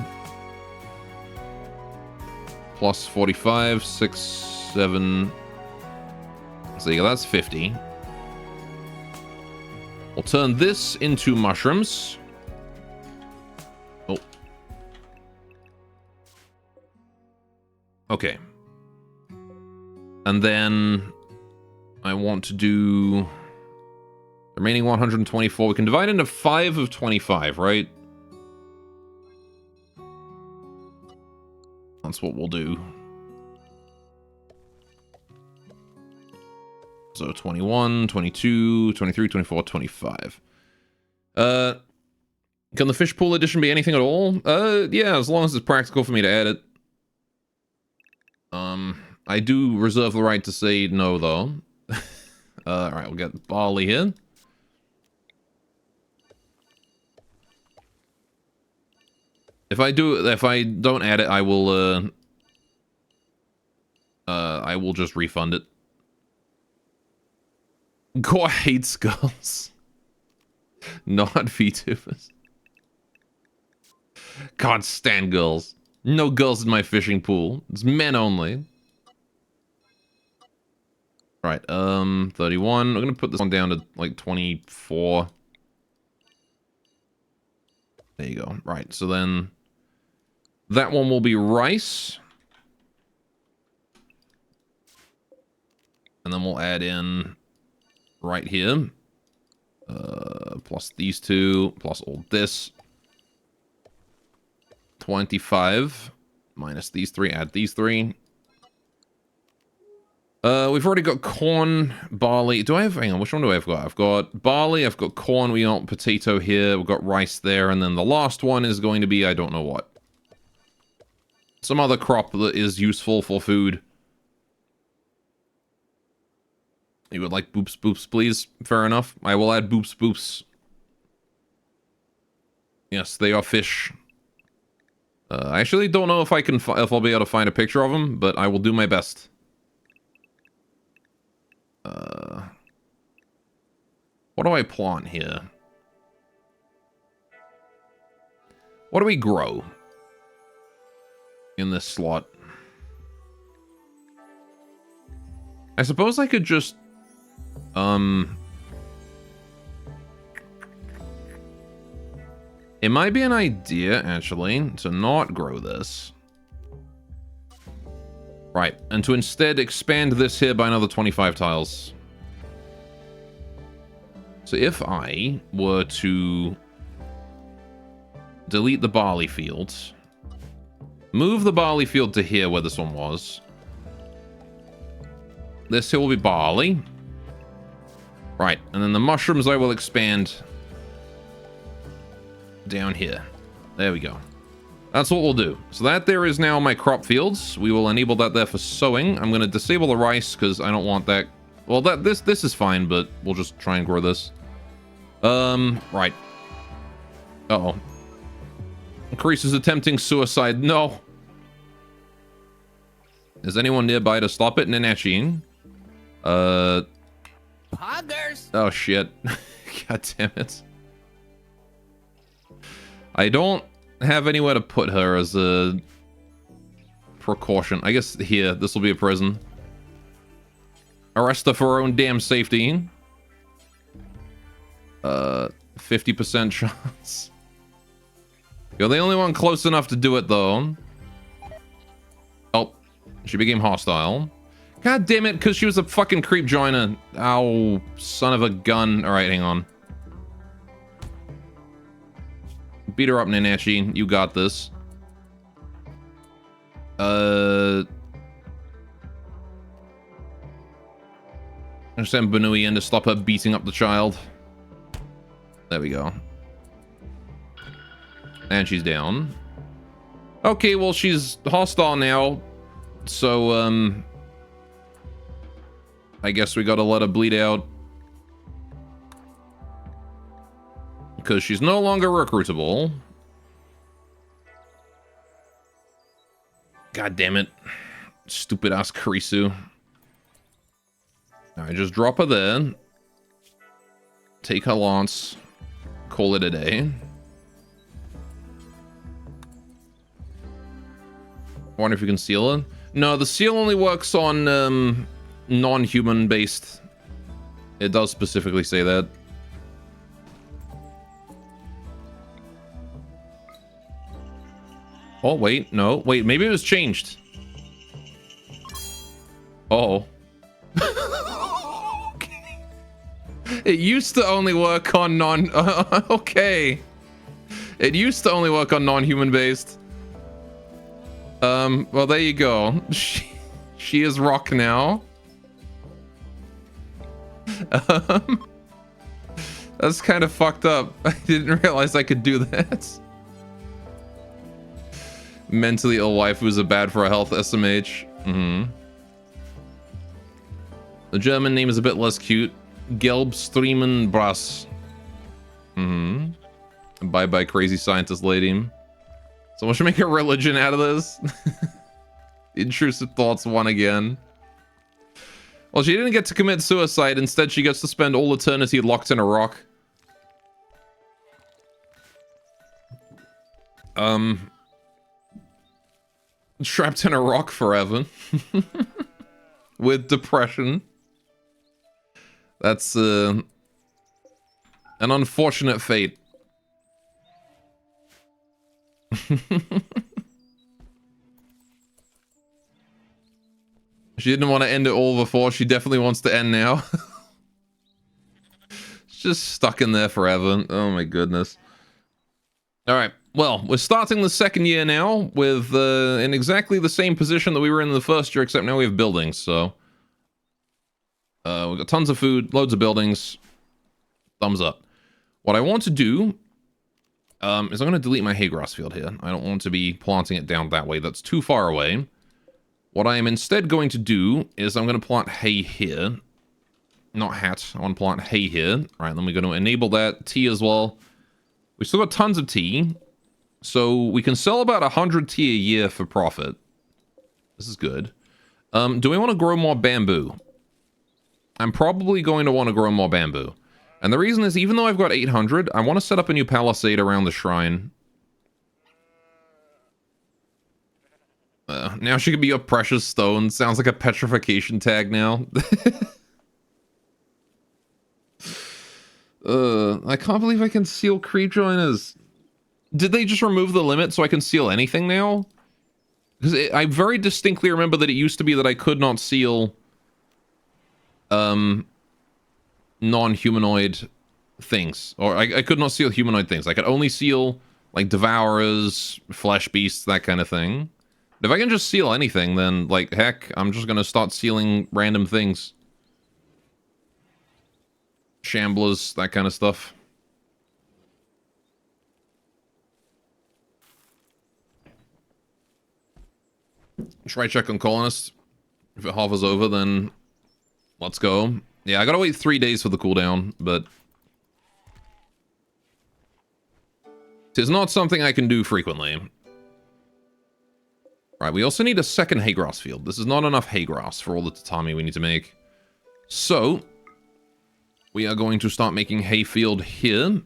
Plus 45, 6, 7. So yeah, that's 50. We'll turn this into mushrooms. Oh. Okay. And then I want to do the remaining 124. We can divide into 5 of 25, right? That's what we'll do. So 21, 22, 23, 24, 25. Can the fish pool edition be anything at all? Yeah, as long as it's practical for me to add it. I do reserve the right to say no, though. Alright, we'll get barley here. If I don't add it, I will just refund it. God hates girls. Not VTubers. Can't stand girls. No girls in my fishing pool. It's men only. Right, 31. I'm gonna put this one down to like 24. There you go. Right, so then that one will be rice. And then we'll add in right here. Plus these 2, plus all this. 25. Minus these 3, add these 3. We've already got corn, barley. Do I have... Hang on, which one do I have got? I've got barley, I've got corn, we got potato here, we've got rice there, and then the last one is going to be I don't know what. Some other crop that is useful for food. You would like boops boops, please? Fair enough. I will add boops boops. Yes, they are fish. I actually don't know if if I'll be able to find a picture of them, but I will do my best. What do I plant here? What do we grow in this slot? I suppose I could just It might be an idea, actually, to not grow this. Right, and to instead expand this here by another 25 tiles. So if I were to delete the barley fields, move the barley field to here where this one was. This here will be barley. Right, and then the mushrooms I will expand down here. There we go. That's what we'll do. So that there is now my crop fields. We will enable that there for sowing. I'm going to disable the rice because I don't want that. Well, this is fine, but we'll just try and grow this. Right. Uh-oh. Crease is attempting suicide. No. Is anyone nearby to stop it? Nanachine.
Poggers!
Oh, shit. God damn it. I don't have anywhere to put her as a precaution. I guess here, this will be a prison. Arrest her for her own damn safety. 50% chance. You're the only one close enough to do it, though. Oh, she became hostile. God damn it, because she was a fucking creep joiner. Ow, son of a gun. All right, hang on. Beat her up, Nanachi. You got this. Send Banui in to stop her beating up the child. There we go. And she's down. Okay, well, she's hostile now. So, I guess we gotta let her bleed out. Because she's no longer recruitable. God damn it. Stupid ass Karisu. Alright, just drop her there. Take her lance. Call it a day. Wonder if you can seal her. No, the seal only works on non-human based. It does specifically say that. Oh, wait, no. Wait, maybe it was changed. Oh. Okay. It used to only work on non... okay. It used to only work on non-human based. Well, there you go. She is rock now. That's kind of fucked up. I didn't realize I could do that. Mentally ill waifus are bad for a health SMH. The German name is a bit less cute. Gelbstriemenbrass. Bye bye, crazy scientist lady. Someone should make a religion out of this. Intrusive thoughts won again. Well, she didn't get to commit suicide. Instead, she gets to spend all eternity locked in a rock. Trapped in a rock forever. With depression. That's an unfortunate fate. She didn't want to end it all before. She definitely wants to end now. It's just stuck in there forever. Oh my goodness. Alright, well, we're starting the second year now with in exactly the same position that we were in the first year, except now we have buildings, so... we've got tons of food, loads of buildings. Thumbs up. What I want to do is I'm going to delete my hay grass field here. I don't want to be planting it down that way. That's too far away. What I am instead going to do is I'm going to plant hay here. Not hat. I want to plant hay here. All right, then we're going to enable that. Tea as well. We still got tons of tea. So we can sell about 100 tea a year for profit. This is good. Do we want to grow more bamboo? I'm probably going to want to grow more bamboo. And the reason is, even though I've got 800, I want to set up a new palisade around the shrine. Now she could be a precious stone. Sounds like a petrification tag now. I can't believe I can seal creep joiners. Did they just remove the limit so I can seal anything now? Because I very distinctly remember that it used to be that I could not seal non-humanoid things. Or I could not seal humanoid things. I could only seal, like, devourers, flesh beasts, that kind of thing. But if I can just seal anything, then, like, heck, I'm just gonna start sealing random things. Shamblers, that kind of stuff. Try check on colonists. If it hovers over, then let's go. Yeah, I gotta wait 3 days for the cooldown, but it is not something I can do frequently. Right, we also need a second hay grass field. This is not enough hay grass for all the tatami we need to make. So, we are going to start making hay field here.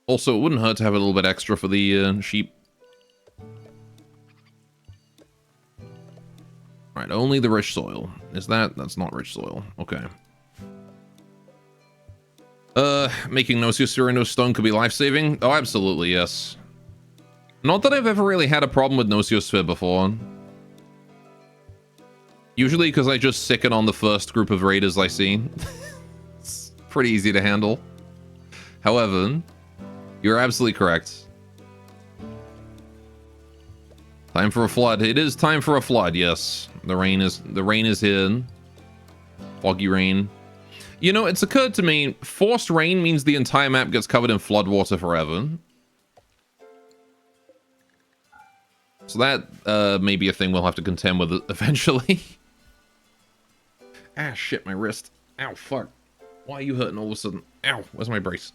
Also, it wouldn't hurt to have a little bit extra for the sheep. Right, only the rich soil. Is that? That's not rich soil. Okay. Making no stone could be life-saving? Oh, absolutely, yes. Not that I've ever really had a problem with Nosiosphere before. Usually because I just sick it on the first group of raiders I see. It's pretty easy to handle. However, you're absolutely correct. Time for a flood. It is time for a flood, yes. The rain is here. Foggy rain. You know, it's occurred to me, forced rain means the entire map gets covered in floodwater forever. So that may be a thing we'll have to contend with eventually. Ah, shit, my wrist. Ow, fuck. Why are you hurting all of a sudden? Ow, where's my brace?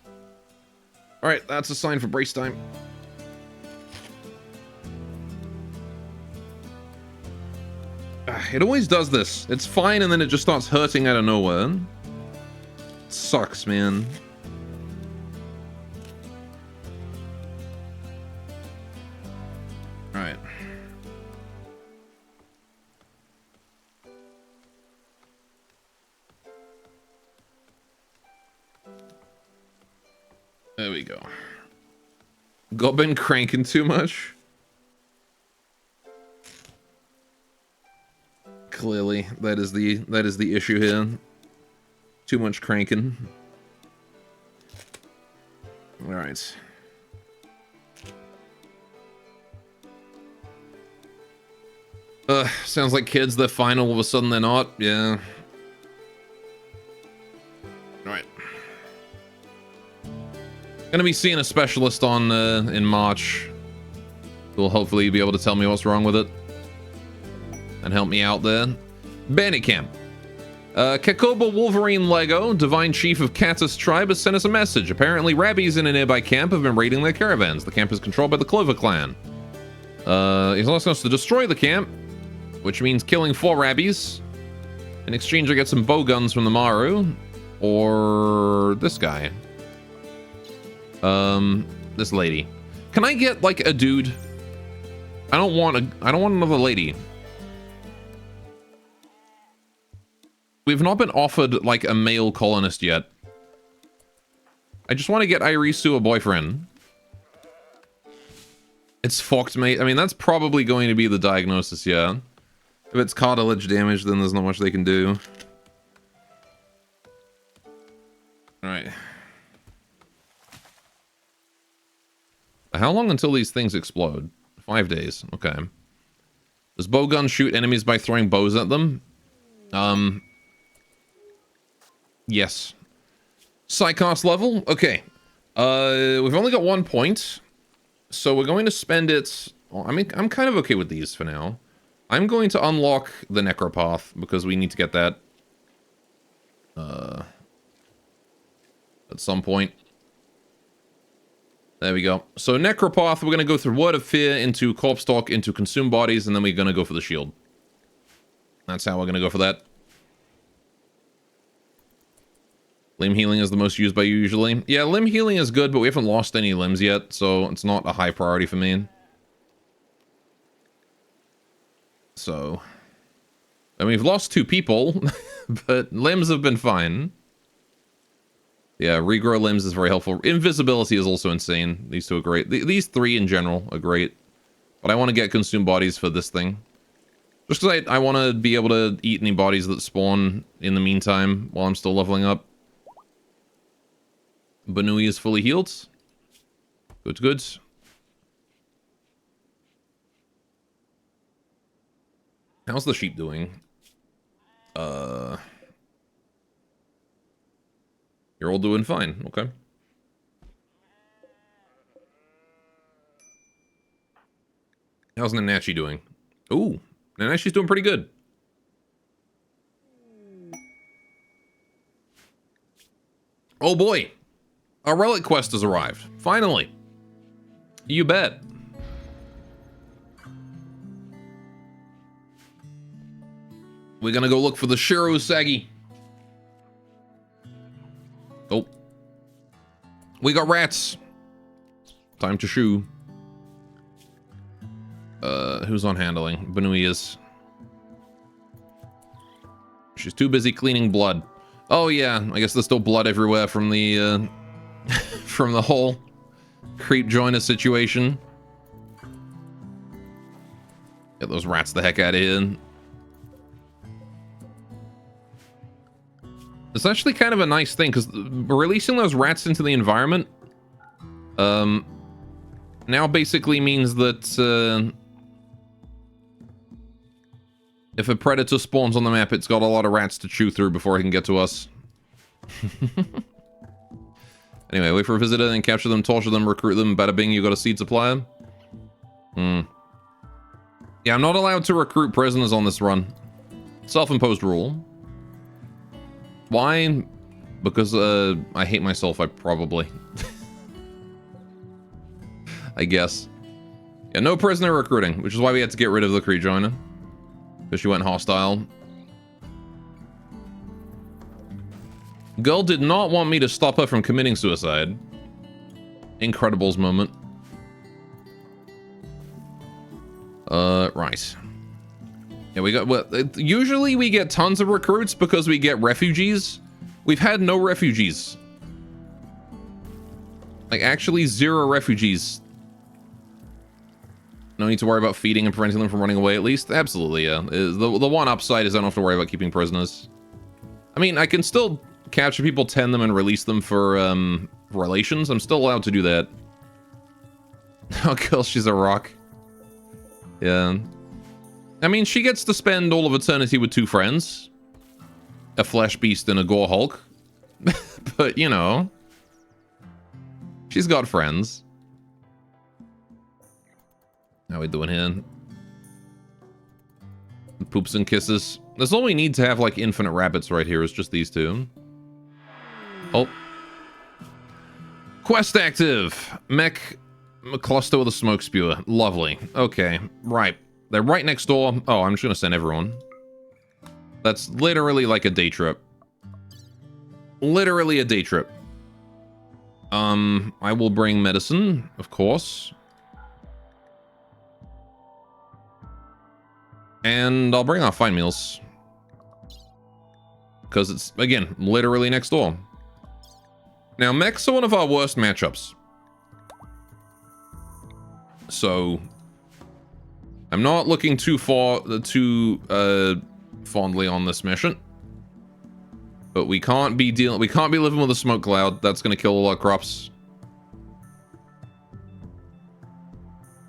Alright, that's a sign for brace time. It always does this. It's fine and then it just starts hurting out of nowhere. It sucks, man. Alright. There we go. Got been cranking too much? Clearly, that is the issue here. Too much cranking. All right. Sounds like kids, they're fine, all of a sudden they're not. Yeah. All right. Gonna be seeing a specialist on in March. Who'll hopefully be able to tell me what's wrong with it and help me out there. Bandit Camp. Kakoba Wolverine Lego, Divine Chief of Katus Tribe, has sent us a message. Apparently, rabbies in a nearby camp have been raiding their caravans. The camp is controlled by the Clover Clan. He's asking us to destroy the camp, which means killing 4 rabbies. In exchange, I get some bow guns from the Maru. Or this guy. This lady. Can I get, like, a dude? I don't want another lady. We've not been offered, like, a male colonist yet. I just want to get Irisu a boyfriend. It's fucked, mate. I mean, that's probably going to be the diagnosis, yeah. If it's cartilage damage, then there's not much they can do. Alright. How long until these things explode? 5 days. Okay. Does bowgun shoot enemies by throwing bows at them? Yes. Psychos level? Okay. We've only got 1 point. So we're going to spend it... Well, I mean, I'm kind of okay with these for now. I'm going to unlock the Necropath because we need to get that at some point. There we go. So Necropath, we're going to go through Word of Fear into Corpse Talk into Consume Bodies, and then we're going to go for the shield. That's how we're going to go for that. Limb healing is the most used by you usually. Yeah, limb healing is good, but we haven't lost any limbs yet, so it's not a high priority for me. So, and we've lost 2 people, but limbs have been fine. Yeah, regrow limbs is very helpful. Invisibility is also insane. These two are great. These three in general are great. But I want to get consumed bodies for this thing. Just because I want to be able to eat any bodies that spawn in the meantime while I'm still leveling up. Banui is fully healed. Good, good. How's the sheep doing? You're all doing fine. Okay. How's Nanachi doing? Ooh, Nanachi's doing pretty good. Oh boy. Our relic quest has arrived. Finally. You bet. We're gonna go look for the Shiro Usagi. Oh. We got rats. Time to shoo. Who's on handling? Banui is. She's too busy cleaning blood. Oh yeah, I guess there's still blood everywhere from the, from the whole creep joiner situation. Get those rats the heck out of here. It's actually kind of a nice thing, because releasing those rats into the environment, now basically means that, if a predator spawns on the map, it's got a lot of rats to chew through before it can get to us. Anyway, wait for a visitor, then capture them, torture them, recruit them, bada bing, you got a seed supplier. Yeah, I'm not allowed to recruit prisoners on this run. Self-imposed rule. Why? Because, I hate myself, I probably. I guess. Yeah, no prisoner recruiting, which is why we had to get rid of the creep joiner. Because she went hostile. Girl did not want me to stop her from committing suicide. Incredibles moment. Right. Yeah, we got, well, usually we get tons of recruits because we get refugees. We've had no refugees. Like, actually 0 refugees. No need to worry about feeding and preventing them from running away, at least? Absolutely, yeah. The one upside is I don't have to worry about keeping prisoners. I mean, I can still capture people, tend them, and release them for, relations. I'm still allowed to do that. Oh, girl, she's a rock. Yeah. I mean, she gets to spend all of eternity with 2 friends. A flesh beast and a gore hulk. But, you know. She's got friends. How we doing here? Poops and kisses. That's all we need to have, like, infinite rabbits right here, is just these 2. Oh. Quest active! Mech cluster with a smoke spewer. Lovely. Okay, right. They're right next door. Oh, I'm just gonna send everyone. That's literally like a day trip. Literally a day trip. I will bring medicine, of course. And I'll bring our fine meals. Because it's, again, literally next door. Now, mechs are one of our worst matchups. So, I'm not looking too fondly on this mission. But we can't be living with a smoke cloud. That's gonna kill all our crops.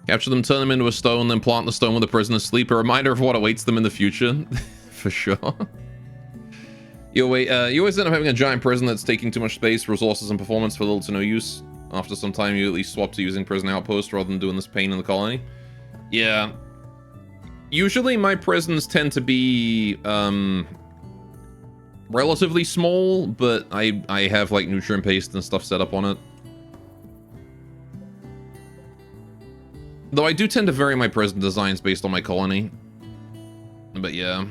Capture them, turn them into a stone, then plant the stone with the prisoner's sleep. A reminder of what awaits them in the future. For sure. You always end up having a giant prison that's taking too much space, resources, and performance for little to no use. After some time, you at least swap to using prison outpost rather than doing this pain in the colony. Yeah. Usually my prisons tend to be, relatively small, but I have, like, nutrient paste and stuff set up on it. Though I do tend to vary my prison designs based on my colony. But yeah.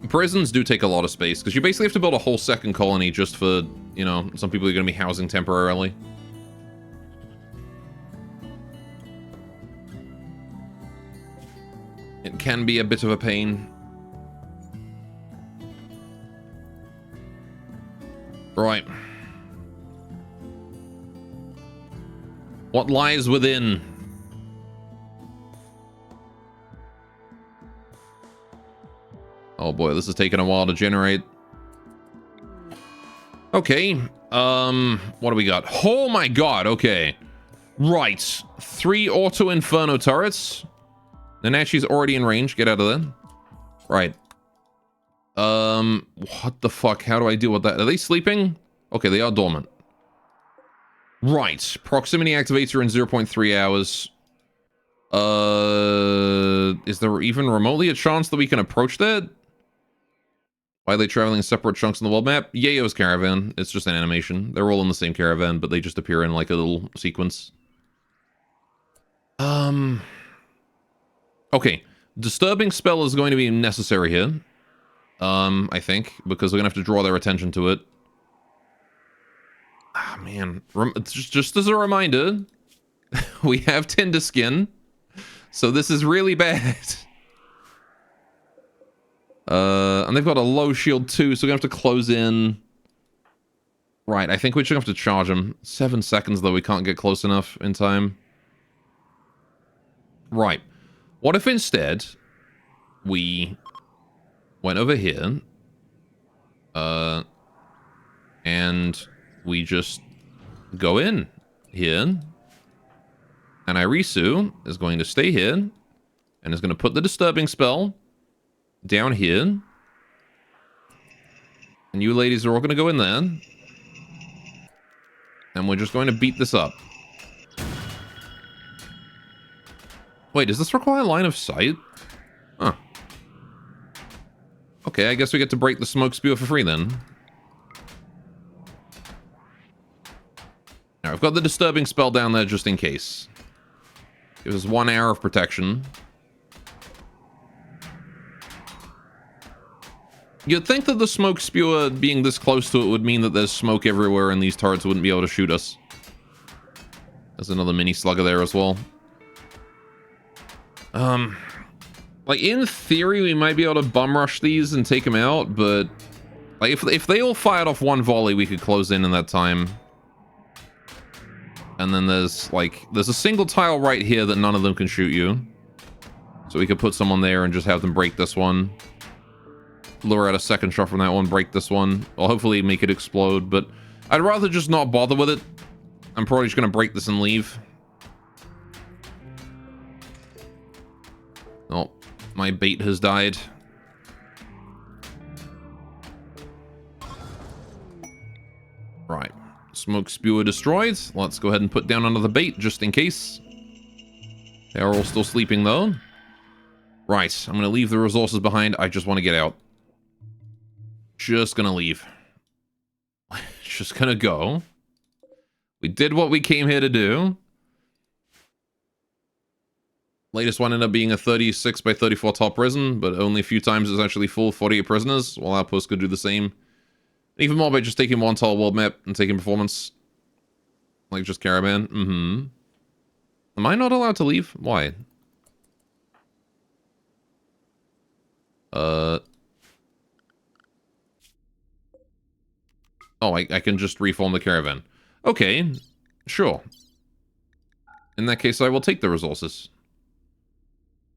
Prisons do take a lot of space, because you basically have to build a whole second colony just for, you know, some people you're going to be housing temporarily. It can be a bit of a pain. Right. What lies within? Oh boy, this is taking a while to generate. Okay. What do we got? Oh my god, okay. Right. 3 auto inferno turrets. Nanachi's already in range. Get out of there. Right. What the fuck? How do I deal with that? Are they sleeping? Okay, they are dormant. Right. Proximity activator in 0.3 hours. Is there even remotely a chance that we can approach that? Why are they traveling in separate chunks on the world map? Yayo's caravan. It's just an animation. They're all in the same caravan, but they just appear in like a little sequence. Okay. Disturbing spell is going to be necessary here. I think, because we're gonna have to draw their attention to it. Ah, man. Just as a reminder, we have Tinder skin, so this is really bad. And they've got a low shield too, so we're gonna have to close in. Right, I think we're just gonna have to charge them. 7 seconds, though, we can't get close enough in time. Right. What if instead we went over here, and we just go in here, and Irisu is going to stay here, and is going to put the disturbing spell down here, and you ladies are all going to go in there, and we're just going to beat this up. Wait, does this require line of sight? Huh. Okay, I guess we get to break the smoke spewer for free then. Now, I've got the disturbing spell down there just in case. Gives us 1 hour of protection. You'd think that the smoke spewer being this close to it would mean that there's smoke everywhere and these turrets wouldn't be able to shoot us. There's another mini slugger there as well. Like, in theory, we might be able to bum rush these and take them out, but like, if they all fired off 1 volley, we could close in that time. And then there's a single tile right here that none of them can shoot you. So we could put someone there and just have them break this one. Lure out a second shot from that one, break this one. Or hopefully make it explode, but I'd rather just not bother with it. I'm probably just gonna break this and leave. Oh, my bait has died. Right. Smoke spewer destroyed. Let's go ahead and put down another bait just in case. They are all still sleeping though. Right. I'm going to leave the resources behind. I just want to get out. Just going to leave. Just going to go. We did what we came here to do. Latest one ended up being a 36 by 34 tall prison, but only a few times it's actually full 48 prisoners, while Outpost could do the same. Even more by just taking 1 tall world map and taking performance. Like just caravan. Mm-hmm. Am I not allowed to leave? Why? Oh, I can just reform the caravan. Okay. Sure. In that case, I will take the resources.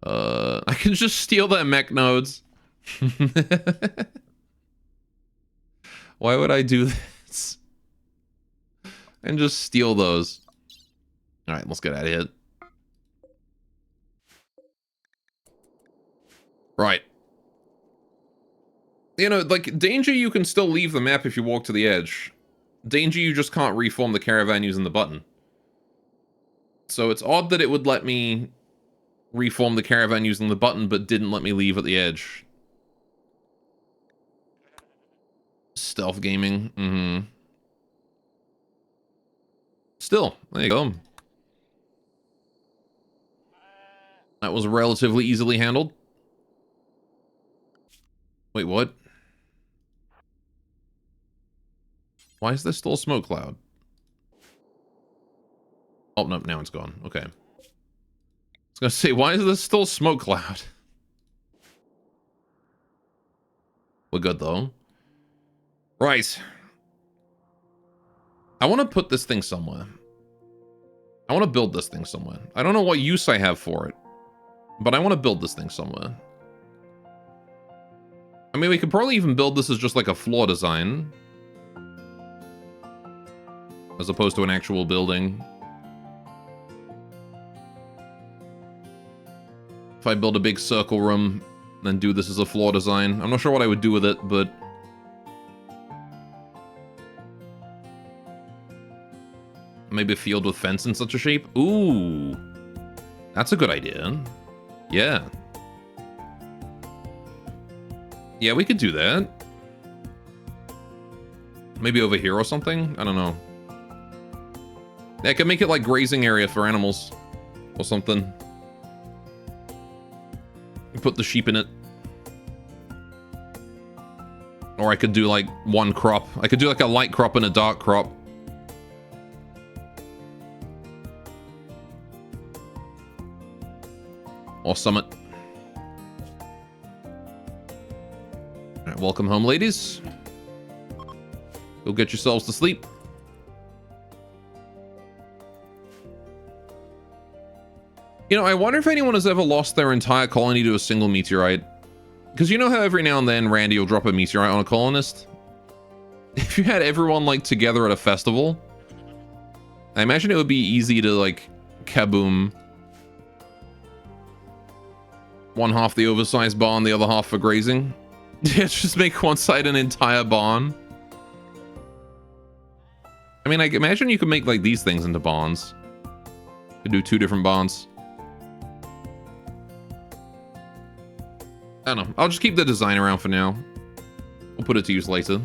I can just steal their mech nodes. Why would I do this? And just steal those. Alright, let's get out of here. Right. You know, like, danger you can still leave the map if you walk to the edge. Danger you just can't reform the caravan using the button. So it's odd that it would let me reform the caravan using the button, but didn't let me leave at the edge. Stealth gaming. Mm-hmm. Still, there you go. That was relatively easily handled. Wait, what? Why is there still a smoke cloud? Oh, no, now it's gone. Okay. I was gonna say, why is there still a smoke cloud? We're good, though. Right. I want to put this thing somewhere. I want to build this thing somewhere. I don't know what use I have for it, but I want to build this thing somewhere. I mean, we could probably even build this as just like a floor design, as opposed to an actual building. If I build a big circle room, then do this as a floor design. I'm not sure what I would do with it, but... maybe a field with fence in such a shape? Ooh! That's a good idea. Yeah. Yeah, we could do that. Maybe over here or something? I don't know. I could make it like grazing area for animals. Or something. Put the sheep in it. Or I could do like one crop. I could do like a light crop and a dark crop. Or summit. Alright, welcome home, ladies. Go get yourselves to sleep. You know, I wonder if anyone has ever lost their entire colony to a single meteorite. Because you know how every now and then Randy will drop a meteorite on a colonist? If you had everyone, like, together at a festival, I imagine it would be easy to, like, kaboom. One half the oversized barn, the other half for grazing. Yeah, just make one side an entire barn. I mean, I imagine you could make, like, these things into barns. You could do 2 different barns. I don't know. I'll just keep the design around for now. We'll put it to use later.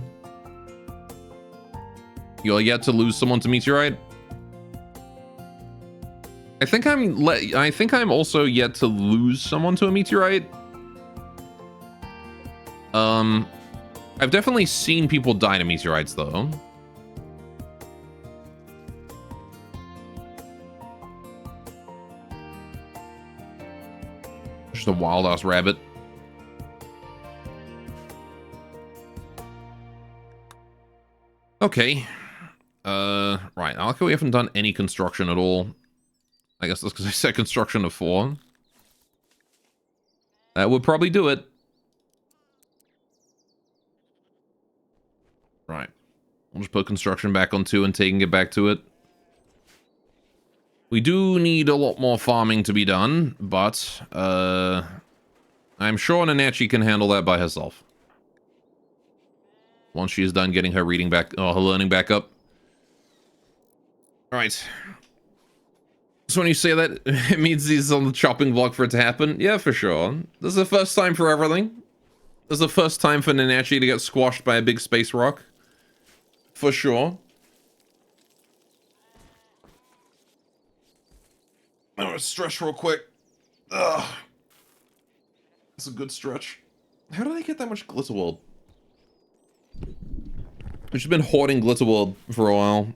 You're yet to lose someone to meteorite? I think I'm also yet to lose someone to a meteorite. I've definitely seen people die to meteorites though. Just a wild ass rabbit. Okay. Right. I like how we haven't done any construction at all. I guess that's because I said construction of 4. That would probably do it. Right. We'll just put construction back on 2 and taking it back to it. We do need a lot more farming to be done, but I'm sure Nanachi can handle that by herself. Once she is done getting her reading back, or her learning back up. Alright. So when you say that, it means he's on the chopping block for it to happen? Yeah, for sure. This is the first time for everything. This is the first time for Nanachi to get squashed by a big space rock. For sure. I'm gonna stretch real quick. Ugh. That's a good stretch. How did I get that much Glitterworld? I've just been hoarding Glitterworld for a while.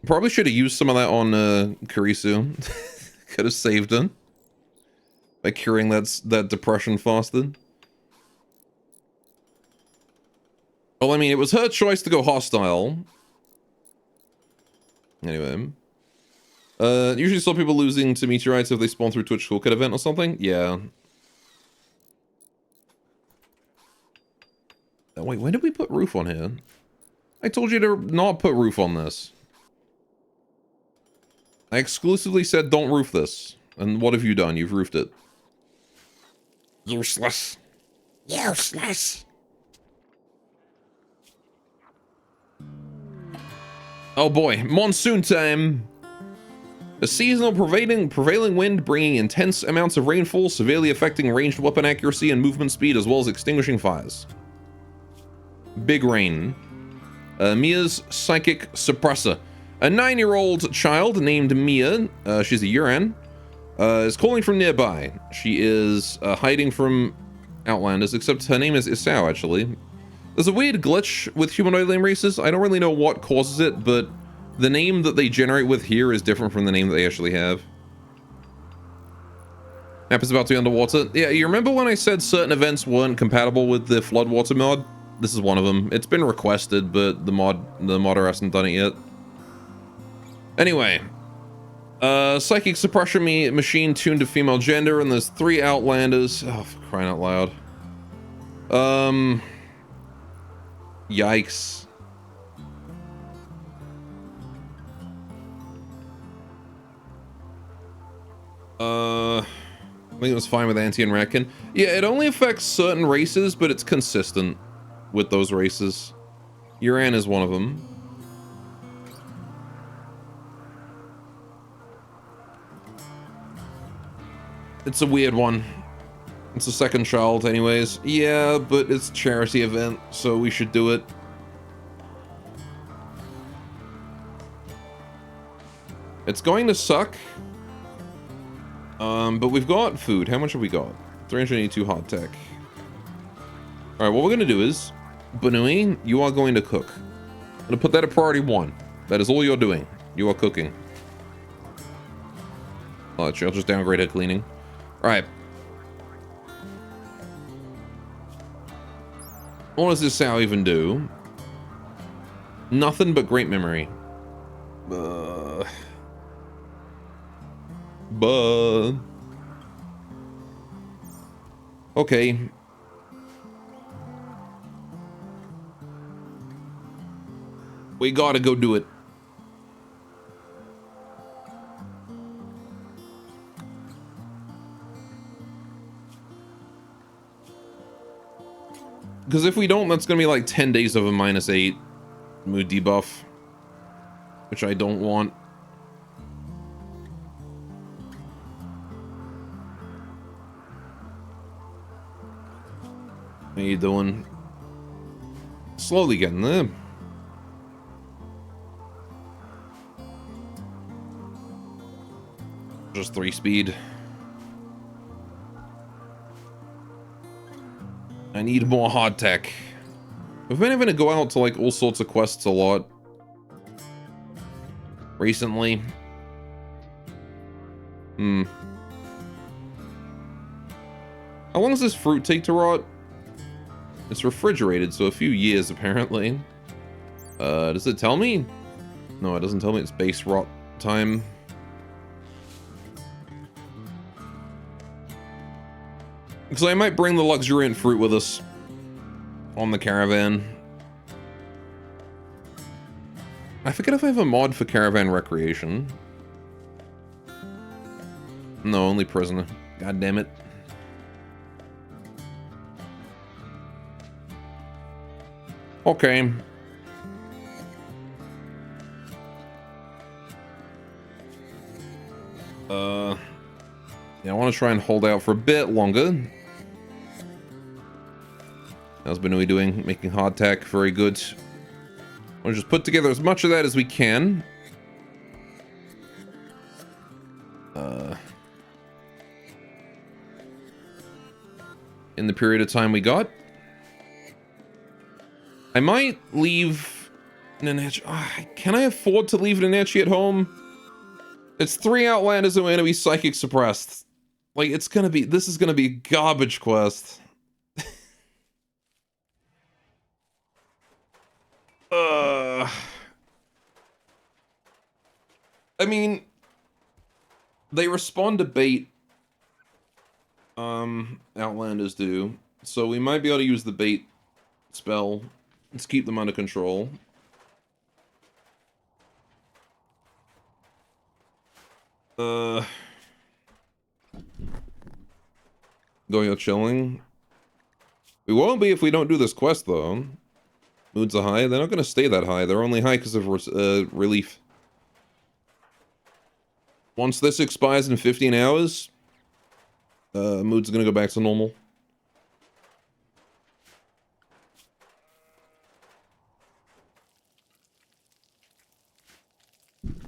Probably should have used some of that on Kurisu. Could have saved him by curing that depression faster. Well, I mean, it was her choice to go hostile. Anyway. Usually saw people losing to meteorites if they spawn through Twitch Toolkit event or something. Yeah. Oh, wait, when did we put roof on here? I told you to not put roof on this. I exclusively said don't roof this. And what have you done? You've roofed it. Useless. Useless. Oh boy, monsoon time. A seasonal prevailing wind bringing intense amounts of rainfall, severely affecting ranged weapon accuracy and movement speed, as well as extinguishing fires. Big rain. Mia's psychic suppressor. A 9-year-old child named Mia, she's a Yuran, is calling from nearby. She is hiding from Outlanders, except her name is Isao, actually. There's a weird glitch with humanoid alien races. I don't really know what causes it, but the name that they generate with here is different from the name that they actually have. Map is about to be underwater. Yeah, you remember when I said certain events weren't compatible with the Floodwater mod? This is one of them. It's been requested, but the modder hasn't done it yet. Anyway, psychic suppression machine tuned to female gender, and there's 3 outlanders. Oh, for crying out loud. Yikes. I think it was fine with Anti and Ratkin. Yeah, it only affects certain races, but it's consistent with those races. Yuran is one of them. It's a weird one. It's a second child anyways. Yeah, but it's a charity event, so we should do it. It's going to suck. But we've got food. How much have we got? 382 hot tech. Alright, what we're gonna do is, Banui, you are going to cook. I'm gonna put that at priority 1. That is all you're doing. You are cooking. Oh, I'll just downgrade her cleaning. Alright. What does this sow even do? Nothing but great memory. Okay. We gotta go do it. Because if we don't, that's gonna be like 10 days of a -8 mood debuff. Which I don't want. How you doing? Slowly getting there. Just 3 speed. I need more hard tech. We've been having to go out to like all sorts of quests a lot recently. How long does this fruit take to rot? It's refrigerated, so a few years apparently. Does it tell me? No, it doesn't tell me it's base rot time. Because I might bring the luxuriant fruit with us on the caravan. I forget if I have a mod for caravan recreation. No, only prisoner. God damn it. Okay. Yeah, I want to try and hold out for a bit longer. How's Banui doing? Making hard tech. Very good. We'll just put together as much of that as we can. In the period of time we got. I might leave Nanachi. Can I afford to leave Nanachi at home? It's 3 Outlanders and we're gonna be psychic suppressed. Like, it's gonna be. This is gonna be a garbage quest. I mean, they respond to bait. Outlanders do, so we might be able to use the bait spell. Let's keep them under control. Going out chilling. We won't be if we don't do this quest though. Moods are high. They're not going to stay that high. They're only high because of relief. Once this expires in 15 hours, mood's going to go back to normal.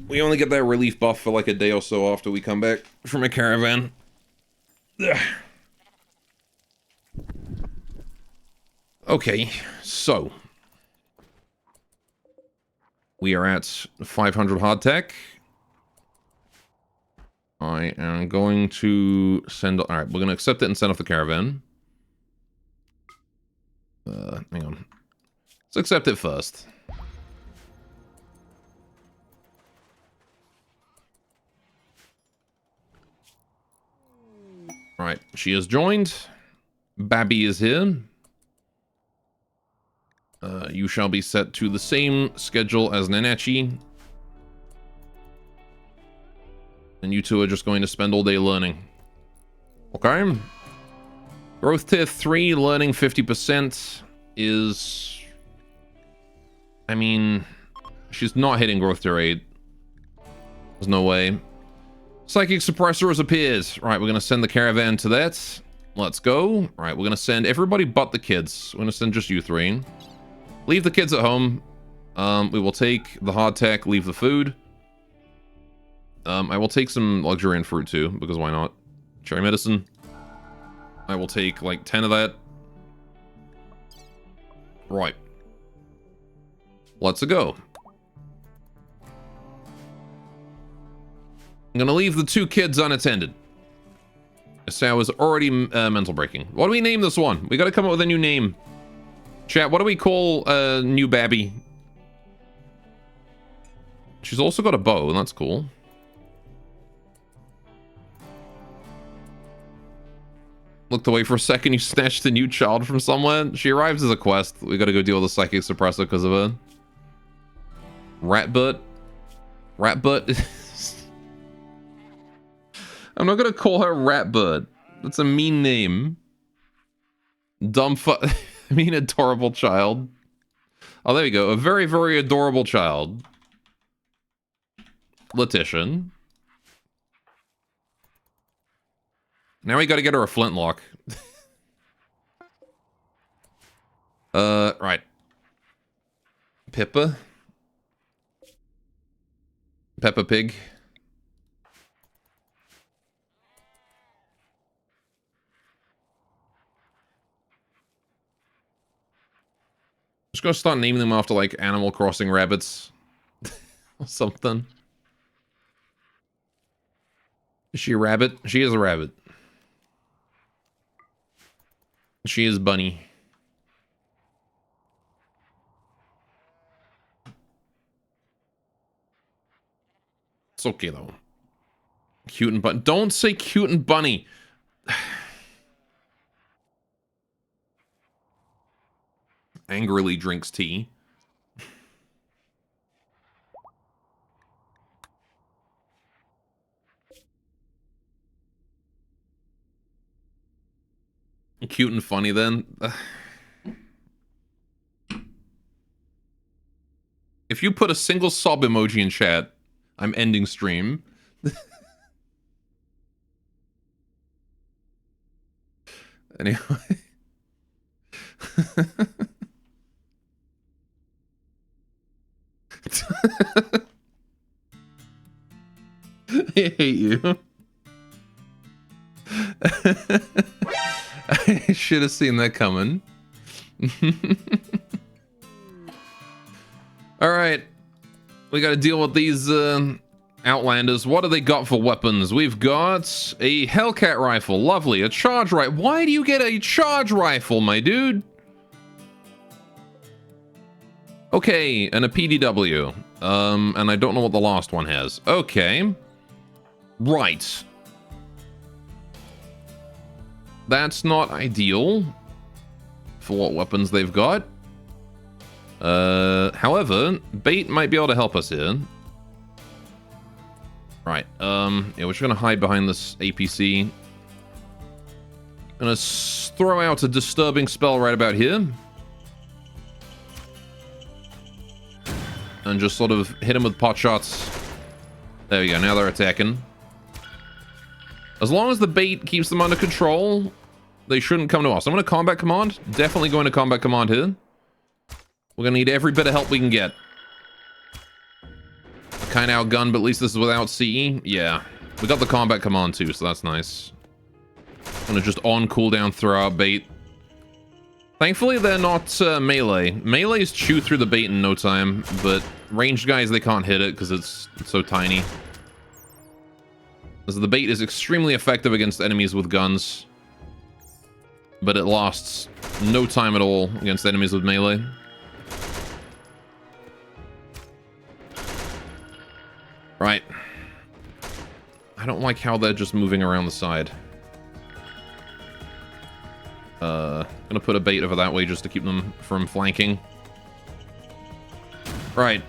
We only get that relief buff for like a day or so after we come back from a caravan. Ugh. Okay, so we are at 500 hard tech. I am going to send... Alright, we're going to accept it and send off the caravan. Hang on. Let's accept it first. Right, she has joined. Babby is here. You shall be set to the same schedule as Nanachi. And you two are just going to spend all day learning. Okay. Growth tier 3, learning 50% is... I mean... She's not hitting growth tier 8. There's no way. Psychic suppressor has appeared. Right, we're going to send the caravan to that. Let's go. Right, we're going to send everybody but the kids. We're going to send just you three. Leave the kids at home. We will take the hardtack, leave the food. I will take some luxuriant fruit too, because why not? Cherry medicine. I will take like 10 of that. Right. Let's go. I'm gonna leave the 2 kids unattended. So I was already mental breaking. What do we name this one? We gotta come up with a new name. Chat, what do we call new Babby? She's also got a bow, and that's cool. Looked away for a second, you snatched a new child from somewhere. She arrives as a quest. We gotta go deal with the psychic suppressor because of her. Ratbutt. Ratbutt. I'm not gonna call her Ratbutt. That's a mean name. Dumb I mean, adorable child. Oh, there you go. A very, very adorable child. Letition. Now we gotta get her a flintlock. Right. Pippa. Peppa Pig. Just gonna start naming them after, like, Animal Crossing rabbits. Or something. Is she a rabbit? She is a rabbit. She is Bunny. It's okay, though. Cute and Bunny. Don't say cute and Bunny. Angrily drinks tea. Cute and funny, then. If you put a single sob emoji in chat, I'm ending stream. Anyway. I hate you. I should have seen that coming. Alright. We gotta deal with these Outlanders. What do they got for weapons? We've got a Hellcat rifle. Lovely. A charge rifle. Why do you get a charge rifle, my dude? Okay, and a PDW. And I don't know what the last one has. Okay. Right. That's not ideal for what weapons they've got. However, bait might be able to help us here. Right, yeah, we're just gonna hide behind this APC. Gonna throw out a disturbing spell right about here. And just sort of hit him with pot shots. There we go, now they're attacking. As long as the bait keeps them under control, they shouldn't come to us. I'm going to combat command. Definitely going to combat command here. We're going to need every bit of help we can get. Kind of outgunned, but at least this is without CE. Yeah. We got the combat command too, so that's nice. I'm going to just on cooldown throw out bait. Thankfully, they're not melee. Melees chew through the bait in no time, but ranged guys, they can't hit it because it's so tiny. As the bait is extremely effective against enemies with guns, but it lasts no time at all against enemies with melee. Right. I don't like how they're just moving around the side. Gonna put a bait over that way just to keep them from flanking. Right.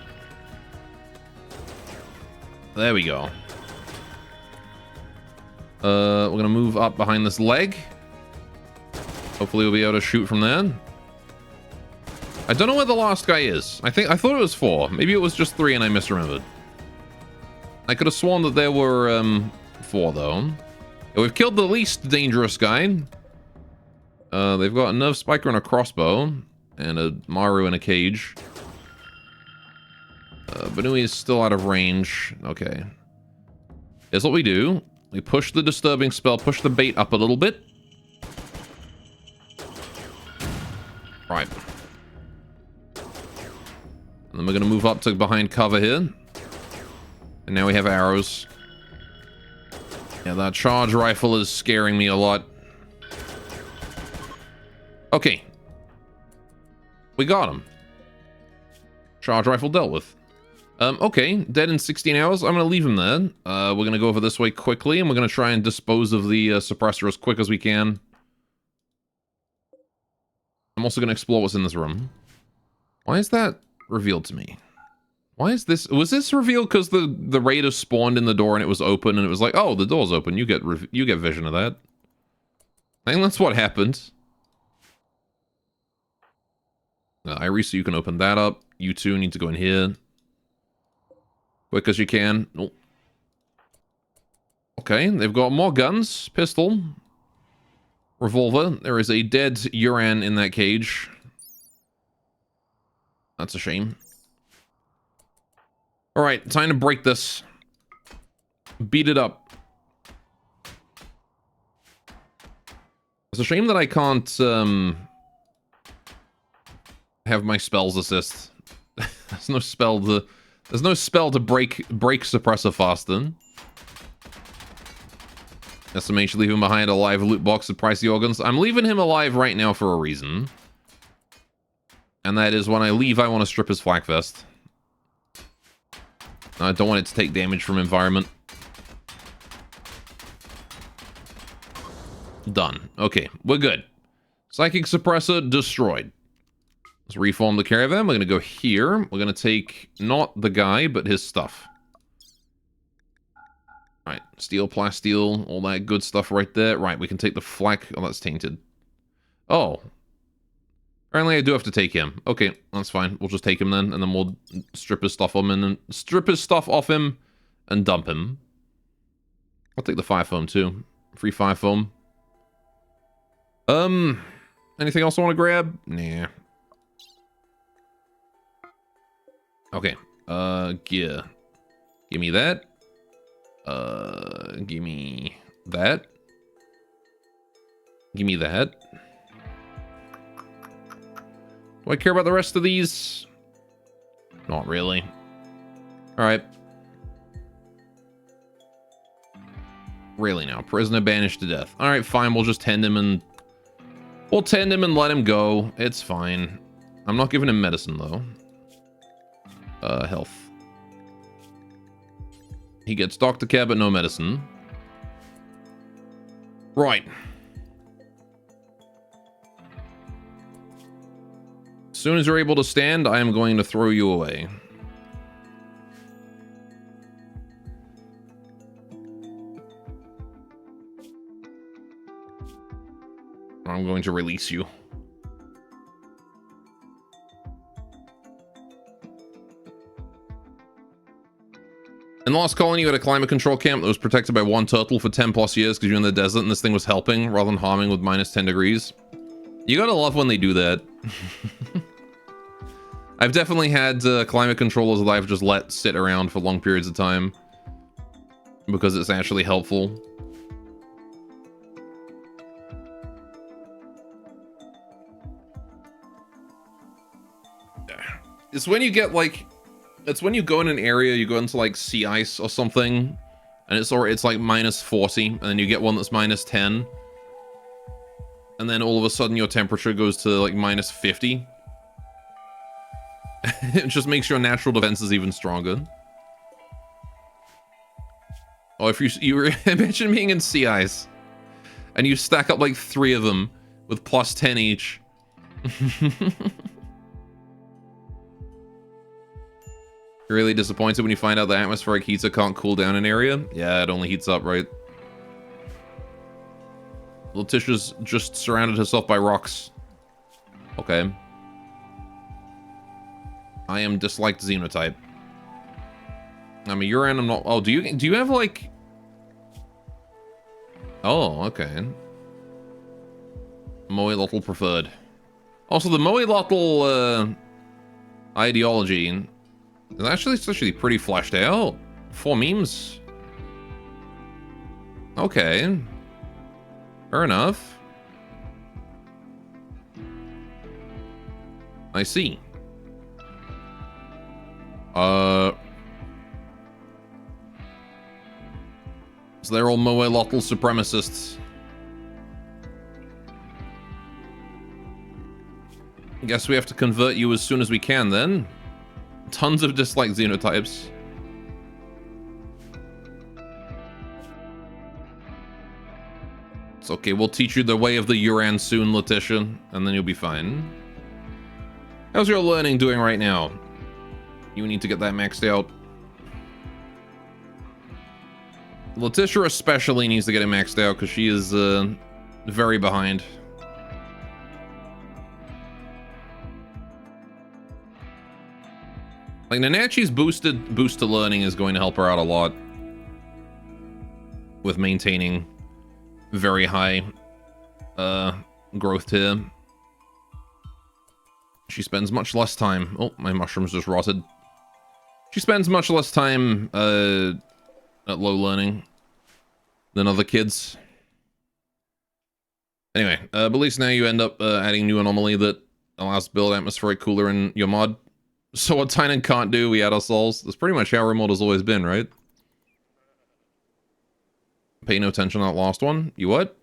There we go. We're gonna move up behind this leg. Hopefully we'll be able to shoot from there. I don't know where the last guy is. I thought it was 4. Maybe it was just 3 and I misremembered. I could have sworn that there were 4 though. Yeah, we've killed the least dangerous guy. They've got a nerve spiker and a crossbow, and a Maru in a cage. Banui is still out of range. Okay. Here's what we do. We push the disturbing spell, push the bait up a little bit. Right. And then we're going to move up to behind cover here. And now we have arrows. Yeah, that charge rifle is scaring me a lot. Okay. We got him. Charge rifle dealt with. Okay, dead in 16 hours. I'm going to leave him there. We're going to go over this way quickly, and we're going to try and dispose of the suppressor as quick as we can. I'm also going to explore what's in this room. Why is that revealed to me? Why is this... Was this revealed because the raider spawned in the door and it was open, and it was like, oh, the door's open. You get vision of that. I think that's what happened. Iris, you can open that up. You two need to go in here. Quick as you can. Nope. Okay, they've got more guns. Pistol. Revolver. There is a dead Yuran in that cage. That's a shame. Alright, time to break this. Beat it up. It's a shame that I can't, have my spells assist. There's no spell to break suppressor faster. Estimation, leave him behind a live loot box with pricey organs. I'm leaving him alive right now for a reason. And that is when I leave, I want to strip his flak vest. I don't want it to take damage from environment. Done. Okay, we're good. Psychic suppressor destroyed. Let's reform the caravan. We're going to go here. We're going to take not the guy, but his stuff. Right, steel, plasteel, all that good stuff right there. Right, we can take the flak. Oh, that's tainted. Oh. Apparently I do have to take him. Okay, that's fine. We'll just take him then, and then we'll strip his stuff off him and dump him. I'll take the fire foam too. Free fire foam. Anything else I want to grab? Nah. Okay. Gear. Give me that. Give me that. Give me that. Do I care about the rest of these? Not really. Alright. Really now. Prisoner banished to death. Alright, fine. We'll just tend him and... We'll tend him and let him go. It's fine. I'm not giving him medicine, though. Health. He gets doctor care, but no medicine. Right. As soon as you're able to stand, I am going to throw you away. I'm going to release you. In the last colony, you had a climate control camp that was protected by one turtle for 10 plus years because you're in the desert and this thing was helping rather than harming with minus 10 degrees. You gotta love when they do that. I've definitely had climate controllers that I've just let sit around for long periods of time because it's actually helpful. It's when you get like... It's when you go in an area, you go into like sea ice or something, and it's like minus 40, and then you get one that's minus 10. And then all of a sudden your temperature goes to like minus 50. It just makes your natural defenses even stronger. Oh, if you imagine being in Sea Ice, and you stack up like 3 of them with plus 10 each. You're really disappointed when you find out the atmospheric heater can't cool down an area? Yeah, it only heats up, right? Letitia's just surrounded herself by rocks. Okay. I am disliked xenotype. I mean, Yuran, I'm not... Oh, do you have, like... Oh, okay. Moelotl preferred. Also, the Moelotl, ideology is actually pretty fleshed out. 4 memes. Okay. Fair enough. I see. So they're all Moelotl supremacists. Guess we have to convert you as soon as we can then. Tons of disliked xenotypes. It's okay, we'll teach you the way of the Yuran soon, Letitia, and then you'll be fine. How's your learning doing right now? You need to get that maxed out. Letitia especially needs to get it maxed out because she is very behind. Like, Nanachi's boost to learning is going to help her out a lot with maintaining very high growth tier. She spends much less time... Oh, my mushrooms just rotted. She spends much less time at low learning than other kids. Anyway, but at least now you end up adding new anomaly that allows to build atmospheric cooler in your mod. So what Tynan can't do, we add ourselves. That's pretty much how Rimworld has always been, right? Pay no attention to that last one. You what?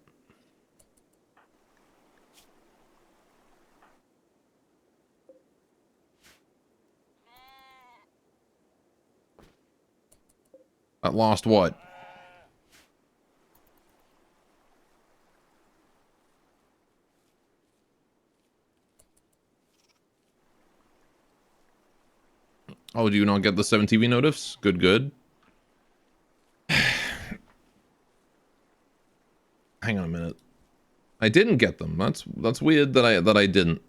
That last what? Oh, do you not get the 7 TV notifs? Good, good. Hang on a minute. I didn't get them. That's weird that I didn't.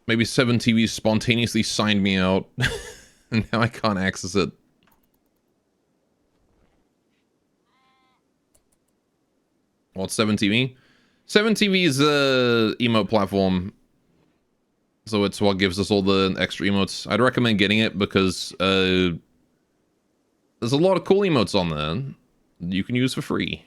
Maybe 7 TV spontaneously signed me out, and now I can't access it. What's 7TV? 7TV is a emote platform, so it's what gives us all the extra emotes. I'd recommend getting it because there's a lot of cool emotes on there you can use for free.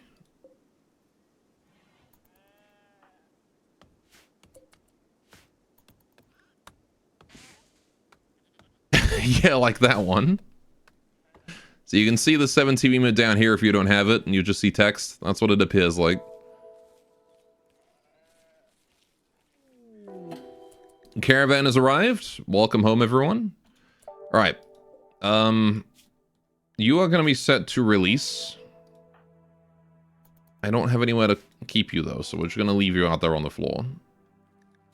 Yeah, like that one. So you can see the 7TV emote down here if you don't have it, and you just see text. That's what it appears like. Caravan has arrived. Welcome home, everyone. Alright. You are going to be set to release. I don't have anywhere to keep you, though, so we're just going to leave you out there on the floor.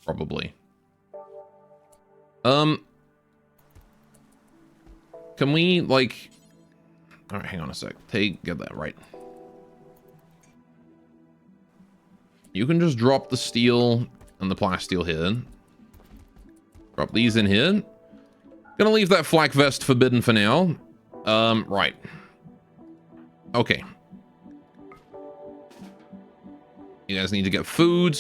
Probably. Can we, like... Alright, hang on a sec. Get that right. You can just drop the steel and the plasteel here. Drop these in here. Gonna leave that flak vest forbidden for now. Right. Okay. You guys need to get food.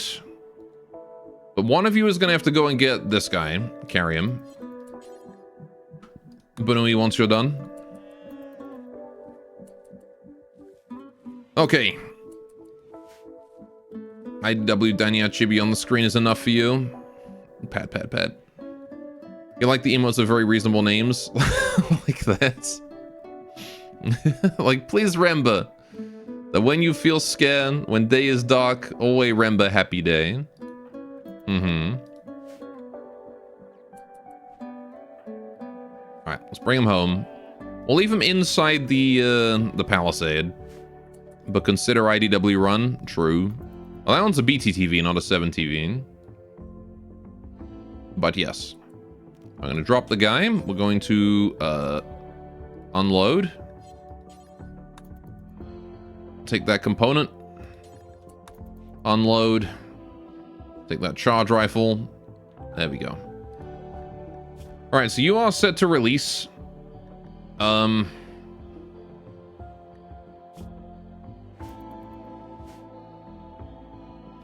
But one of you is gonna have to go and get this guy. Carry him. Bunui, once you're done. Okay. IW Dania Chibi on the screen is enough for you. Pat, pat, pat. You like the emotes of very reasonable names? Like that. Like, please remember that when you feel scared, when day is dark, always remember happy day. Mm-hmm. Alright, let's bring him home. We'll leave him inside the palisade. But consider IDW run. True. Well, that one's a BTTV, not a 7TV. But yes. I'm going to drop the guy. We're going to unload. Take that component. Unload. Take that charge rifle. There we go. Alright, so you are set to release.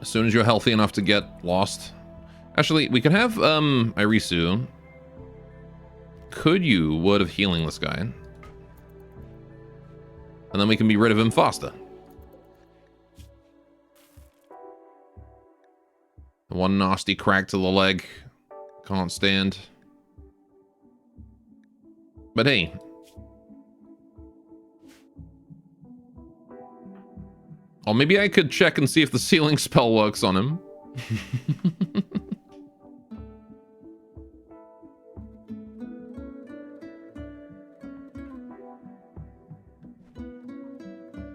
As soon as you're healthy enough to get lost. Actually, we could have Irisu. Could you Word of Healing this guy? And then we can be rid of him faster. One nasty crack to the leg. Can't stand. But hey. Or maybe I could check and see if the sealing spell works on him.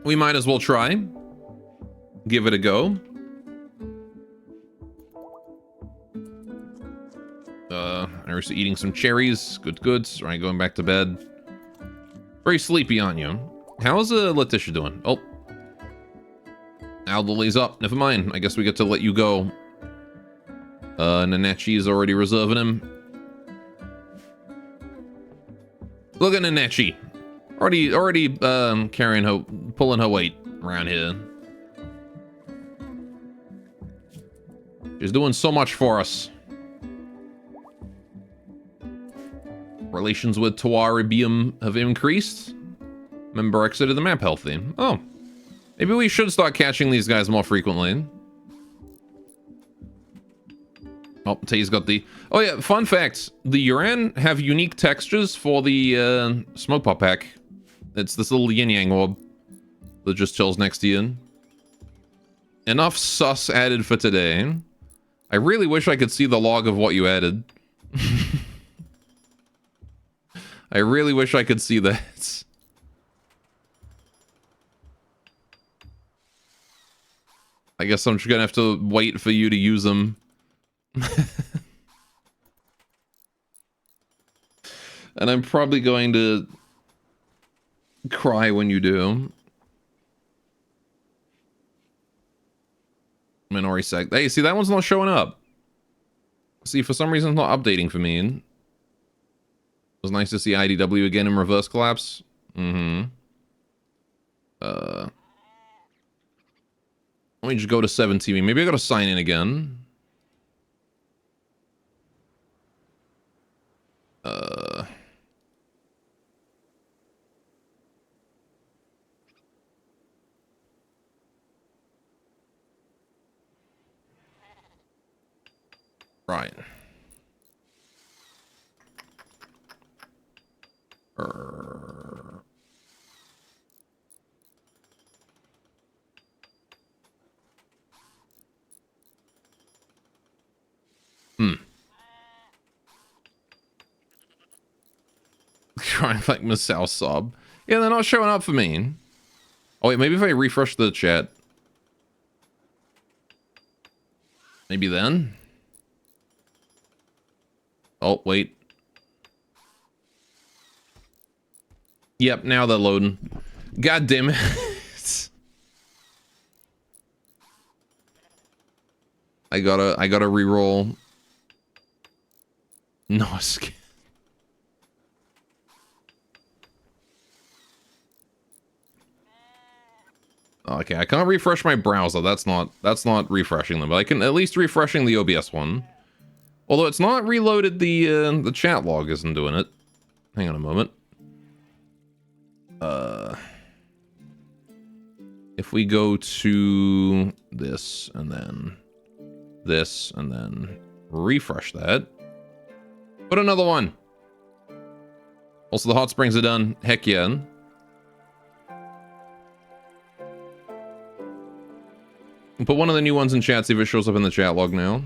We might as well try. Give it a go. I was eating some cherries. Good, good. Alright, going back to bed. Very sleepy, aren't you? How's Letitia doing? Oh. Alderley's up. Never mind. I guess we get to let you go. Nanechi is already reserving him. Look at Nanechi. Already carrying her, pulling her weight around here. She's doing so much for us. Relations with Tawaribium have increased. Member exited the map healthy. Oh. Maybe we should start catching these guys more frequently. Oh, Tay's got the... Oh yeah, fun fact. The Yuran have unique textures for the smoke pop pack. It's this little yin-yang orb that just chills next to you. Enough sus added for today. I really wish I could see the log of what you added. I really wish I could see that. I guess I'm just gonna have to wait for you to use them. And I'm probably going to cry when you do. Minori sec. Hey, see, that one's not showing up. See, for some reason it's not updating for me. It was nice to see IDW again in reverse collapse. Mm-hmm. Let me just go to 7TV. Maybe I gotta sign in again. Right. Trying to like Miss South sob. Yeah, they're not showing up for me. Oh wait, maybe if I refresh the chat. Maybe then? Oh, wait. Yep, now they're loading. God damn it. I gotta re-roll. No escape. Okay, I can't refresh my browser. That's not refreshing them, but I can at least refreshing the OBS one. Although it's not reloaded the chat log isn't doing it. Hang on a moment. If we go to this and then refresh that. Put another one. Also, the hot springs are done. Heck yeah. Put one of the new ones in chat, see if it shows up in the chat log now.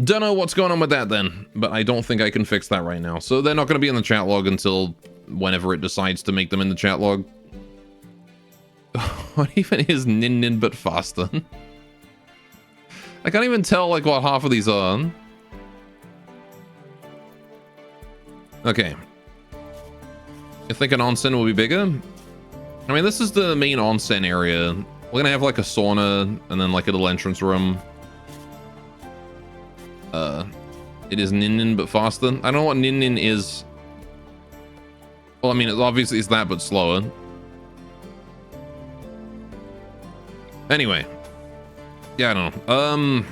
Don't know what's going on with that then, but I don't think I can fix that right now. So they're not going to be in the chat log until whenever it decides to make them in the chat log. What even is Nin Nin but faster? I can't even tell like what half of these are. Okay. You think an onsen will be bigger? I mean, this is the main onsen area. We're gonna have like a sauna and then like a little entrance room. It is Nin Nin but faster. I don't know what Nin Nin is. Well, I mean, it's obviously it's that but slower. Anyway. Yeah, I don't know.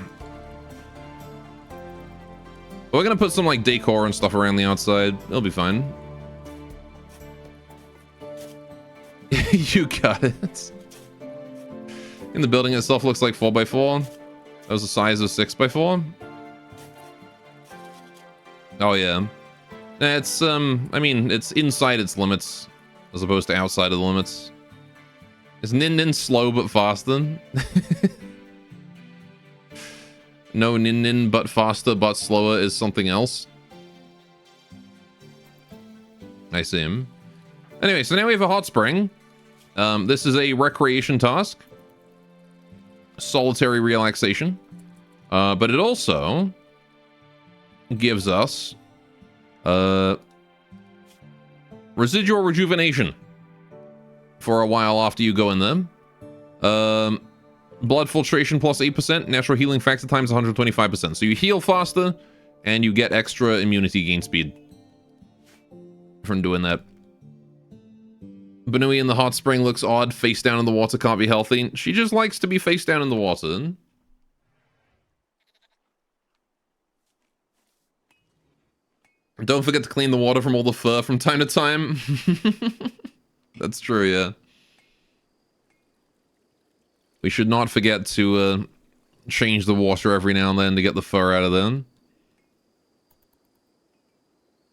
We're gonna put some like decor and stuff around the outside. It'll be fine. You got it. And the building itself looks like 4x4. That was the size of 6x4. Oh yeah. It's I mean, it's inside its limits as opposed to outside of the limits. Is Nin Nin slow but faster? No, Nin Nin but faster but slower is something else. I see him. Anyway, so now we have a hot spring. This is a recreation task. Solitary relaxation. But it also gives us residual rejuvenation for a while after you go in there. Blood filtration plus 8%, natural healing factor times 125%. So you heal faster and you get extra immunity gain speed from doing that. Banui in the hot spring looks odd. Face down in the water can't be healthy. She just likes to be face down in the water. Don't forget to clean the water from all the fur from time to time. That's true, yeah. We should not forget to change the water every now and then to get the fur out of them.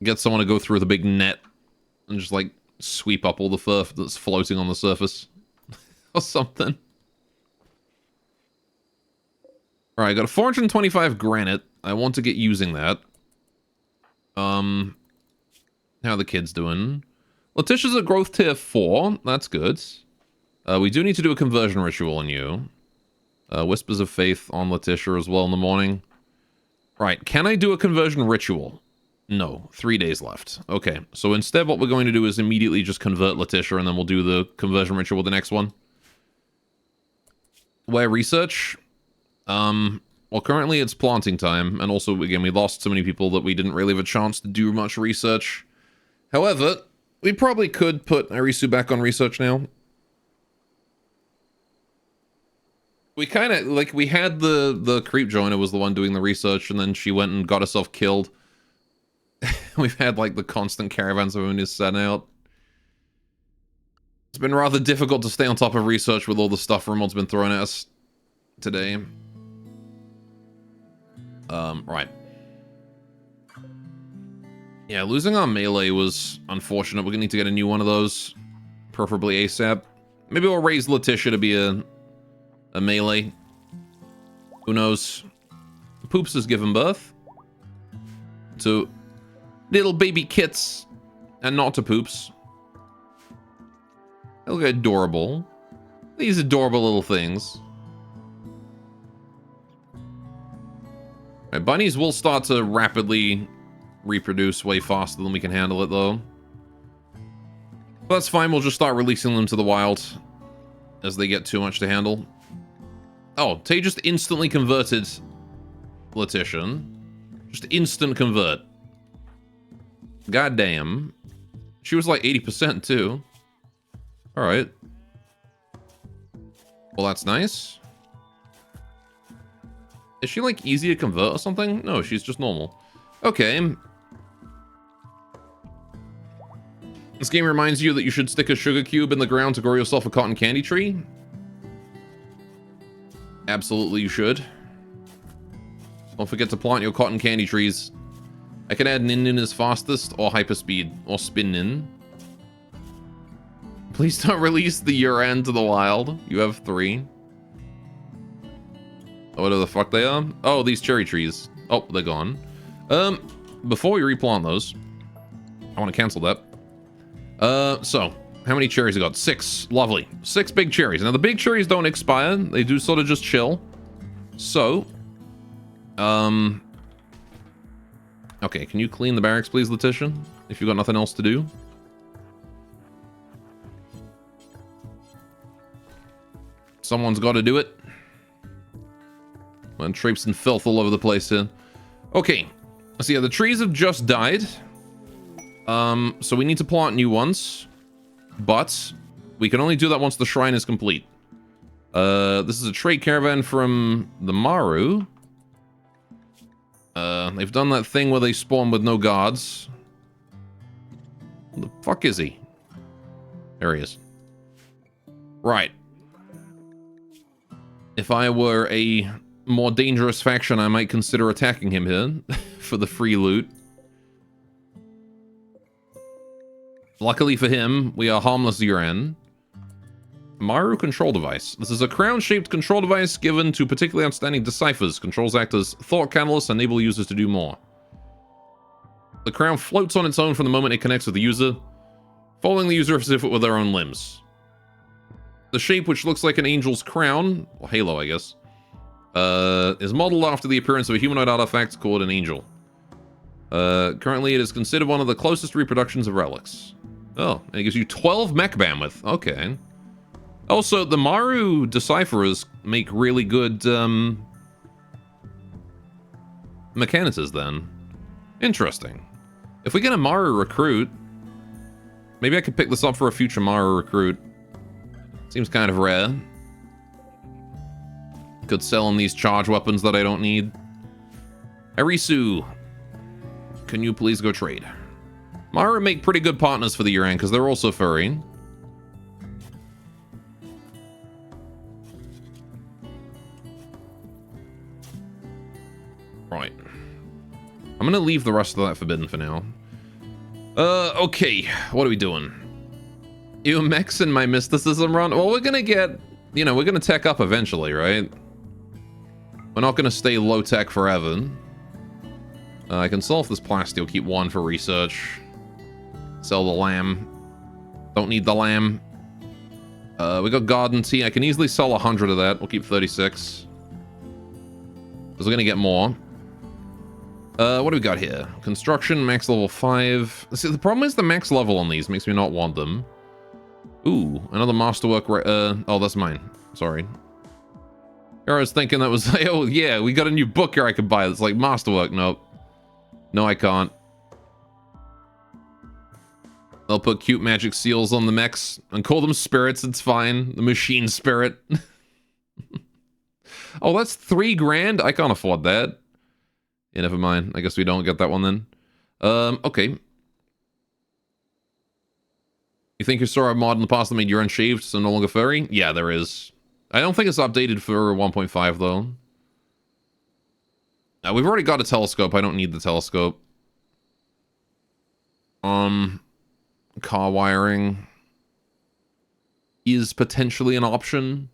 Get someone to go through with a big net and just like sweep up all the fur that's floating on the surface or something. All right, I got a 425 granite. I want to get using that. How are the kids doing? Letitia's at growth tier 4. That's good. We do need to do a conversion ritual on you. Whispers of Faith on Letitia as well in the morning. Right, can I do a conversion ritual? No, 3 days left. Okay, so instead what we're going to do is immediately just convert Letitia and then we'll do the conversion ritual with the next one. Where research? Well, currently it's planting time, and also, again, we lost so many people that we didn't really have a chance to do much research. However, we probably could put Arisu back on research now. We kind of, like, we had the creep joiner was the one doing the research, and then she went and got herself killed. We've had, like, the constant caravans of Unis sent out. It's been rather difficult to stay on top of research with all the stuff Rimworld's been throwing at us today. Right. Yeah, losing our melee was unfortunate. We're gonna need to get a new one of those. Preferably ASAP. Maybe we'll raise Letitia to be a melee. Who knows? Poops has given birth to little baby kits and not to Poops. They look adorable. These adorable little things. Right, bunnies will start to rapidly reproduce way faster than we can handle it, though. But that's fine, we'll just start releasing them to the wild as they get too much to handle. Oh, Tay just instantly converted Letitia. Just instant convert. Goddamn. She was like 80% too. Alright. Well, that's nice. Is she, like, easy to convert or something? No, she's just normal. Okay. This game reminds you that you should stick a sugar cube in the ground to grow yourself a cotton candy tree. Absolutely you should. Don't forget to plant your cotton candy trees. I can add Nin Nin as fastest, or hyperspeed, or spin Nin. Please don't release the Yuran to the wild. You have 3. Whatever the fuck they are. Oh, these cherry trees. Oh, they're gone. Before we replant those, I want to cancel that. So, how many cherries I got? 6. Lovely. 6 big cherries. Now, the big cherries don't expire. They do sort of just chill. So, okay, can you clean the barracks, please, Letitia? If you've got nothing else to do. Someone's got to do it. And traipsing filth all over the place here. Okay. So yeah, the trees have just died. So we need to plant new ones. But we can only do that once the shrine is complete. This is a trade caravan from the Maru. They've done that thing where they spawn with no guards. Where the fuck is he? There he is. Right. If I were a more dangerous faction, I might consider attacking him here for the free loot. Luckily for him, we are harmless Yuran. Maru control device. This is a crown-shaped control device given to particularly outstanding deciphers. Controls act as thought catalysts and enable users to do more. The crown floats on its own from the moment it connects with the user, following the user as if it were their own limbs. The shape, which looks like an angel's crown, or halo, I guess, is modeled after the appearance of a humanoid artifact called an angel. Currently, it is considered one of the closest reproductions of relics. Oh, and it gives you 12 mech bandwidth. Okay. Also, the Maru decipherers make really good, mechanics then. Interesting. If we get a Maru recruit, maybe I could pick this up for a future Maru recruit. Seems kind of rare. Could sell him these charge weapons that I don't need. Arisu, can you please go trade? Maru make pretty good partners for the Yuran because they're also furry. Right. I'm gonna leave the rest of that forbidden for now. Okay. What are we doing? You mechs in my mysticism run? Well, we're gonna get... You know, we're gonna tech up eventually, right? We're not gonna stay low-tech forever. I can sell off this plasteel, keep 1 for research. Sell the lamb. Don't need the lamb. We got garden tea. I can easily sell 100 of that. We'll keep 36. Because we're gonna get more. What do we got here? Construction, max level 5. See, the problem is the max level on these makes me not want them. Ooh, another masterwork. Oh, that's mine. Sorry. Here I was thinking that was like, oh yeah, we got a new book here I could buy that's like masterwork. Nope. No, I can't. They'll put cute magic seals on the mechs and call them spirits. It's fine. The machine spirit. Oh, that's $3 grand? I can't afford that. Yeah, never mind. I guess we don't get that one then. Okay. You think you saw a mod in the past that made Yuran shaved, so no longer furry? Yeah, there is. I don't think it's updated for 1.5 though. We've already got a telescope. I don't need the telescope. Car wiring is potentially an option.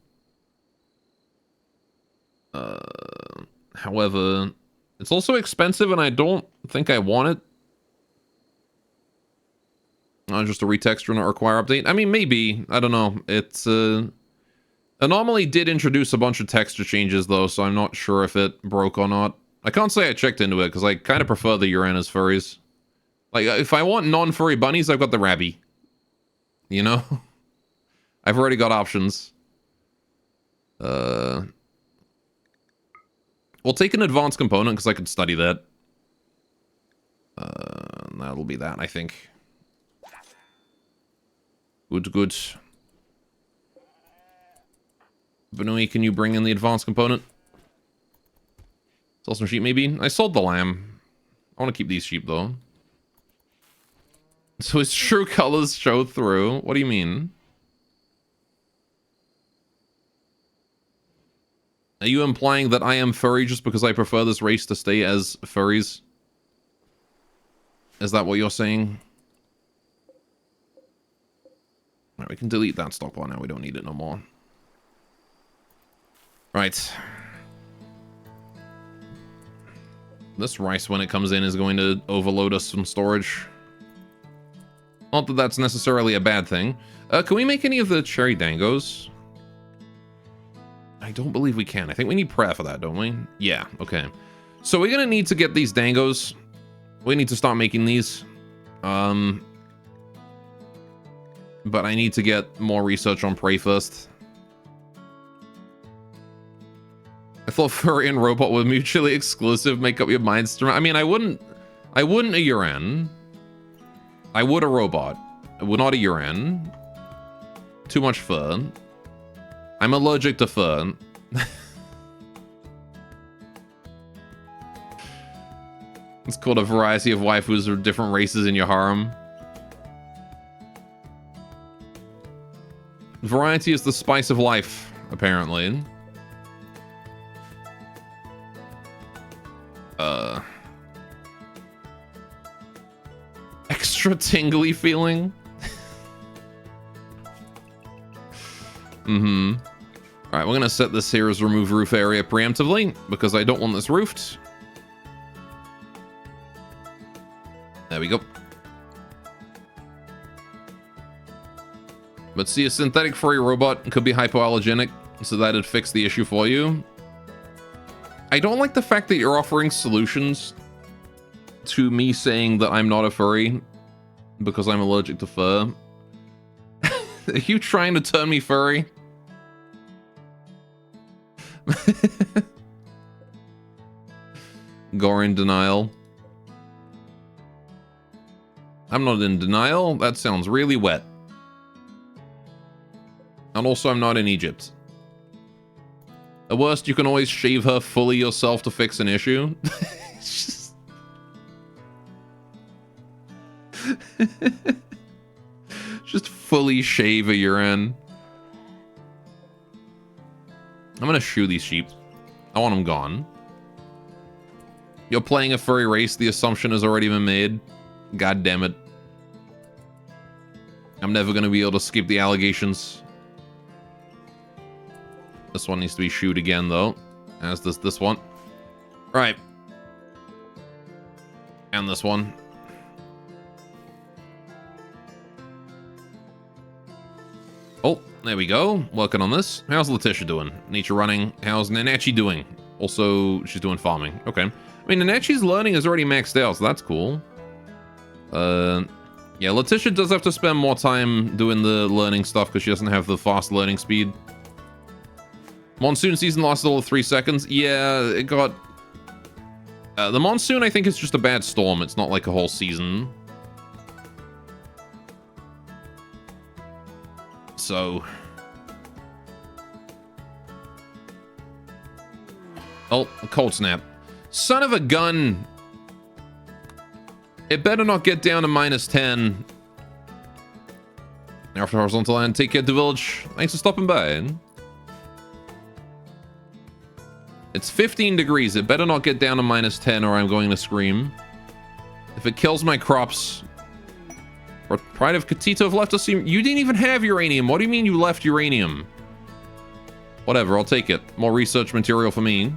However, it's also expensive and I don't think I want it. Just a retexture not require update. I mean, maybe. I don't know. It's, Anomaly did introduce a bunch of texture changes, though, so I'm not sure if it broke or not. I can't say I checked into it, because I kind of prefer the Yuran as furries. Like, if I want non-furry bunnies, I've got the Rabby. You know? I've already got options. We'll take an advanced component, because I could study that. That'll be that, I think. Good, good. Benui, can you bring in the advanced component? Sell some sheep, maybe? I sold the lamb. I want to keep these sheep, though. So his true colors show through? What do you mean? Are you implying that I am furry just because I prefer this race to stay as furries? Is that what you're saying? Alright, we can delete that stockpile now. We don't need it no more. Right. This rice, when it comes in, is going to overload us some storage. Not that that's necessarily a bad thing. Can we make any of the cherry dangos? I don't believe we can. I think we need prayer for that, don't we? Yeah, okay. So we're gonna need to get these dangos. We need to start making these. But I need to get more research on prey first. I thought furry and robot were mutually exclusive. Make up your minds. I mean, I wouldn't a Yuran. I would a robot. I would not a Yuran. Too much fur. I'm allergic to fur. It's called a variety of waifus of different races in your harem. Variety is the spice of life, apparently. Extra tingly feeling. Mm-hmm. Alright, we're gonna set this here as remove roof area preemptively, because I don't want this roofed. There we go. But see, a synthetic furry robot could be hypoallergenic, so that'd fix the issue for you. I don't like the fact that you're offering solutions to me saying that I'm not a furry because I'm allergic to fur. Are you trying to turn me furry? Gore in denial. I'm not in denial. That sounds really wet. And also, I'm not in Egypt. At worst, you can always shave her fully yourself to fix an issue. Just fully shave a Yuran. I'm gonna shoo these sheep. I want them gone. You're playing a furry race. The assumption has already been made. God damn it. I'm never gonna be able to skip the allegations. This one needs to be shooed again, though. As does this one. Right. And this one. Oh, there we go. Working on this. How's Letitia doing? Nature running. How's Nanachi doing? Also, she's doing farming. Okay. I mean, Nanachi's learning is already maxed out, so that's cool. Yeah, Letitia does have to spend more time doing the learning stuff because she doesn't have the fast learning speed. Monsoon season lasted all of 3 seconds. Yeah, it got... the monsoon, I think, is just a bad storm. It's not like a whole season. So... Oh, a cold snap. Son of a gun! It better not get down to -10. After horizontal land, take care of the village. Thanks for stopping by. It's 15 degrees. It better not get down to -10 or I'm going to scream. If it kills my crops... Pride of Katito have left us... You didn't even have uranium. What do you mean you left uranium? Whatever, I'll take it. More research material for me.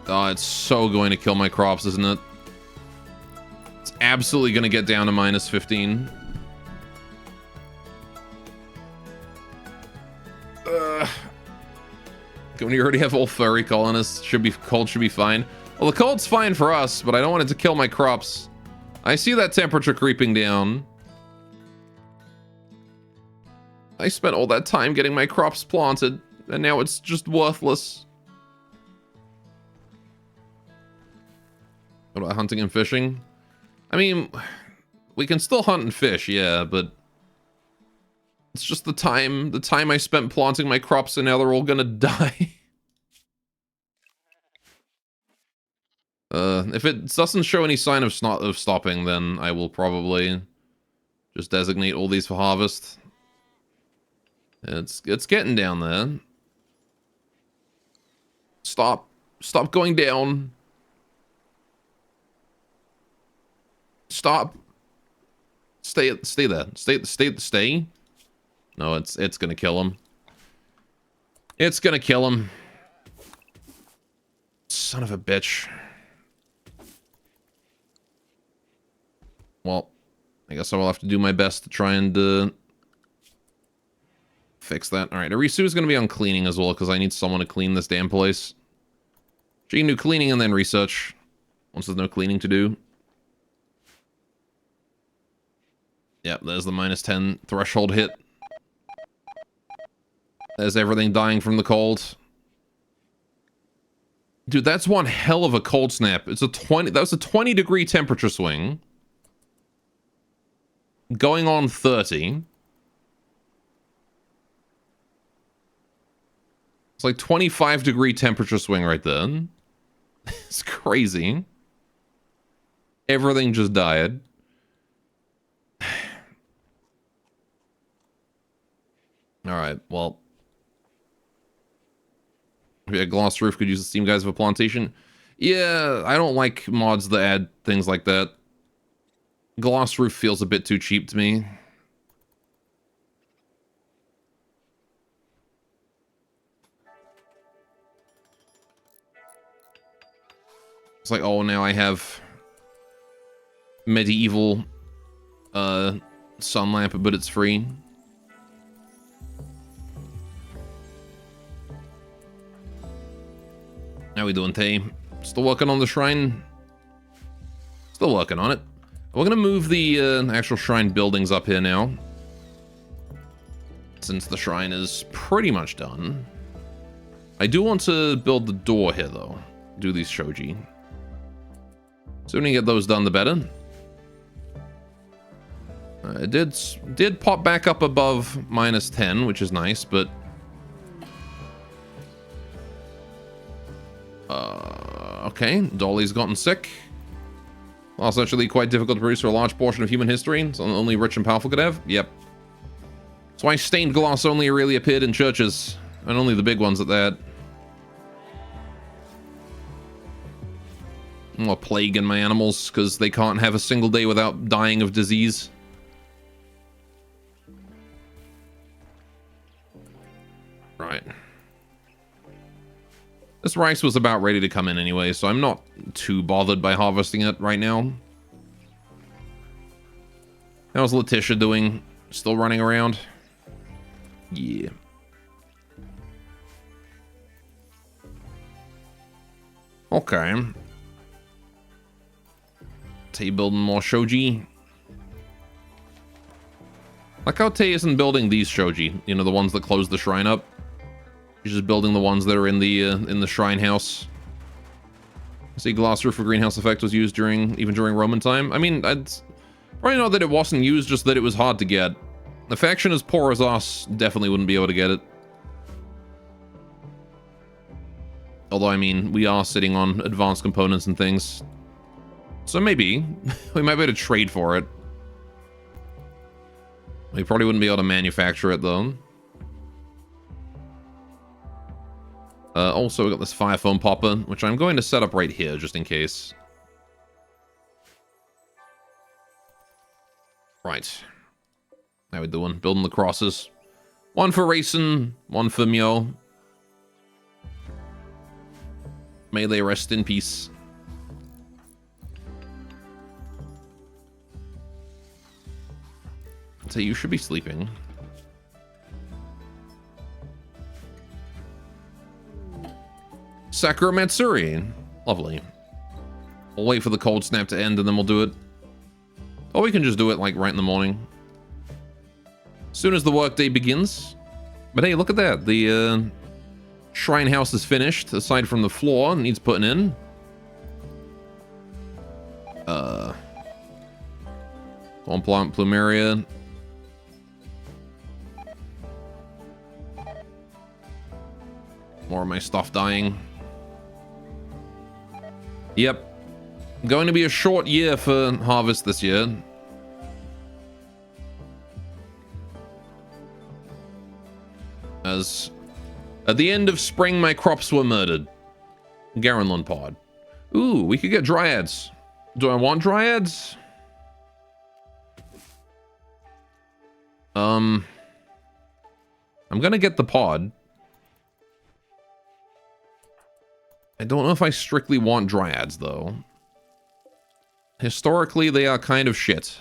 Oh, it's so going to kill my crops, isn't it? It's absolutely going to get down to -15. When you already have all furry colonists, cold should be fine. Well, the cold's fine for us, but I don't want it to kill my crops. I see that temperature creeping down. I spent all that time getting my crops planted, and now it's just worthless. What about hunting and fishing? I mean, we can still hunt and fish, yeah, but... It's just the time I spent planting my crops and now they're all gonna die. If it doesn't show any sign of stopping, then I will probably just designate all these for harvest. It's getting down there. Stop going down. Stop. Stay there. Stay. No, it's gonna kill him. It's gonna kill him. son of a bitch. Well, I guess I will have to do my best to try and fix that. Alright, Arisu is going to be on cleaning as well, because I need someone to clean this damn place. She can do cleaning and then research, once there's no cleaning to do. Yep, there's the -10 threshold hit. There's everything dying from the cold. Dude, that's one hell of a cold snap. It's a 20... That was a 20-degree temperature swing. Going on 30. It's like 25-degree temperature swing right there. It's crazy. Everything just died. Alright, well... Yeah, Gloss Roof could use the Steam Guys of a Plantation. Yeah, I don't like mods that add things like that. Gloss Roof feels a bit too cheap to me. It's like, oh, now I have medieval sun lamp, but it's free. How we doing, Tay? Still working on the shrine? Still working on it. We're gonna move the actual shrine buildings up here now, since the shrine is pretty much done. I do want to build the door here, though. Do these shoji. Sooner you get those done, the better. It did pop back up above -10, which is nice, but... okay, Dolly's gotten sick. Well, it's actually quite difficult to produce for a large portion of human history, so only rich and powerful could have. Yep. That's why stained glass only really appeared in churches, and only the big ones at that. I'm a plague in my animals, because they can't have a single day without dying of disease. Right. This rice was about ready to come in anyway, so I'm not too bothered by harvesting it right now. How's Letitia doing? Still running around? Yeah. Okay. Tay building more shoji. Like how Tay isn't building these shoji, you know, the ones that close the shrine up. He's just building the ones that are in the shrine house. See, glass roof for greenhouse effect was used even during Roman time. I mean, it's probably not that it wasn't used, just that it was hard to get. A faction as poor as us definitely wouldn't be able to get it. Although, I mean, we are sitting on advanced components and things. So maybe we might be able to trade for it. We probably wouldn't be able to manufacture it, though. Also, we got this fire foam popper, which I'm going to set up right here, just in case. Right. How we doing? Building the crosses. One for racing, one for Myo. May they rest in peace. So you should be sleeping. Sakura Matsuri. Lovely. We'll wait for the cold snap to end and then we'll do it. Or we can just do it like right in the morning. As soon as the workday begins. But hey, look at that. The shrine house is finished. Aside from the floor, needs putting in. One plant plumeria. More of my stuff dying. Yep. Going to be a short year for harvest this year. As at the end of spring, my crops were murdered. Garenlund pod. Ooh, we could get dryads. Do I want dryads? I'm gonna get the pod. I don't know if I strictly want dryads, though. Historically, they are kind of shit.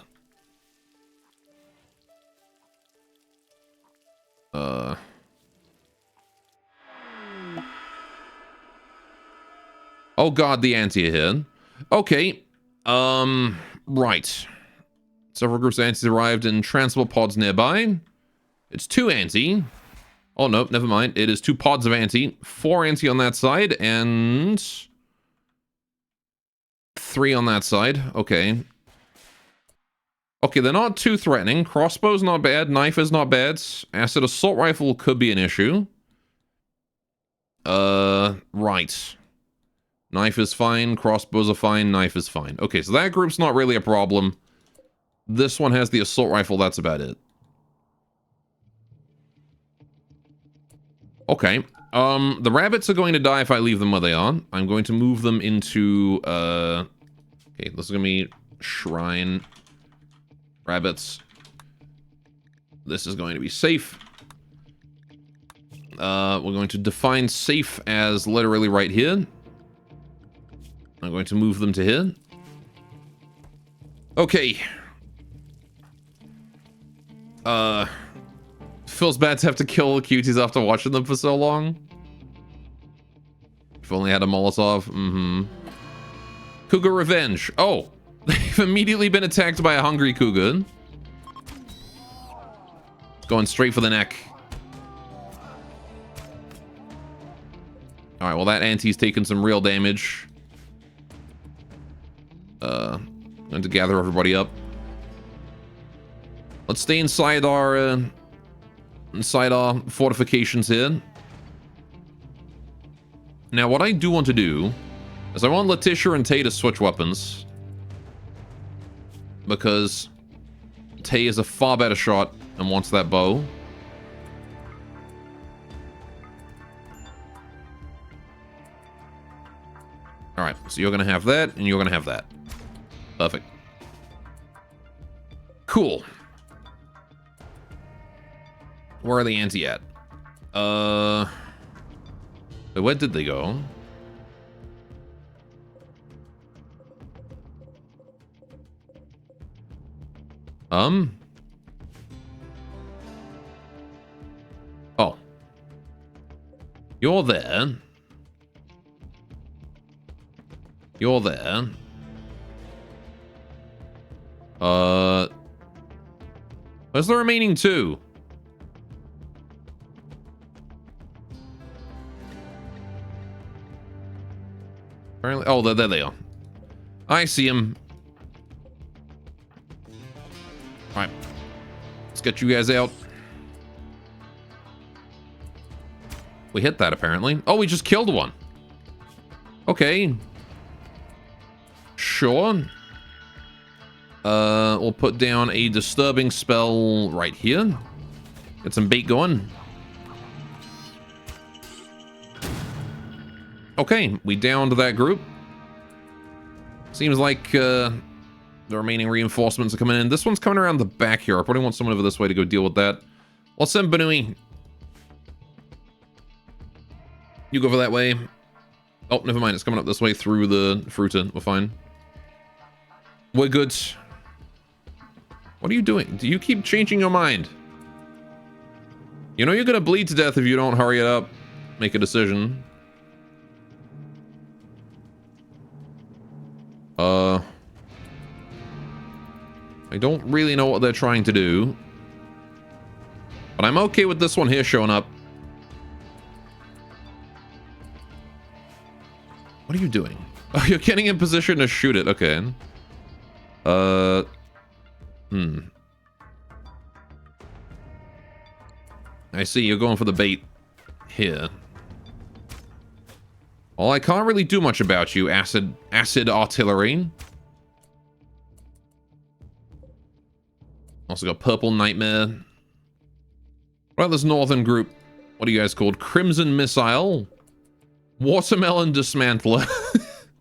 Oh god, the anti here. Okay. Right. Several groups of antis arrived in transport pods nearby. It's 2 anti. Oh, no, never mind. It is 2 pods of anti. 4 anti on that side, and 3 on that side. Okay. Okay, they're not too threatening. Crossbow's not bad. Knife is not bad. Acid assault rifle could be an issue. Right. Knife is fine. Crossbows are fine. Knife is fine. Okay, so that group's not really a problem. This one has the assault rifle. That's about it. Okay. The rabbits are going to die if I leave them where they are. I'm going to move them into, okay, this is going to be shrine. Rabbits. This is going to be safe. We're going to define safe as literally right here. I'm going to move them to here. Okay. Feels bad to have to kill the cuties after watching them for so long. If only had a Molotov. Cougar revenge. Oh. They've immediately been attacked by a hungry cougar. Going straight for the neck. Alright, well that anti's taken some real damage. Going to gather everybody up. Let's stay inside our fortifications here. Now, what I do want to do is I want Letitia and Tay to switch weapons. Because Tay is a far better shot and wants that bow. Alright, so you're going to have that, and you're going to have that. Perfect. Cool. Where are the anti at? Where did they go? Oh. You're there. You're there. Where's the remaining 2? Apparently, oh, there they are. I see him. Alright. Let's get you guys out. We hit that, apparently. Oh, we just killed one. Okay. Sure. We'll put down a disturbing spell right here. Get some bait going. Okay, we downed that group. Seems like the remaining reinforcements are coming in. This one's coming around the back here. I probably want someone over this way to go deal with that. I'll send Banui. You go over that way. Oh, never mind. It's coming up this way through the fruiter. We're fine. We're good. What are you doing? Do you keep changing your mind? You know you're gonna bleed to death if you don't hurry it up. Make a decision. I don't really know what they're trying to do. But I'm okay with this one here showing up. What are you doing? Oh, you're getting in position to shoot it. Okay. I see, you're going for the bait here. Well, I can't really do much about you, acid artillery. Also got Purple Nightmare. What about this northern group? What are you guys called? Crimson Missile? Watermelon Dismantler.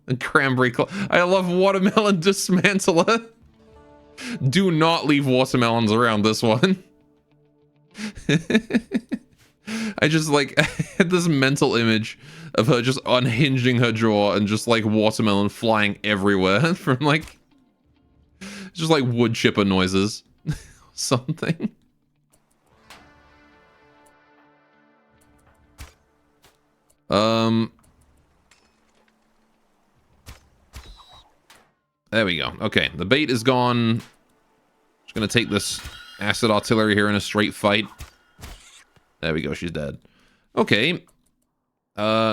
And Cranberry Claw. I love Watermelon Dismantler. Do not leave watermelons around this one. I just like had this mental image of her just unhinging her jaw and just like watermelon flying everywhere from like just like wood chipper noises. Something. There we go. Okay, the bait is gone. Just gonna take this acid artillery here in a straight fight. There we go, she's dead. Okay.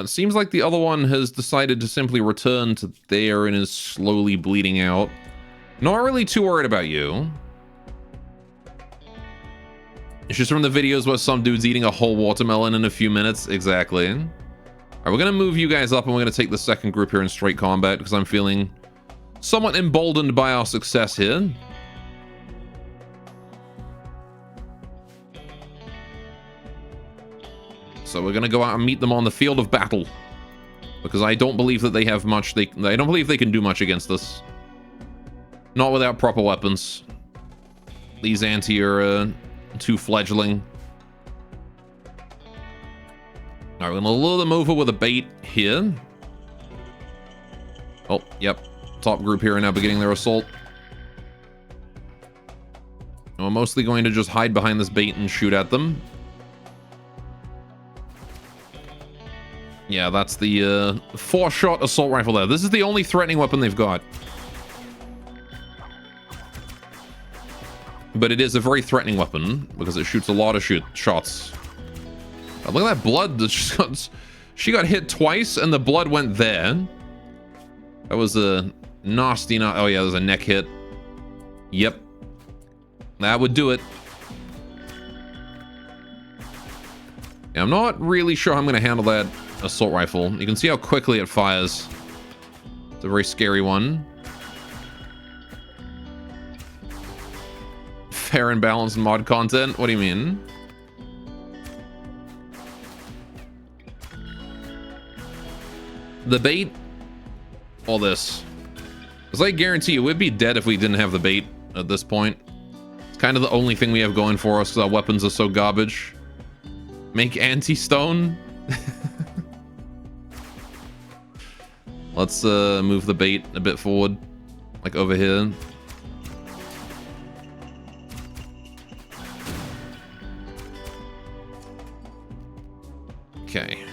Seems like the other one has decided to simply return to there and is slowly bleeding out. Not really too worried about you. It's just from the videos where some dude's eating a whole watermelon in a few minutes. Exactly. Alright, we're gonna move you guys up and we're gonna take the second group here in straight combat because I'm feeling somewhat emboldened by our success here. So we're gonna go out and meet them on the field of battle. Because I don't believe that they have much, I don't believe they can do much against us. Not without proper weapons. These anti are too fledgling. Alright, we're gonna lure them over with a bait here. Oh, yep. Top group here are now beginning their assault. And we're mostly going to just hide behind this bait and shoot at them. Yeah, that's the 4-shot assault rifle there. This is the only threatening weapon they've got. But it is a very threatening weapon because it shoots a lot of shots. Oh, look at that blood that she got hit twice and the blood went there. That was a nasty, oh yeah, there's a neck hit. Yep. That would do it. Yeah, I'm not really sure how I'm going to handle that assault rifle. You can see how quickly it fires. It's a very scary one. Fair and balanced mod content? What do you mean? The bait? All this. Because I guarantee you, we'd be dead if we didn't have the bait at this point. It's kind of the only thing we have going for us because our weapons are so garbage. Make anti-stone? Let's move the bait a bit forward. Like over here. Okay.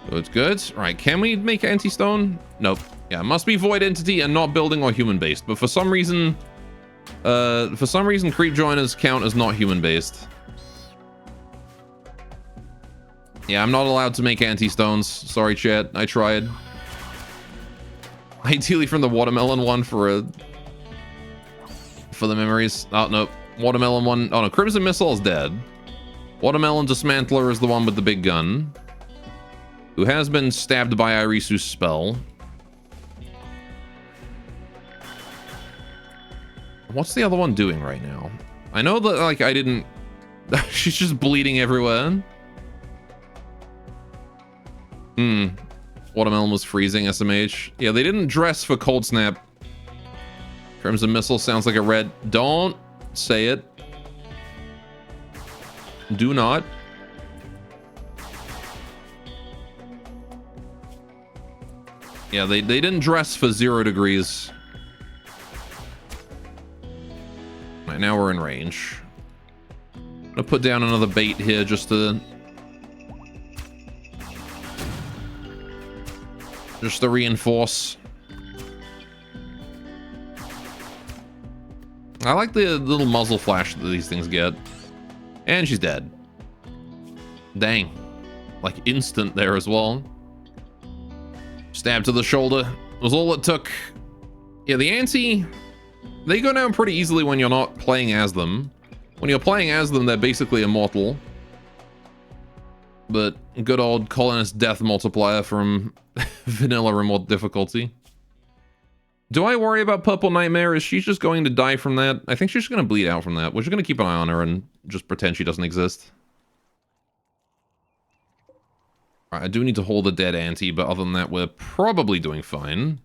Good, good. Alright, can we make anti-stone? Nope. Yeah, must be void entity and not building or human-based. But for some reason, creep joiners count as not human-based. Yeah, I'm not allowed to make anti-stones. Sorry, chat. I tried. Ideally from the watermelon one for the memories. Oh, no. Watermelon one. Oh, no. Crimson Missile is dead. Watermelon Dismantler is the one with the big gun. Who has been stabbed by Irisu's spell. What's the other one doing right now? I know that, like, I didn't... She's just bleeding everywhere. Watermelon was freezing, SMH. Yeah, they didn't dress for Cold Snap. Crimson Missile sounds like a red. Don't say it. Do not. Yeah, they didn't dress for 0 degrees. Right, now we're in range. I'm gonna put down another bait here just to reinforce. I like the little muzzle flash that these things get. And she's dead. Dang. Like instant there as well. Stab to the shoulder was all it took. Yeah, the anti, they go down pretty easily when you're not playing as them. When you're playing as them, they're basically immortal. But good old colonist death multiplier from vanilla remote difficulty. Do I worry about Purple Nightmare? Is she just going to die from that? I think she's just going to bleed out from that. We're just going to keep an eye on her and just pretend she doesn't exist. Right, I do need to hold a dead anti, but other than that, we're probably doing fine.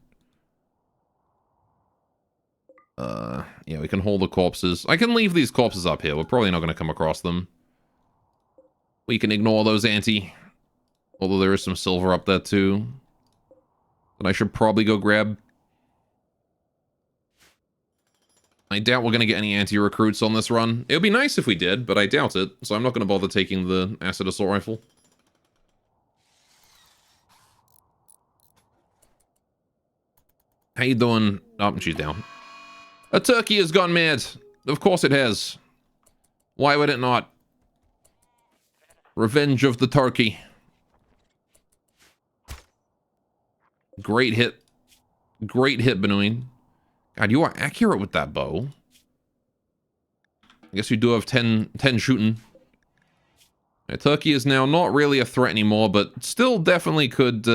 Yeah, we can hold the corpses. I can leave these corpses up here. We're probably not going to come across them. We can ignore those anti. Although there is some silver up there too. That I should probably go grab. I doubt we're going to get any anti-recruits on this run. It would be nice if we did, but I doubt it. So I'm not going to bother taking the acid assault rifle. How you doing? Oh, she's down. A turkey has gone mad. Of course it has. Why would it not? Revenge of the turkey. Great hit. Great hit, Benoit. God, you are accurate with that bow. I guess you do have 10 shooting. Yeah, turkey is now not really a threat anymore, but still definitely could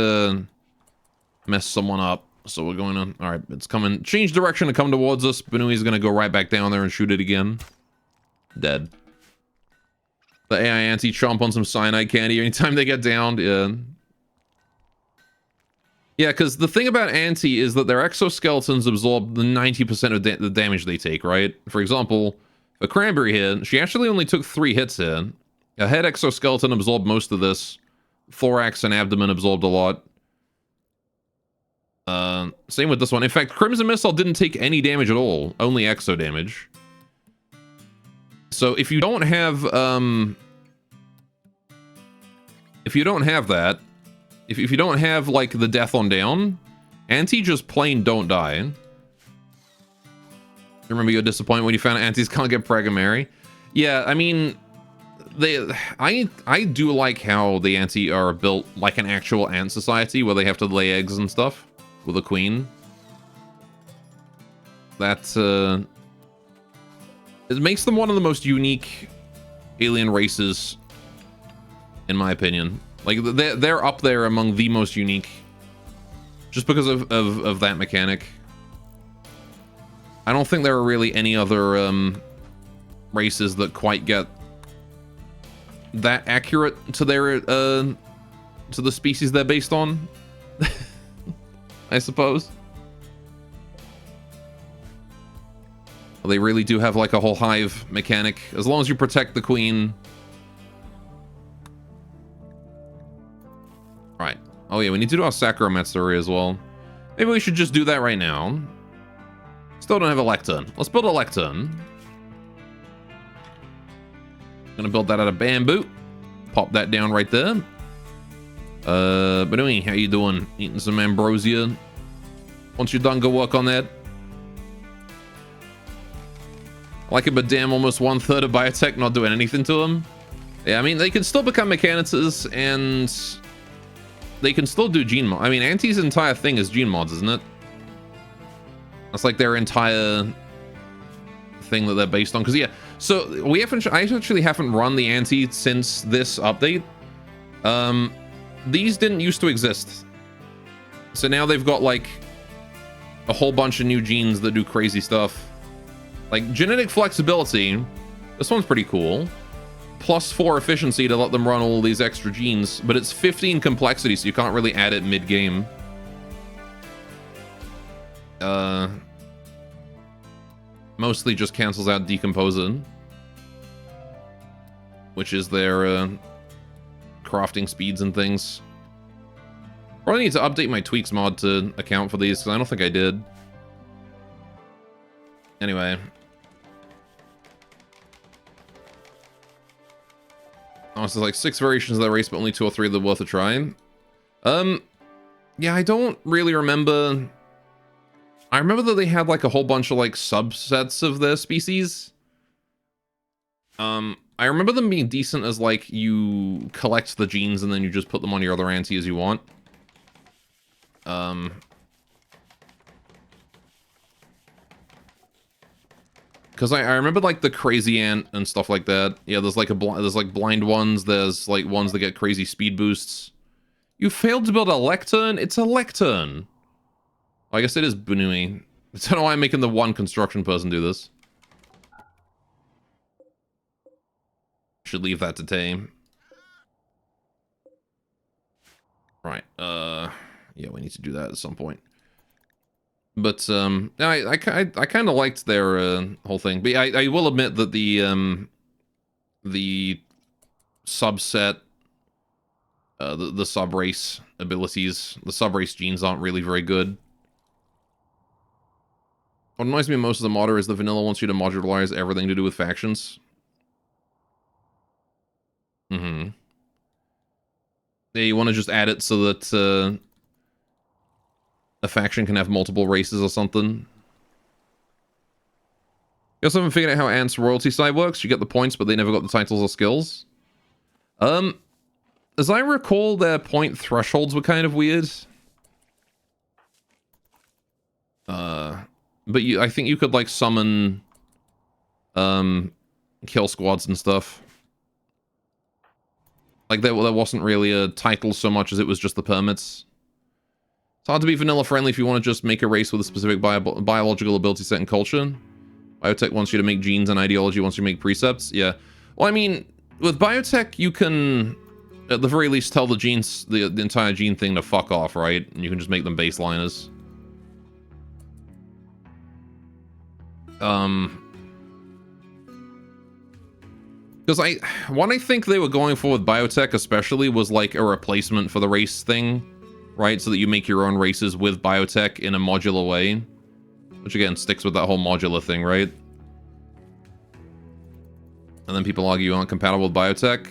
mess someone up. So we're going on. Alright, it's coming. Change direction to come towards us. Benoit's going to go right back down there and shoot it again. Dead. The AI anti chomp on some cyanide candy anytime they get downed. Yeah. Yeah, because the thing about anti is that their exoskeletons absorb the 90% of the damage they take, right? For example, a cranberry here, she actually only took 3 hits here. A head exoskeleton absorbed most of this. Thorax and abdomen absorbed a lot. Same with this one. In fact, Crimson Missile didn't take any damage at all. Only exo damage. So if you don't have, if you don't have that, if you don't have, like, the death on down, anti just plain don't die. Remember your disappointment when you found out antis can't get pregnant, Mary? Yeah, I mean, I do like how the anti are built like an actual ant society where they have to lay eggs and stuff with a queen. That, it makes them one of the most unique alien races, in my opinion. Like, they're up there among the most unique. Just because of that mechanic. I don't think there are really any other races that quite get that accurate to their to the species they're based on. I suppose. They really do have like a whole hive mechanic. As long as you protect the queen. Right. Oh yeah, we need to do our Sacromatsuri as well. Maybe we should just do that right now. Still don't have a lectern. Let's build a lectern. Gonna build that out of bamboo. Pop that down right there. But anyway, how you doing? Eating some ambrosia. Once you're done, go work on that. I like it, but damn, almost 1/3 of biotech not doing anything to them. Yeah, I mean, they can still become mechanics and they can still do gene mod. I mean, Anti's entire thing is gene mods, isn't it? That's like their entire thing that they're based on. Because yeah, so we haven't. I actually haven't run the Anti since this update. These didn't used to exist, so now they've got like a whole bunch of new genes that do crazy stuff. Like genetic flexibility. This one's pretty cool. +4 efficiency to let them run all these extra genes, but it's 15 complexity, so you can't really add it mid-game. Mostly just cancels out decomposing, which is their crafting speeds and things. Probably need to update my tweaks mod to account for these, because I don't think I did. Anyway. Oh, so like 6 variations of that race, but only 2 or 3 that are worth a try. Yeah, I don't really remember. I remember that they had like a whole bunch of like subsets of their species. I remember them being decent as like you collect the genes and then you just put them on your other anti as you want. Because I remember like the crazy ant and stuff like that. Yeah, there's like there's like blind ones. There's like ones that get crazy speed boosts. You failed to build a lectern? It's a lectern. Well, I guess it is Bunui. I don't know why I'm making the one construction person do this. Should leave that to tame. Right. Yeah, we need to do that at some point. But I kind of liked their whole thing. But I will admit that the subset, the sub-race abilities, the sub-race genes aren't really very good. What annoys me most of the modder is the vanilla wants you to modularize everything to do with factions. Mm-hmm. Yeah, you want to just add it so that a faction can have multiple races or something. You also haven't figured out how Ant's royalty side works. You get the points, but they never got the titles or skills. As I recall, their point thresholds were kind of weird. But I think you could, like, summon kill squads and stuff. Like, there wasn't really a title so much as it was just the permits. It's hard to be vanilla friendly if you want to just make a race with a specific biological ability set and culture. Biotech wants you to make genes, and ideology wants you to make precepts. Yeah. Well, I mean, with biotech, you can, at the very least, tell the genes, the entire gene thing to fuck off, right? And you can just make them baseliners. Because what I think they were going for with biotech especially was like a replacement for the race thing, right? So that you make your own races with biotech in a modular way. Which again, sticks with that whole modular thing, right? And then people argue you aren't compatible with biotech.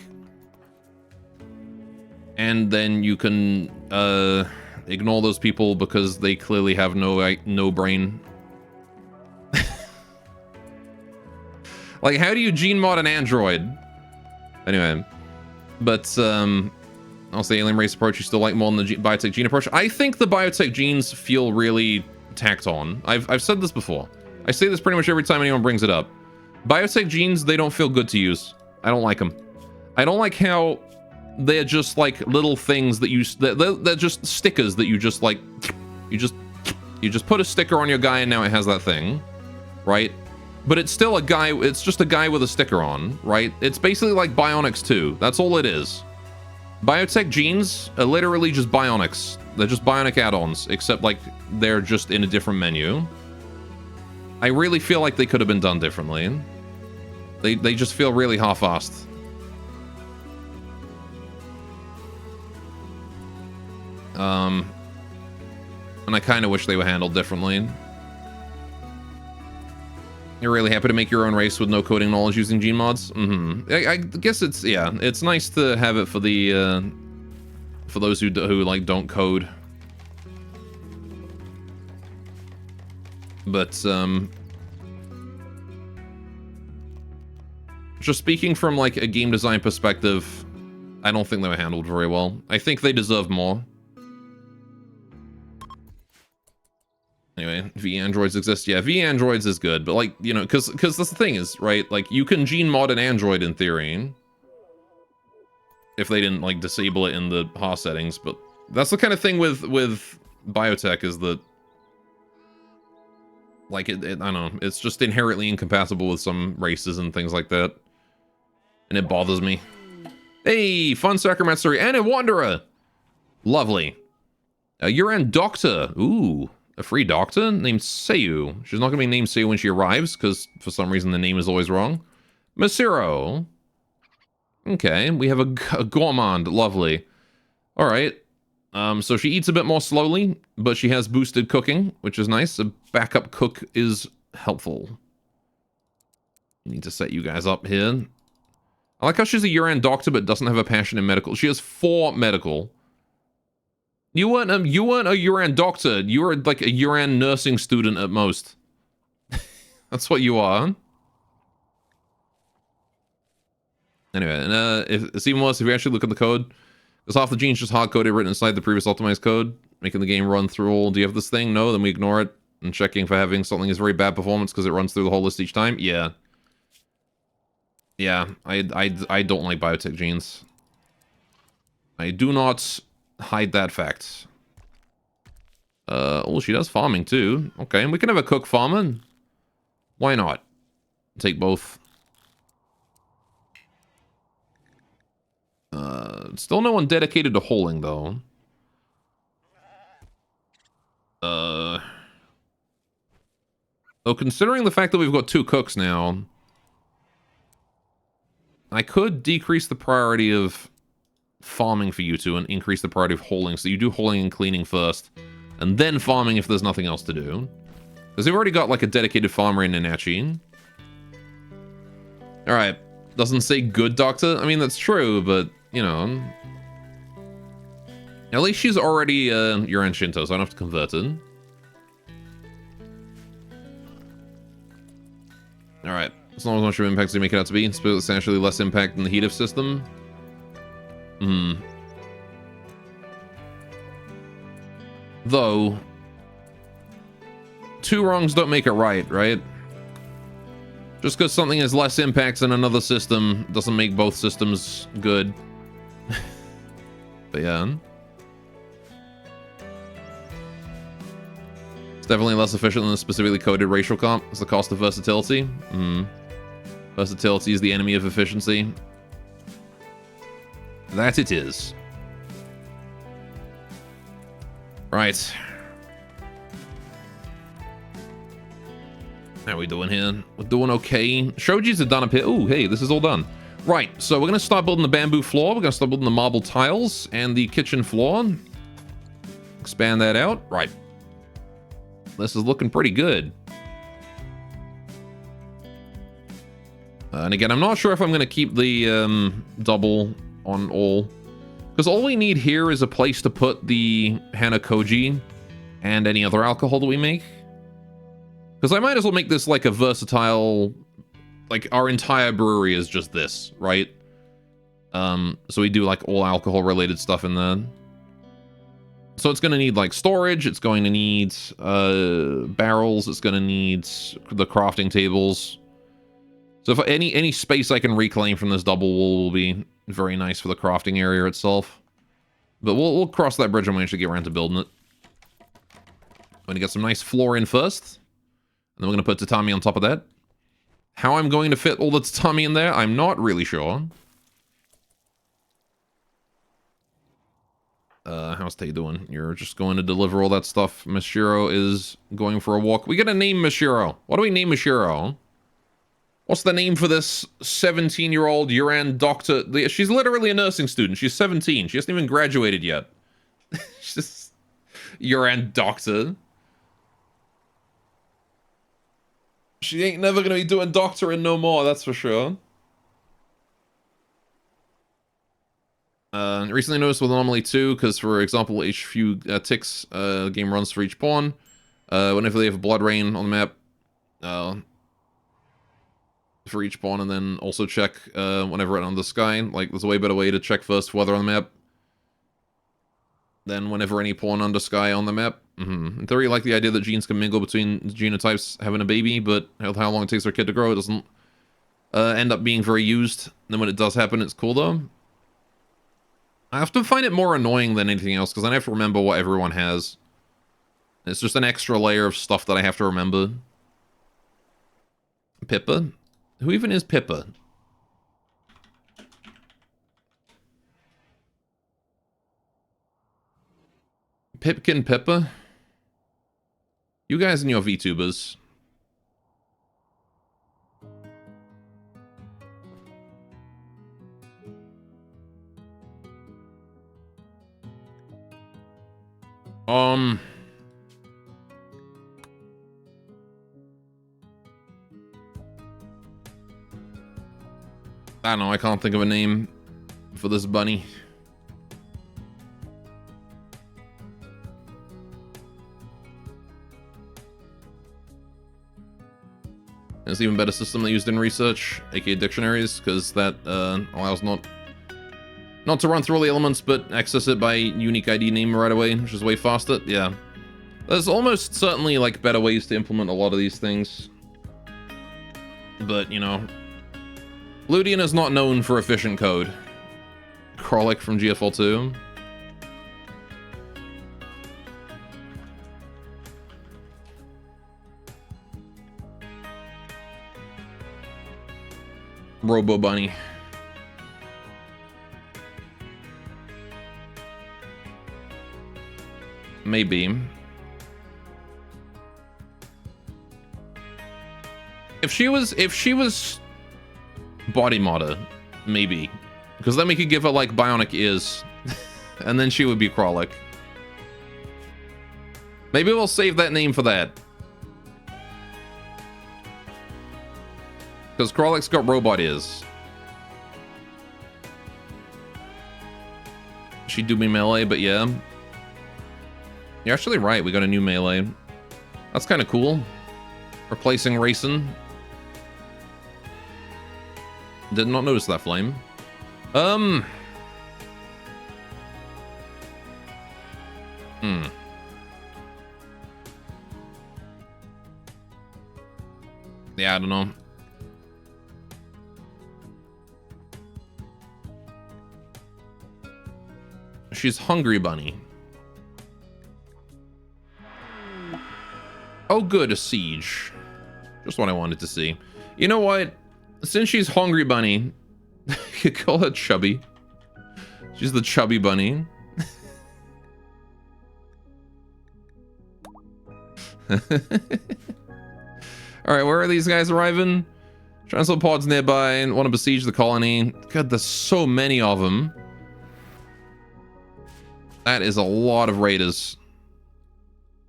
And then you can ignore those people because they clearly have no brain. Like, how do you gene mod an android? Anyway, but I'll say alien race approach you still like more than the biotech gene approach. I think the biotech genes feel really tacked on. I've said this before. I say this pretty much every time anyone brings it up. Biotech genes, they don't feel good to use. I don't like them. I don't like how they're just like little things that you they're just stickers that you just like you just put a sticker on your guy and now it has that thing, right? But it's still a guy, it's just a guy with a sticker on, right? It's basically like Bionics 2. That's all it is. Biotech genes are literally just Bionics. They're just Bionic add-ons, except like they're just in a different menu. I really feel like they could have been done differently. They just feel really half-assed. And I kind of wish they were handled differently. You're really happy to make your own race with no coding knowledge using gene mods? Mm-hmm. I guess it's, yeah, it's nice to have it for the, for those who like, don't code. But, just speaking from, like, a game design perspective, I don't think they were handled very well. I think they deserve more. Anyway, V androids exist. Yeah, V androids is good, but like, you know, because that's the thing is, right? Like, you can gene mod an android in theory, if they didn't like disable it in the HA settings. But that's the kind of thing with biotech is that, like, I don't know, it's just inherently incompatible with some races and things like that, and it bothers me. Hey, fun Sacramentory and a Wanderer, lovely. Yuran Doctor, ooh. A free doctor named Seiyu. She's not going to be named Seiyu when she arrives, because for some reason the name is always wrong. Masiro. Okay, we have a gourmand. Lovely. Alright. So she eats a bit more slowly, but she has boosted cooking, which is nice. A backup cook is helpful. Need to set you guys up here. I like how she's a Yuran doctor, but doesn't have a passion in medical. She has 4 medical. You weren't a Yuran doctor. You were like a Yuran nursing student at most. That's what you are. Anyway, and it's even worse if you actually look at the code. Because half the genes just hard-coded written inside the previous optimized code, making the game run through all. Do you have this thing? No, then we ignore it. And checking for having something is very bad performance because it runs through the whole list each time. Yeah. Yeah, I don't like biotech genes. I do not hide that fact. Oh, she does farming too. Okay, and we can have a cook farmer. Why not? Take both. Still no one dedicated to holing though. So considering the fact that we've got 2 cooks now, I could decrease the priority of farming for you two and increase the priority of hauling. So you do hauling and cleaning first, and then farming if there's nothing else to do. Because they've already got like a dedicated farmer in Nanachi. Alright. Doesn't say good doctor. I mean, that's true, but, you know. At least she's already Yuran Shinto, so I don't have to convert it. Alright. As long as much of impact as you make it out to be, it's substantially less impact than the heat of system. Though, 2 wrongs don't make it right? Just because something has less impact than another system doesn't make both systems good. But yeah. It's definitely less efficient than the specifically coded racial comp. It's the cost of versatility. Versatility is the enemy of efficiency. That it is. Right. How are we doing here? We're doing okay. Shoji's done up here. Ooh, hey, this is all done. Right, so we're going to start building the bamboo floor. We're going to start building the marble tiles and the kitchen floor. Expand that out. Right. This is looking pretty good. And again, I'm not sure if I'm going to keep the double on all. Because all we need here is a place to put the Hanakoji and any other alcohol that we make. Because I might as well make this like a versatile... Like, our entire brewery is just this, right? So we do like all alcohol-related stuff in there. So it's going to need like storage, it's going to need barrels, it's going to need the crafting tables. So if any space I can reclaim from this double wall will be very nice for the crafting area itself. But we'll cross that bridge when we actually get around to building it. I'm going to get some nice floor in first. And then we're going to put tatami on top of that. How I'm going to fit all the tatami in there, I'm not really sure. How's Tay doing? You're just going to deliver all that stuff. Mashiro is going for a walk. We gotta name Mashiro. What do we name Mashiro? What's the name for this 17-year-old Yuran doctor? She's literally a nursing student. She's 17. She hasn't even graduated yet. She's just Yuran doctor. She ain't never gonna be doing doctoring no more, that's for sure. Recently noticed with Anomaly 2, because for example, each few ticks game runs for each pawn. Whenever they have a blood rain on the map, for each pawn, and then also check whenever it's on the sky. Like, there's a way better way to check first weather on the map than whenever any pawn under sky on the map. In theory, I like the idea that genes can mingle between genotypes having a baby, but how long it takes for a kid to grow, it doesn't end up being very used. And then when it does happen, it's cool though. I have to find it more annoying than anything else, because I have to remember what everyone has. It's just an extra layer of stuff that I have to remember. Pippa? Who even is Pippa? Pipkin Pippa? You guys and your VTubers. I don't know, I can't think of a name for this bunny. There's an even better system they used in research, aka dictionaries, because that allows not to run through all the elements, but access it by unique ID name right away, which is way faster. Yeah. There's almost certainly, like, better ways to implement a lot of these things. But, you know, Ludian is not known for efficient code. Krollik from GFL2. Robo Bunny. Maybe. If she was body modder, maybe. Because then we could give her, like, bionic ears. And then she would be Kralik. Maybe we'll save that name for that. Because Kralik's got robot ears. She do me melee, but yeah. You're actually right, we got a new melee. That's kind of cool. Replacing Racing. Did not notice that flame. Yeah, I don't know. She's Hungry Bunny. Oh, good, a siege. Just what I wanted to see. You know what? Since she's Hungry Bunny, you could call her Chubby. She's the Chubby Bunny. Alright, where are these guys arriving? Transport pods nearby and want to besiege the colony. God, there's so many of them. That is a lot of raiders.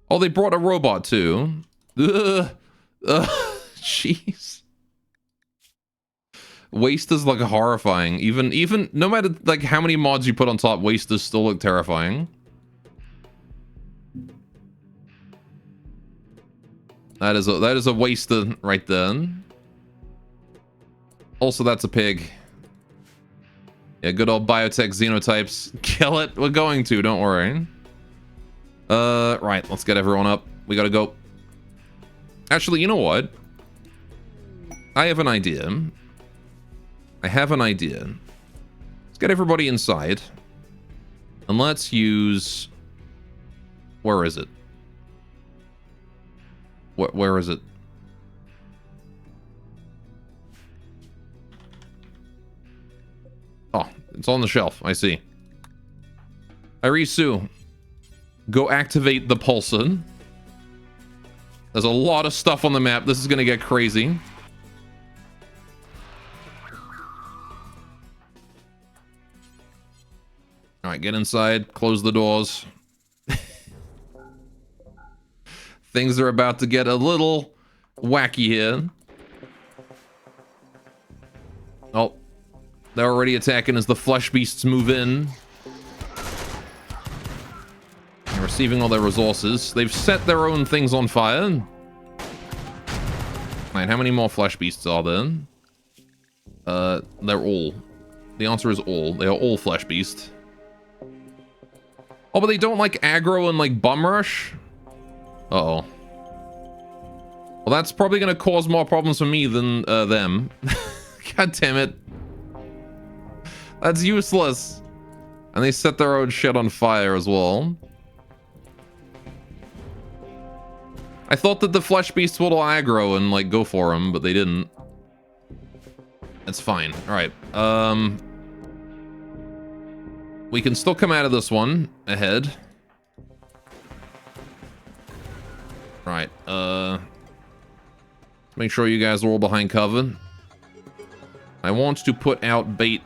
Oh, they brought a robot too. Ugh. Jeez. Waste is like horrifying. Even no matter like how many mods you put on top, Waste is still look terrifying. That is a waster right there. Also, that's a pig. Yeah, good old biotech xenotypes. Kill it. We're going to, don't worry. Right, let's get everyone up. We gotta go. Actually, you know what? I have an idea. Let's get everybody inside. And let's use... Where is it? Where is it? Oh, it's on the shelf. I see. Irisu, go activate the pulsar. There's a lot of stuff on the map. This is going to get crazy. All right, get inside. Close the doors. Things are about to get a little wacky here. Oh, they're already attacking as the flesh beasts move in. They're receiving all their resources. They've set their own things on fire. Right, how many more flesh beasts are there? They're all. The answer is all. They are all flesh beasts. Oh, but they don't like aggro and like bum rush? Uh-oh. Well, that's probably going to cause more problems for me than them. God damn it. That's useless. And they set their own shit on fire as well. I thought that the flesh beasts would all aggro and like go for them, but they didn't. That's fine. All right. We can still come out of this one ahead. Right. Make sure you guys are all behind cover. I want to put out bait.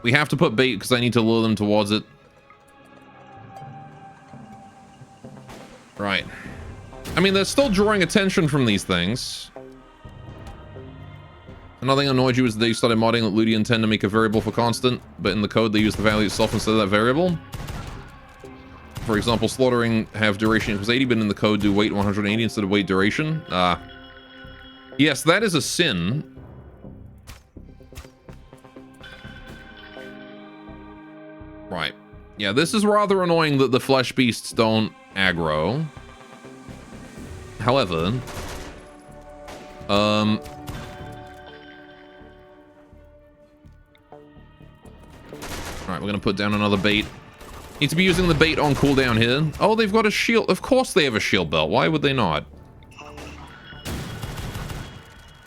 We have to put bait because I need to lure them towards it. Right. I mean, they're still drawing attention from these things. Another thing annoyed you was they started modding that Ludi intend to make a variable for constant, but in the code they use the value itself instead of that variable. For example, slaughtering have duration equals 80, but in the code do weight 180 instead of weight duration. Yes, that is a sin. Right. Yeah, this is rather annoying that the flesh beasts don't aggro. However, alright, we're gonna put down another bait. Need to be using the bait on cooldown here. Oh, they've got a shield. Of course they have a shield belt. Why would they not?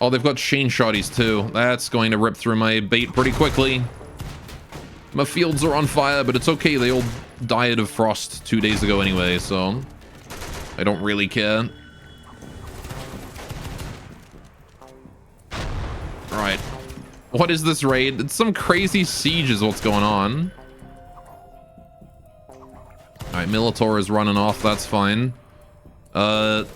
Oh, they've got chain shotties too. That's going to rip through my bait pretty quickly. My fields are on fire, but it's okay. They all died of frost 2 days ago anyway, so I don't really care. What is this raid? It's some crazy siege is what's going on. Alright, Militor is running off. That's fine. Oh,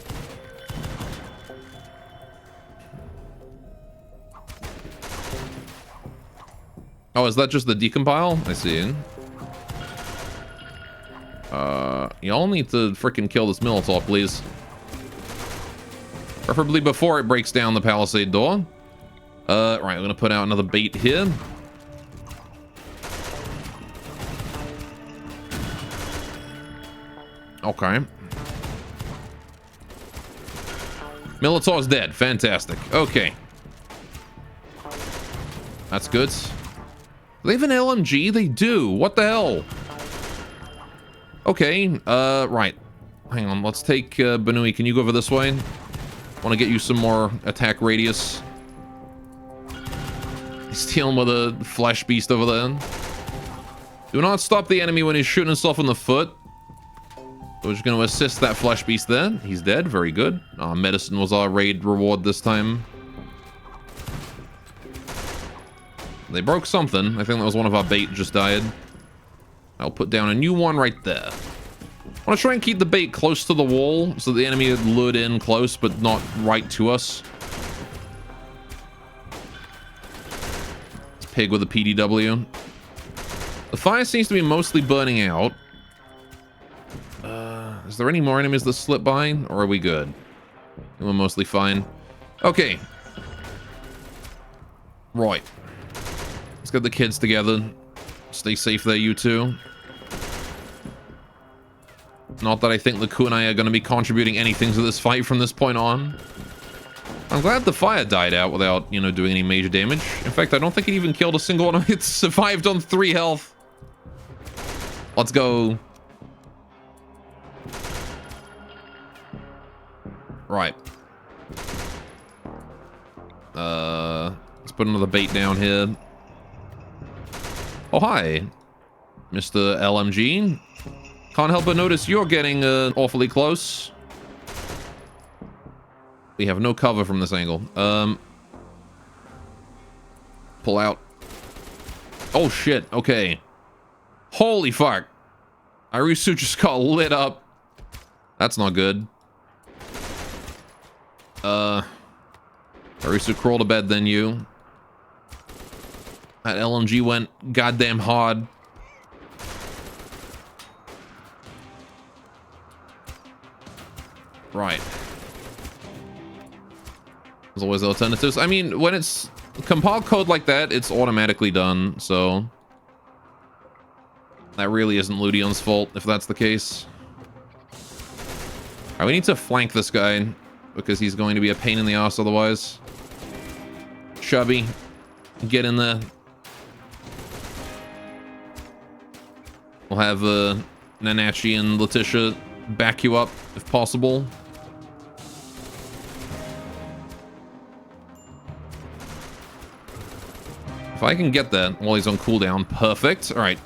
is that just the decompile? I see. Y'all need to freaking kill this Militor, please. Preferably before it breaks down the palisade door. Right, I'm gonna put out another bait here. Okay. Militor's dead. Fantastic. Okay. That's good. Do they have an LMG? They do. What the hell? Okay. Right. Hang on. Let's take Banui. Can you go over this way? Want to get you some more attack radius. He's dealing with a flesh beast over there. Do not stop the enemy when he's shooting himself in the foot. So we're just going to assist that flesh beast there. He's dead. Very good. Medicine was our raid reward this time. They broke something. I think that was one of our bait just died. I'll put down a new one right there. I want to try and keep the bait close to the wall so the enemy is lured in close but not right to us. It's pig with a PDW. The fire seems to be mostly burning out. Is there any more enemies that slip by, or are we good? We're mostly fine. Okay. Right. Let's get the kids together. Stay safe there, you two. Not that I think the kunai are going to be contributing anything to this fight from this point on. I'm glad the fire died out without, you know, doing any major damage. In fact, I don't think it even killed a single one of it. Survived on 3 health. Let's go. Right. Let's put another bait down here. Oh, hi, Mr. LMG. Can't help but notice you're getting awfully close. We have no cover from this angle. Pull out. Oh, shit. Okay. Holy fuck. Irisu just got lit up. That's not good. Irisu, crawl to bed then, you. That LMG went goddamn hard. Right. There's always alternatives. I mean, when it's compiled code like that, it's automatically done, so... That really isn't Ludion's fault, if that's the case. Alright, we need to flank this guy, because he's going to be a pain in the ass otherwise. Chubby, get in there. We'll have Nanachi and Letitia back you up, if possible. If I can get that while he's on cooldown, perfect. All right.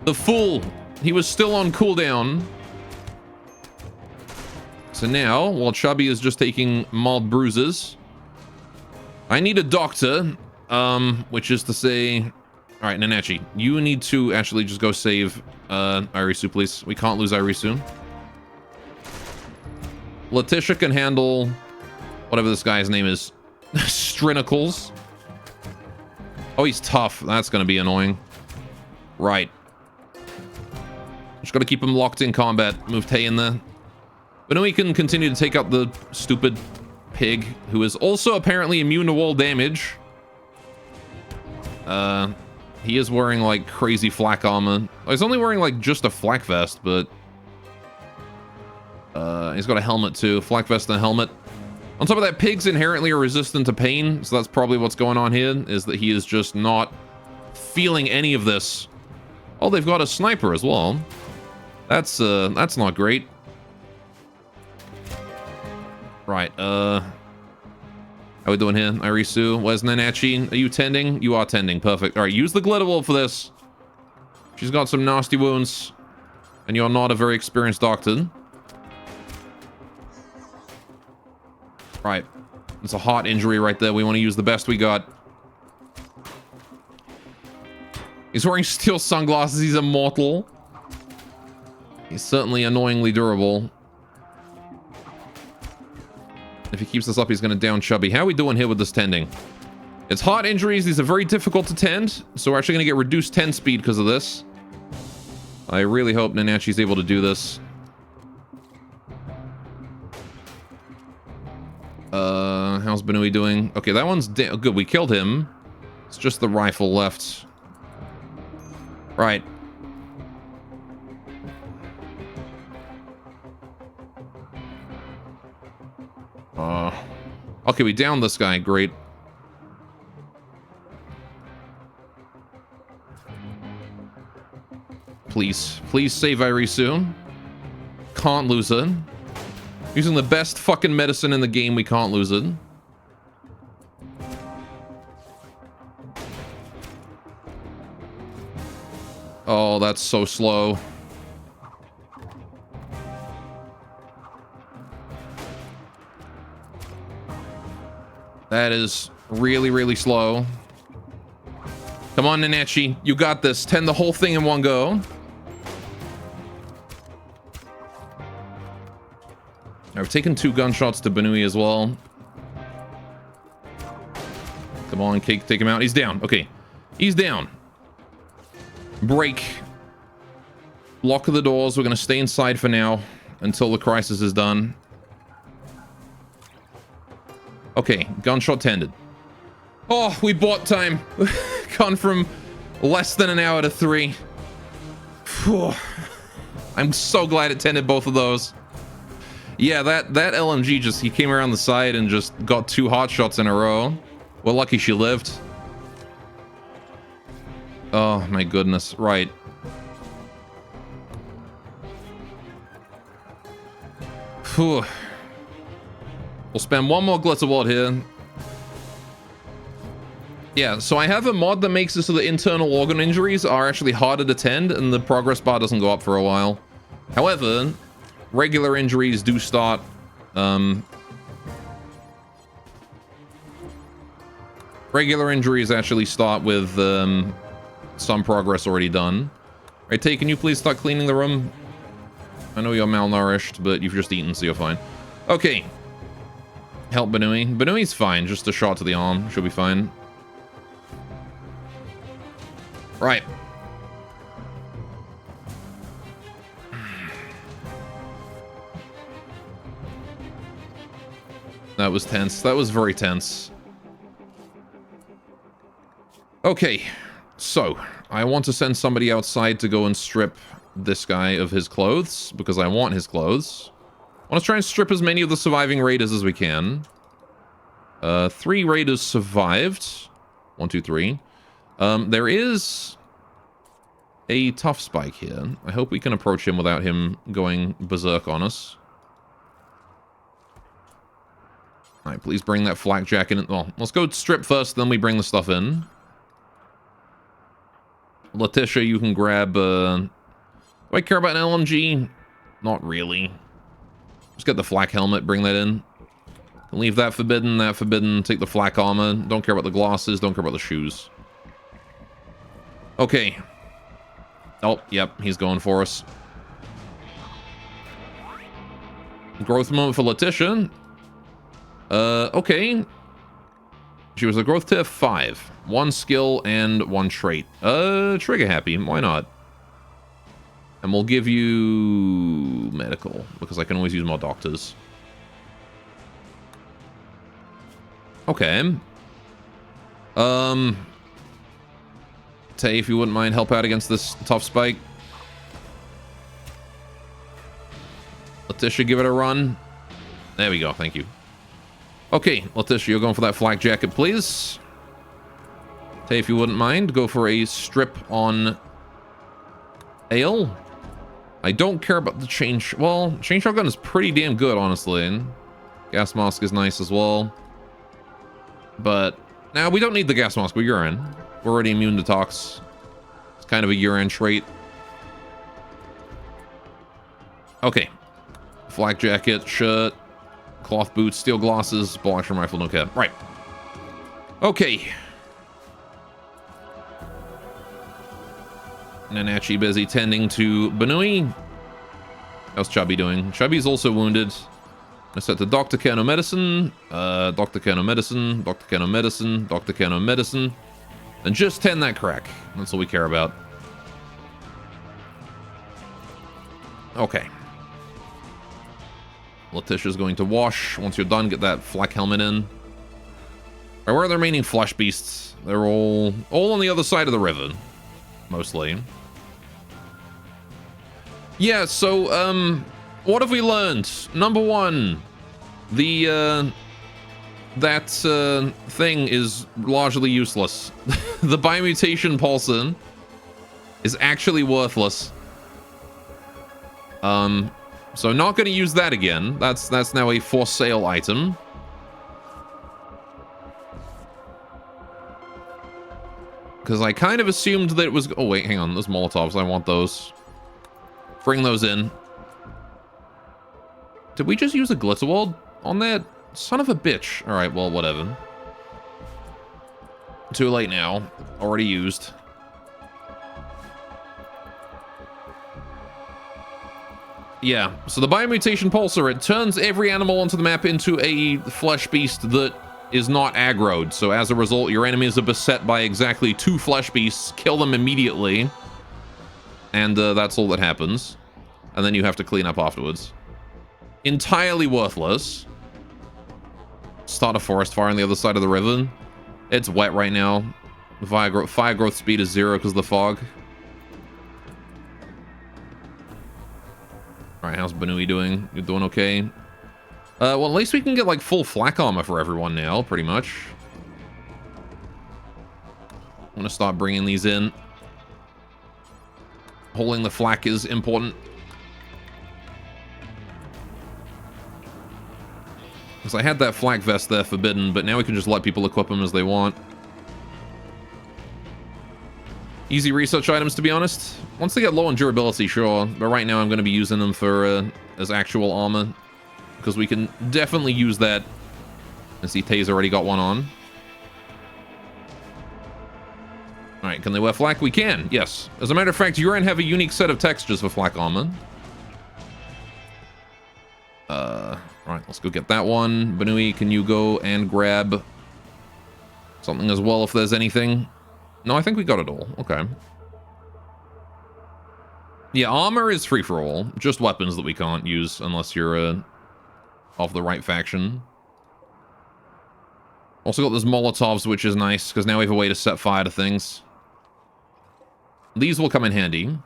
The fool, he was still on cooldown. So now, while Chubby is just taking mild bruises, I need a doctor, which is to say, all right, Nanachi, you need to actually just go save Irisu, please. We can't lose Irisu. Letitia can handle whatever this guy's name is. Strinicles. Oh, he's tough. That's going to be annoying. Right. Just got to keep him locked in combat. Move Tay in there. But then we can continue to take out the stupid pig, who is also apparently immune to wall damage. He is wearing, like, crazy flak armor. Oh, he's only wearing, like, just a flak vest, but... he's got a helmet, too. Flak vest and a helmet. On top of that, pigs inherently are resistant to pain, so that's probably what's going on here, is that he is just not feeling any of this. Oh, they've got a sniper as well. That's not great. Right, how we doing here? Irisu, where's Nanachi? Are you tending? You are tending, perfect. All right, use the glitter wolf for this. She's got some nasty wounds, and you're not a very experienced doctor. Right, it's a heart injury right there. We want to use the best we got. He's wearing steel sunglasses. He's immortal. He's certainly annoyingly durable. If he keeps this up, he's going to down Chubby. How are we doing here with this tending? It's heart injuries. These are very difficult to tend. So we're actually going to get reduced tend speed because of this. I really hope Nanachi's able to do this. How's Benui doing? Okay, that one's good. We killed him. It's just the rifle left. Right. Okay, we downed this guy. Great. Please. Please save Irisu. Can't lose it. Using the best fucking medicine in the game, we can't lose it. Oh, that's so slow. That is really, really slow. Come on, Nanachi. You got this. Tend the whole thing in one go. I've taken 2 gunshots to Benui as well. Come on, Cake, take him out. He's down. Okay. He's down. Break. Lock the doors. We're going to stay inside for now until the crisis is done. Okay, gunshot tended. Oh, we bought time. Gone from less than an hour to 3. Whew. I'm so glad it tended both of those. Yeah, that LMG just, he came around the side and just got 2 hot shots in a row. We're lucky she lived. Oh my goodness, right. Whew. We'll spend 1 more Glitterwald here. Yeah, so I have a mod that makes it so that internal organ injuries are actually harder to tend and the progress bar doesn't go up for a while. However, regular injuries do start. Regular injuries actually start with some progress already done. Right, Tay, can you please start cleaning the room? I know you're malnourished, but you've just eaten, so you're fine. Okay. Help Benui. Benui's fine, just a shot to the arm. She'll be fine. Right. That was tense. That was very tense. Okay, so I want to send somebody outside to go and strip this guy of his clothes because I want his clothes. I want to try and strip as many of the surviving raiders as we can. 3 raiders survived. 1, 2, 3. There is a tough spike here. I hope we can approach him without him going berserk on us. Alright, please bring that flak jacket in. Well, let's go strip first, then we bring the stuff in. Letitia, you can grab, do I care about an LMG? Not really. Just get the flak helmet, bring that in. Leave that forbidden, take the flak armor. Don't care about the glasses, don't care about the shoes. Okay. Oh, yep, he's going for us. Growth moment for Letitia. Okay. She was a growth tier 5. 1 skill and 1 trait. Trigger happy. Why not? And we'll give you medical, because I can always use more doctors. Okay. Tay, if you wouldn't mind, help out against this tough spike. Letitia, give it a run. There we go, thank you. Okay, Letitia, you're going for that flak jacket, please. Tay, if you wouldn't mind, go for a strip on Ale. I don't care about the change. Well, chain shotgun is pretty damn good, honestly. Gas mask is nice as well. But now we don't need the gas mask. We're Yuran. We're already immune to tox. It's kind of a Yuran trait. Okay. Flak jacket, shirt, cloth boots, steel glasses, ball action rifle, no cap. Right. Nanachi busy tending to Banui. How's Chubby doing? Chubby's also wounded. I set to Dr. Kano Medicine, Dr. Kano Medicine, Dr. Kano Medicine, Dr. Kano Medicine, and just tend that crack. That's all we care about. Okay. Letitia's going to wash. Once you're done, get that flak helmet in. Alright, where are the remaining flesh beasts? They're all on the other side of the river. Mostly. Yeah, so, what have we learned? Number one, the, that thing is largely useless. The biomutation pulsar is actually worthless. So not going to use that again. That's now a for sale item. Because I kind of assumed that it was... Oh, wait, hang on. Those Molotovs, I want those. Bring those in. Did we just use a Glitterwald on that? Son of a bitch. All right, well, whatever. Too late now. Already used. Yeah, so the biomutation pulsar, it turns every animal onto the map into a flesh beast that is not aggroed. So as a result, your enemies are beset by exactly 2 flesh beasts. Kill them immediately. And that's all that happens. And then you have to clean up afterwards. Entirely worthless. Start a forest fire on the other side of the river. It's wet right now. Fire growth speed is 0 because of the fog. Alright, how's Banui doing? You're doing okay? Well, at least we can get, like, full flak armor for everyone now, pretty much. I'm gonna start bringing these in. Holding the flak is important. Because I had that flak vest there forbidden, but now we can just let people equip them as they want. Easy research items, to be honest. Once they get low on durability, sure. But right now I'm going to be using them for as actual armor. Because we can definitely use that. I see Tay's already got one on. Alright, can they wear flak? We can, yes. As a matter of fact, Yuran have a unique set of textures for flak armor. Alright, let's go get that one. Banui, can you go and grab something as well if there's anything? No, I think we got it all. Okay. Yeah, armor is free for all. Just weapons that we can't use unless you're of the right faction. Also got those Molotovs, which is nice, because now we have a way to set fire to things. These will come in handy.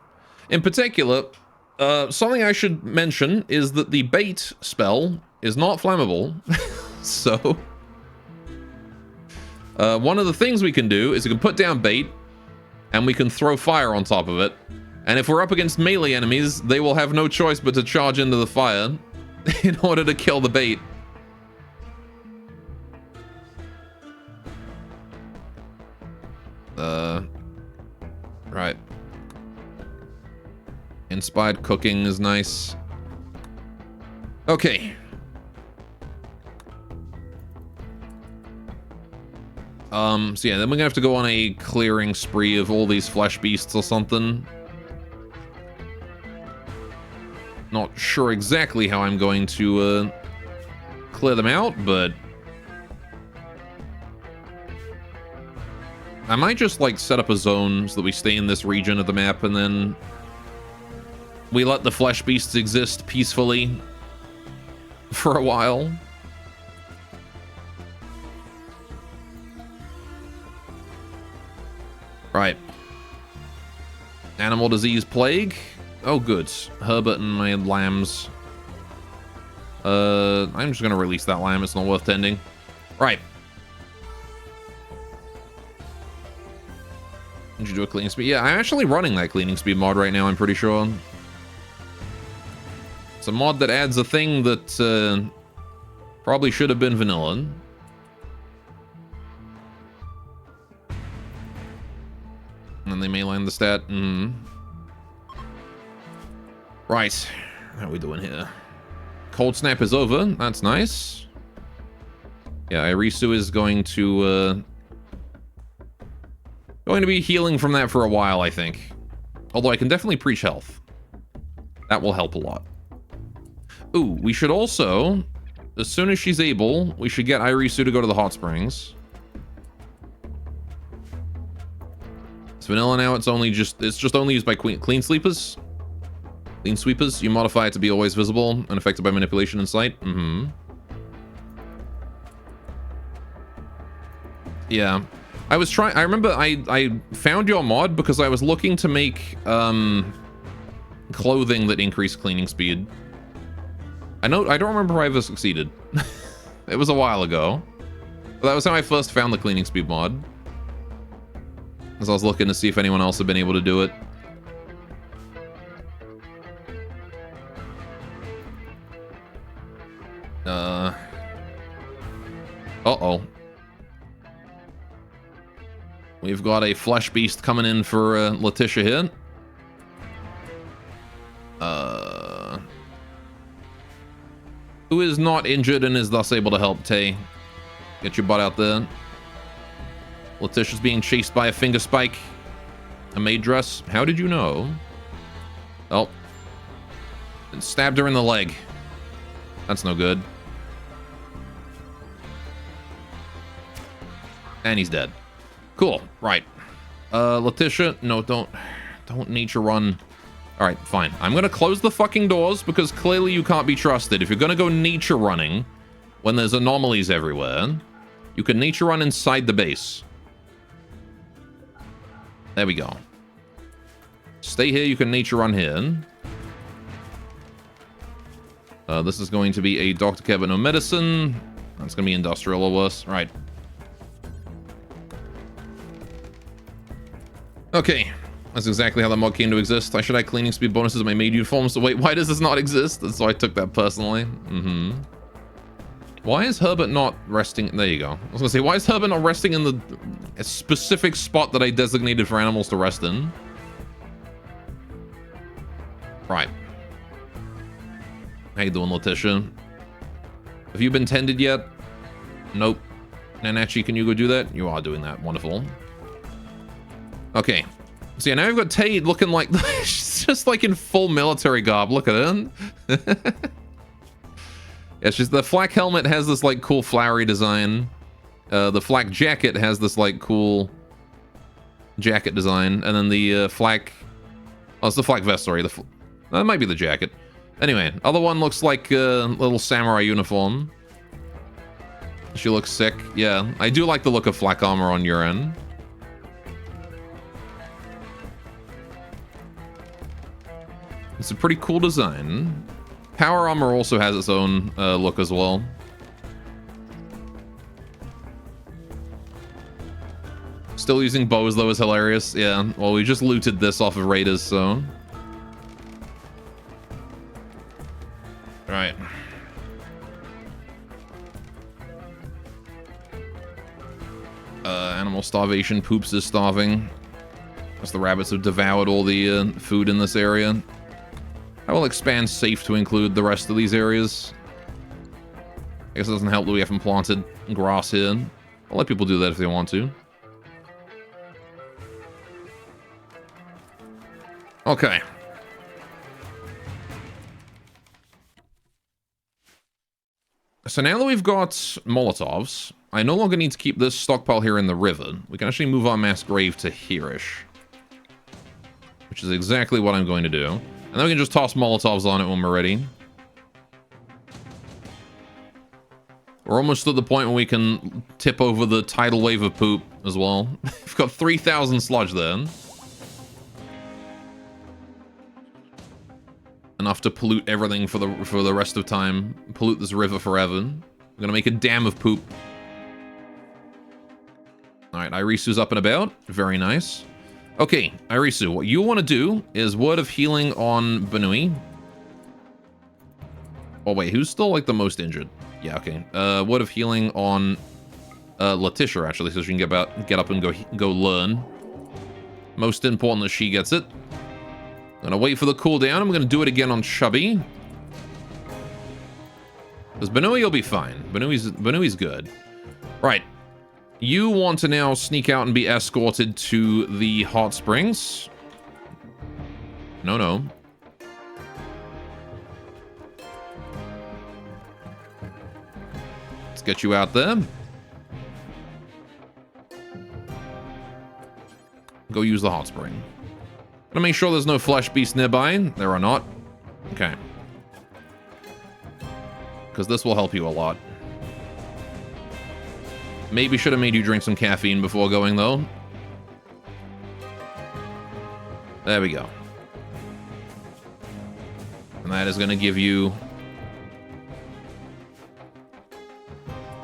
In particular, something I should mention is that the bait spell is not flammable. So... one of the things we can do is we can put down bait, and we can throw fire on top of it. And if we're up against melee enemies, they will have no choice but to charge into the fire in order to kill the bait. Right. Inspired cooking is nice. Okay. So yeah, then we're gonna have to go on a clearing spree of all these flesh beasts or something. Not sure exactly how I'm going to clear them out, but I might just like set up a zone so that we stay in this region of the map and then we let the flesh beasts exist peacefully for a while. Right. Animal disease plague. Oh, good. Herbert and my lambs. I'm just gonna release that lamb. It's not worth tending. Right. Did you do a cleaning speed? Yeah, I'm actually running that cleaning speed mod right now, I'm pretty sure. It's a mod that adds a thing that probably should have been vanilla. And they mainline the stat. Right. How are we doing here? Cold snap is over. That's nice. Yeah, Irisu is going to be healing from that for a while, I think. Although I can definitely preach health. That will help a lot. Ooh, we should also, as soon as she's able, we should get Irisu to go to the hot springs. It's vanilla now. It's just only used by clean sleepers. Clean sweepers. You modify it to be always visible and affected by manipulation and sight. Yeah. I remember I found your mod because I was looking to make clothing that increased cleaning speed. I don't remember if I ever succeeded. It was a while ago. But that was how I first found the cleaning speed mod. As I was looking to see if anyone else had been able to do it. Uh-oh. We've got a flesh beast coming in for Letitia here. Who is not injured and is thus able to help Tay. Get your butt out there. Letitia's being chased by a finger spike. A maid dress. How did you know? Oh. And stabbed her in the leg. That's no good. And he's dead. Cool. Right. Letitia. No, don't nature run. Alright, fine. I'm gonna close the fucking doors because clearly you can't be trusted. If you're gonna go nature running when there's anomalies everywhere, you can nature run inside the base. There we go. Stay here, you can nature run here. This is going to be a Dr. Care but no medicine. That's gonna be industrial or worse. Right. Okay. That's exactly how the mod came to exist. I should add cleaning speed bonuses in my maid uniforms. So wait, why does this not exist? So I took that personally. Why is Herbert not resting? There you go. I was gonna say, why is Herbert not resting in the specific spot that I designated for animals to rest in? Right. How you doing, Letitia? Have you been tended yet? Nope. Nanachi, can you go do that? You are doing that. Wonderful. Okay. So yeah, now we've got Tay looking like she's just like in full military garb. Look at her. Yeah, the flak helmet has this like cool flowery design. The flak jacket has this like cool jacket design, and then the flak. Oh, it's the flak vest. Sorry, that might be the jacket. Anyway, other one looks like a little samurai uniform. She looks sick. Yeah, I do like the look of flak armor on Yuran. It's a pretty cool design. Power armor also has its own look as well. Still using bows though is hilarious. Yeah, well, we just looted this off of Raiders, so. Right. Animal starvation. Poops is starving. As the rabbits have devoured all the food in this area. I will expand safe to include the rest of these areas. I guess it doesn't help that we haven't planted grass here. I'll let people do that if they want to. Okay. So now that we've got Molotovs, I no longer need to keep this stockpile here in the river. We can actually move our mass grave to here-ish. Which is exactly what I'm going to do. And then we can just toss Molotovs on it when we're ready. We're almost at the point where we can tip over the tidal wave of poop as well. We've got 3,000 sludge there. Enough to pollute everything for the rest of time. Pollute this river forever. We're gonna make a dam of poop. Alright, Irisu's up and about. Very nice. Okay, Irisu, what you want to do is Word of Healing on Benui. Oh wait, who's still like the most injured? Yeah, okay. Word of Healing on Letitia, actually, so she can get up and go learn. Most important that she gets it. I'm gonna wait for the cooldown. I'm gonna do it again on Chubby. Because Benui will be fine. Benui's good. Right. You want to now sneak out and be escorted to the hot springs. No, no. Let's get you out there. Go use the hot spring. Gonna make sure there's no flesh beasts nearby. There are not. Okay. Because this will help you a lot. Maybe should have made you drink some caffeine before going, though. There we go. And that is going to give you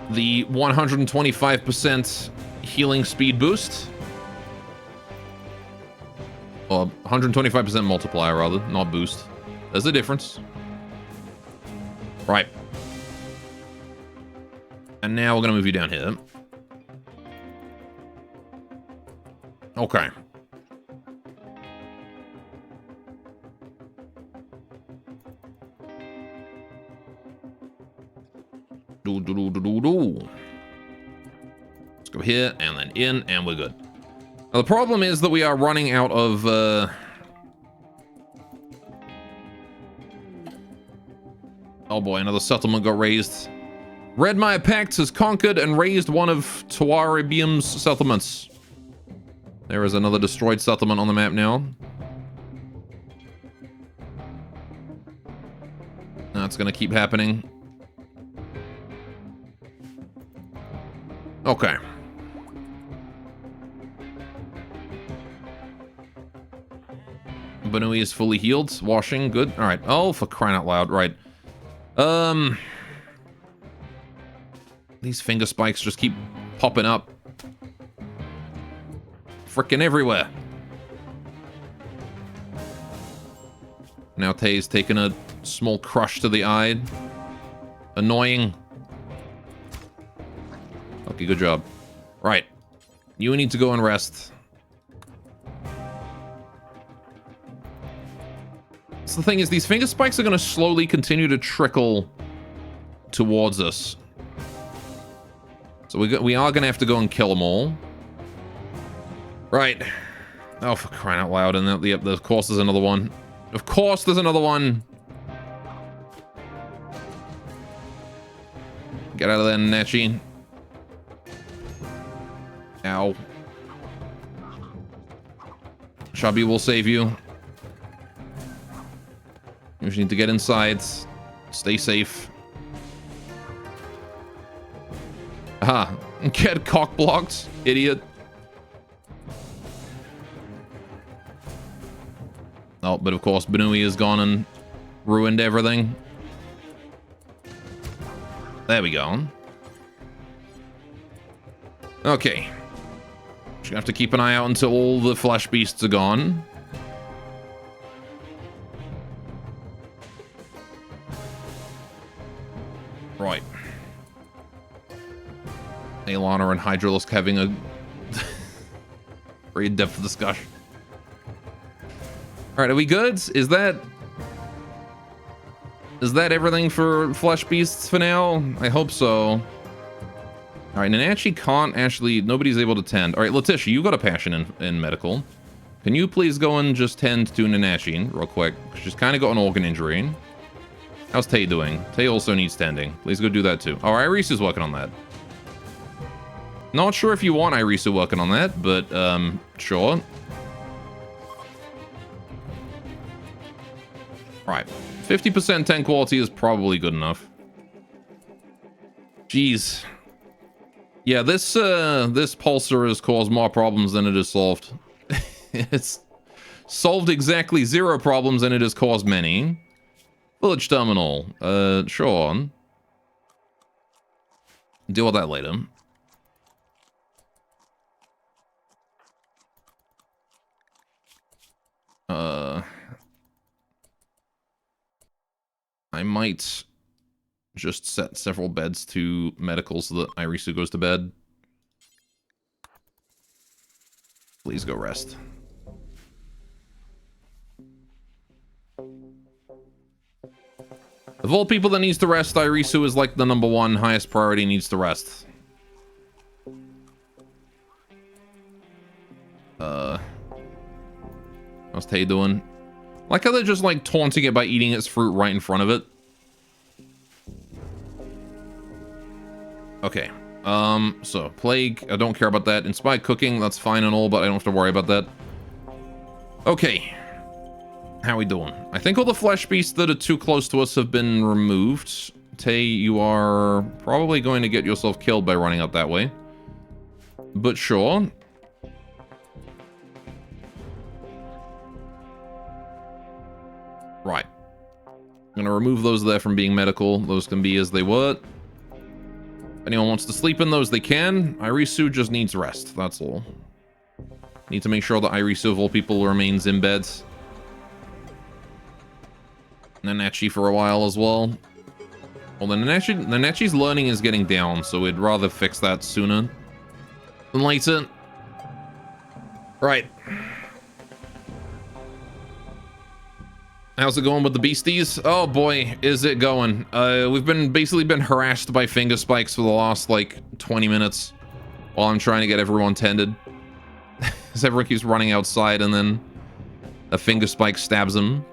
the 125% healing speed boost. Or 125% multiplier, rather, not boost. There's a difference. Right. And now we're going to move you down here. Okay. Let's go here and then in, and we're good. Now, the problem is that we are running out of oh boy, another settlement got raised. Redmire Pact has conquered and raised one of Tuaribium's settlements. There is another destroyed settlement on the map now. That's gonna keep happening. Okay. Banui is fully healed. Washing, good. Alright. Oh, for crying out loud. Right. These finger spikes just keep popping up. Frickin' everywhere. Now Tay's taking a small crush to the eye. Annoying. Okay, good job. Right. You need to go and rest. So the thing is, these finger spikes are going to slowly continue to trickle towards us. So we are going to have to go and kill them all. Right. Oh, for crying out loud. And of course there's another one. Of course there's another one. Get out of there, Nachi. Ow. Shabi will save you. You just need to get inside. Stay safe. Aha. Get cock blocked, idiot. Oh, but of course, Banui is gone and ruined everything. There we go. Okay. Just gonna have to keep an eye out until all the flesh beasts are gone. Right. Alana and Hydralisk having a very in-depth discussion. Alright, are we good? Is that everything for flesh beasts for now? I hope so. Alright, Nanachi can't actually... Nobody's able to tend. Alright, Letitia, you got a passion in medical. Can you please go and just tend to Nanachi real quick? She's kind of got an organ injury. How's Tay doing? Tay also needs tending. Please go do that too. Oh, Irisa's working on that. Not sure if you want Irisa working on that, but, sure. Right. 50% tank quality is probably good enough. Jeez. Yeah, this pulsar has caused more problems than it has solved. It's solved exactly 0 problems and it has caused many. Village terminal. Sure. Deal with that later. I might just set several beds to medical so that Irisu goes to bed. Please go rest. Of all people that needs to rest, Irisu is like the #1 highest priority, needs to rest. How's Tay doing? Like how they're just like taunting it by eating its fruit right in front of it. Okay. So plague, I don't care about that. Inspired cooking, that's fine and all, but I don't have to worry about that. Okay. How we doing? I think all the flesh beasts that are too close to us have been removed. Tay, you are probably going to get yourself killed by running out that way. But sure. Right. I'm gonna remove those there from being medical. Those can be as they were. If anyone wants to sleep in those, they can. Irisu just needs rest, that's all. Need to make sure that Irisu of all people remains in bed. Nanachi for a while as well. Well, the Nanachi's learning is getting down, so we'd rather fix that sooner than later. Right. How's it going with the beasties? Oh boy, is it going. We've basically been harassed by finger spikes for the last, like, 20 minutes while I'm trying to get everyone tended. Because everyone keeps running outside and then a finger spike stabs him.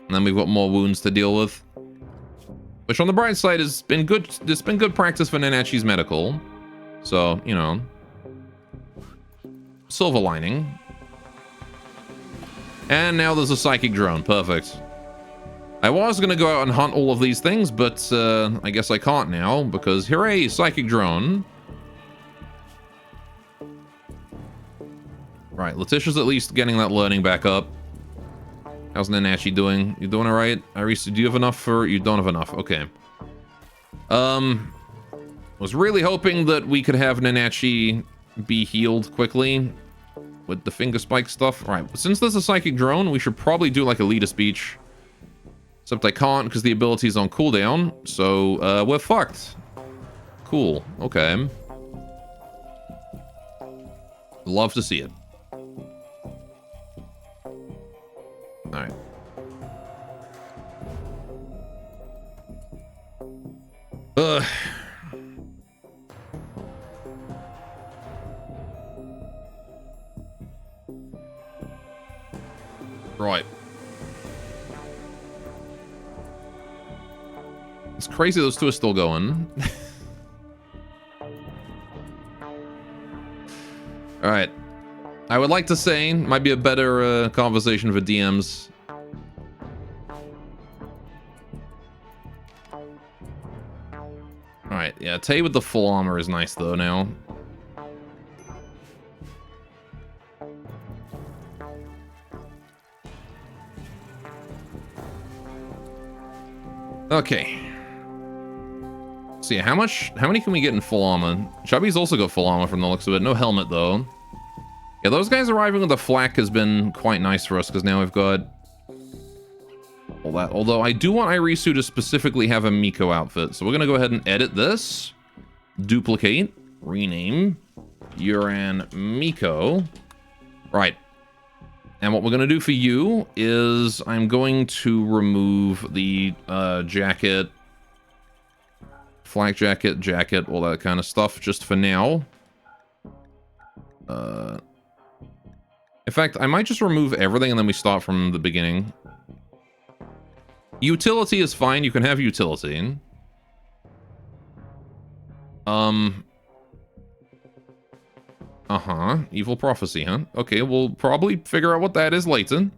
And then we've got more wounds to deal with. Which on the bright side has been good. It's been good practice for Nanachi's medical. So, you know. Silver lining. And now there's a psychic drone. Perfect. I was going to go out and hunt all of these things, but I guess I can't now because hooray, psychic drone. Right, Letitia's at least getting that learning back up. How's Nanachi doing? You doing alright? Iris, do you have enough for... You don't have enough. Okay. Was really hoping that we could have Nanachi be healed quickly with the finger spike stuff. Alright, since there's a psychic drone, we should probably do like a leader speech. Except I can't because the ability's on cooldown. So, we're fucked. Cool. Okay. Love to see it. Alright. Right. It's crazy those two are still going. Alright. I would like to say, might be a better conversation for DMs. Alright, yeah, Tay with the full armor is nice though now. Okay. See, how many can we get in full armor? Chubby's also got full armor from the looks of it. No helmet though. Yeah, those guys arriving with the flak has been quite nice for us because now we've got all that. Although I do want Irisu to specifically have a Miko outfit. So we're going to go ahead and edit this. Duplicate. Rename. Yuran Miko. Right. And what we're going to do for you is I'm going to remove the jacket, flak jacket, all that kind of stuff just for now. In fact, I might just remove everything and then we start from the beginning. Utility is fine. You can have utility. Evil prophecy, huh? Okay, we'll probably figure out what that is later.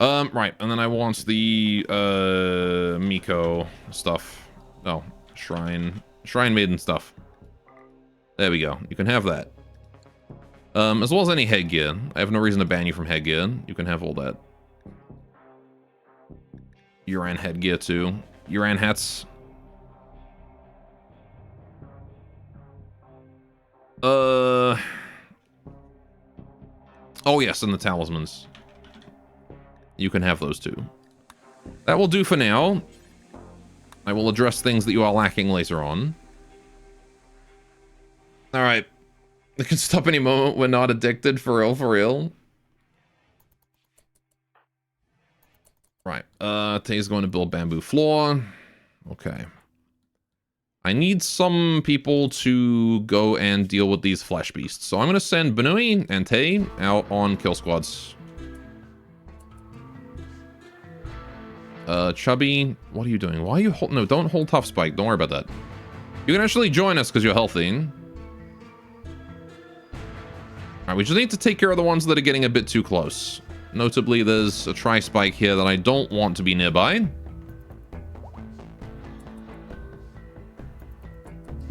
Right, and then I want the Miko stuff. Oh, shrine maiden stuff. There we go. You can have that. As well as any headgear. I have no reason to ban you from headgear. You can have all that. Yuran headgear too. Yuran hats. Oh yes, and the talismans. You can have those too. That will do for now. I will address things that you are lacking later on. Alright. It can stop any moment. We're not addicted. For real, for real. Right. Tay's going to build bamboo floor. Okay. I need some people to go and deal with these flesh beasts. So I'm going to send Benui and Tay out on kill squads. Chubby, what are you doing? Why are you hold? No, don't hold Tough Spike. Don't worry about that. You can actually join us because you're healthy. Alright, we just need to take care of the ones that are getting a bit too close. Notably, there's a Tri-Spike here that I don't want to be nearby.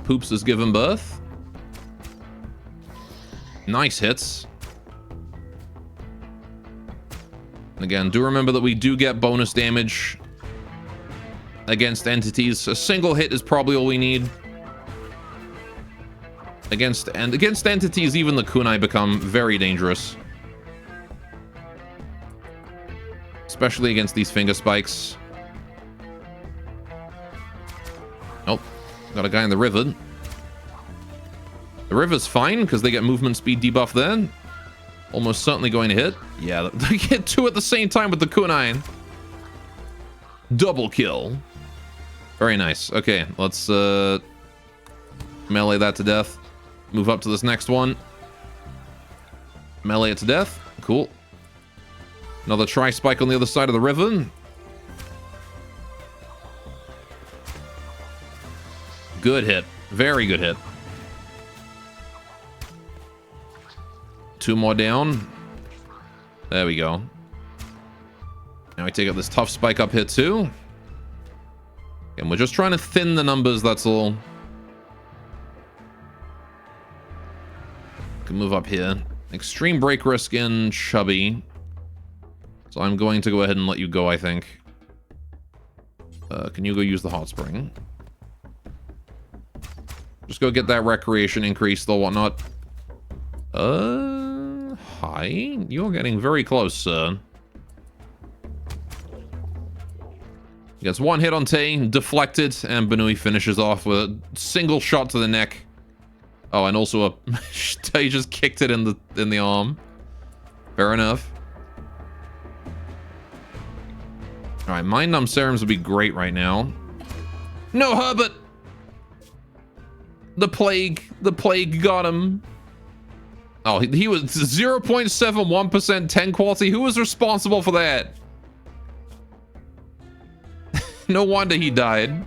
Poops has given birth. Nice hits. Again, do remember that we do get bonus damage against entities. A single hit is probably all we need. Against entities, even the kunai become very dangerous. Especially against these finger spikes. Nope. Got a guy in the river. The river's fine because they get movement speed debuff then. Almost certainly going to hit. Yeah, they get two at the same time with the kunai. Double kill. Very nice. Okay, let's melee that to death. Move up to this next one. Melee it to death. Cool. Another Tri-Spike on the other side of the river. Good hit. Very good hit. Two more down. There we go. Now we take out this Tough Spike up here too. And we're just trying to thin the numbers, that's all. Can move up here. Extreme break risk in Chubby. So I'm going to go ahead and let you go, I think. Can you go use the hot spring? Just go get that recreation increased or whatnot. Hi. You're getting very close, sir. Gets one hit on Tay, deflected, and Banui finishes off with a single shot to the neck. Oh, and also Tay just kicked it in the arm. Fair enough. Alright, Mind Numb Serums would be great right now. No, Herbert! The plague got him. Oh, he was 0.71% 10 quality. Who was responsible for that? No wonder he died.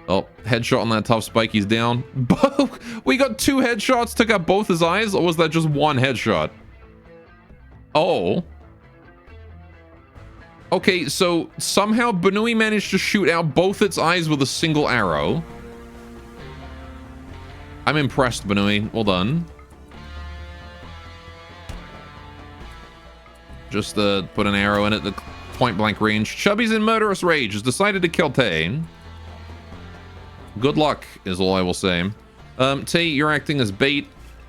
Oh, headshot on that Tough Spike. He's down. We got two headshots, took out both his eyes, or was that just one headshot? Oh. Okay, so somehow Banui managed to shoot out both its eyes with a single arrow. I'm impressed, Banui. Well done. Just put an arrow in at the point blank range. Chubby's in murderous rage. Has decided to kill Tay. Good luck is all I will say. Tay, you're acting as bait.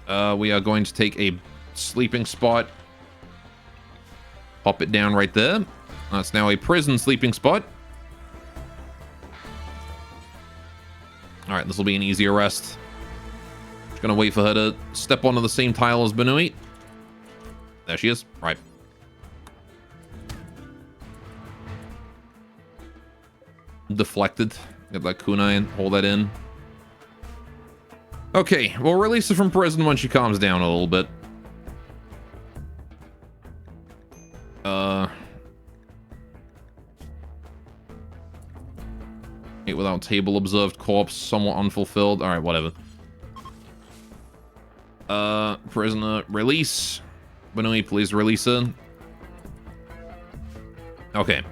We are going to take a sleeping spot. Pop it down right there. That's now a prison sleeping spot. Alright, this will be an easy arrest. Just gonna wait for her to step onto the same tile as Banui. There she is. Right. Deflected. Get that kunai and hold that in. Okay, we'll release her from prison when she calms down a little bit. Eight without table observed corpse, somewhat unfulfilled. Alright, whatever. Prisoner, release. Banui, please release her. Okay.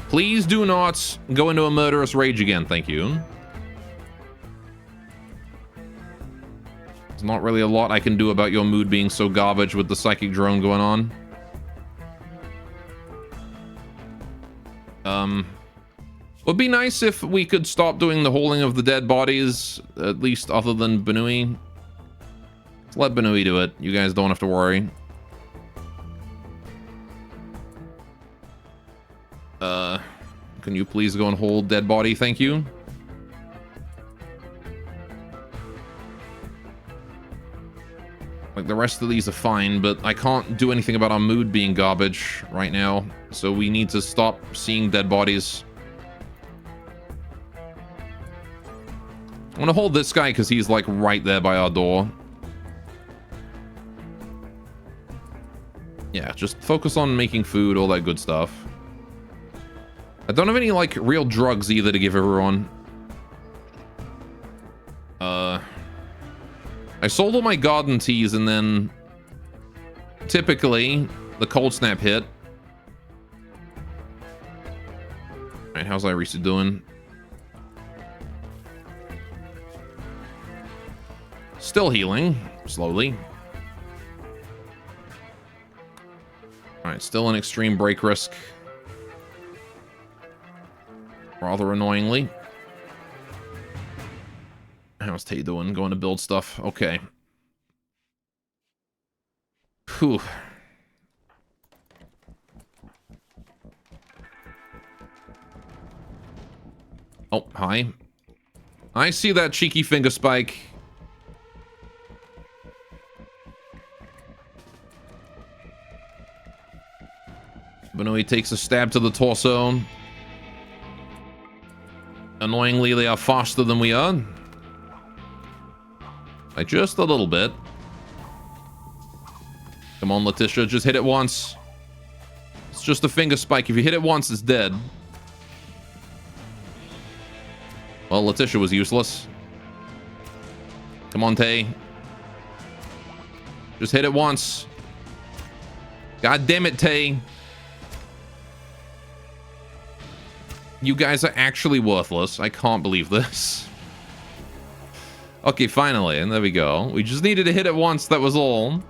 Please do not go into a murderous rage again, thank you. There's not really a lot I can do about your mood being so garbage with the psychic drone going on. Would be nice if we could stop doing the holding of the dead bodies, at least other than Banui. Let's let Banui do it. You guys don't have to worry. Can you please go and hold dead body? Thank you. Like, the rest of these are fine, but I can't do anything about our mood being garbage right now. So we need to stop seeing dead bodies. I'm gonna hold this guy because he's, like, right there by our door. Yeah, just focus on making food, all that good stuff. I don't have any, like, real drugs either to give everyone. I sold all my garden teas and then... Typically, the cold snap hit. Alright, how's Irisa doing? Still healing, slowly. Alright, still an extreme break risk. Rather annoyingly. How's Tay doing? Going to build stuff. Okay. Whew. Oh, hi. I see that cheeky finger spike. Banoi takes a stab to the torso. Annoyingly, they are faster than we are. Like, just a little bit. Come on, Letitia, just hit it once. It's just a finger spike. If you hit it once, it's dead. Well, Letitia was useless. Come on, Tay. Just hit it once. God damn it, Tay. You guys are actually worthless. I can't believe this. Okay, finally, and there we go. We just needed to hit it once, that was all.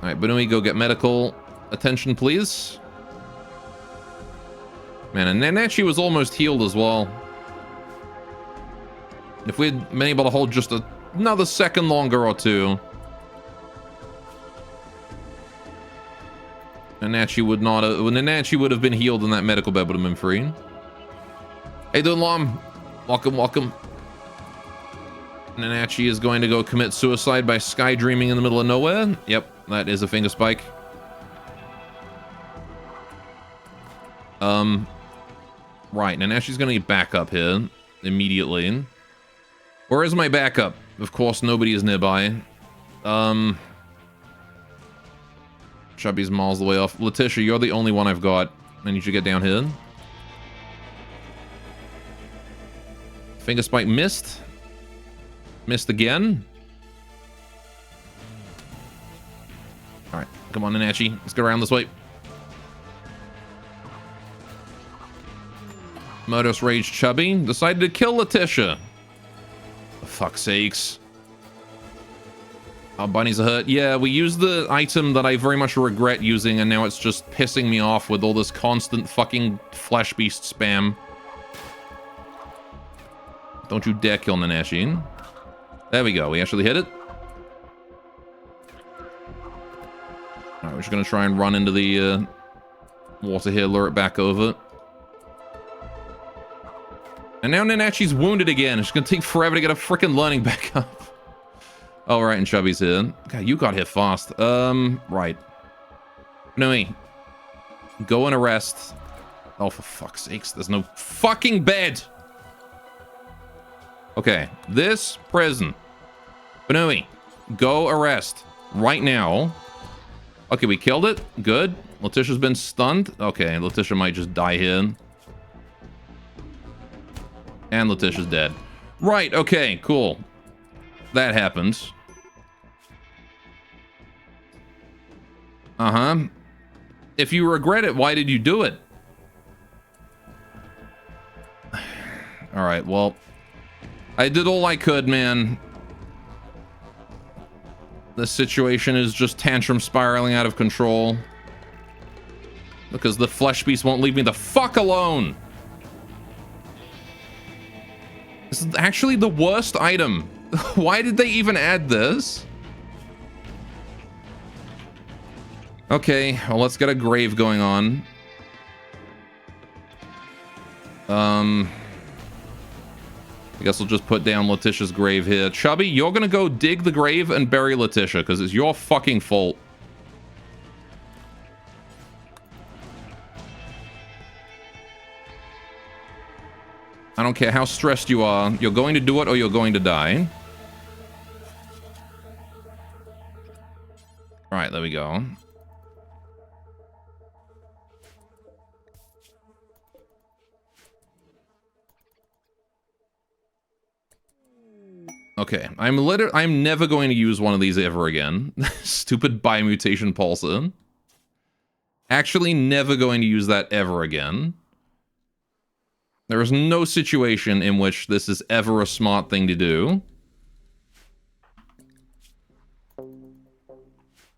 Alright, Banui, go get medical attention, please. Man, and Nanachi was almost healed as well. If we'd been able to hold just another second longer or two, Nanachi would not have... Nanachi would have been healed and that medical bed would have been free. Hey, doing, Lom? Welcome, welcome. Nanachi is going to go commit suicide by sky dreaming in the middle of nowhere. Yep, that is a finger spike. Right, Nanashi's gonna get back up here immediately. Where is my backup? Of course, nobody is nearby. Chubby's miles the way off. Letitia, you're the only one I've got. I need you to get down here. Finger spike missed. Missed again. Alright, come on, Nanachi. Let's go around this way. Modus Rage Chubby decided to kill Letitia. For fuck's sakes. Our bunnies are hurt. Yeah, we used the item that I very much regret using, and now it's just pissing me off with all this constant fucking flesh beast spam. Don't you dare kill Nanashi. There we go. We actually hit it. Alright, we're just gonna try and run into the water here, lure it back over. And now Nanachi's wounded again. It's gonna take forever to get a freaking learning back up. Oh, right, and Chubby's here. God, you got hit fast. Right. Noe. Go and arrest. Oh, for fuck's sakes. There's no fucking bed. Okay. This prison. Banui, go arrest. Right now. Okay, we killed it. Good. Letitia's been stunned. Okay, Letitia might just die here. And Letitia's dead. Right, okay, cool. That happens. Uh-huh. If you regret it, why did you do it? Alright, well, I did all I could, man. This situation is just tantrum spiraling out of control. Because the flesh beast won't leave me the fuck alone. This is actually the worst item. Why did they even add this? Okay, well, let's get a grave going on. I guess we'll just put down Letitia's grave here. Chubby, you're gonna go dig the grave and bury Letitia, because it's your fucking fault. I don't care how stressed you are. You're going to do it or you're going to die. Alright, there we go. Okay, I'm never going to use one of these ever again. Stupid biomutation pulsar. Actually never going to use that ever again. There is no situation in which this is ever a smart thing to do.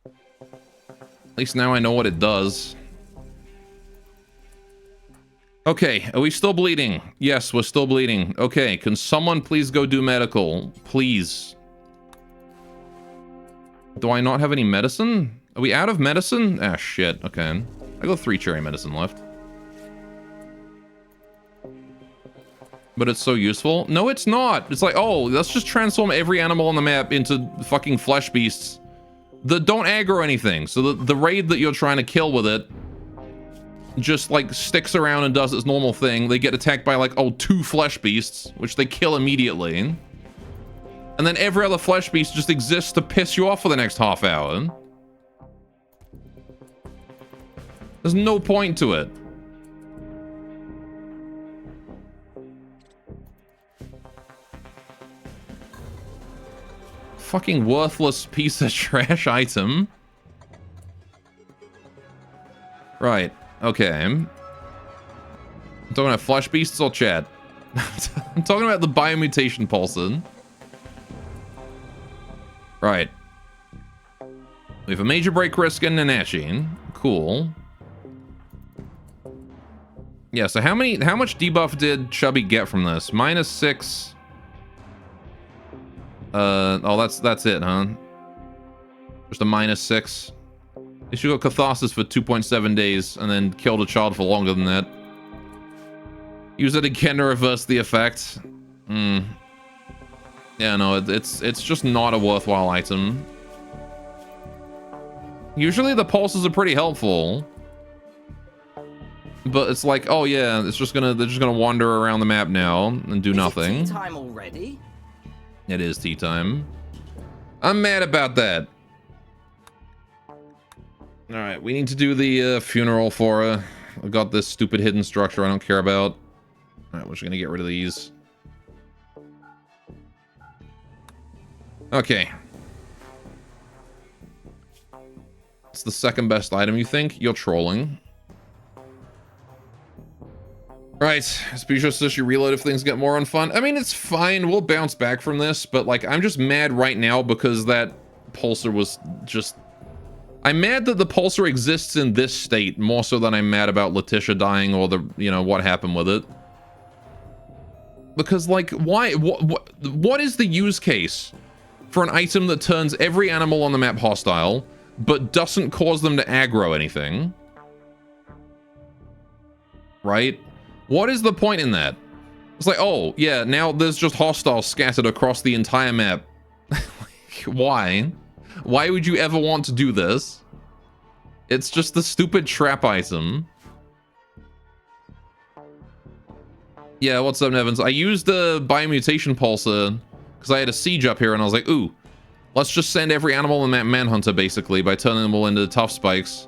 At least now I know what it does. Okay, are we still bleeding? Yes, we're still bleeding. Okay, can someone please go do medical? Please. Do I not have any medicine? Are we out of medicine? Ah, shit. Okay. I got 3 cherry medicine left. But it's so useful. No, it's not. It's like, oh, let's just transform every animal on the map into fucking flesh beasts that don't aggro anything. So the raid that you're trying to kill with it just like sticks around and does its normal thing. They get attacked by like, oh, 2 flesh beasts, which they kill immediately. And then every other flesh beast just exists to piss you off for the next half hour. There's no point to it. Fucking worthless piece of trash item. Right. Okay. I'm talking about flesh beasts or chat? I'm talking about the biomutation pulsar. Right. We have a major break risk and Nanashi. Cool. Yeah, so how much debuff did Chubby get from this? -6. Oh, that's it, huh? Just a -6. They should go Catharsis for 2.7 days and then killed a child for longer than that. Use it again to reverse the effect. Yeah, no, it's just not a worthwhile item. Usually the pulses are pretty helpful. But it's like, oh yeah, they're just gonna wander around the map now and do nothing.
Is it tea time already?
It is tea time. I'm mad about that. Alright, we need to do the funeral for her. I've got this stupid hidden structure I don't care about. Alright, we're just gonna get rid of these. Okay. It's the second best item, you think? You're trolling. Right, Speecho says she reload if things get more unfun. I mean, it's fine. We'll bounce back from this, but like, I'm just mad right now because that pulsar was just... I'm mad that the pulsar exists in this state more so than I'm mad about Letitia dying or the, you know, what happened with it. Because like, why, what is the use case for an item that turns every animal on the map hostile, but doesn't cause them to aggro anything? Right? What is the point in that? It's like, oh, yeah, now there's just hostiles scattered across the entire map. Why? Why would you ever want to do this? It's just the stupid trap item. Yeah, what's up, Nevins? I used the biomutation pulsar because I had a siege up here and I was like, ooh, let's just send every animal in that manhunter basically by turning them all into tough spikes.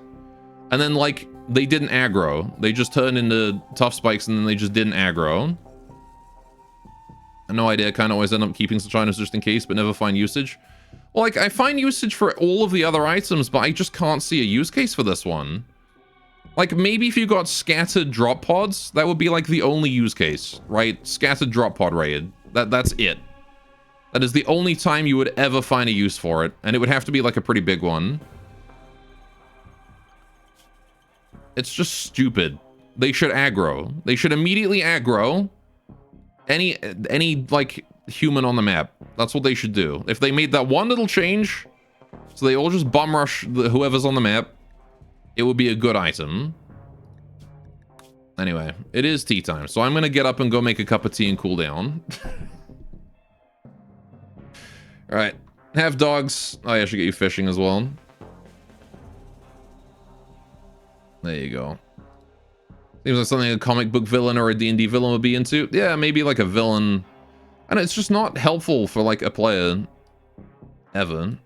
And then like, they didn't aggro. They just turned into tough spikes and then they just didn't aggro. I have no idea, I kind of always end up keeping such items just in case, but never find usage. Well, like, I find usage for all of the other items, but I just can't see a use case for this one. Like, maybe if you got scattered drop pods, that would be, like, the only use case, right? Scattered drop pod raid. That's it. That is the only time you would ever find a use for it, and it would have to be, like, a pretty big one. It's just stupid. They should aggro. They should immediately aggro any, like, human on the map. That's what they should do. If they made that one little change, so they all just bum rush whoever's on the map, it would be a good item. Anyway, it is tea time, so I'm gonna get up and go make a cup of tea and cool down. Alright, have dogs. Oh, yeah, I should get you fishing as well. There you go. Seems like something a comic book villain or a D&D villain would be into. Yeah, maybe like a villain. And it's just not helpful for like a player ever.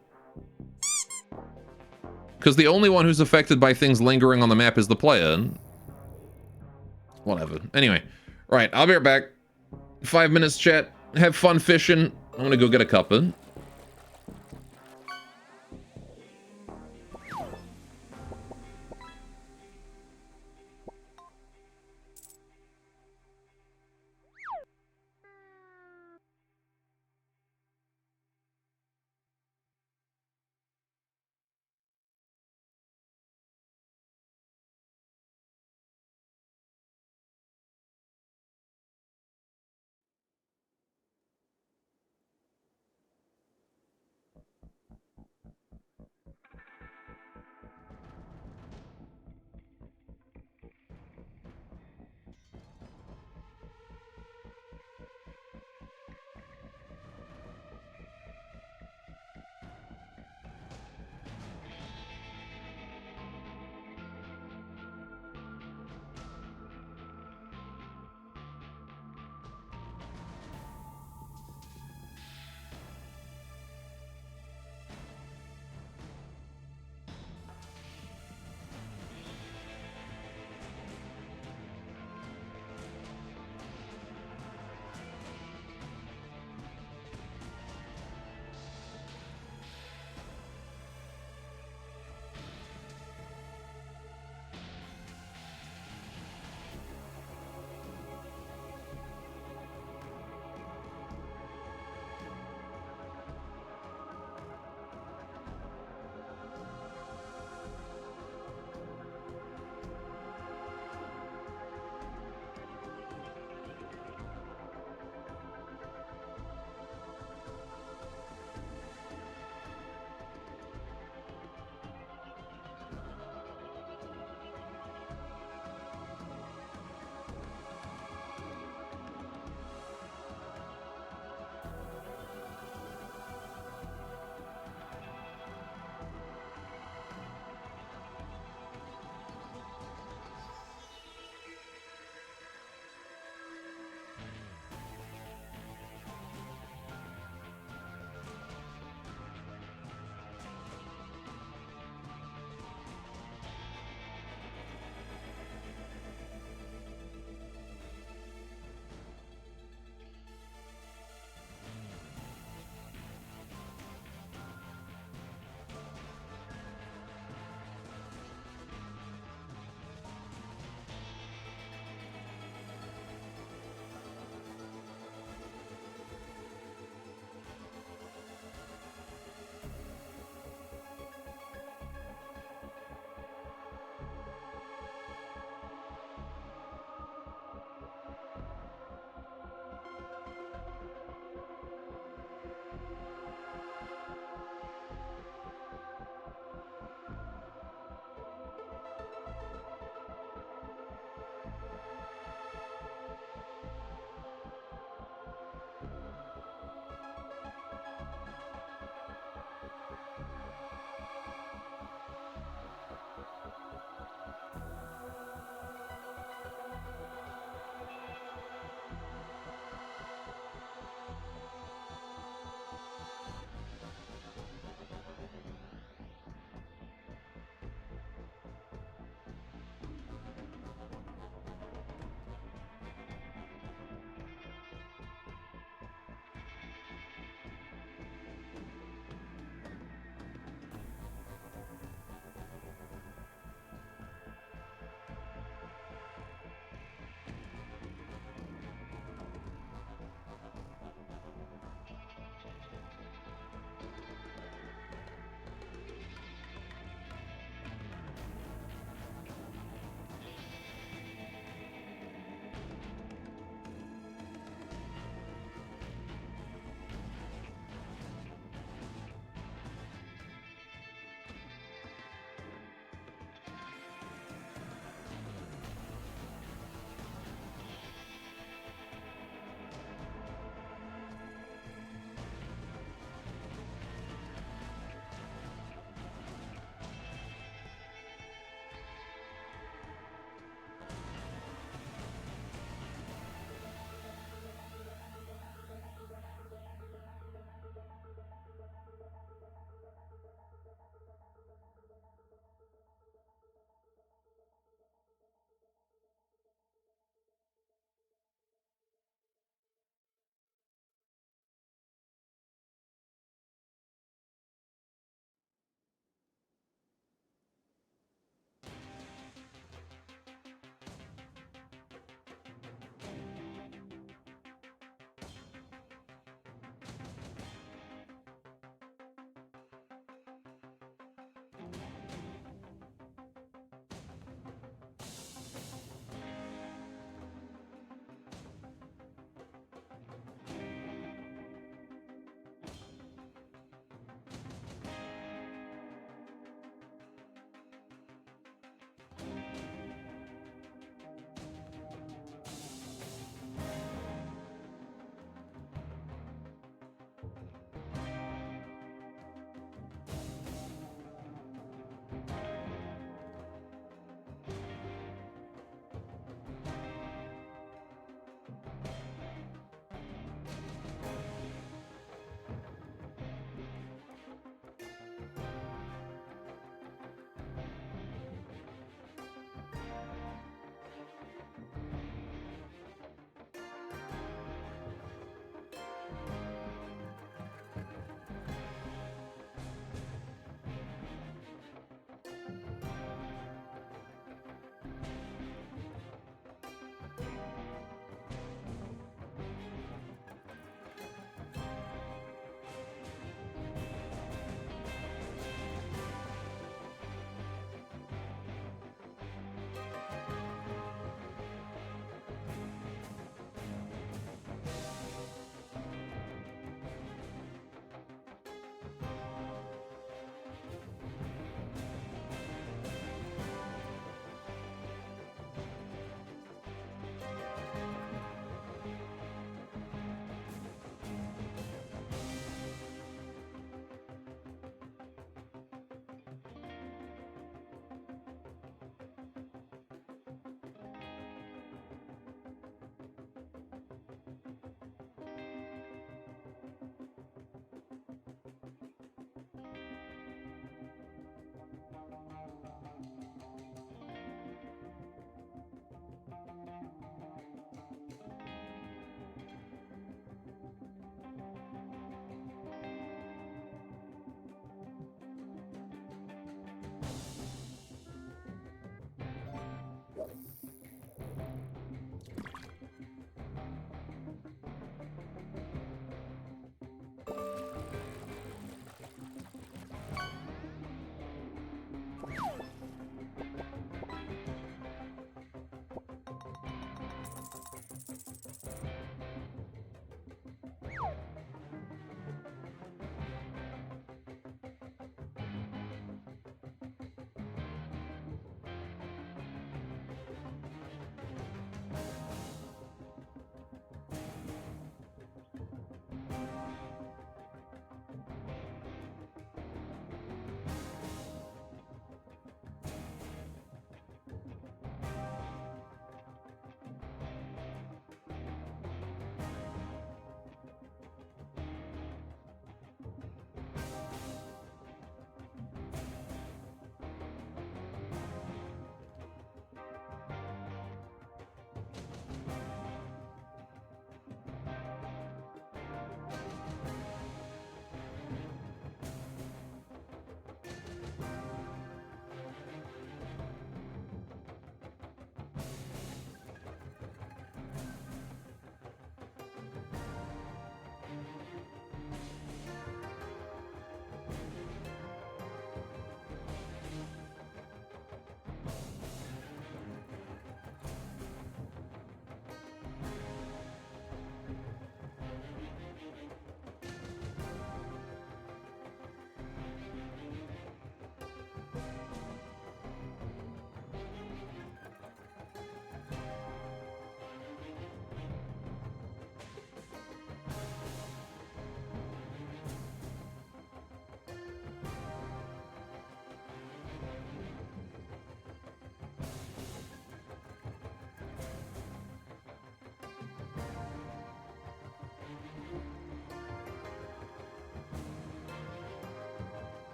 Because the only one who's affected by things lingering on the map is the player. Whatever. Anyway, right, I'll be right back. 5 minutes chat. Have fun fishing. I'm gonna go get a cuppa.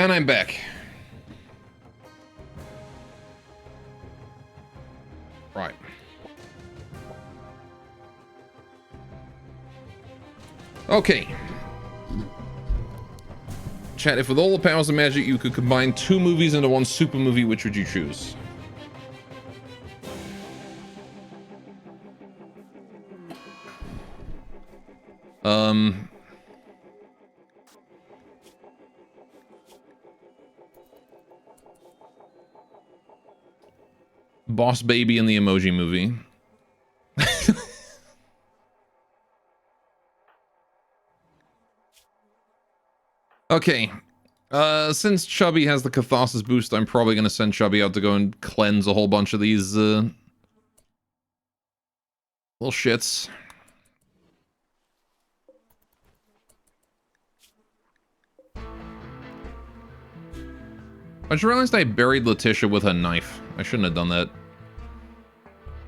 And I'm back. Right. Okay. Chat, if with all the powers of magic you could combine 2 movies into one super movie, which would you choose? Boss Baby in the Emoji Movie. Okay. Since Chubby has the Catharsis boost, I'm probably going to send Chubby out to go and cleanse a whole bunch of these, little shits. I just realized I buried Letitia with her knife. I shouldn't have done that.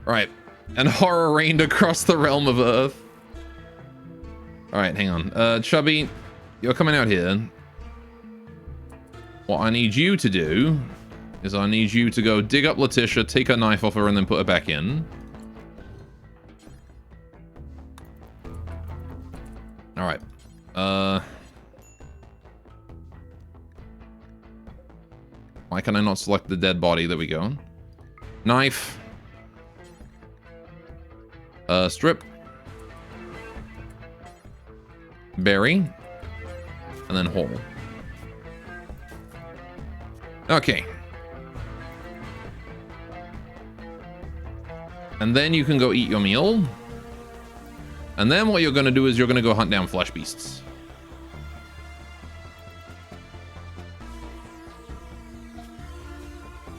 Right. And horror reigned across the realm of Earth. Alright, hang on. Chubby, you're coming out here. What I need you to do is I need you to go dig up Letitia, take her knife off her, and then put her back in. Alright. Why can I not select the dead body? There we go. Knife. Strip. Bury. And then haul. Okay. And then you can go eat your meal. And then what you're going to do is you're going to go hunt down flesh beasts.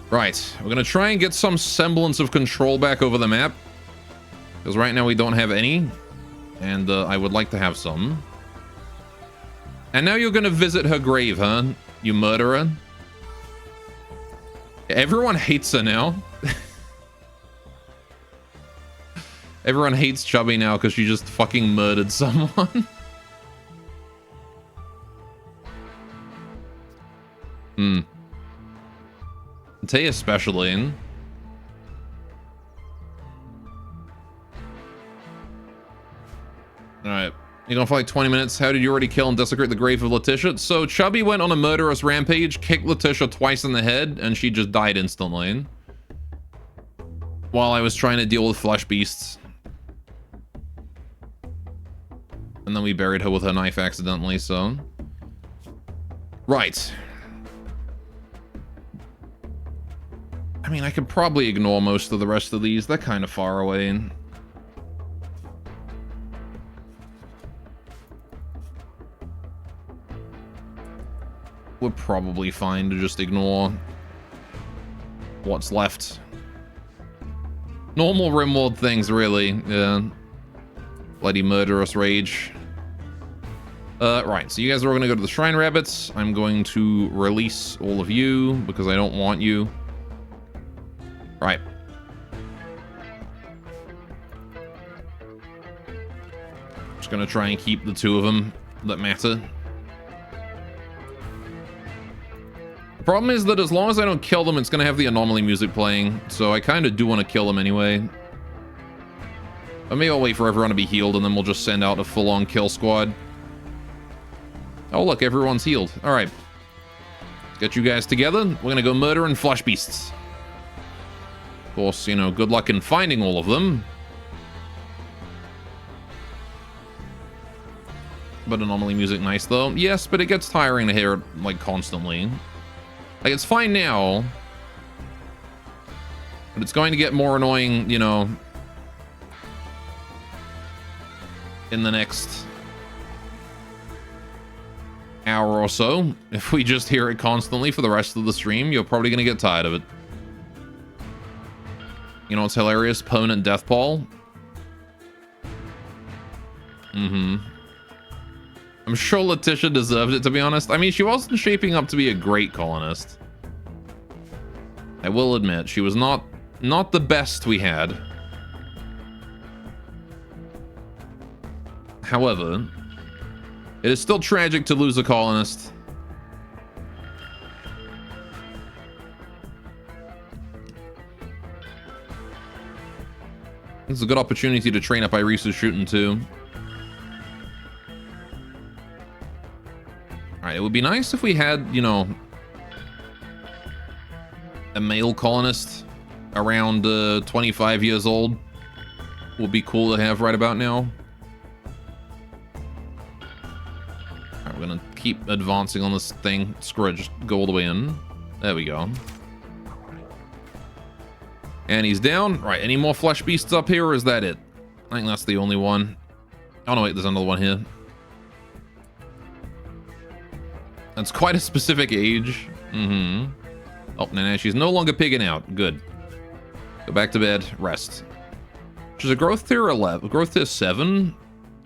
Right. We're going to try and get some semblance of control back over the map. Because right now we don't have any. And I would like to have some. And now you're going to visit her grave, huh? You murderer. Everyone hates her now. Everyone hates Chubby now because she just fucking murdered someone. Tay especially. Alright. You're gonna for like 20 minutes. How did you already kill and desecrate the grave of Letitia? So Chubby went on a murderous rampage, kicked Letitia twice in the head, and she just died instantly. While I was trying to deal with flesh beasts. And then we buried her with her knife accidentally, so... Right. I mean, I could probably ignore most of the rest of these. They're kind of far away. We're probably fine to just ignore what's left. Normal Rimworld things, really. Yeah. Bloody murderous rage. Right, so you guys are all going to go to the Shrine Rabbits. I'm going to release all of you because I don't want you. Right. Just going to try and keep the 2 of them that matter. The problem is that as long as I don't kill them, it's going to have the anomaly music playing. So I kind of do want to kill them anyway. But maybe I'll wait for everyone to be healed and then we'll just send out a full-on kill squad. Oh, look, everyone's healed. All right. Let's get you guys together. We're going to go murdering flesh beasts. Of course, you know, good luck in finding all of them. But anomaly music nice, though. Yes, but it gets tiring to hear it, like, constantly. Like, it's fine now. But it's going to get more annoying, you know, in the next hour or so. If we just hear it constantly for the rest of the stream, you're probably going to get tired of it. You know what's hilarious? Pwn and Deathpaul. I'm sure Letitia deserved it, to be honest. I mean, she wasn't shaping up to be a great colonist. I will admit, she was not the best we had. However, it is still tragic to lose a colonist. This is a good opportunity to train up Irisu shooting too. Alright, it would be nice if we had, you know, a male colonist around 25 years old. Would be cool to have right about now. Alright, we're gonna keep advancing on this thing. Screw it, just go all the way in. There we go. And he's down. Right, any more flesh beasts up here, or is that it? I think that's the only one. Oh no, wait, there's another one here. That's quite a specific age. Mm-hmm. Oh, no, she's no longer pigging out. Good. Go back to bed. Rest. She's a growth tier 11. Growth tier 7.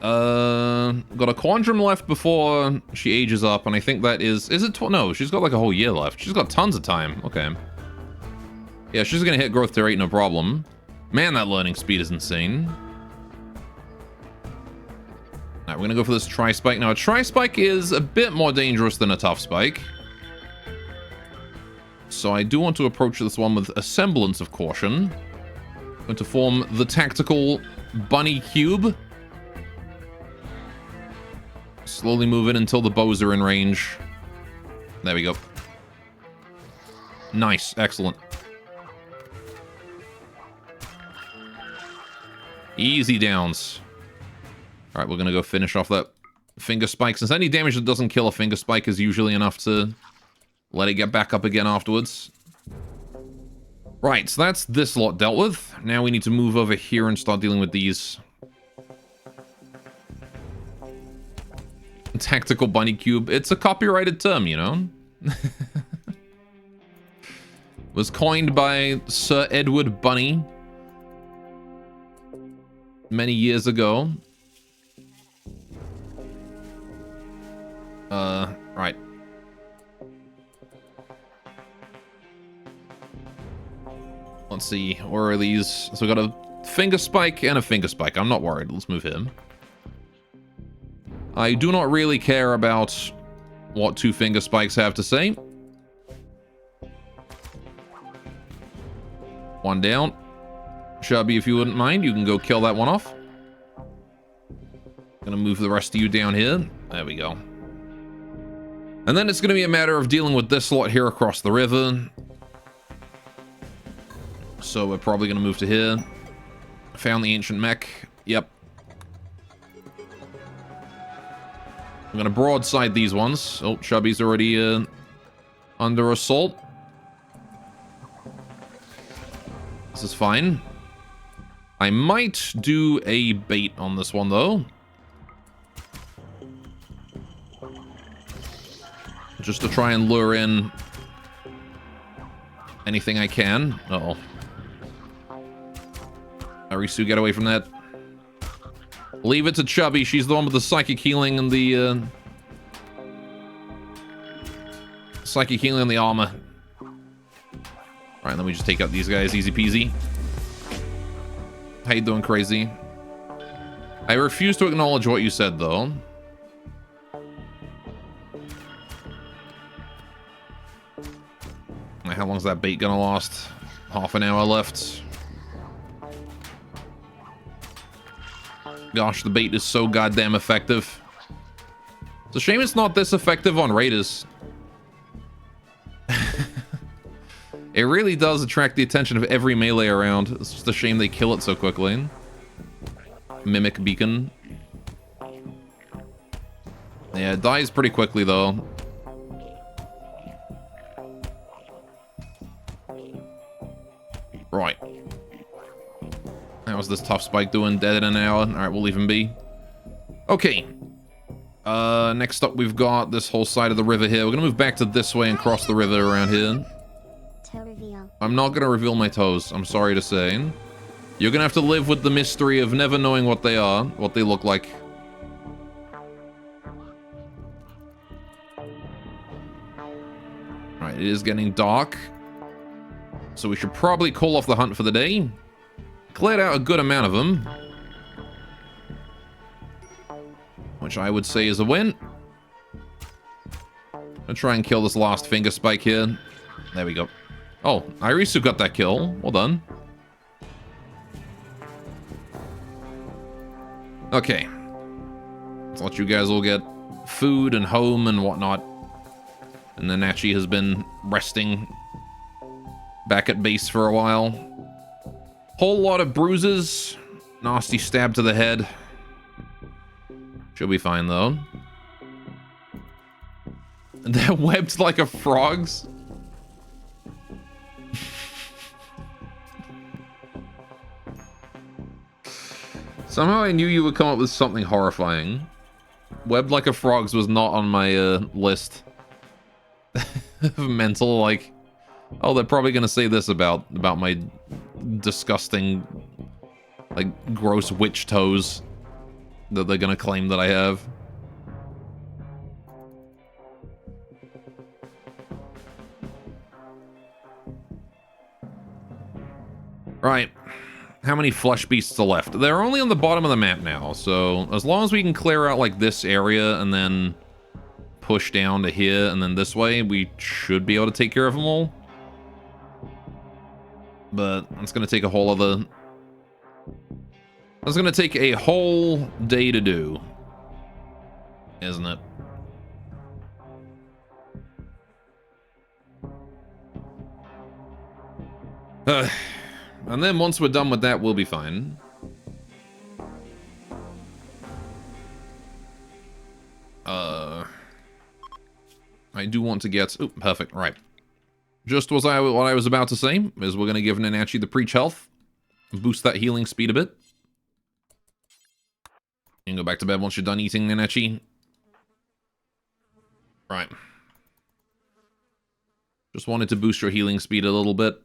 Got a quandrum left before she ages up, and I think that is it? No, she's got like a whole year left. She's got tons of time. Okay. Yeah, she's gonna hit growth tier 8, no problem. Man, that learning speed is insane. Alright, we're gonna go for this tri-spike. Now, a tri-spike is a bit more dangerous than a tough spike. So I do want to approach this one with a semblance of caution. I'm going to form the tactical bunny cube. Slowly move in until the bows are in range. There we go. Nice, excellent. Easy downs. Alright, we're gonna go finish off that finger spike. Since any damage that doesn't kill a finger spike is usually enough to let it get back up again afterwards. Right, so that's this lot dealt with. Now we need to move over here and start dealing with these. Tactical bunny cube. It's a copyrighted term, you know? Was coined by Sir Edward Bunny many years ago. Right. Let's see, where are these? So we got a finger spike and a finger spike. I'm not worried. Let's move him. I do not really care about what two finger spikes have to say. One down. Chubby, if you wouldn't mind, you can go kill that one off. Gonna move the rest of you down here. There we go. And then it's gonna be a matter of dealing with this lot here across the river. So we're probably gonna move to here. Found the ancient mech. Yep. I'm gonna broadside these ones. Oh, Chubby's already under assault. This is fine. I might do a bait on this one, though. Just to try and lure in anything I can. Uh-oh. Arisu, get away from that. Leave it to Chubby. She's the one with the psychic healing and the psychic healing and the armor. Alright, then we just take out these guys. Easy peasy. How you doing, crazy? I refuse to acknowledge what you said, though. How long's that bait gonna last? Half an hour left. Gosh, the bait is so goddamn effective. It's a shame it's not this effective on raiders. It really does attract the attention of every melee around. It's just a shame they kill it so quickly. Mimic beacon. Yeah, it dies pretty quickly though. Right. How's this tough spike doing? Dead in an hour. Alright, we'll leave him be. Okay. Next up we've got this whole side of the river here. We're gonna move back to this way and cross the river around here. I'm not gonna reveal my toes, I'm sorry to say. You're gonna have to live with the mystery of never knowing what they are, what they look like. Alright, it is getting dark. So we should probably call off the hunt for the day. Cleared out a good amount of them. Which I would say is a win. I'll try and kill this last finger spike here. There we go. Oh, Irisu got that kill. Well done. Okay. Let's let you guys all get food and home and whatnot. And then Nachi has been resting back at base for a while. Whole lot of bruises. Nasty stab to the head. She'll be fine, though. They're webbed like a frog's. Somehow I knew you would come up with something horrifying. Webbed like a frog's was not on my list. Mental, like... Oh, they're probably gonna say this about my disgusting, like, gross witch toes that they're gonna claim that I have. Right. How many flesh beasts are left? They're only on the bottom of the map now, so as long as we can clear out, like, this area and then push down to here and then this way, we should be able to take care of them all. But it's gonna take a whole other... It's gonna take a whole day to do. Isn't it? And then once we're done with that, we'll be fine. I do want to get... Oh, perfect, right. Just what I was about to say, is we're going to give Nanachi the Preach Health. Boost that healing speed a bit. You can go back to bed once you're done eating, Nanachi. Right. Just wanted to boost your healing speed a little bit.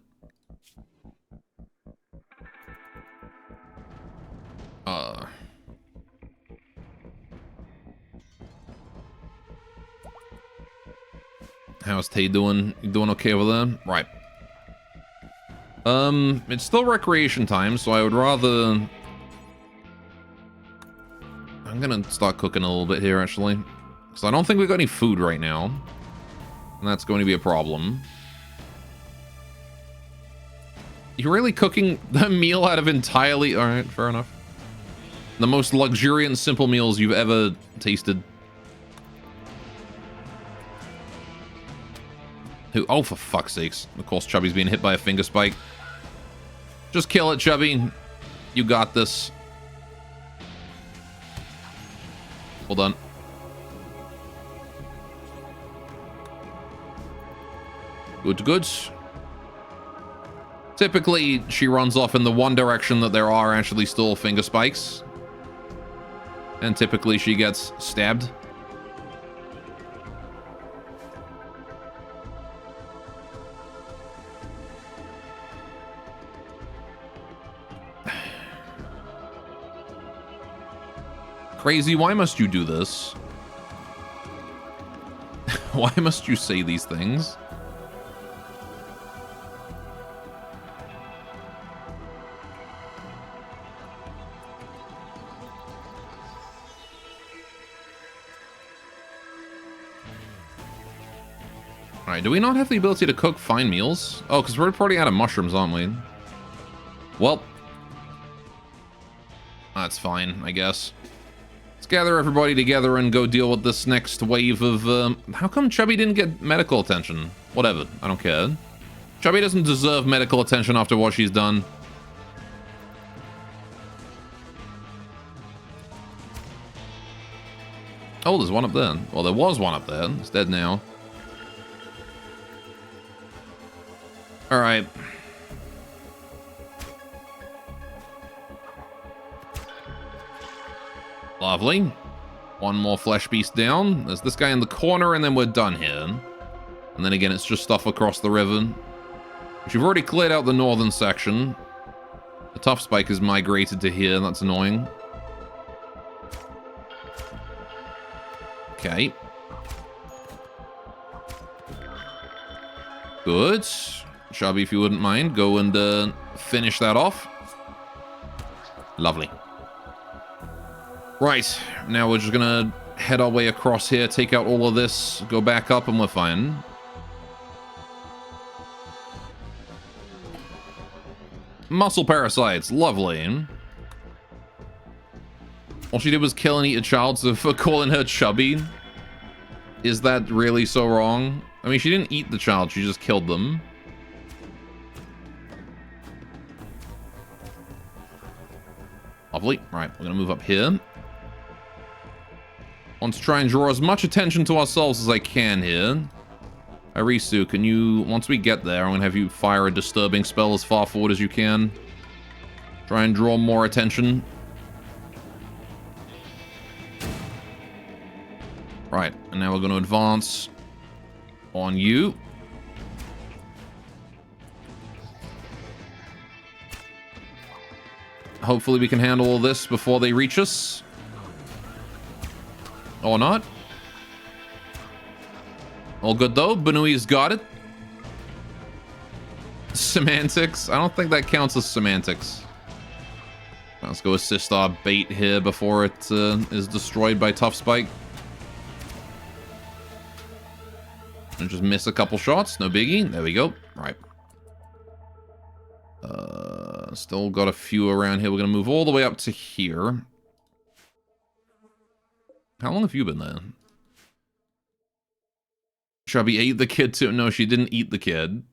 How's Tay doing? You doing okay over there? Right. It's still recreation time, so I would rather... I'm gonna start cooking a little bit here, actually. Because I don't think we've got any food right now. And that's going to be a problem. You're really cooking the meal out of entirely... Alright, fair enough. The most luxuriant, simple meals you've ever tasted. Oh, for fuck's sakes. Of course, Chubby's being hit by a finger spike. Just kill it, Chubby. You got this. Well done. Good, good. Typically, she runs off in the one direction that there are actually still finger spikes. And typically, she gets stabbed. Crazy, why must you do this? Why must you say these things? Alright, do we not have the ability to cook fine meals? Oh, because we're probably out of mushrooms, aren't we? Well. That's fine, I guess. Let's gather everybody together and go deal with this next wave of, how come Chubby didn't get medical attention? Whatever, I don't care. Chubby doesn't deserve medical attention after what she's done. Oh, there's one up there. Well, there was one up there. It's dead now. Alright. Lovely. One more flesh beast down. There's this guy in the corner, and then we're done here. And then again, it's just stuff across the river. Which we've already cleared out the northern section. The tough spike has migrated to here. That's annoying. Okay. Good. Chubby, if you wouldn't mind, go and finish that off. Lovely. Right, now we're just gonna head our way across here, take out all of this, go back up, and we're fine. Muscle parasites, lovely. All she did was kill and eat a child, so for calling her chubby, is that really so wrong? I mean, she didn't eat the child, she just killed them. Lovely. Right, we're gonna move up here. Want to try and draw as much attention to ourselves as I can here. Arisu, can you, once we get there, I'm gonna have you fire a disturbing spell as far forward as you can. Try and draw more attention. Right, and now we're gonna advance on you. Hopefully we can handle all this before they reach us. Or not. All good though. Banui's got it. Semantics. I don't think that counts as semantics. Let's go assist our bait here before it is destroyed by Tough Spike. And just miss a couple shots. No biggie. There we go. Right. Still got a few around here. We're going to move all the way up to here. How long have you been there? Chubby ate the kid too. No, she didn't eat the kid.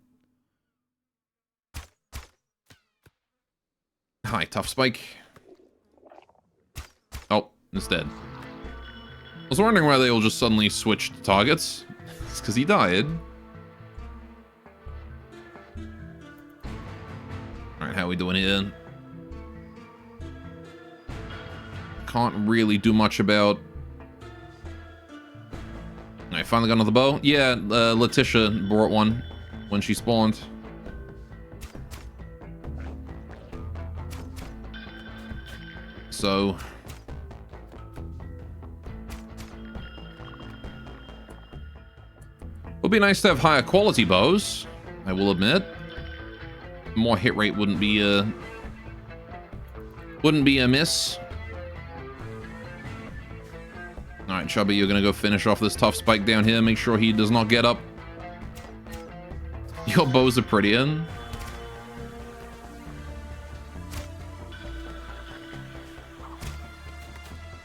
Hi, Tough Spike. Oh, it's dead. I was wondering why they all just suddenly switched targets. It's because he died. Alright, how are we doing here? Can't really do much about... I finally got another bow. Yeah, Letitia brought one when she spawned. So... would be nice to have higher quality bows, I will admit. More hit rate wouldn't be a miss. Alright, Chubby, you're gonna go finish off this Tough Spike down here. Make sure he does not get up. Your bows are pretty in.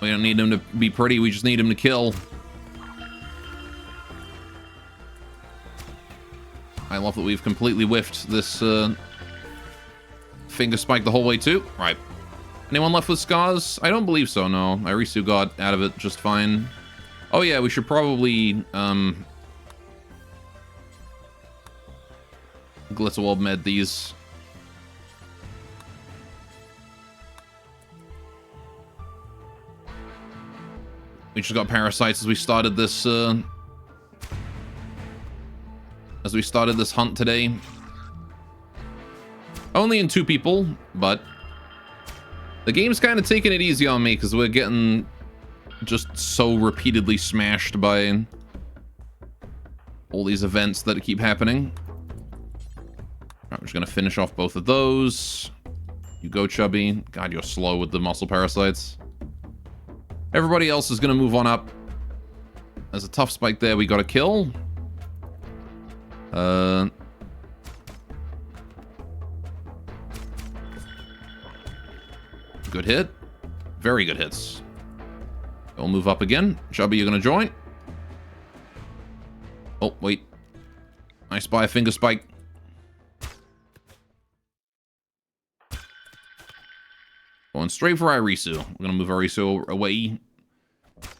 We don't need him to be pretty, we just need him to kill. I love that we've completely whiffed this finger spike the whole way too. Right. Anyone left with scars? I don't believe so, no. Irisu got out of it just fine. Oh yeah, we should probably Glitterwald med these. We just got parasites as we started this hunt today. Only in 2 people, but the game's kind of taking it easy on me because we're getting just so repeatedly smashed by all these events that keep happening. Alright, we're just gonna finish off both of those. You go, Chubby. God, you're slow with the muscle parasites. Everybody else is gonna move on up. There's a Tough Spike there we gotta kill. Good hit. Very good hits. We'll move up again. Chubby, you're gonna join. Oh, wait. I spy a finger spike. Going straight for Irisu. We're gonna move Irisu away.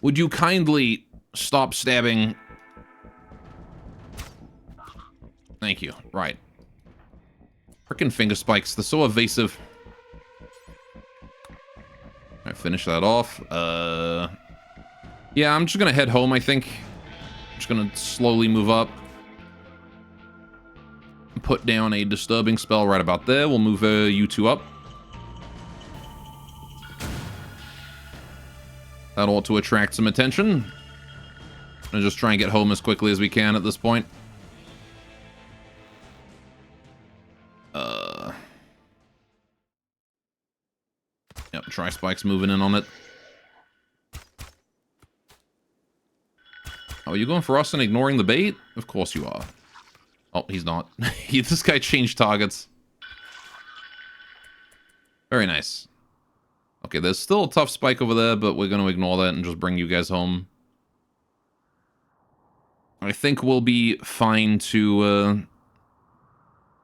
Would you kindly stop stabbing? Thank you. Right. Frickin' finger spikes. They're so evasive. Alright, finish that off. Yeah, I'm just gonna head home, I think. Just gonna slowly move up. Put down a disturbing spell right about there. We'll move you 2 up. That ought to attract some attention. And just try and get home as quickly as we can at this point. Yep, Tri-Spike's moving in on it. Oh, are you going for us and ignoring the bait? Of course you are. Oh, he's not. This guy changed targets. Very nice. Okay, there's still a tough spike over there, but we're going to ignore that and just bring you guys home. I think we'll be fine to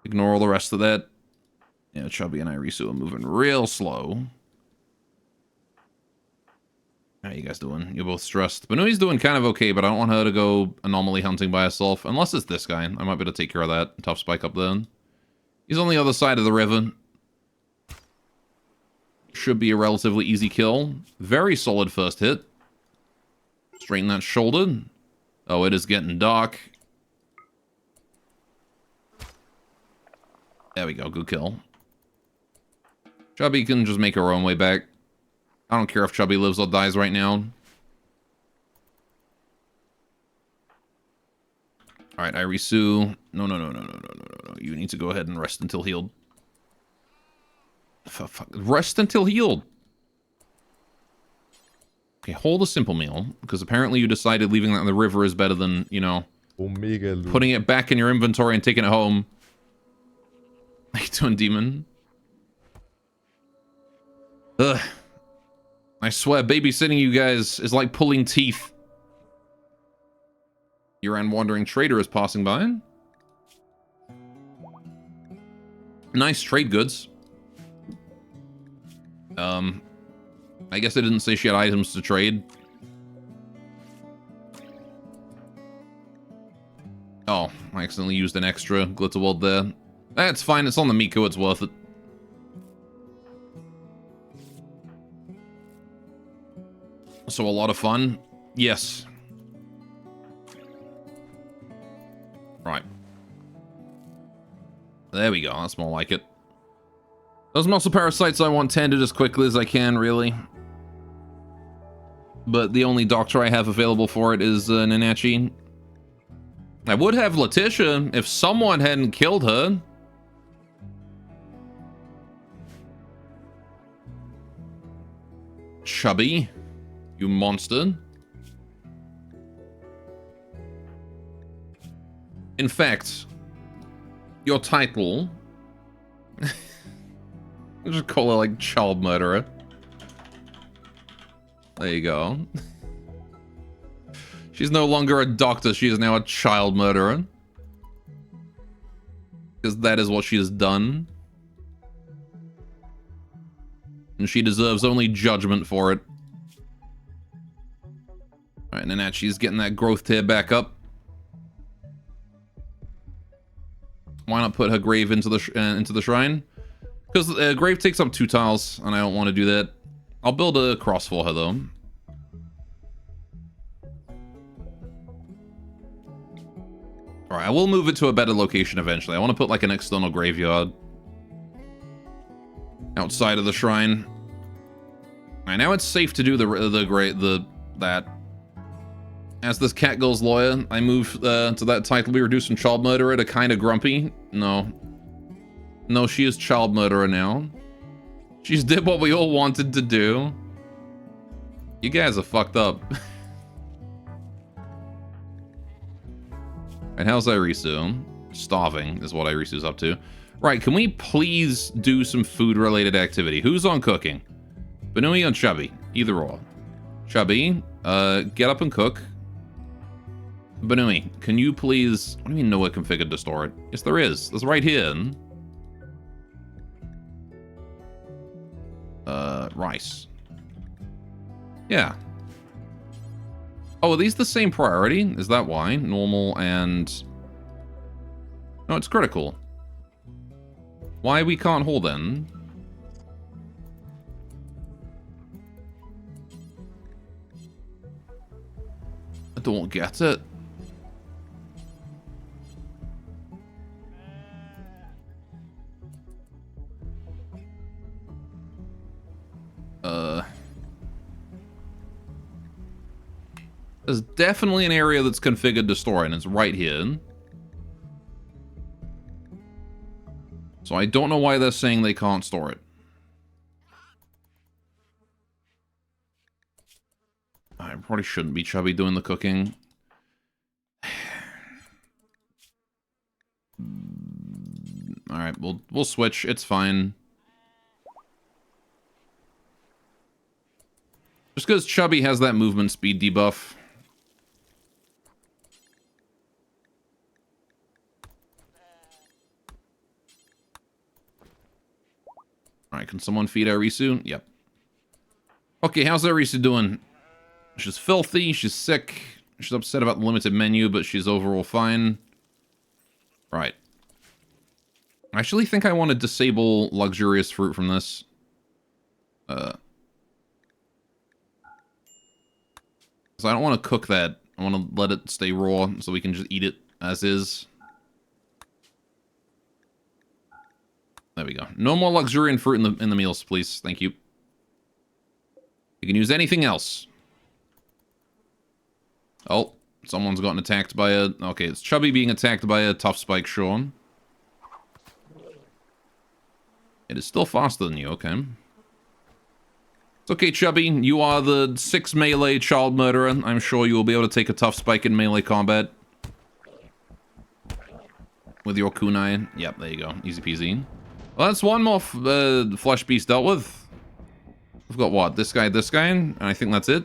ignore all the rest of that. Yeah, Chubby and Irisu are moving real slow. How you guys doing? You're both stressed. Banui's doing kind of okay, but I don't want her to go anomaly hunting by herself. Unless it's this guy. I might be able to take care of that. Tough spike up there. He's on the other side of the river. Should be a relatively easy kill. Very solid first hit. Straighten that shoulder. Oh, it is getting dark. There we go. Good kill. Chubby can just make her own way back. I don't care if Chubby lives or dies right now. Alright, Irisu. No. You need to go ahead and rest until healed. Rest until healed. Okay, hold a simple meal. Because apparently you decided leaving that in the river is better than, you know,
Omega
putting it back in your inventory and taking it home. How you doing, Demon? Ugh. I swear, babysitting you guys is like pulling teeth. Yuran Wandering Trader is passing by. Nice trade goods. I guess I didn't say she had items to trade. Oh, I accidentally used an extra Glitterwald there. That's fine, it's on the Miko, it's worth it. So a lot of fun? Yes. Right. There we go, that's more like it. Those muscle parasites I want tended as quickly as I can, really. But the only doctor I have available for it is Nanachi. I would have Letitia if someone hadn't killed her. Chubby, you monster. In fact, your title... I'll just call her, like, child murderer. There you go. She's no longer a doctor, she is now a child murderer. Because that is what she has done. And she deserves only judgment for it. Alright, Nanachi's getting that growth tier back up. Why not put her grave into the shrine? Because grave takes up 2 tiles, and I don't want to do that. I'll build a cross for her, though. Alright, I will move it to a better location eventually. I want to put, like, an external graveyard. Outside of the shrine. Alright, now it's safe to do that. As this Catgirl's lawyer, I move to that title be reduced from child murderer to kinda grumpy. No. No, she is child murderer now. She's did what we all wanted to do. You guys are fucked up. And how's Irisu? Starving is what Irisu's up to. Right, can we please do some food-related activity? Who's on cooking? Banui or Chubby? Either or. Chubby, get up and cook. Banui, can you please... What do you mean nowhere configured to store it? Yes, there is. That's right here. Rice. Yeah. Oh, are these the same priority? Is that why? Normal and... No, it's critical. Why we can't hold then? I don't get it. There's definitely an area that's configured to store, and it's right here. So I don't know why they're saying they can't store it. I probably shouldn't be Chubby doing the cooking. Alright, we'll switch. It's fine. Just because Chubby has that movement speed debuff. Alright, can someone feed Arisu? Yep. Okay, how's Arisu doing? She's filthy, she's sick, she's upset about the limited menu, but she's overall fine. Right. I actually think I want to disable luxurious fruit from this. So I don't want to cook that. I want to let it stay raw so we can just eat it as is. There we go. No more luxuriant fruit in the meals, please. Thank you. You can use anything else. Oh, someone's gotten attacked by a... Okay, it's Chubby being attacked by a tough spike Sean. It is still faster than you, okay. It's okay, Chubby. You are the 6 melee child murderer. I'm sure you will be able to take a tough spike in melee combat. With your kunai. Yep, there you go. Easy peasy. Well, that's one more flesh beast dealt with. We've got what? This guy, and I think that's it.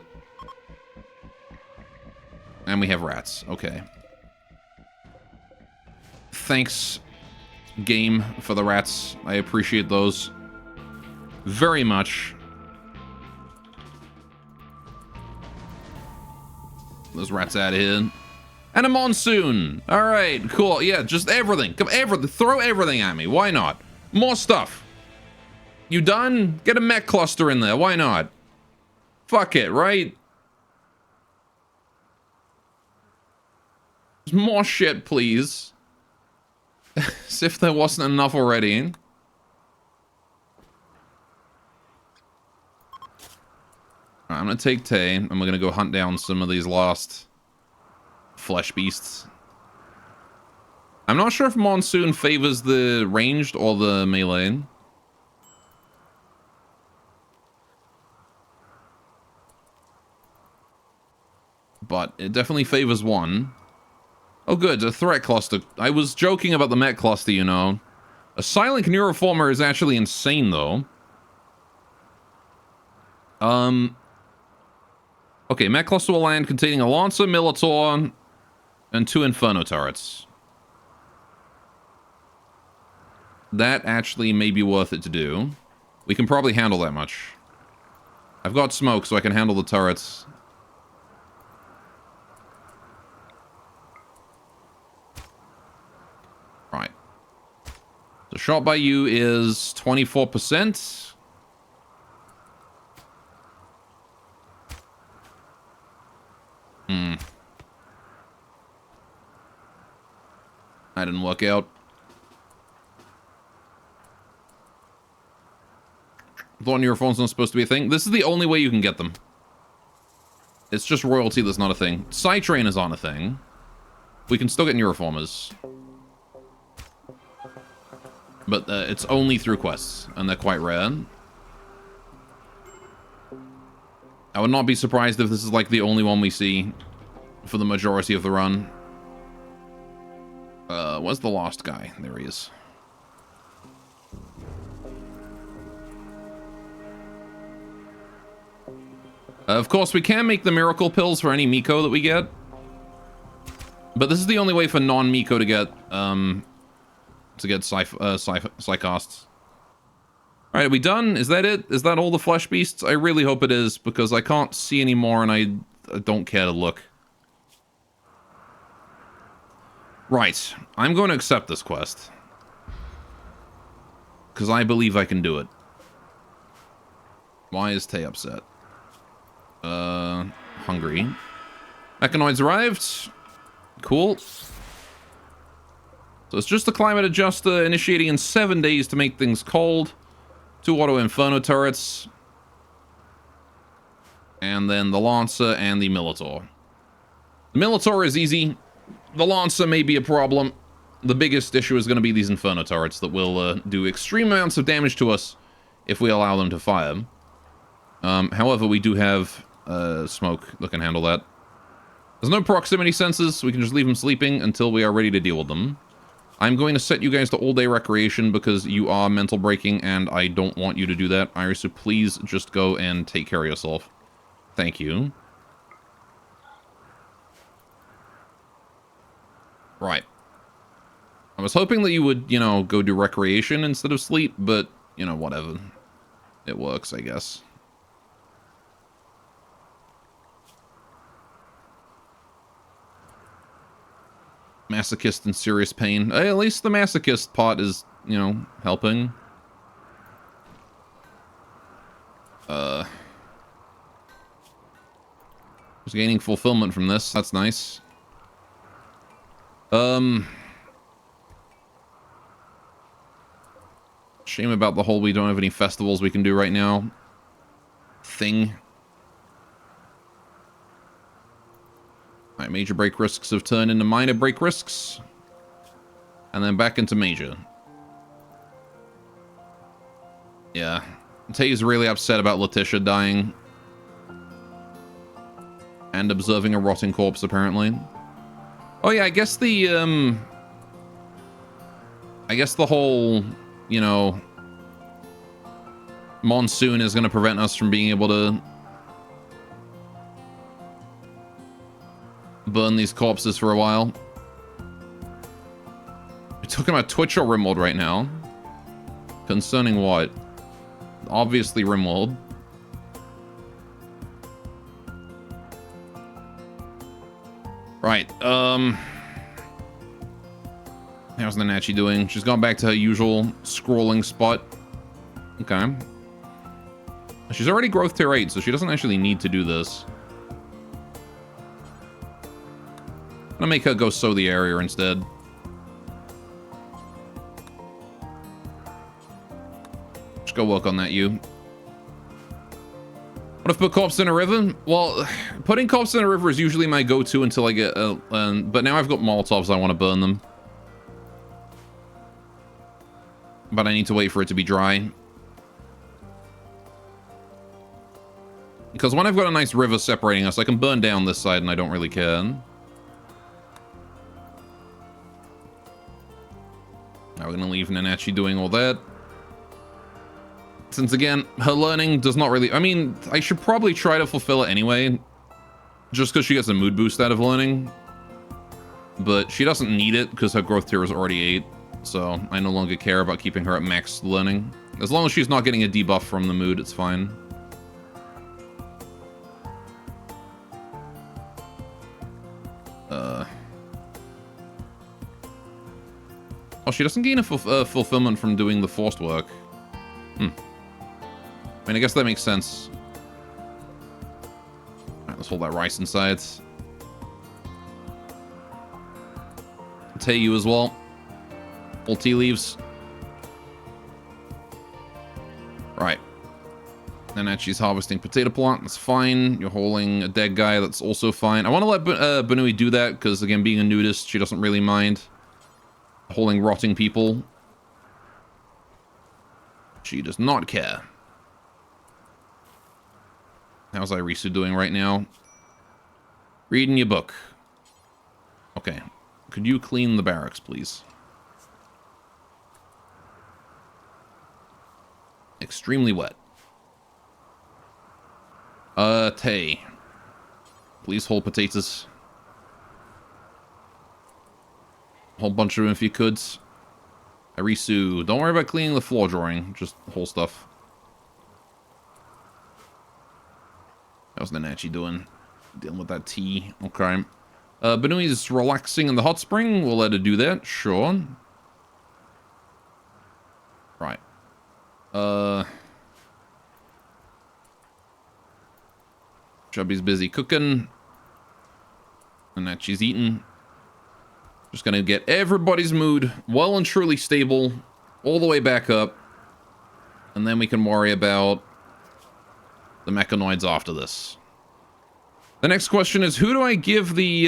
And we have rats. Okay. Thanks, game, for the rats. I appreciate those very much. Those rats out of here. And a monsoon. All right, cool. Yeah, just everything. Come, everything. Throw everything at me. Why not? More stuff. You done? Get a mech cluster in there. Why not? Fuck it, right? More shit, please. As if there wasn't enough already. Alright, I'm gonna take Tay, and we're gonna go hunt down some of these lost flesh beasts. I'm not sure if Monsoon favors the ranged or the melee. But it definitely favors one. Oh good, a threat cluster. I was joking about the mech cluster, you know. A silent neuroformer is actually insane, though. Okay, mech cluster will land containing a Lancer, Militor, and 2 Inferno turrets. That actually may be worth it to do. We can probably handle that much. I've got smoke, so I can handle the turrets. Right. The shot by you is 24%. That didn't work out. Thought neurophones not supposed to be a thing. This is the only way you can get them. It's just royalty that's not a thing. Psytrain is on a thing. We can still get neuroformers. But it's only through quests, and they're quite rare. I would not be surprised if this is like the only one we see for the majority of the run. Where's the lost guy? There he is. Of course, we can make the miracle pills for any Miko that we get. But this is the only way for non-Miko to get Psychosts. Alright, are we done? Is that it? Is that all the flesh beasts? I really hope it is, because I can't see any more and I don't care to look. Right, I'm going to accept this quest. Because I believe I can do it. Why is Tay upset? Hungry. Mechanoids arrived. Cool. So it's just the climate adjuster initiating in 7 days to make things cold. 2 auto inferno turrets. And then the Lancer and the Militor. The Militor is easy. The Lancer may be a problem. The biggest issue is going to be these inferno turrets that will do extreme amounts of damage to us if we allow them to fire. However, we do have smoke that can handle that. There's no proximity sensors. We can just leave them sleeping until we are ready to deal with them. I'm going to set you guys to all-day recreation because you are mental breaking, and I don't want you to do that. Iris, so please just go and take care of yourself. Thank you. Right. I was hoping that you would, you know, go do recreation instead of sleep, but, you know, whatever. It works, I guess. Masochist in serious pain. Hey, at least the masochist pot is, you know, helping. Just gaining fulfillment from this. That's nice. Shame about the whole we don't have any festivals we can do right now thing. Alright, major break risks have turned into minor break risks. And then back into major. Yeah. Tay's really upset about Letitia dying. And observing a rotting corpse, apparently. Oh yeah, I guess the whole, you know, monsoon is going to prevent us from being able to burn these corpses for a while. We're talking about Twitch or Rimworld right now. Concerning what? Obviously Rimworld. Right, how's Nanachi doing? She's gone back to her usual scrolling spot. Okay. She's already growth tier 8, so she doesn't actually need to do this. I'm gonna make her go sow the area instead. Just go work on that, you. What if put corpse in a river? Well, putting corpse in a river is usually my go-to until I get... but now I've got Molotovs, I want to burn them. But I need to wait for it to be dry. Because when I've got a nice river separating us, I can burn down this side and I don't really care. Now we're going to leave Nanachi doing all that. Since again, her learning does not really... I mean, I should probably try to fulfill it anyway. Just because she gets a mood boost out of learning. But she doesn't need it because her growth tier is already 8. So I no longer care about keeping her at max learning. As long as she's not getting a debuff from the mood, it's fine. Oh, she doesn't gain a fulfillment from doing the forced work. I mean, I guess that makes sense. Alright, let's hold that rice inside. Tay you as well. All tea leaves. Right. Nanachi's harvesting potato plant. That's fine. You're hauling a dead guy. That's also fine. I want to let Banui do that because, again, being a nudist, she doesn't really mind hauling rotting people. She does not care. How's Irisu doing right now? Reading your book. Okay. Could you clean the barracks, please? Extremely wet. Tay. Please hold potatoes. A whole bunch of them if you could. Irisu, don't worry about cleaning the floor drawing. Just the whole stuff. How's Nanachi doing? Dealing with that tea. Okay. Banui's relaxing in the hot spring. We'll let her do that. Sure. Right. Chubby's busy cooking. Nanachi's eating. Just gonna get everybody's mood well and truly stable all the way back up. And then we can worry about the mechanoids after this. The next question is, who do I give the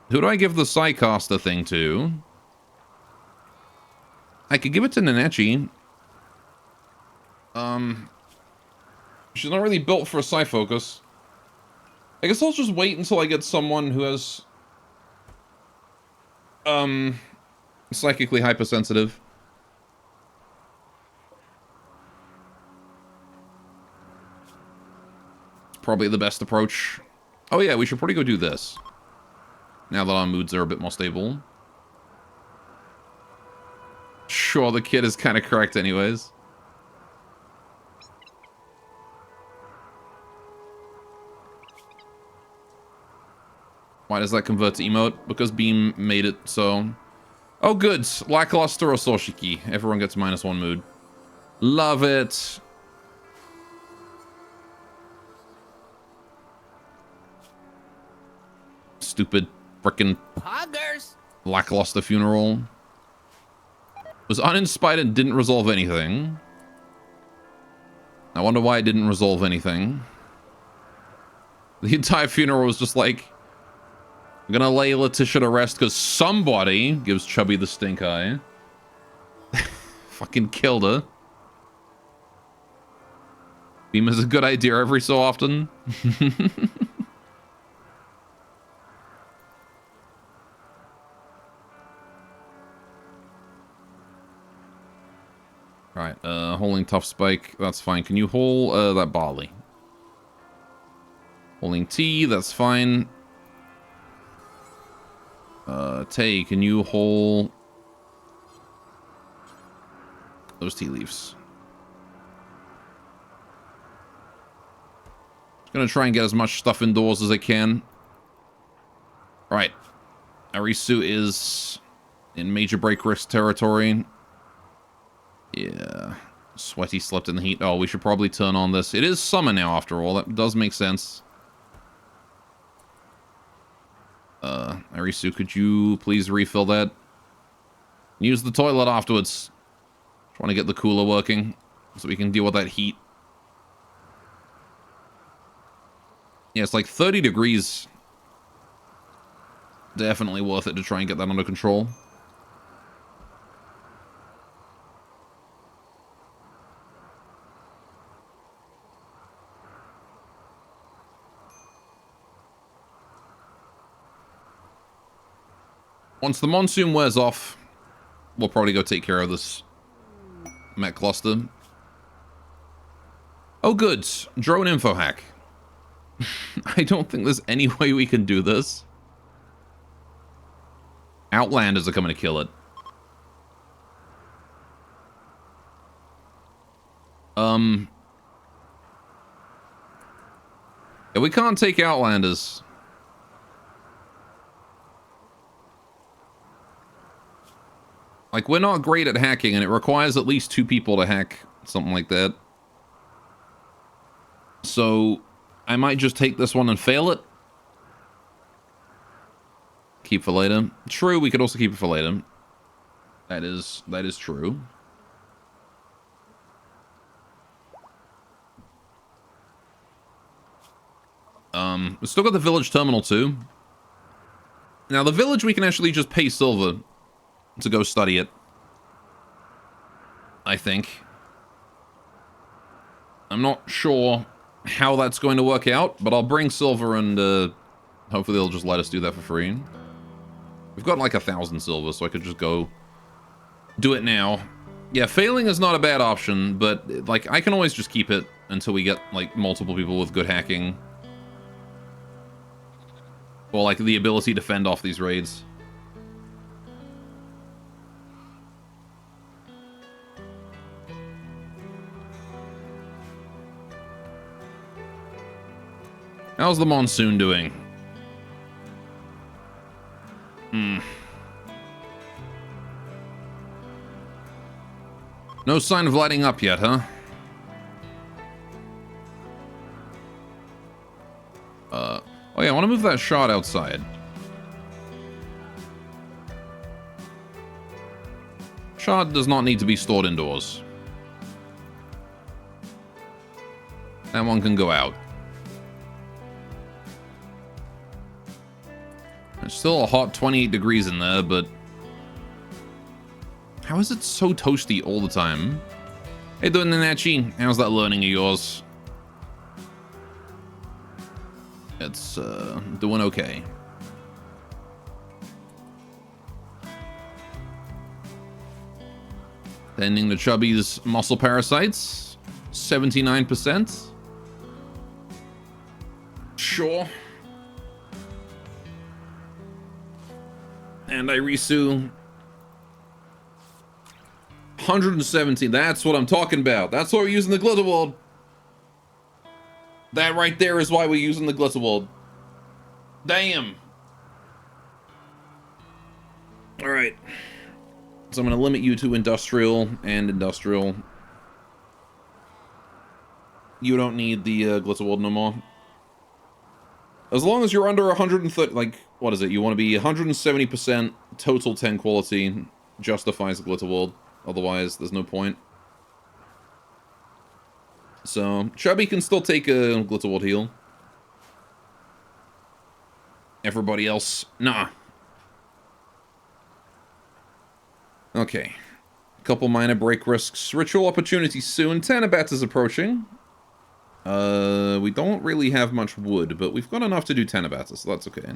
Psycaster thing to? I could give it to Nanachi. She's not really built for a Psy-Focus. I guess I'll just wait until I get someone who has psychically hypersensitive. probably the best approach. Oh yeah, we should probably go do this. Now that our moods are a bit more stable. Sure, the kid is kind of correct anyways. Why does that convert to emote? Because Beam made it so. Oh good, lackluster or Soshiki. Everyone gets -1 mood. Love it. Stupid frickin'
Poggers!
lackluster funeral. Was uninspired and didn't resolve anything. I wonder why it didn't resolve anything. The entire funeral was just like, I'm gonna lay Letitia to rest because somebody gives Chubby the stink eye. Fucking killed her. Beam is a good idea every so often. Alright, holding tough spike, that's fine. Can you haul that barley? Holding tea, that's fine. Tay, can you haul those tea leaves? Gonna try and get as much stuff indoors as I can. Right. Arisu is in major break risk territory. Yeah. Sweaty slept in the heat. Oh, we should probably turn on this. It is summer now, after all. That does make sense. Arisu, could you please refill that? Use the toilet afterwards. Trying to get the cooler working so we can deal with that heat. Yeah, it's like 30 degrees. Definitely worth it to try and get that under control. Once the monsoon wears off, we'll probably go take care of this mech cluster. Oh good, drone info hack. I don't think there's any way we can do this. Outlanders are coming to kill it. Yeah, we can't take Outlanders. Like, we're not great at hacking, and it requires at least 2 people to hack something like that. So, I might just take this one and fail it. Keep for later. True, we could also keep it for later. That is true. We still got the village terminal too. Now the village we can actually just pay silver to go study it. I think. I'm not sure how that's going to work out, but I'll bring silver and hopefully they'll just let us do that for free. We've got like 1,000 silver, so I could just go do it now. Yeah, failing is not a bad option, but like I can always just keep it until we get like multiple people with good hacking. Or like the ability to fend off these raids. How's the monsoon doing? No sign of lighting up yet, huh? Oh yeah, I want to move that shot outside. Shot does not need to be stored indoors. That one can go out. It's still a hot 28 degrees in there, but... How is it so toasty all the time? Hey, doing Nanachi, how's that learning of yours? It's, doing okay. Tending to Chubby's muscle parasites. 79%. sure. And Irisu. 117. That's what I'm talking about. That's why we're using the Glitterwald. That right there is why we're using the Glitterwald. Damn. Alright. So I'm going to limit you to industrial and industrial. You don't need the Glitterwald no more. As long as you're under 130, like, what is it? You want to be 170% total 10 quality justifies the Glitterwald. Otherwise, there's no point. So, Chubby can still take a Glitterwald heal. Everybody else, nah. Okay. Couple minor break risks. Ritual opportunity soon. Tanabat is approaching. We don't really have much wood, but we've got enough to do Tanabat, so that's okay.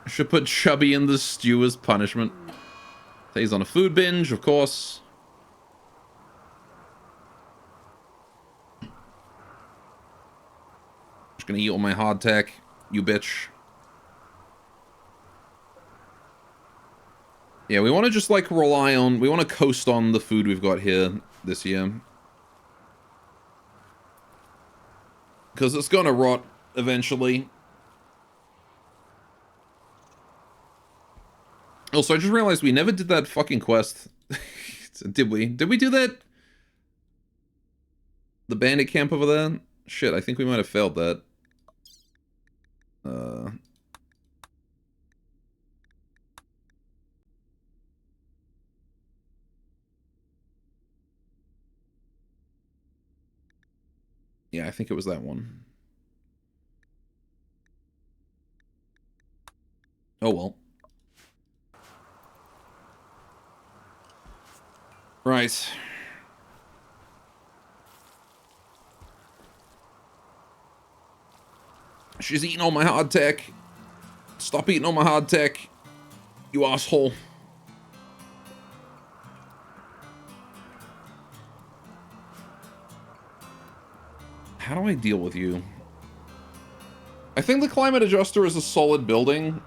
Should put Chubby in the stew as punishment. He's on a food binge, of course. Just gonna eat all my hardtack, you bitch. Yeah, we want to just, like, rely on... We want to coast on the food we've got here this year. Because it's gonna rot eventually. Also, I just realized we never did that fucking quest. Did we? Did we do that? The bandit camp over there? Shit, I think we might have failed that. Yeah, I think it was that one. Oh well. Right. She's eating all my hardtack. Stop eating all my hardtack, you asshole. How do I deal with you? I think the climate adjuster is a solid building.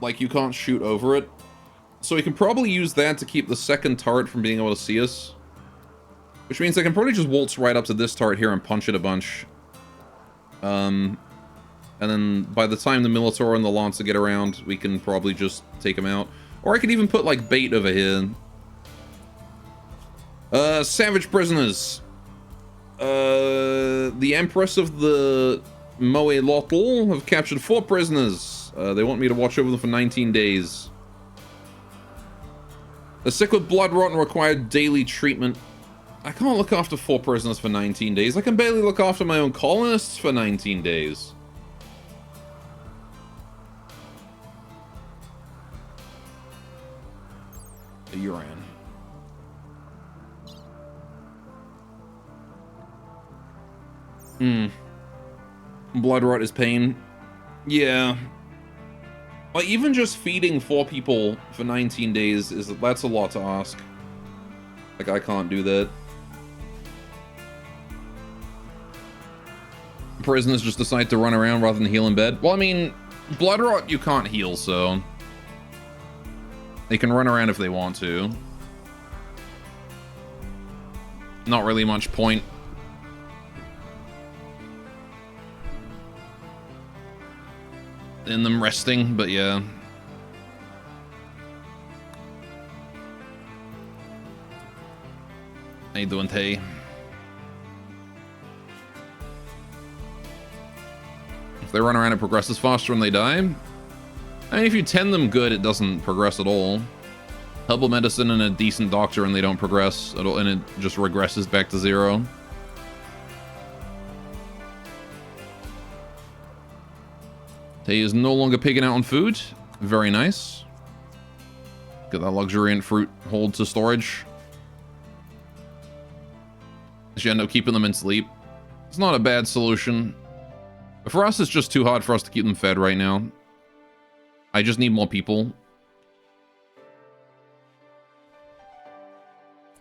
Like, you can't shoot over it. So we can probably use that to keep the second turret from being able to see us. Which means I can probably just waltz right up to this turret here and punch it a bunch. And then by the time the Minotaur and the Lancer get around, we can probably just take them out. Or I could even put, like, bait over here. Savage prisoners. The Empress of the Moe Lotl have captured 4 prisoners. They want me to watch over them for 19 days. They're sick with blood rot and require daily treatment. I can't look after 4 prisoners for 19 days. I can barely look after my own colonists for 19 days. Yuran. Blood rot is pain. Yeah. Like, even just feeding 4 people for 19 days that's a lot to ask. Like, I can't do that. Prisoners just decide to run around rather than heal in bed. Well, I mean, blood rot you can't heal, so they can run around if they want to. Not really much point. In them resting, but yeah. How you doing, Tay? If they run around, it progresses faster and they die. I mean, if you tend them good, it doesn't progress at all. Herbal medicine and a decent doctor and they don't progress at all, and it just regresses back to 0. He is no longer pigging out on food. Very nice. Get that luxuriant fruit hold to storage. She end up keeping them in sleep. It's not a bad solution. But for us, it's just too hard for us to keep them fed right now. I just need more people.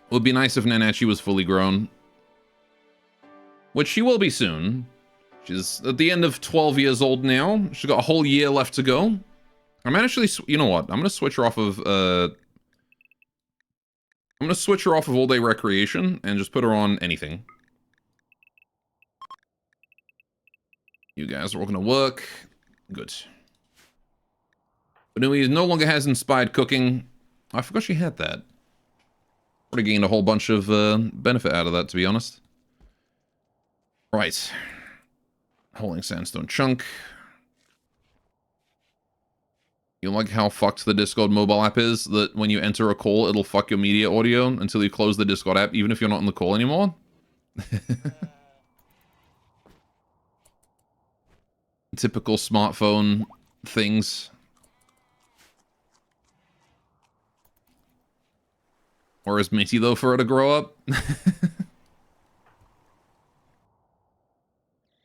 It would be nice if Nanachi was fully grown. Which she will be soon. She's at the end of 12 years old now. She's got a whole year left to go. I'm actually, you know what? I'm gonna switch her off of, I'm gonna switch her off of all-day recreation and just put her on anything. You guys are all gonna work. Good. But anyway, no longer has inspired cooking. I forgot she had that. Would have gained a whole bunch of benefit out of that, to be honest. Right. Holding sandstone chunk. You like how fucked the Discord mobile app is? That when you enter a call, it'll fuck your media audio until you close the Discord app, even if you're not in the call anymore? Typical smartphone things. Or is Minty, though, for her to grow up?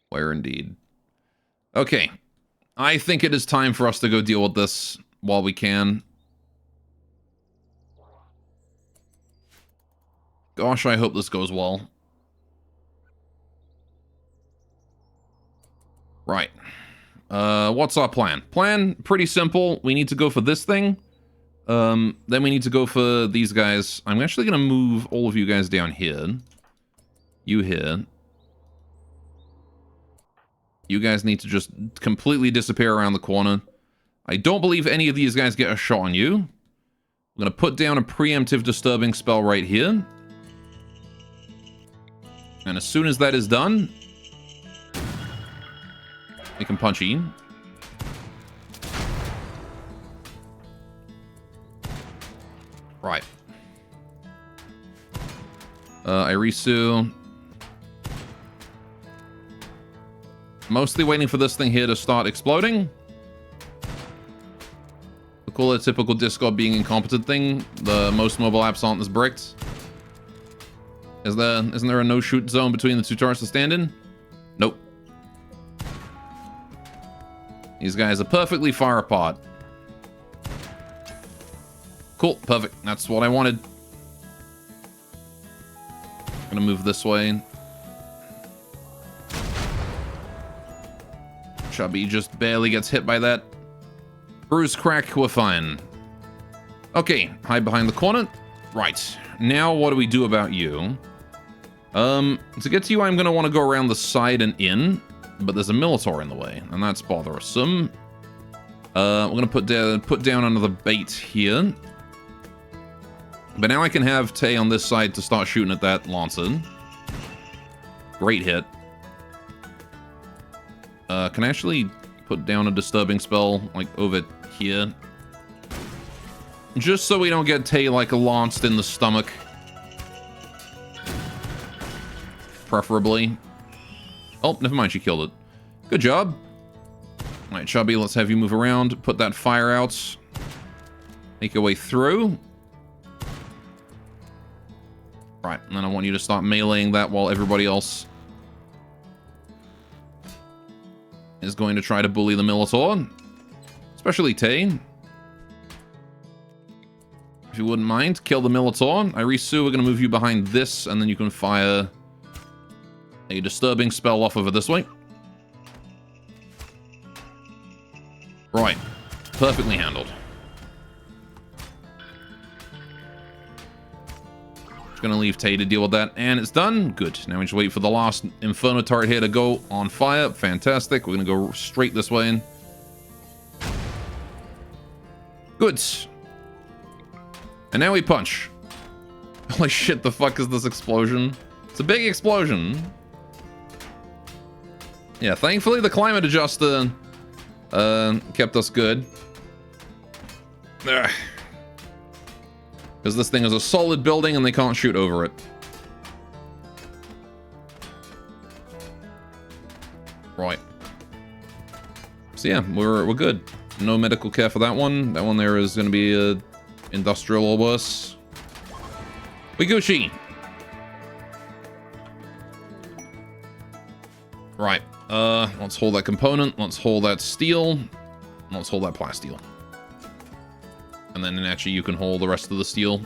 Where indeed. Okay. I think it is time for us to go deal with this while we can. Gosh, I hope this goes well. Right. What's our plan? Plan, pretty simple. We need to go for this thing. Then we need to go for these guys. I'm actually going to move all of you guys down here. You here. You guys need to just completely disappear around the corner. I don't believe any of these guys get a shot on you. I'm going to put down a preemptive disturbing spell right here. And as soon as that is done, we can punch in. Right. Irisu. Mostly waiting for this thing here to start exploding. We call it a typical Discord being incompetent thing. The most mobile apps aren't as bricked. Isn't there a no-shoot zone between the two turrets to stand in? Nope. These guys are perfectly far apart. Cool, perfect. That's what I wanted. Gonna move this way. Chubby just barely gets hit by that. Bruise crack, we're fine. Okay, hide behind the corner. Right, now what do we do about you? To get to you, I'm gonna want to go around the side and in, but there's a Minotaur in the way, and that's bothersome. We're gonna put down another bait here. But now I can have Tay on this side to start shooting at that Lancer. Great hit. Can I actually put down a disturbing spell, like, over here? Just so we don't get Tay, like, launched in the stomach. Preferably. Oh, never mind, she killed it. Good job. Alright, Chubby, let's have you move around. Put that fire out. Make your way through. Right, and then I want you to start meleeing that while everybody else is going to try to bully the Minotaur. Especially Tay. If you wouldn't mind, kill the Minotaur. Irisu, we're going to move you behind this, and then you can fire a disturbing spell off over this way. Right. Perfectly handled. Gonna leave Tay to deal with that, and it's done. Good. Now we just wait for the last Inferno turret here to go on fire. Fantastic. We're gonna go straight this way in. Good. And now we punch. Holy shit, the fuck is this explosion? It's a big explosion. Yeah, thankfully the climate adjuster kept us good. Ugh. Because this thing is a solid building and they can't shoot over it. Right. So yeah, we're good. No medical care for that one. That one there is going to be a industrial or worse. We Gucci. Right. Let's hold that component. Let's hold that steel. Let's hold that plasteel. And then actually you can hold the rest of the steel.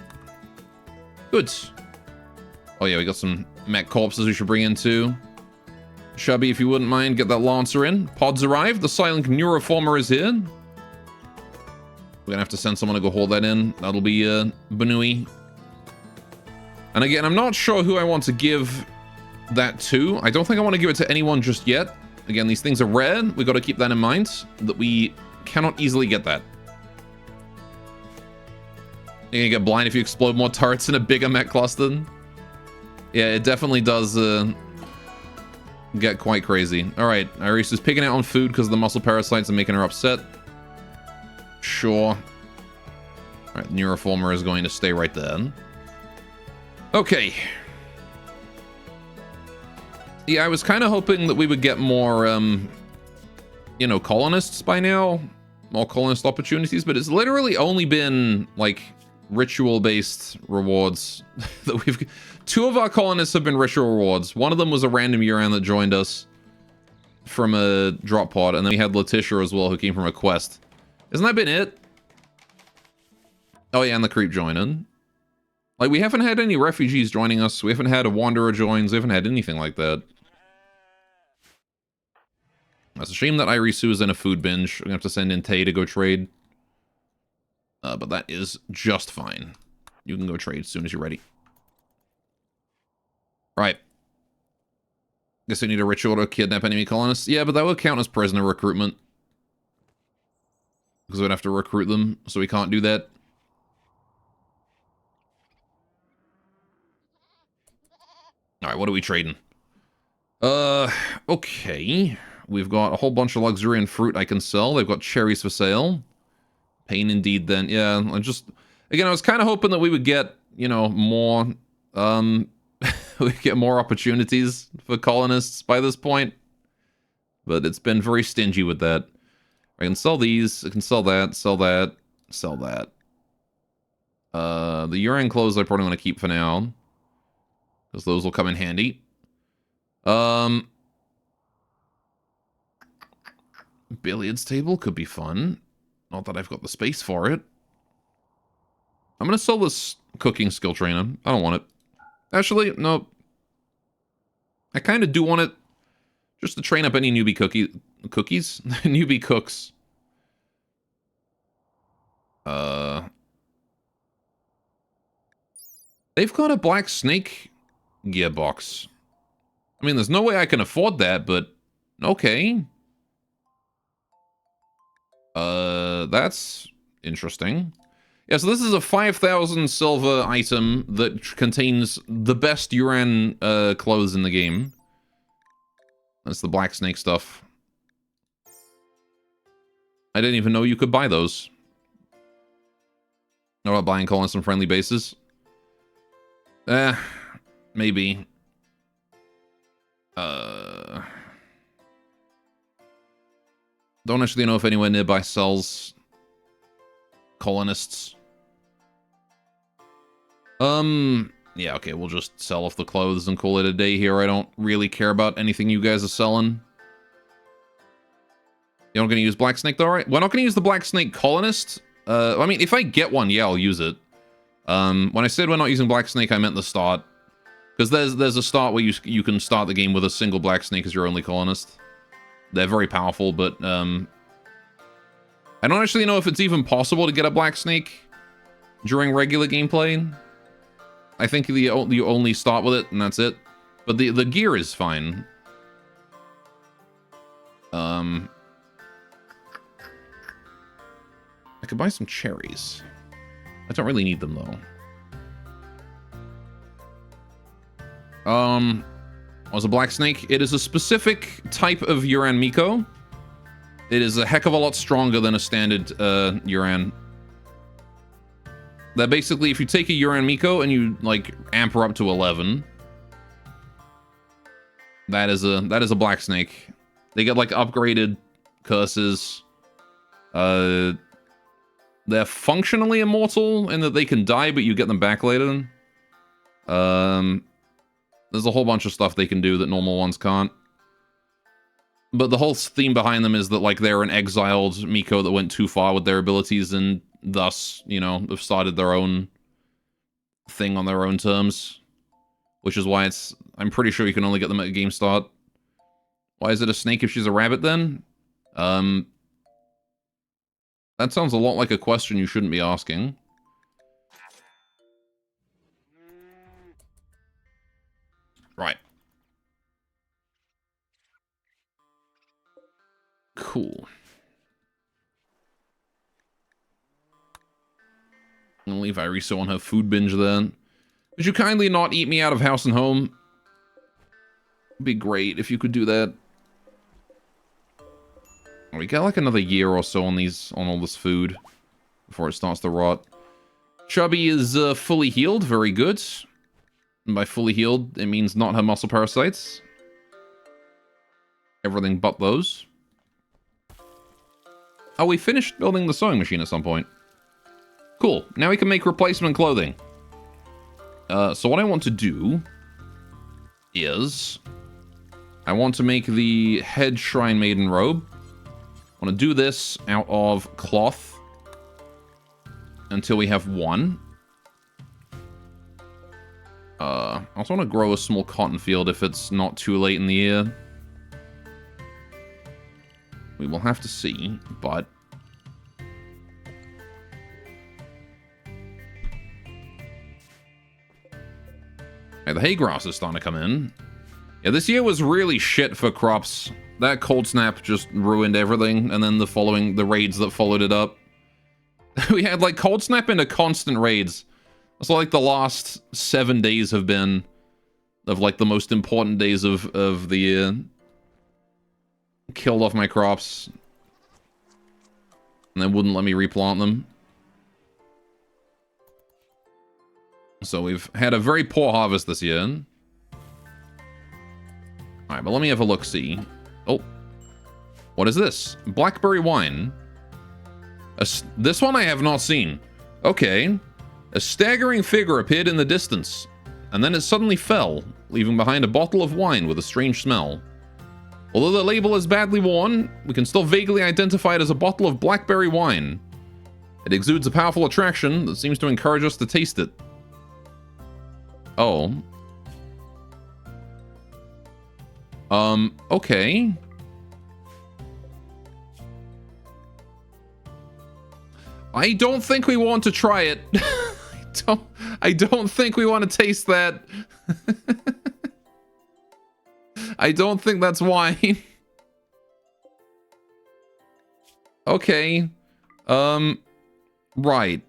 Good. Oh yeah, we got some mech corpses we should bring in too. Chubby, if you wouldn't mind, get that Lancer in. Pods arrived. The Silent Neuroformer is here. We're gonna have to send someone to go hold that in. That'll be Banui. And again, I'm not sure who I want to give that to. I don't think I want to give it to anyone just yet. Again, these things are rare. We got to keep that in mind, that we cannot easily get that. You're gonna get blind if you explode more turrets in a bigger mech cluster. Yeah, it definitely does get quite crazy. All right, Iris is picking out on food because the muscle parasites are making her upset. Sure. All right, Neuroformer is going to stay right there. Okay. Yeah, I was kind of hoping that we would get more, you know, colonists by now. More colonist opportunities, but it's literally only been, like, ritual-based rewards that we've... 2 of our colonists have been ritual rewards. One of them was a random Yuran that joined us from a drop pod, and then we had Letitia as well, who came from a quest. Hasn't that been it? Oh yeah, and the creep joining. Like, we haven't had any refugees joining us. We haven't had a wanderer joins. We haven't had anything like that. It's a shame that Irisu is in a food binge. We're gonna have to send in Tay to go trade. But that is just fine. You can go trade as soon as you're ready. Right. Guess we need a ritual to kidnap enemy colonists. Yeah, but that would count as prisoner recruitment. Because we'd have to recruit them, so we can't do that. Alright, what are we trading? Okay. We've got a whole bunch of luxuriant fruit I can sell. They've got cherries for sale. Pain indeed then. Yeah, again, I was kind of hoping that we would get, you know, more, we get more opportunities for colonists by this point. But it's been very stingy with that. I can sell these, I can sell that, sell that, sell that. The Yuran clothes I probably want to keep for now. Because those will come in handy. Billiards table could be fun. Not that I've got the space for it. I'm going to sell this cooking skill trainer. I don't want it. Actually, no. I kind of do want it. Just to train up any newbie cookies? Newbie cooks. They've got a black snake gearbox. I mean, there's no way I can afford that, but okay. That's interesting. Yeah, so this is a 5,000 silver item that contains the best Yuran clothes in the game. That's the black snake stuff. I didn't even know you could buy those. What about buying colonists on friendly bases? Maybe. Don't actually know if anyone nearby sells colonists. Yeah, okay, we'll just sell off the clothes and call it a day here. I don't really care about anything you guys are selling. You're not going to use Black Snake though, right? We're not going to use the Black Snake colonist. I mean, if I get one, yeah, I'll use it. When I said we're not using Black Snake, I meant the start. Because there's a start where you can start the game with a single Black Snake as your only colonist. They're very powerful, but I don't actually know if it's even possible to get a Black Snake during regular gameplay. I think you only start with it, and that's it. But the gear is fine. I could buy some cherries. I don't really need them, though. Was a Black Snake. It is a specific type of Yuran Miko. It is a heck of a lot stronger than a standard Yuran. That basically, if you take a Yuran Miko and you, like, amp her up to 11, that is a Black Snake. They get, like, upgraded curses. They're functionally immortal in that they can die, but you get them back later. There's a whole bunch of stuff they can do that normal ones can't. But the whole theme behind them is that, like, they're an exiled Miko that went too far with their abilities and thus, you know, have started their own thing on their own terms. Which is why I'm pretty sure you can only get them at game start. Why is it a snake if she's a rabbit then? That sounds a lot like a question you shouldn't be asking. Right. Cool. I'll leave Irisa on her food binge then. Would you kindly not eat me out of house and home? It'd be great if you could do that. We got like another year or so on all this food before it starts to rot. Chubby is fully healed, very good. And by fully healed, it means not her muscle parasites. Everything but those. Oh, we finished building the sewing machine at some point. Cool. Now we can make replacement clothing. So what I want to do is I want to make the head shrine maiden robe. I want to do this out of cloth until we have one. I also want to grow a small cotton field if it's not too late in the year. We will have to see, but... Hey, the hay grass is starting to come in. Yeah, this year was really shit for crops. That cold snap just ruined everything, and then the raids that followed it up. We had, like, cold snap into constant raids. That's like the last 7 days have been of, like, the most important days of the year. Killed off my crops. And then wouldn't let me replant them. So we've had a very poor harvest this year. Alright, but let me have a look-see. Oh. What is this? Blackberry wine. This one I have not seen. Okay. A staggering figure appeared in the distance, and then it suddenly fell, leaving behind a bottle of wine with a strange smell. Although the label is badly worn, we can still vaguely identify it as a bottle of blackberry wine. It exudes a powerful attraction that seems to encourage us to taste it. Oh. Okay. I don't think we want to try it. I don't think we want to taste that. I don't think that's wine. Okay. Right.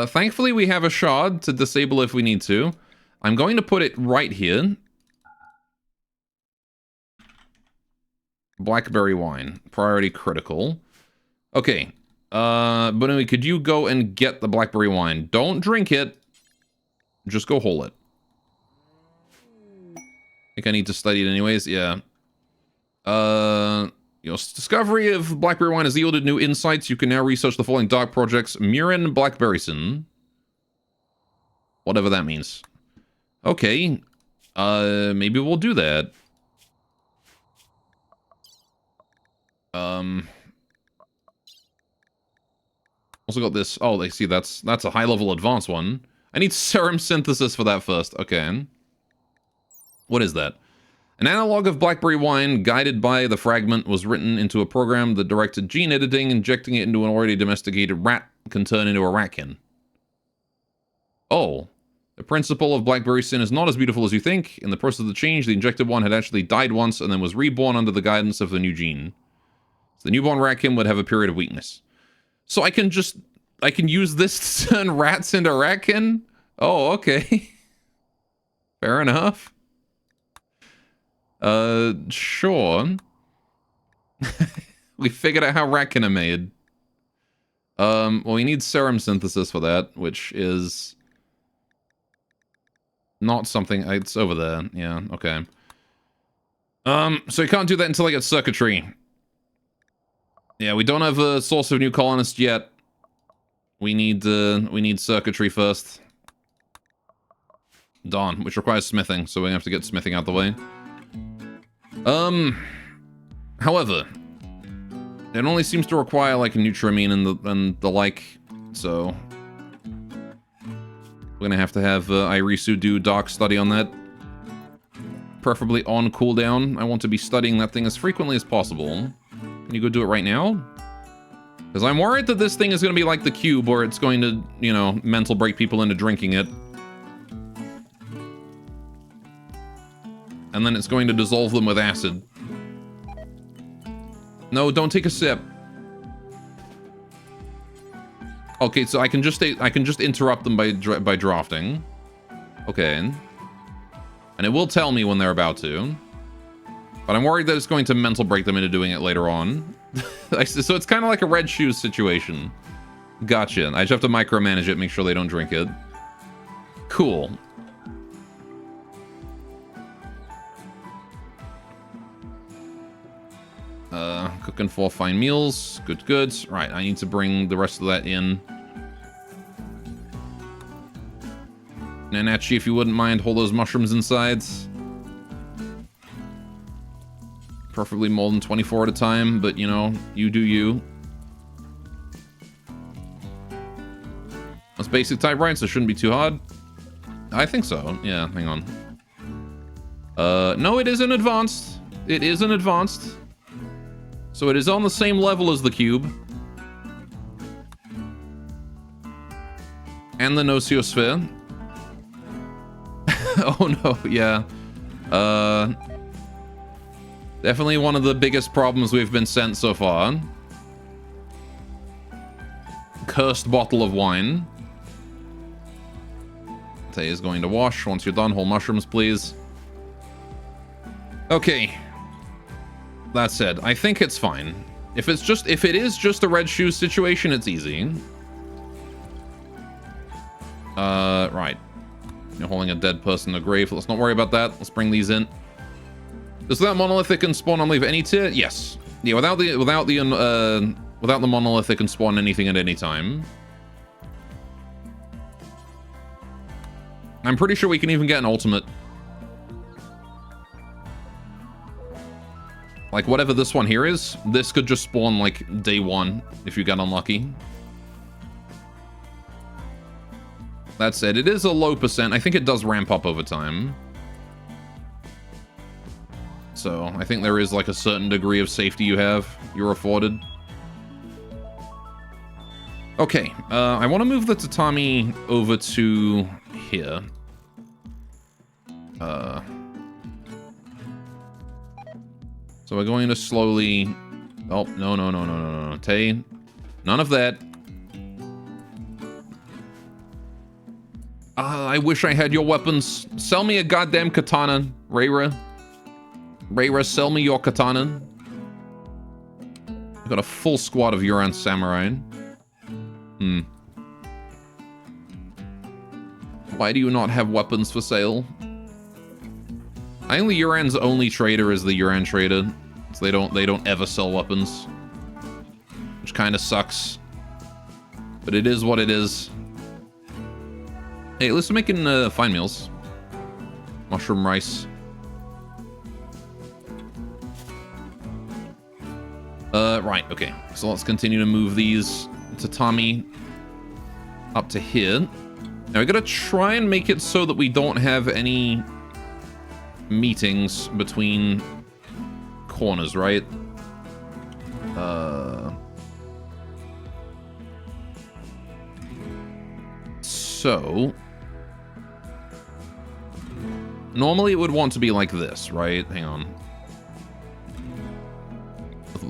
Thankfully we have a shard to disable if we need to. I'm going to put it right here. Blackberry wine. Priority critical. Okay. But anyway, could you go and get the blackberry wine? Don't drink it. Just go haul it. I think I need to study it anyways. Yeah. Your discovery of blackberry wine has yielded new insights. You can now research the following dark projects. Yuran Blackberryson. Whatever that means. Okay. Maybe we'll do that. Also got this. Oh, they see that's a high level advanced one. I need serum synthesis for that first. Okay. What is that? An analog of blackberry wine, guided by the fragment, was written into a program that directed gene editing. Injecting it into an already domesticated rat can turn into a ratkin. Oh. The principle of blackberry sin is not as beautiful as you think. In the process of the change, the injected one had actually died once and then was reborn under the guidance of the new gene. So the newborn ratkin would have a period of weakness. So I can use this to turn rats into ratkin? Oh, okay. Fair enough. Sure. We figured out how ratkin are made. Well, we need serum synthesis for that, which is not something. It's over there. Yeah, okay. So you can't do that until I get circuitry. Yeah, we don't have a source of new colonists yet. We need circuitry first. Darn, which requires smithing, so we're gonna have to get smithing out the way. However, it only seems to require like a nutramine and the like, so We're gonna have to have Irisu do Dark Study on that. Preferably on cooldown. I want to be studying that thing as frequently as possible. Can you go do it right now? Because I'm worried that this thing is going to be like the cube, where it's going to, you know, mental break people into drinking it. And then it's going to dissolve them with acid. No, don't take a sip. Okay, so I can just interrupt them by drafting. Okay. And it will tell me when they're about to. But I'm worried that it's going to mental break them into doing it later on. So it's kind of like a red shoes situation. Gotcha. I just have to micromanage it, make sure they don't drink it. Cool. Cooking 4 fine meals. Good, good. Right, I need to bring the rest of that in. Nanachi, if you wouldn't mind, hold those mushrooms inside. Preferably more than 24 at a time, but, you know, you do you. That's basic type, right? So it shouldn't be too hard. I think so. Yeah, hang on. No, it isn't advanced. It isn't advanced. So it is on the same level as the cube. And the Nociosphere. Oh no, yeah. Definitely one of the biggest problems we've been sent so far. Cursed bottle of wine. Tay is going to wash. Once you're done, whole mushrooms, please. Okay. That said, I think it's fine. If it is just a red shoes situation, it's easy. Right. You're holding a dead person in the grave. Let's not worry about that. Let's bring these in. Does that monolithic can spawn on leave any tier? Yes. Yeah, without the monolithic can spawn anything at any time. I'm pretty sure we can even get an ultimate. Like, whatever this one here is, this could just spawn, like, day 1, if you get unlucky. That said, it is a low percent. I think it does ramp up over time. So, I think there is, like, a certain degree of safety you're afforded. Okay, I want to move the tatami over to here. So we're going to slowly... Oh, no. Tay, none of that. I wish I had your weapons. Sell me a goddamn katana, Reira. Reira, sell me your katana. I've got a full squad of Yuran samurai. Why do you not have weapons for sale? I think the Yuran's only trader is the Yuran trader. So they don't ever sell weapons. Which kind of sucks. But it is what it is. Hey, let's making fine meals. Mushroom rice. Right, okay. So let's continue to move these tatami up to here. Now we gotta try and make it so that we don't have any meetings between corners, right? So normally it would want to be like this, right? Hang on.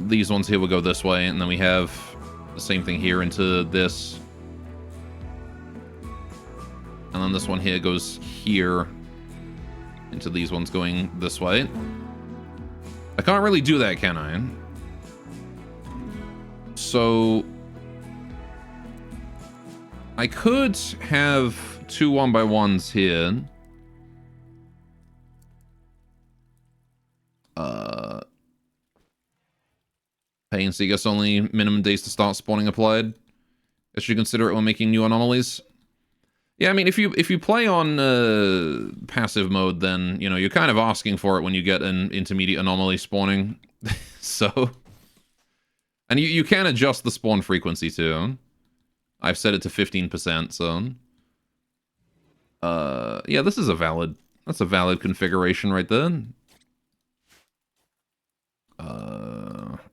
These ones here will go this way, and then we have the same thing here into this. And then this one here goes here into these ones going this way. I can't really do that, can I? So I could have 2 1x1s here. Pay and see, guess only minimum days to start spawning applied. I should consider it when making new anomalies. Yeah, I mean, if you play on passive mode, then, you know, you're kind of asking for it when you get an intermediate anomaly spawning. So... And you can adjust the spawn frequency, too. I've set it to 15%, so... Yeah, this is a valid... That's a valid configuration right there.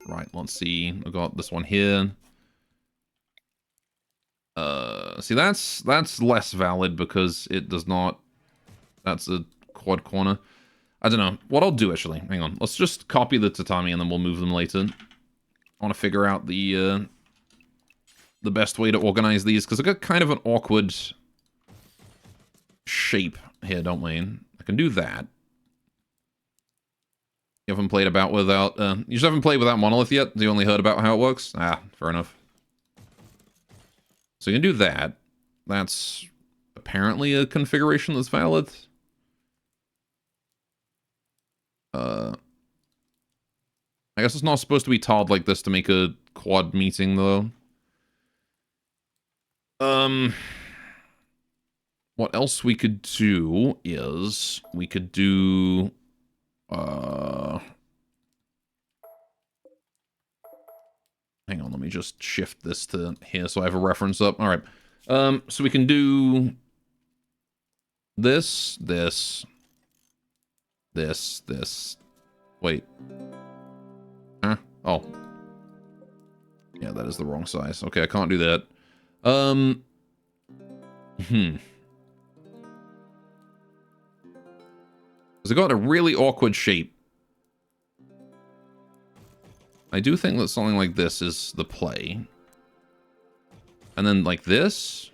Right, let's see. I've got this one here. See, that's less valid because it does not... That's a quad corner. I don't know. What I'll do, actually, hang on. Let's just copy the tatami and then we'll move them later. I want to figure out the best way to organize these, because I've got kind of an awkward shape here, don't we? I can do that. You haven't played about without... you just haven't played without Monolith yet? You only heard about how it works? Ah, fair enough. So you can do that. That's apparently a configuration that's valid. I guess it's not supposed to be tiled like this to make a quad meeting, though. What else we could do is... We could do... Hang on, let me just shift this to here so I have a reference up. Alright. So we can do... This. Wait. Huh? Oh. Yeah, that is the wrong size. Okay, I can't do that. Because it got a really awkward shape. I do think that something like this is the play. And then like this...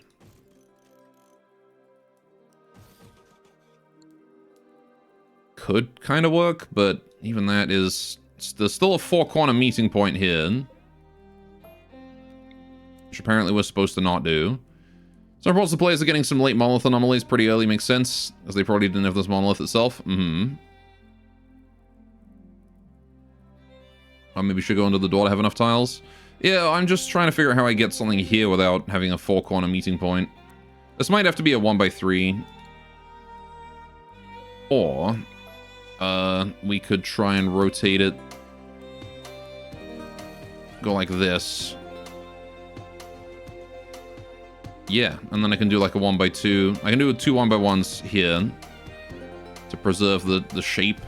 could kind of work, but even that is... There's still a four-corner meeting point here. Which apparently we're supposed to not do. Some reports the players are getting some late monolith anomalies pretty early, makes sense, as they probably didn't have this monolith itself. I maybe we should go under the door to have enough tiles. Yeah, I'm just trying to figure out how I get something here without having a four-corner meeting point. This might have to be a 1x3. Or... we could try and rotate it. Go like this. Yeah, and then I can do like a 1x2. I can do 2 1x1s here to preserve the shape.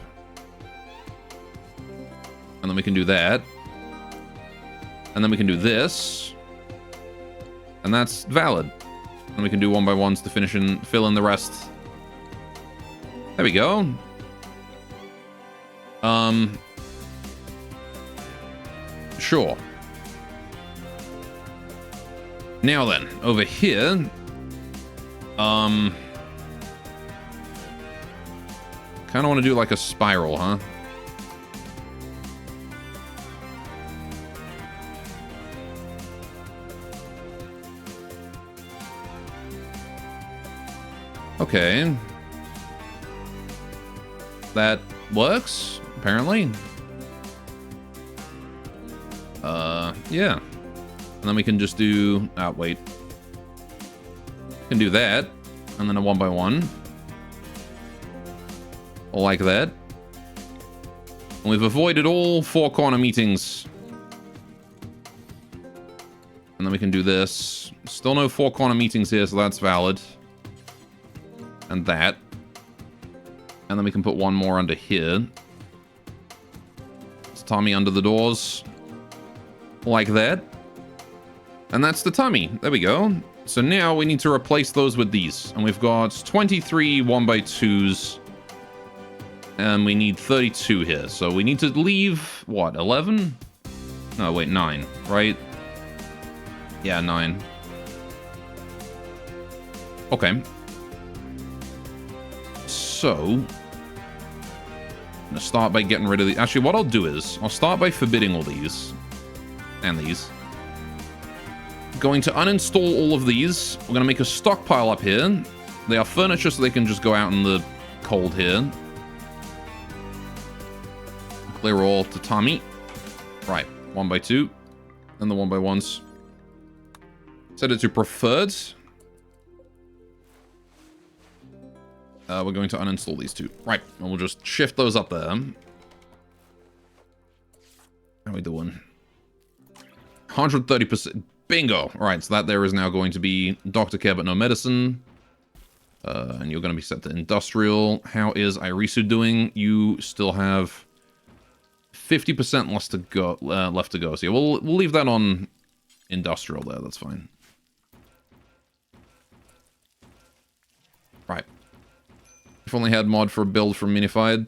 And then we can do that. And then we can do this. And that's valid. And we can do 1x1s to finish and fill in the rest. There we go. Sure. Now then, over here, kind of want to do like a spiral, huh? Okay. That works, apparently. Yeah. And then we can just do... Oh, wait. We can do that. And then a 1x1. Like that. And we've avoided all four-corner meetings. And then we can do this. Still no four-corner meetings here, so that's valid. And that. And then we can put one more under here. It's Tommy under the doors. Like that. And that's the tummy. There we go. So now we need to replace those with these. And we've got 23 1x2s. And we need 32 here. So we need to leave, what, 11? No, wait, 9, right? Yeah, 9. Okay. So, I'm gonna start by getting rid of the... Actually, what I'll do is, I'll start by forbidding all these. And these. Going to uninstall all of these. We're gonna make a stockpile up here. They are furniture, so they can just go out in the cold here. Clear all tatami. Right, 1x2. And the 1x1s. Set it to preferred. We're going to uninstall these two. Right, and we'll just shift those up there. How are we doing? 130%. Bingo! Alright, so that there is now going to be doctor care but no medicine. And you're going to be set to industrial. How is Irisu doing? You still have 50% left to go. So yeah, we'll leave that on industrial there. That's fine. Right. If only had mod for a build from Minified.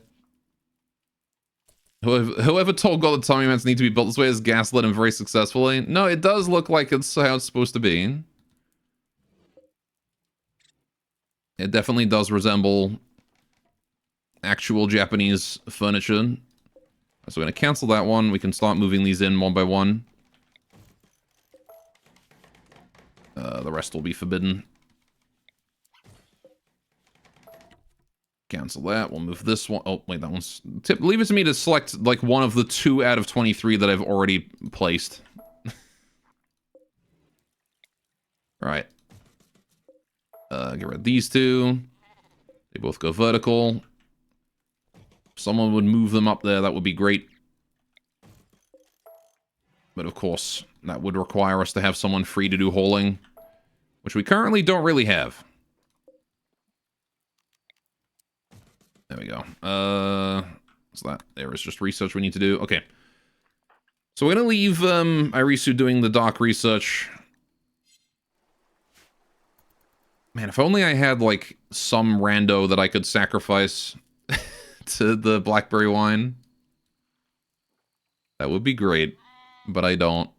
Whoever told God that Tommy Mans need to be built this way has gaslit him very successfully. No, it does look like it's how it's supposed to be. It definitely does resemble actual Japanese furniture. So we're going to cancel that one. We can start moving these in one by one. The rest will be forbidden. Cancel that. We'll move this one. Oh, wait, that one's... Leave it to me to select, like, one of the 2 out of 23 that I've already placed. Right. Get rid of these 2. They both go vertical. If someone would move them up there, that would be great. But of course, that would require us to have someone free to do hauling, which we currently don't really have. There we go. So that there is just research we need to do. Okay. So we're gonna leave Irisu doing the dock research. Man, if only I had like some rando that I could sacrifice to the blackberry wine. That would be great, but I don't.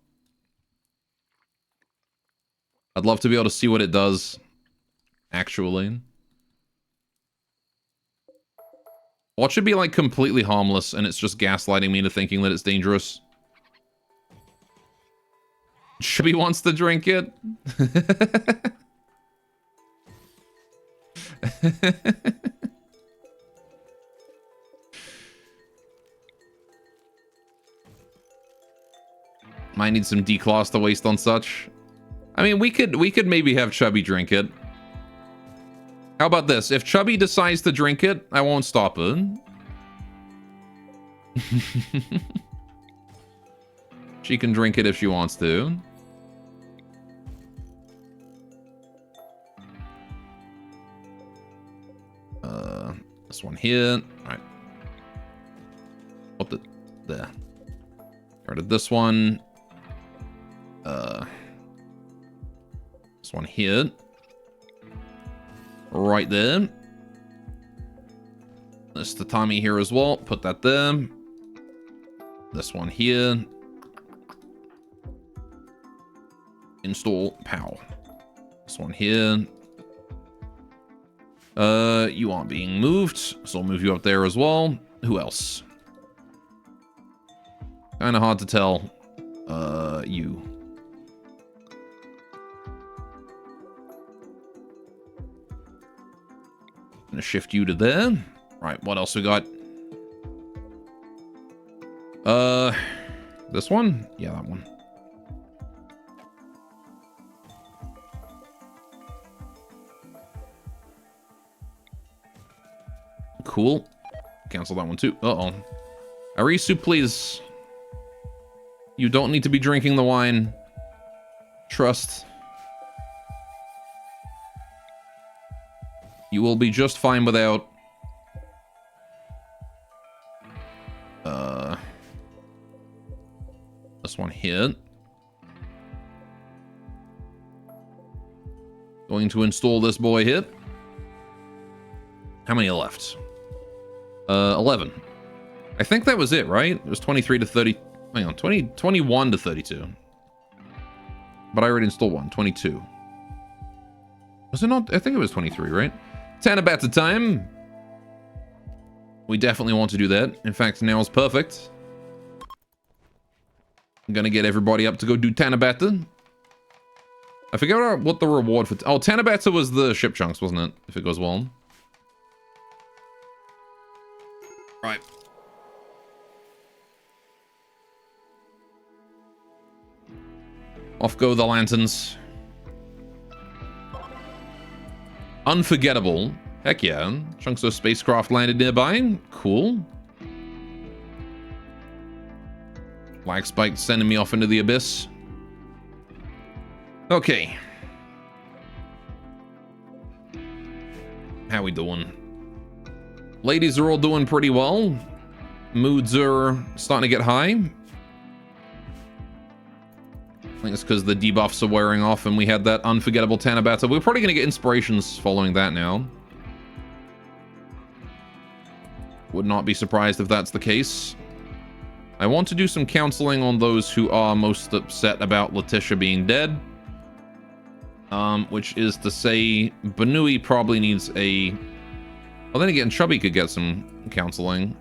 I'd love to be able to see what it does, actually. Well, it should be, like, completely harmless, and it's just gaslighting me into thinking that it's dangerous. Chubby wants to drink it. Might need some D-class to waste on such. I mean, we could maybe have Chubby drink it. How about this? If Chubby decides to drink it, I won't stop her. She can drink it if she wants to. This one here. Alright. Up there. Get rid of this one. This one here. Right there. This tatami here as well. Put that there. This one here. Install POW. This one here. You aren't being moved, so I'll move you up there as well. Who else? Kinda hard to tell. You. Gonna shift you to there. Right, what else we got? This one? Yeah, that one. Cool. Cancel that one too. Uh-oh. Arisu, please. You don't need to be drinking the wine. Trust. You will be just fine without. This one here. Going to install this boy here. How many are left? 11. I think that was it, right? It was 23 to 30. Hang on, 21 to 32. But I already installed one. 22. Was it not? I think it was 23, right? Tanabata time. We definitely want to do that. In fact, now is perfect. I'm gonna get everybody up to go do Tanabata. I forget what the reward for... Oh, Tanabata was the ship chunks, wasn't it? If it goes well. Right. Off go the lanterns. Unforgettable. Heck yeah. Chunks of spacecraft landed nearby. Cool. Lag spike sending me off into the abyss. How we doing? Ladies are all doing pretty well. Moods are starting to get high. I think it's because the debuffs are wearing off and we had that unforgettable Tanabata. We're probably going to get inspirations following that now. Would not be surprised if that's the case. I want to do some counseling on those who are most upset about Letitia being dead. Which is to say, Banui probably needs a... Well, then again, Chubby could get some counseling.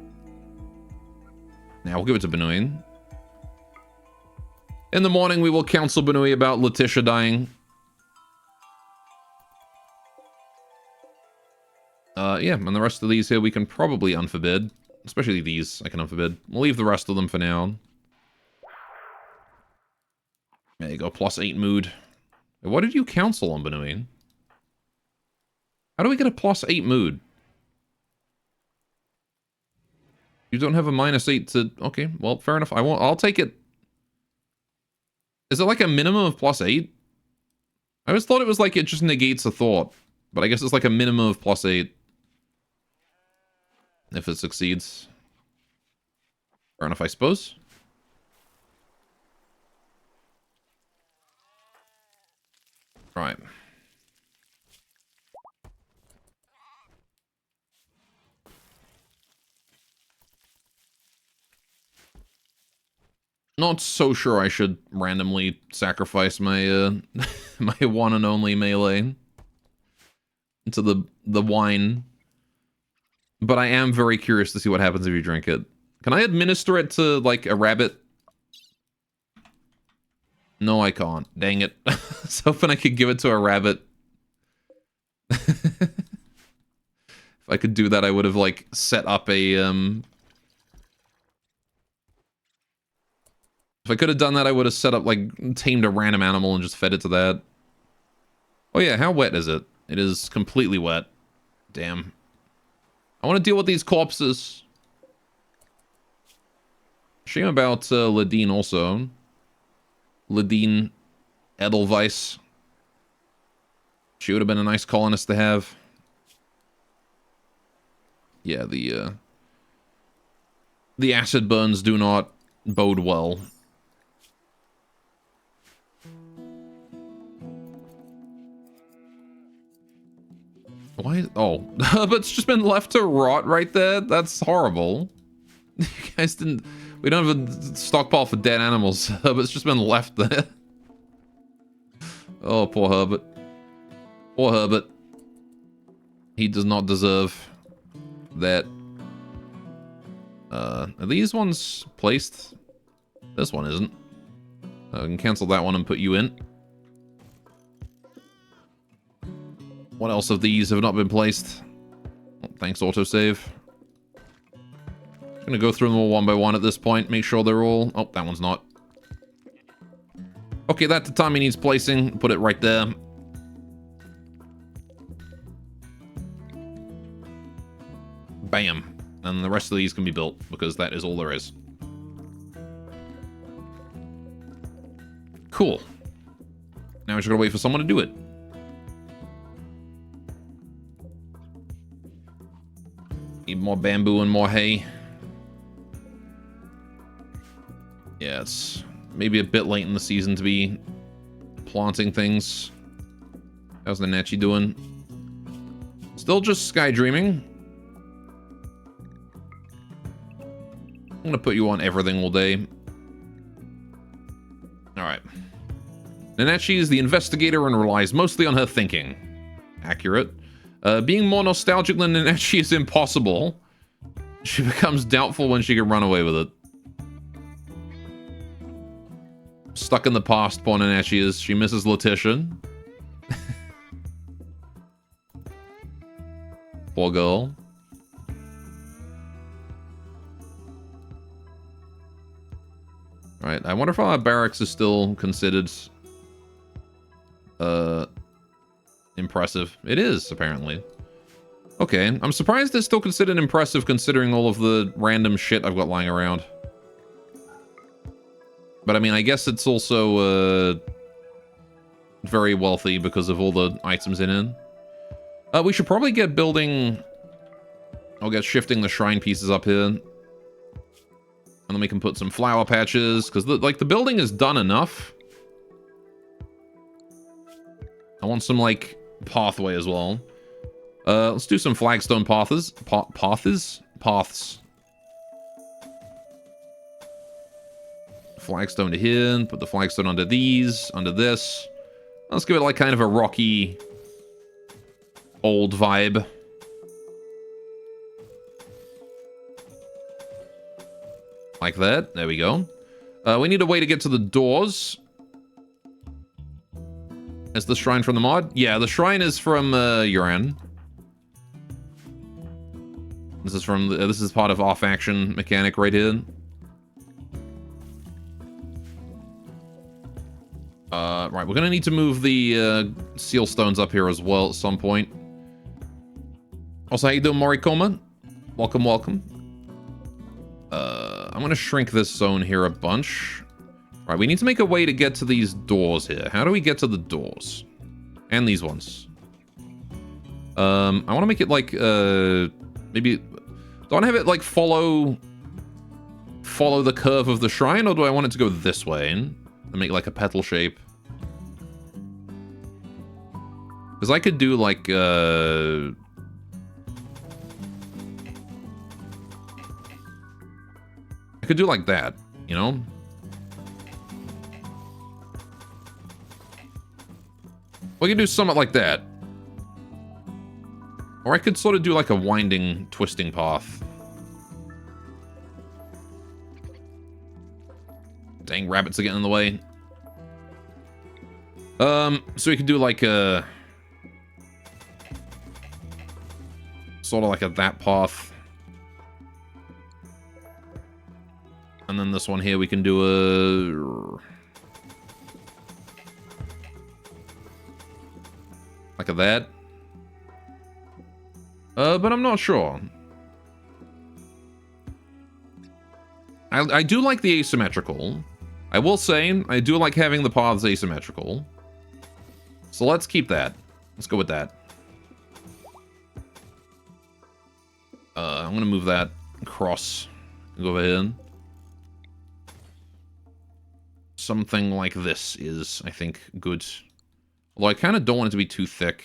Now, we'll give it to Banui. In the morning, we will counsel Banui about Letitia dying. Yeah, and the rest of these here we can probably unforbid. Especially these, I can unforbid. We'll leave the rest of them for now. There you go, +8 mood. What did you counsel on, Banui? How do we get a +8 mood? You don't have a -8 to... Okay, well, fair enough. I'll take it. Is it like a minimum of +8? I always thought it was like it just negates a thought. But I guess it's like a minimum of +8. If it succeeds. Fair enough, I suppose. Right. Not so sure I should randomly sacrifice my my one and only melee into the wine. But I am very curious to see what happens if you drink it. Can I administer it to, like, a rabbit? No, I can't. Dang it. I was hoping I could give it to a rabbit. If I could do that, I would have, like, set up a, If I could have done that, I would have set up, like, tamed a random animal and just fed it to that. Oh yeah, how wet is it? It is completely wet. Damn. I want to deal with these corpses. Shame about Ladine also. Ladine Edelweiss. She would have been a nice colonist to have. Yeah, the acid burns do not bode well. Why? Oh, but it's just been left to rot right there. That's horrible. You guys didn't... We don't have a stockpile for dead animals, but it's just been left there. Oh, poor Herbert. Poor Herbert. He does not deserve that. Are these ones placed? This one isn't. I can cancel that one and put you in. What else of these have not been placed? Oh, thanks, autosave. I'm gonna go through them all one by one at this point. Make sure they're all... Oh, that one's not. Okay, that tatami needs placing. Put it right there. Bam. And the rest of these can be built, because that is all there is. Cool. Now we just gotta wait for someone to do it. Need more bamboo and more hay. Yeah, it's maybe a bit late in the season to be planting things. How's the Nachi doing? Still just sky dreaming. I'm gonna put you on everything all day. Alright. Nanachi is the investigator and relies mostly on her thinking. Accurate. Being more nostalgic than Nanachi is impossible. She becomes doubtful when she can run away with it. Stuck in the past, poor Nanachi is. She misses Letitia. Poor girl. Right, I wonder if our barracks is still considered impressive. It is, apparently. Okay, I'm surprised it's still considered impressive considering all of the random shit I've got lying around. But I mean, I guess it's also very wealthy because of all the items in it. We should probably get building... I'll get shifting the shrine pieces up here. And then we can put some flower patches, because the building is done enough. I want some, like, pathway as well. Let's do some flagstone paths. Paths. Flagstone to here. Put the flagstone under these. Under this. Let's give it, like, kind of a rocky... old vibe. Like that. There we go. We need a way to get to the doors. Is the shrine from the mod? Yeah, the shrine is from Yuran. This is from this is part of off action mechanic right here. Right, we're gonna need to move the seal stones up here as well at some point. Also, how you doing, Morikoma? Welcome, welcome. I'm gonna shrink this zone here a bunch. Right, we need to make a way to get to these doors here. How do we get to the doors? And these ones. I want to make it like, maybe... Do I want to have it like follow the curve of the shrine, or do I want it to go this way and make like a petal shape? Because I could do like, I could do like that, you know? We can do something like that. Or I could sort of do like a winding, twisting path. Dang, rabbits are getting in the way. So we could do like a... Sort of like a that path. And then this one here we can do a... Like a that. But I'm not sure. I do like the asymmetrical. I will say, I do like having the paths asymmetrical. So let's keep that. Let's go with that. I'm gonna move that across. Go ahead. Something like this is, I think, good. Although I kind of don't want it to be too thick.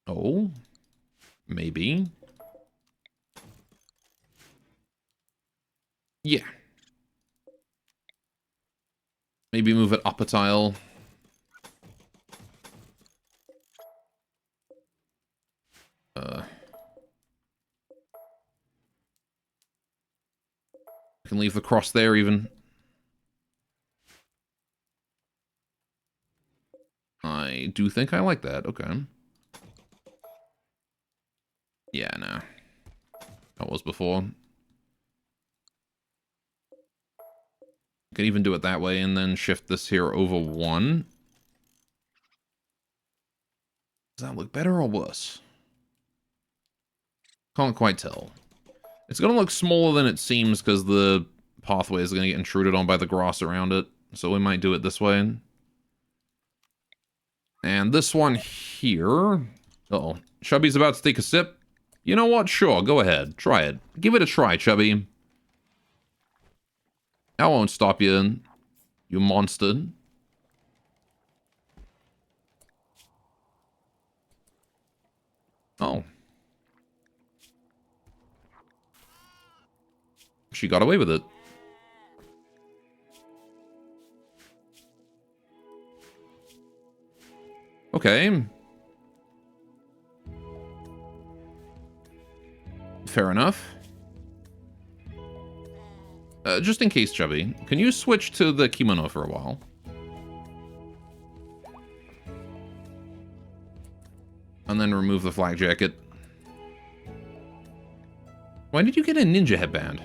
Oh. Maybe. Yeah. Maybe move it up a tile. Can leave the cross there even. I do think I like that. Okay. Yeah, no. That was before. Can even do it that way and then shift this here over one. Does that look better or worse? Can't quite tell. It's going to look smaller than it seems because the pathway is going to get intruded on by the grass around it. So we might do it this way. And this one here... Uh-oh. Chubby's about to take a sip. You know what? Sure, go ahead. Try it. Give it a try, Chubby. I won't stop you, you monster. Oh. She got away with it. Okay. Fair enough. Just in case, Chubby, can you switch to the kimono for a while? And then remove the flak jacket. Why did you get a ninja headband?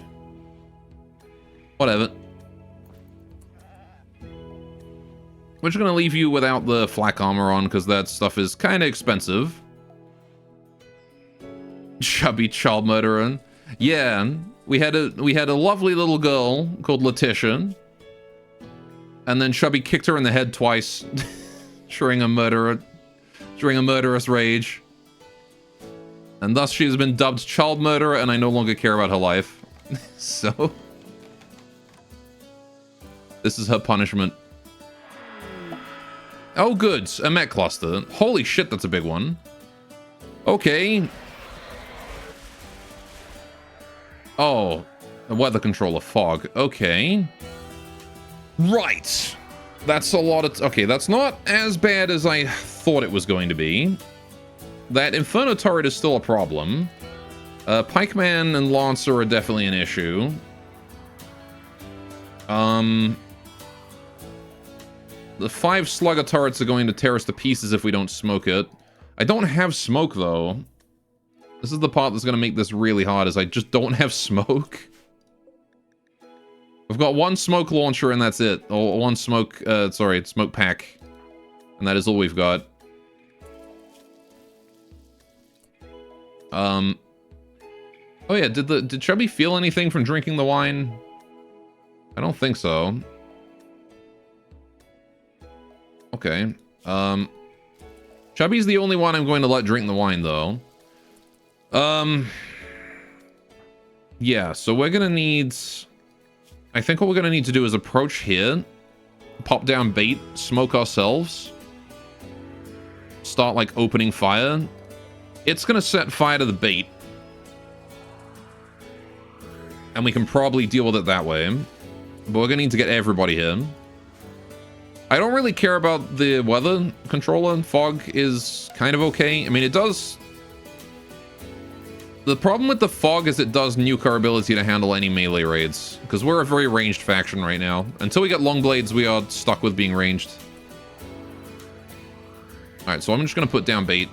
Whatever. We're just gonna leave you without the flak armor on, because that stuff is kind of expensive. Chubby child murderer. Yeah, we had a lovely little girl called Letitia. And then Chubby kicked her in the head twice during a murderous rage. And thus she has been dubbed child murderer, and I no longer care about her life. So this is her punishment. Oh good, a mech cluster. Holy shit, that's a big one. Okay. Oh, a weather controller fog. Okay. Right. That's a lot of... Okay, that's not as bad as I thought it was going to be. That Inferno turret is still a problem. Pikeman and Lancer are definitely an issue. The 5 Slugger turrets are going to tear us to pieces if we don't smoke it. I don't have smoke, though. This is the part that's going to make this really hard, is I just don't have smoke. I've got 1 smoke launcher and that's it. Or 1 smoke, smoke pack. And that is all we've got. Oh yeah, did Chubby feel anything from drinking the wine? I don't think so. Okay. Chubby's the only one I'm going to let drink the wine, though. Yeah, so we're gonna need... I think what we're gonna need to do is approach here, pop down bait, smoke ourselves, start, like, opening fire. It's gonna set fire to the bait. And we can probably deal with it that way. But we're gonna need to get everybody here. I don't really care about the weather controller. Fog is kind of okay. I mean, it does... The problem with the fog is it does nuke our ability to handle any melee raids. Because we're a very ranged faction right now. Until we get long blades, we are stuck with being ranged. Alright, so I'm just gonna put down bait.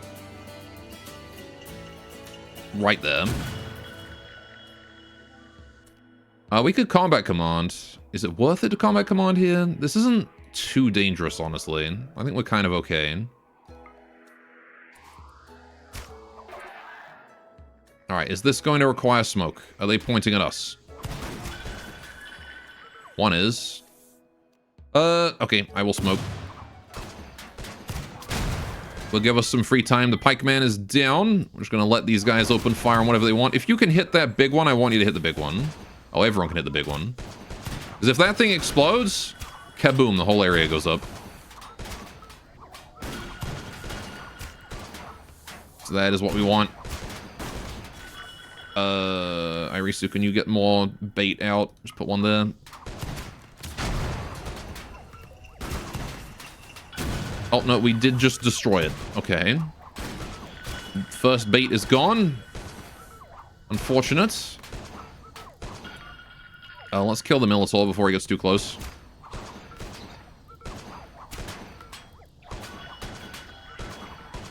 Right there. We could combat command. Is it worth it to combat command here? This isn't too dangerous, honestly. I think we're kind of okay. Alright, is this going to require smoke? Are they pointing at us? One is. Okay, I will smoke. Will give us some free time. The pikeman is down. We're just gonna let these guys open fire on whatever they want. If you can hit that big one, I want you to hit the big one. Oh, everyone can hit the big one. Because if that thing explodes, kaboom, the whole area goes up. So that is what we want. Irisu, can you get more bait out? Just put one there. Oh, no, we did just destroy it. Okay. First bait is gone. Unfortunate. Let's kill the Minotaur before he gets too close.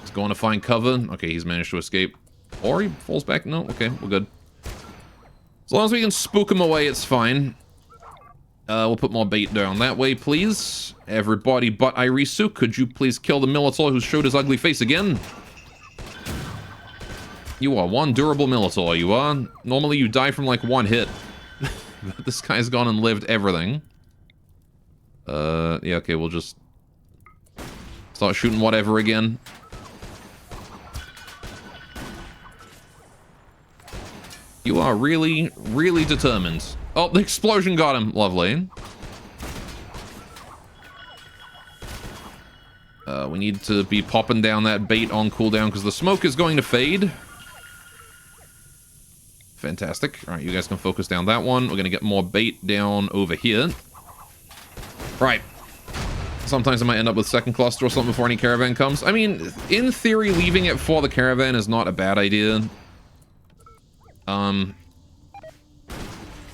He's going to find cover. Okay, he's managed to escape. Or he falls back. No, okay, we're good. As long as we can spook him away, it's fine. We'll put more bait down that way, please. Everybody but Irisu, could you please kill the Minotaur who showed his ugly face again? You are one durable Minotaur, you are. Normally you die from like 1 hit. But this guy's gone and lived everything. Yeah, okay, we'll just start shooting whatever again. You are really, really determined. Oh, the explosion got him. Lovely. We need to be popping down that bait on cooldown because the smoke is going to fade. Fantastic. All right, you guys can focus down that one. We're going to get more bait down over here. Right. Sometimes I might end up with second cluster or something before any caravan comes. I mean, in theory, leaving it for the caravan is not a bad idea.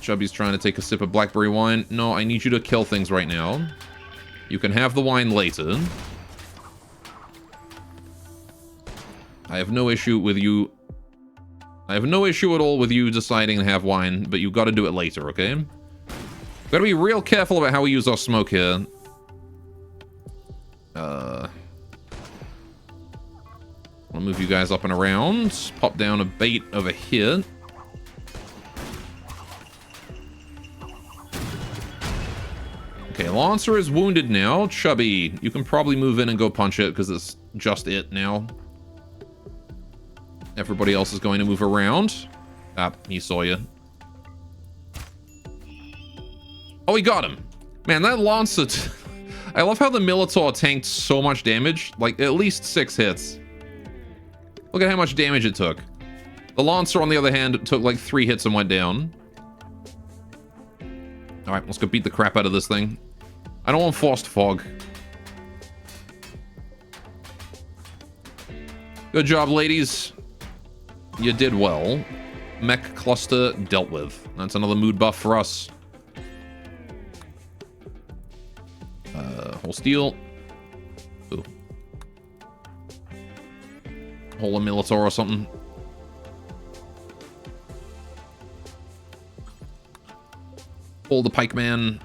Chubby's trying to take a sip of blackberry wine. No, I need you to kill things right now. You can have the wine later. I have no issue with you. I have no issue at all with you deciding to have wine, but you've got to do it later, okay? We've got to be real careful about how we use our smoke here. I'll move you guys up and around. Pop down a bait over here. Okay, Lancer is wounded now. Chubby, you can probably move in and go punch it because it's just it now. Everybody else is going to move around. Ah, he saw you. Oh, he got him. Man, that Lancer... I love how the Minotaur tanked so much damage. Like, at least 6 hits. Look at how much damage it took. The Lancer, on the other hand, took like 3 hits and went down. Alright, let's go beat the crap out of this thing. I don't want Forced Fog. Good job, ladies. You did well. Mech Cluster dealt with. That's another mood buff for us. Whole steel. Ooh. Whole Minotaur or something. Hold the pikeman.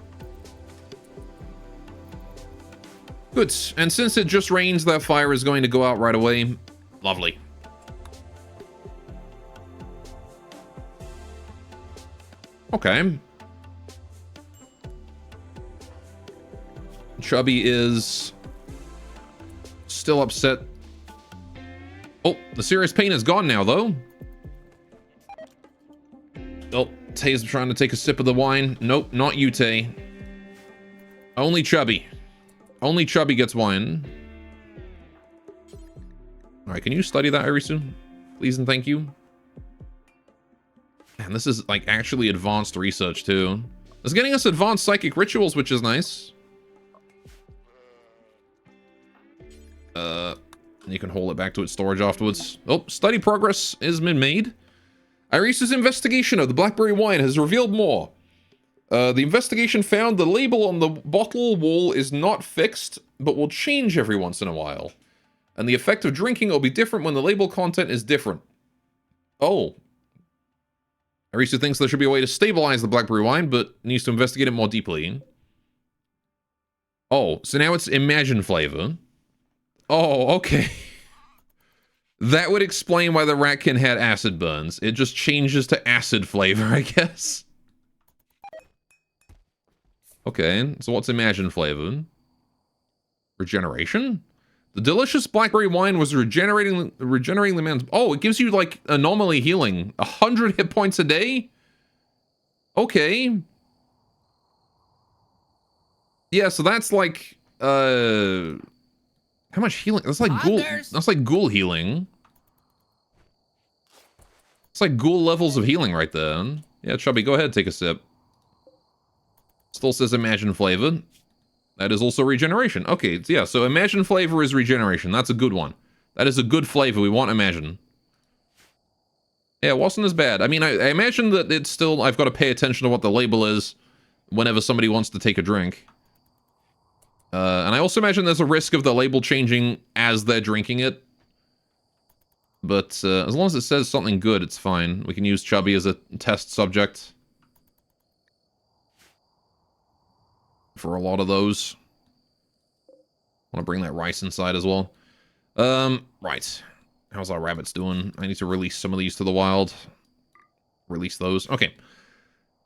Good. And since it just rains, that fire is going to go out right away. Lovely. Okay. Chubby is still upset. Oh, the serious pain is gone now, though. Oh, Tay's trying to take a sip of the wine. Nope, not you, Tay. Only Chubby. Only Chubby gets wine. Alright, can you study that, Irisu? Please and thank you. Man, this is, like, actually advanced research, too. It's getting us advanced psychic rituals, which is nice. You can hold it back to its storage afterwards. Oh, study progress has been made. Irisu's investigation of the blackberry wine has revealed more. The investigation found the label on the bottle wall is not fixed, but will change every once in a while. And the effect of drinking will be different when the label content is different. Oh. Irisu thinks there should be a way to stabilize the blackberry wine, but needs to investigate it more deeply. Oh, so now it's Imagine flavor. Oh, okay. That would explain why the Ratkin had acid burns. It just changes to acid flavor, I guess. Okay, so what's Imagine flavor? Regeneration? The delicious blackberry wine was regenerating the man's... Oh, it gives you, like, anomaly healing. 100 hit points a day? Okay. Yeah, so that's like, how much healing? That's like ghoul. That's like ghoul healing. It's like ghoul levels of healing right there. Yeah, Chubby, go ahead, take a sip. Still says Imagine flavor. That is also regeneration. Okay, yeah, so Imagine flavor is regeneration. That's a good one. That is a good flavor. We want Imagine. Yeah, it wasn't as bad. I mean, I imagine that it's still... I've got to pay attention to what the label is whenever somebody wants to take a drink. And I also imagine there's a risk of the label changing as they're drinking it. But as long as it says something good, it's fine. We can use Chubby as a test subject. For a lot of those. I want to bring that rice inside as well. Right. How's our rabbits doing? I need to release some of these to the wild. Release those. Okay.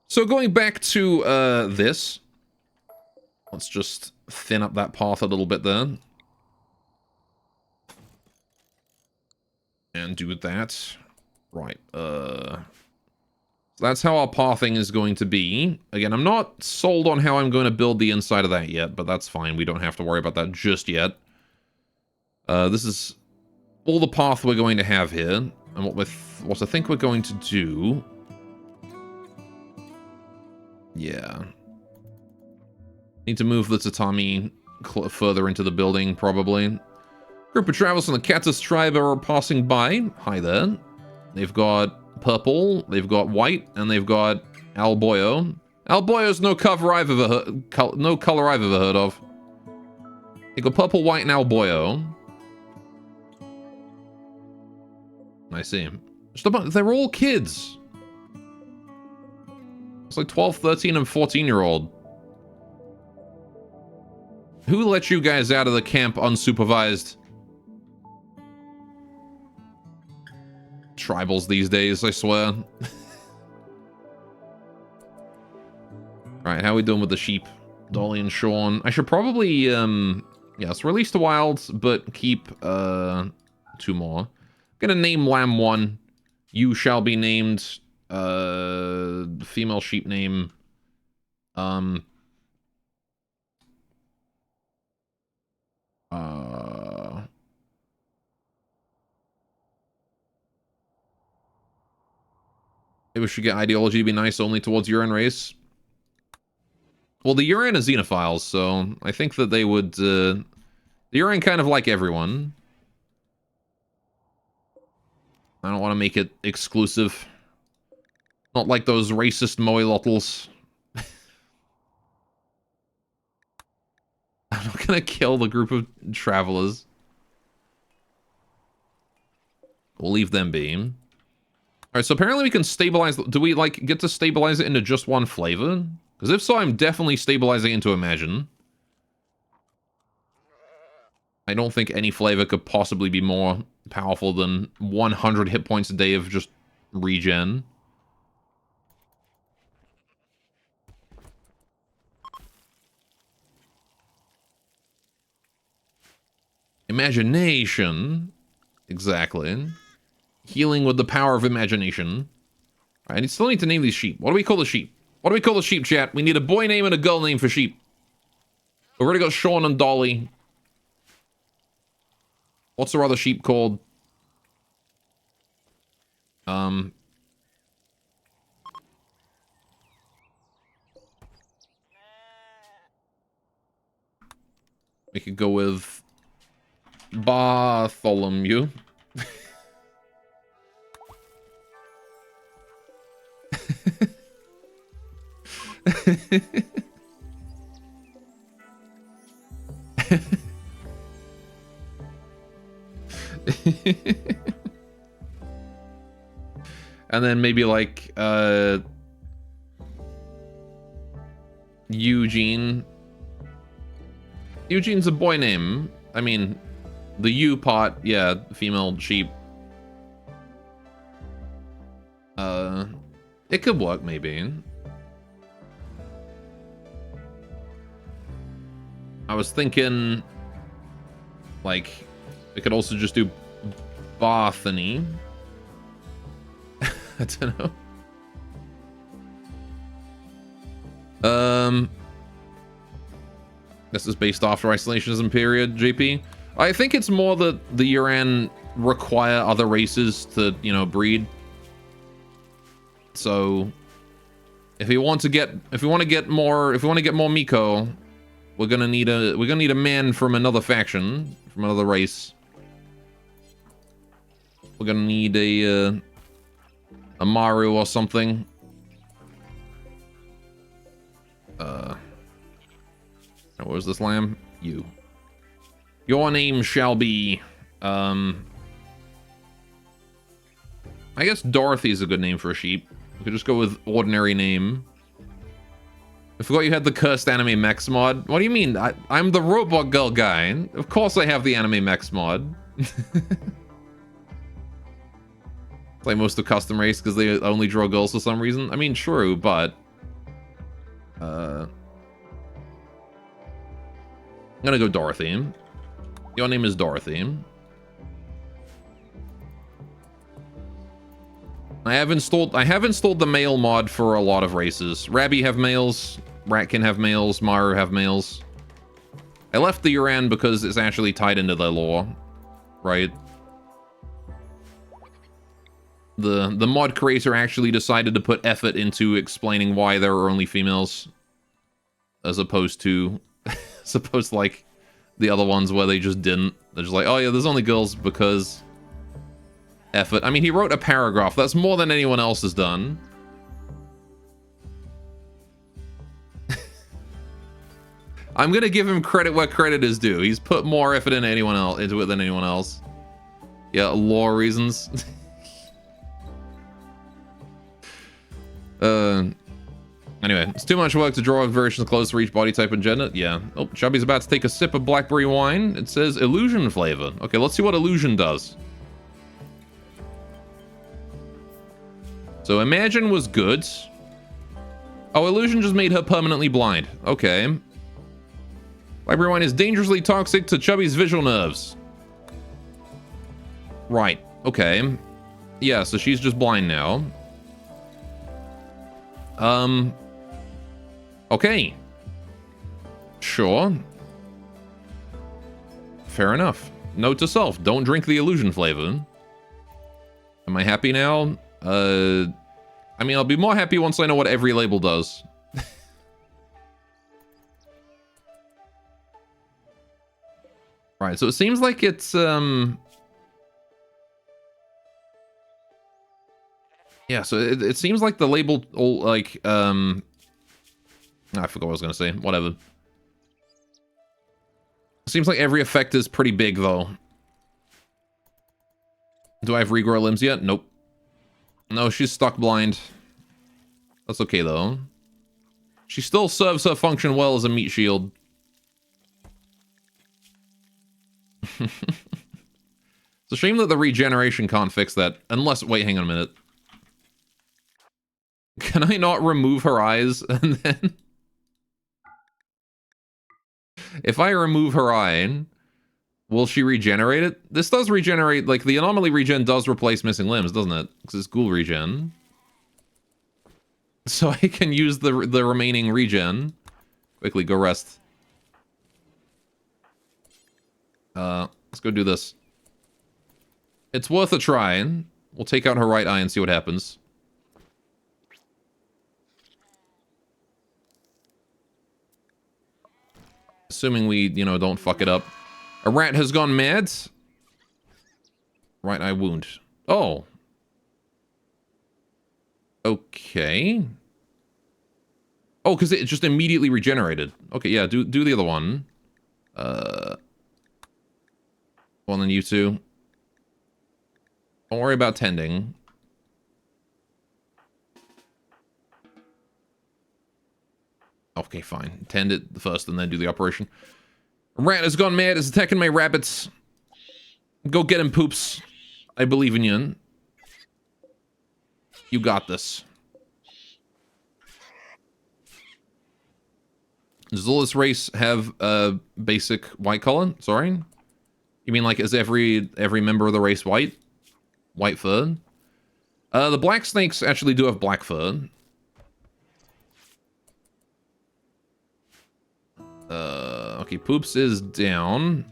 So going back to this. Let's just thin up that path a little bit there. And do that. Right. That's how our pathing is going to be. Again, I'm not sold on how I'm going to build the inside of that yet, but that's fine. We don't have to worry about that just yet. This is all the path we're going to have here. And what I think we're going to do... Yeah. Need to move the tatami further into the building, probably. Group of travelers from the Katus tribe are passing by. Hi there. They've got purple, they've got white, and they've got Alboyo. Alboyo's no color I've ever heard of. They got purple, white, and Alboyo. I see. They're all kids. It's like 12, 13, and 14-year-old. Who let you guys out of the camp unsupervised? Tribals these days, I swear. Alright, how are we doing with the sheep? Dolly and Sean. I should probably, yes, release the wilds, but keep, 2 more. I'm gonna name Lamb 1. You shall be named, female sheep name, maybe we should get ideology to be nice only towards Yuran race. Well, the Yuran is xenophiles, so I think that they would, the Yuran kind of like everyone. I don't want to make it exclusive. Not like those racist Moilotls. I'm not gonna kill the group of travelers. We'll leave them be. Alright, so apparently we can stabilize... Do we, like, get to stabilize it into just one flavor? Because if so, I'm definitely stabilizing into Imagine. I don't think any flavor could possibly be more powerful than 100 hit points a day of just regen. Imagination. Exactly. Healing with the power of imagination. All right, I still need to name these sheep. What do we call the sheep? What do we call the sheep, chat? We need a boy name and a girl name for sheep. We've already got Sean and Dolly. What's our other sheep called? We could go with Bartholomew. And then maybe like Eugene. Eugene's a boy name. I mean, the U part, yeah, female sheep. It could work maybe. I was thinking like we could also just do Barthany. I don't know. This is based after isolationism period, JP. I think it's more that the Yuran require other races to, you know, breed. So if we want to get more Miko, we're gonna need a man from another faction, from another race. We're gonna need a Maru or something. What was this, lamb? You. Your name shall be, I guess Dorothy's a good name for a sheep. We could just go with ordinary name. I forgot you had the cursed anime mechs mod. What do you mean? I'm the robot girl guy. Of course I have the anime mechs mod. Like most of custom race because they only draw girls for some reason. I mean, true, but I'm gonna go Dorothy. Your name is Dorothy. I have installed the male mod for a lot of races. Rabby have males, Ratkin have males, Maru have males. I left the Yuran because it's actually tied into their lore, right? The mod creator actually decided to put effort into explaining why there are only females, as opposed to like the other ones where they just didn't. They're just like, oh yeah, there's only girls because effort. I mean, he wrote a paragraph. That's more than anyone else has done. I'm gonna give him credit where credit is due. He's put more effort into it than anyone else. Yeah, lore reasons. Anyway, it's too much work to draw variations of clothes for each body type and gender. Yeah. Oh, Chubby's about to take a sip of blackberry wine. It says illusion flavor. Okay, let's see what illusion does. So imagine was good. Oh, illusion just made her permanently blind. Okay. Blackberry wine is dangerously toxic to Chubby's visual nerves. Right. Okay. Yeah, so she's just blind now. Okay. Sure. Fair enough. Note to self, don't drink the illusion flavor. Am I happy now? I mean, I'll be more happy once I know what every label does. Right, so it seems like it's, yeah, so it seems like the label, like, I forgot what I was gonna say. Whatever. Seems like every effect is pretty big, though. Do I have regrow limbs yet? Nope. No, she's stuck blind. That's okay, though. She still serves her function well as a meat shield. It's a shame that the regeneration can't fix that. Unless... Wait, hang on a minute. Can I not remove her eyes and then... If I remove her eye, will she regenerate it? This does regenerate, like, the anomaly regen does replace missing limbs, doesn't it? Because it's ghoul regen. So I can use the remaining regen. Quickly, go rest. Let's go do this. It's worth a try. We'll take out her right eye and see what happens. Assuming we, you know, don't fuck it up. A rat has gone mad. Right eye wound. Oh. Okay. Oh, because it just immediately regenerated. Okay, yeah, do the other one. Well, then you two. Don't worry about tending. Okay, fine. Tend it first and then do the operation. A rat has gone mad. It's attacking my rabbits. Go get him, Poops. I believe in you. You got this. Does all this race have a basic white color? Sorry? You mean like is every member of the race white? White fur? The black snakes actually do have black fur. Okay, Poops is down.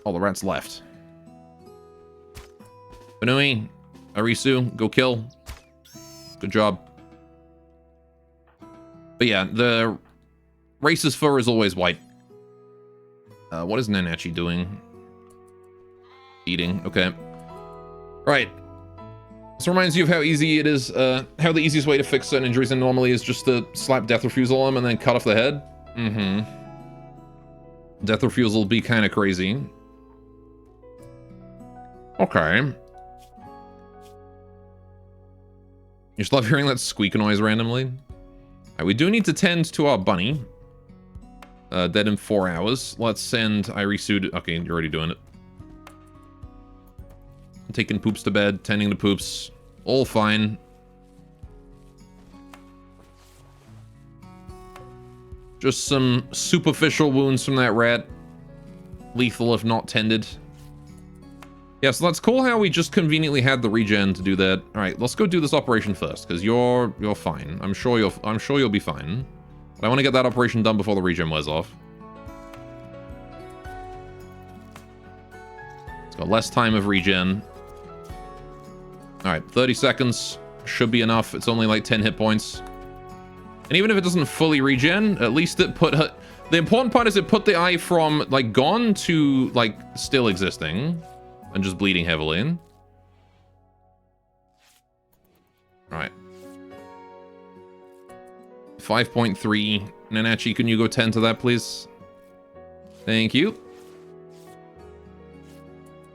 Oh, the rat's left. Banui, Arisu, go kill. Good job. But yeah, the race's fur is always white. What is Nanachi doing? Eating, okay. Right. This reminds you of how easy it is, how the easiest way to fix certain injuries and normally is just to slap death refusal on them and then cut off the head. Mm-hmm. Death refusal will be kind of crazy. Okay. You just love hearing that squeak noise randomly. Alright, we do need to tend to our bunny. Dead in 4 hours. Let's send Irisu to... Okay, you're already doing it. I'm taking Poops to bed, tending to Poops. All fine. Just some superficial wounds from that rat. Lethal if not tended. Yeah, so that's cool how we just conveniently had the regen to do that. All right, let's go do this operation first, because you're fine. I'm sure you'll be fine. But I want to get that operation done before the regen wears off. It's got less time of regen. All right, 30 seconds should be enough. It's only like 10 hit points. And even if it doesn't fully regen, at least it put her... The important part is it put the eye from, like, gone to, like, still existing. And just bleeding heavily. Alright. 5.3. Nanachi, can you go 10 to that, please? Thank you.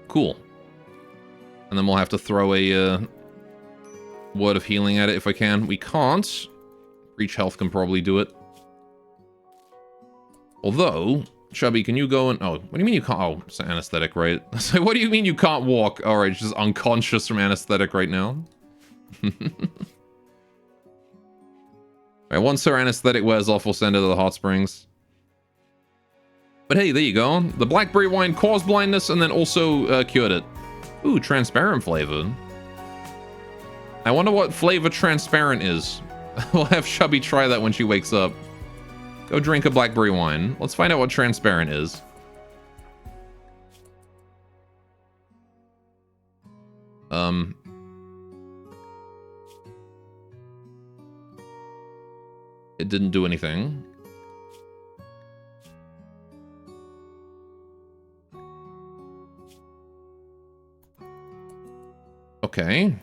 Cool. And then we'll have to throw a word of healing at it if I can. We can't. Breach health can probably do it. Although, Chubby, can you go and... Oh, what do you mean you can't... Oh, it's anesthetic, right? So what do you mean you can't walk? Alright, she's unconscious from anesthetic right now. Alright, once her anesthetic wears off, we'll send her to the hot springs. But hey, there you go. The blackberry wine caused blindness and then also cured it. Ooh, transparent flavor. I wonder what flavor transparent is. We'll have Chubby try that when she wakes up. Go drink a blackberry wine. Let's find out what transparent is. It didn't do anything. Okay.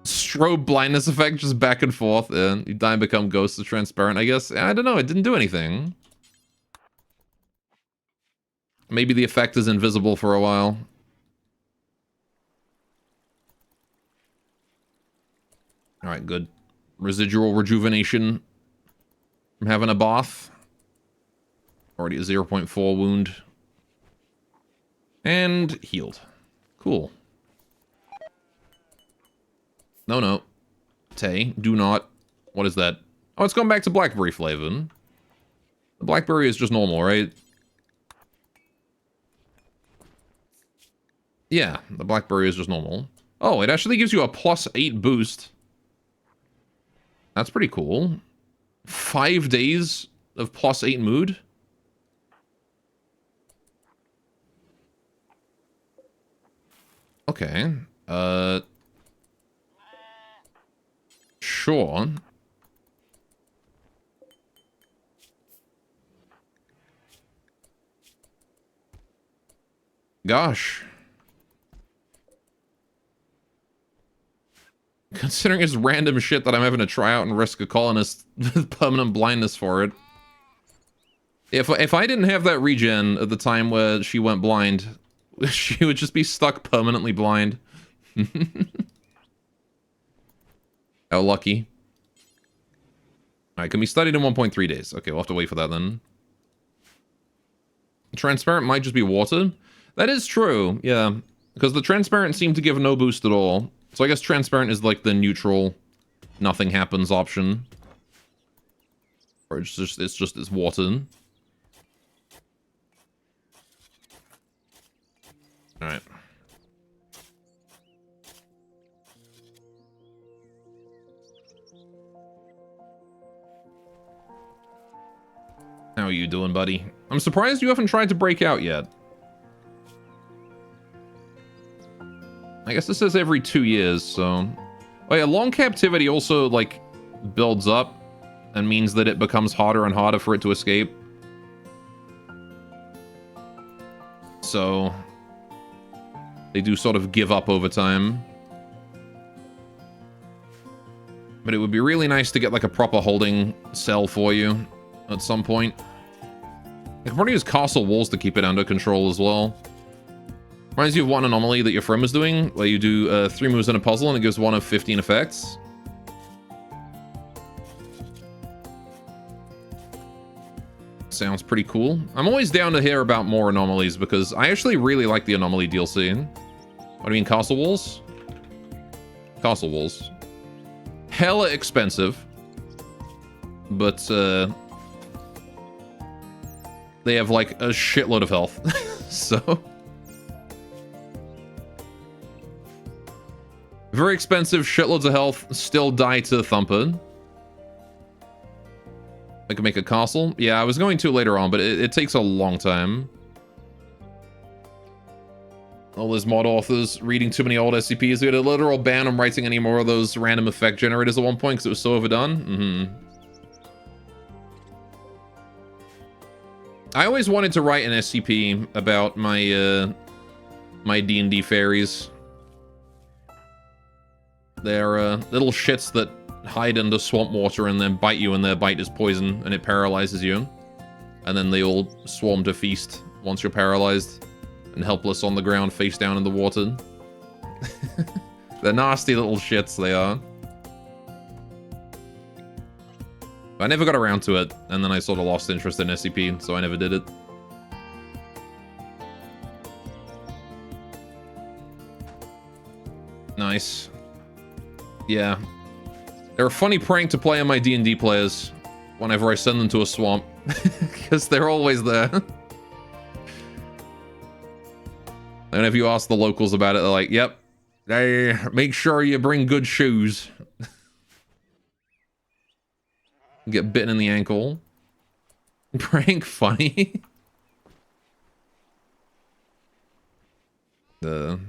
Strobe blindness effect, just back and forth. And you die and become ghosts of transparent, I guess. I don't know, it didn't do anything. Maybe the effect is invisible for a while. Alright, good. Residual rejuvenation from having a bath. Already a 0.4 wound. And healed. Cool. No. Tay, do not. What is that? Oh, it's going back to blackberry flavor. The blackberry is just normal, right? Yeah, the blackberry is just normal. Oh, it actually gives you a +8 boost. That's pretty cool. 5 days of +8 mood? Okay. Sure. Gosh. Considering it's random shit that I'm having to try out and risk a colonist with permanent blindness for it. If I didn't have that regen at the time where she went blind, she would just be stuck permanently blind. How lucky. Alright, can be studied in 1.3 days. Okay, we'll have to wait for that then. Transparent might just be water. That is true, yeah. Because the transparent seemed to give no boost at all. So I guess transparent is like the neutral, nothing happens option. Or it's just water. Alright. How are you doing, buddy? I'm surprised you haven't tried to break out yet. I guess this says every 2 years, so... Oh yeah, long captivity also, like, builds up and means that it becomes harder and harder for it to escape. So... they do sort of give up over time. But it would be really nice to get, like, a proper holding cell for you at some point. I can probably use castle walls to keep it under control as well. Reminds you of one anomaly that your friend was doing, where you do 3 moves in a puzzle and it gives 1 of 15 effects. Sounds pretty cool. I'm always down to hear about more anomalies because I actually really like the anomaly DLC. What do you mean, castle walls? Castle walls. Hella expensive. But, they have, like, a shitload of health. So... very expensive, shitloads of health, still die to Thumper. I can make a castle. Yeah, I was going to later on, but it takes a long time. All those mod authors reading too many old SCPs. We had a literal ban on writing any more of those random effect generators at one point because it was so overdone. I always wanted to write an SCP about my my D&D fairies. They're little shits that hide under swamp water and then bite you, and their bite is poison and it paralyzes you. And then they all swarm to feast once you're paralyzed and helpless on the ground face down in the water. They're nasty little shits, they are. I never got around to it, and then I sort of lost interest in SCP, so I never did it. Nice. Yeah. They're a funny prank to play on my D&D players whenever I send them to a swamp, because they're always there. And if you ask the locals about it, they're like, yep, they make sure you bring good shoes. Get bitten in the ankle. Prank funny. Oh,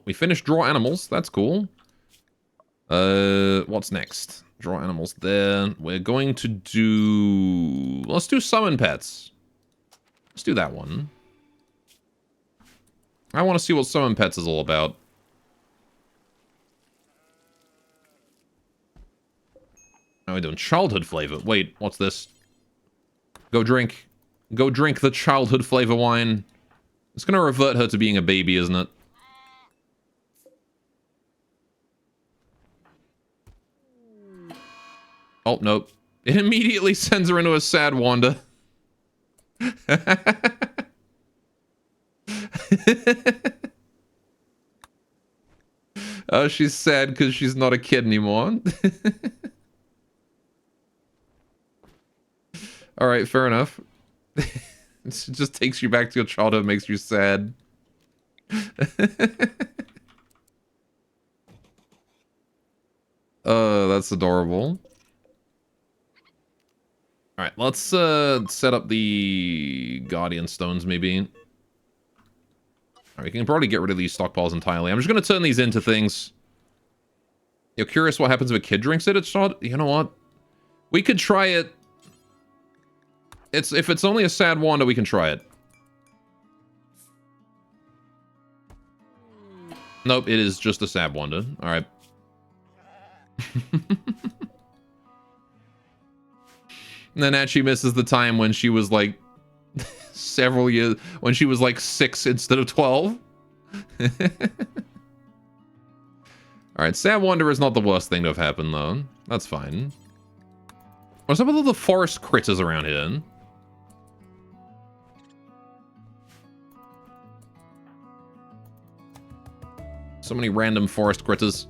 we finished draw animals. That's cool. What's next? Draw animals there. We're going to do... Let's do summon pets. Let's do that one. I want to see what summon pets is all about. Now we're doing childhood flavor. Wait, what's this? Go drink. Go drink the childhood flavor wine. It's gonna revert her to being a baby, isn't it? Oh, nope. It immediately sends her into a sad Wanda. Oh, she's sad because she's not a kid anymore. Alright, fair enough. It just takes you back to your childhood, makes you sad. Oh, that's adorable. Alright, let's set up the Guardian Stones, maybe. Alright, we can probably get rid of these stockpiles entirely. I'm just going to turn these into things. You're curious what happens if a kid drinks it? It's not... You know what? We could try it. If it's only a sad Wanda, we can try it. Nope, it is just a sad Wanda. Alright. And then actually misses the time when she was like several years, when she was like 6 instead of 12. Alright, sad Wonder is not the worst thing to have happened though. That's fine. What's up with all the forest critters around here? So many random forest critters.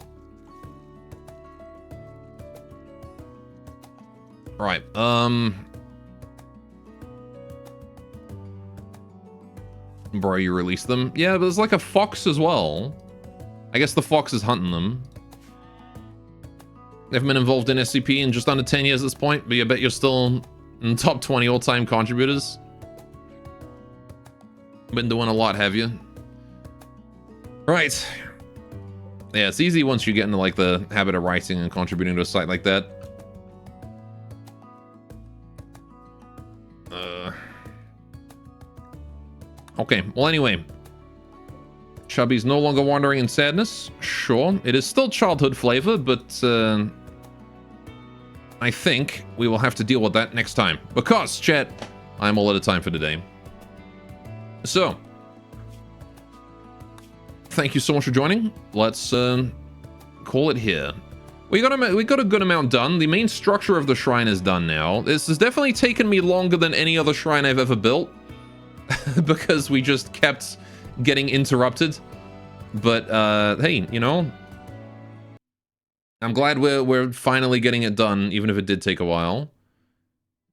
Right, Bro, you released them? Yeah, but there's like a fox as well. I guess the fox is hunting them. They haven't been involved in SCP in just under 10 years at this point, but I bet you're still in the top 20 all-time contributors. Been doing a lot, have you? Right. Yeah, it's easy once you get into like the habit of writing and contributing to a site like that. Okay, well anyway. Chubby's no longer wandering in sadness. Sure, it is still childhood flavor, but I think we will have to deal with that next time. Because, chat, I'm all out of time for today. So, thank you so much for joining. Let's call it here. We got a good amount done. The main structure of the shrine is done now. This has definitely taken me longer than any other shrine I've ever built. Because we just kept getting interrupted. But hey, you know, I'm glad we're finally getting it done, even if it did take a while.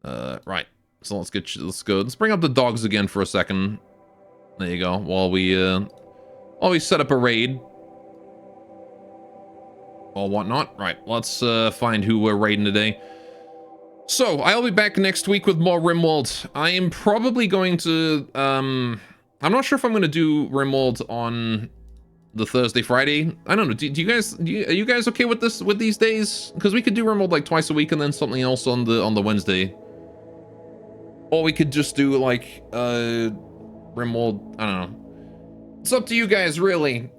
Right. So let's go. Let's bring up the dogs again for a second. There you go. While we set up a raid or whatnot. Right. Let's find who we're raiding today. So, I'll be back next week with more Rimworld. I am probably going to, I'm not sure if I'm going to do Rimworld on the Thursday, Friday. I don't know. Do you guys, are you guys okay with this, with these days? Because we could do Rimworld like twice a week and then something else on the Wednesday. Or we could just do like, Rimworld, I don't know. It's up to you guys, really.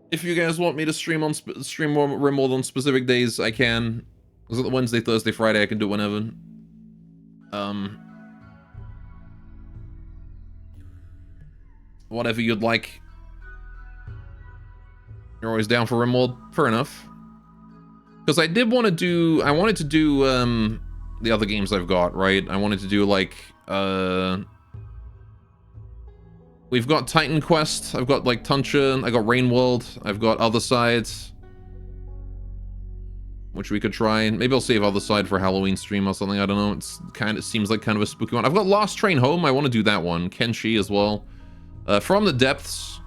If you guys want me to stream more Rimworld on specific days, I can. Was it the Wednesday, Thursday, Friday? I can do it whenever. Whatever you'd like. You're always down for Rimworld? Fair enough. Because I wanted to do, the other games I've got, right? I wanted to do, like, we've got Titan Quest, I've got, like, Tuncha, I got Rainworld, I've got Other Sides, which we could try. Maybe I'll save Other Side for Halloween stream or something, I don't know. It seems like kind of a spooky one. I've got Last Train Home, I want to do that one. Kenshi as well. From the Depths.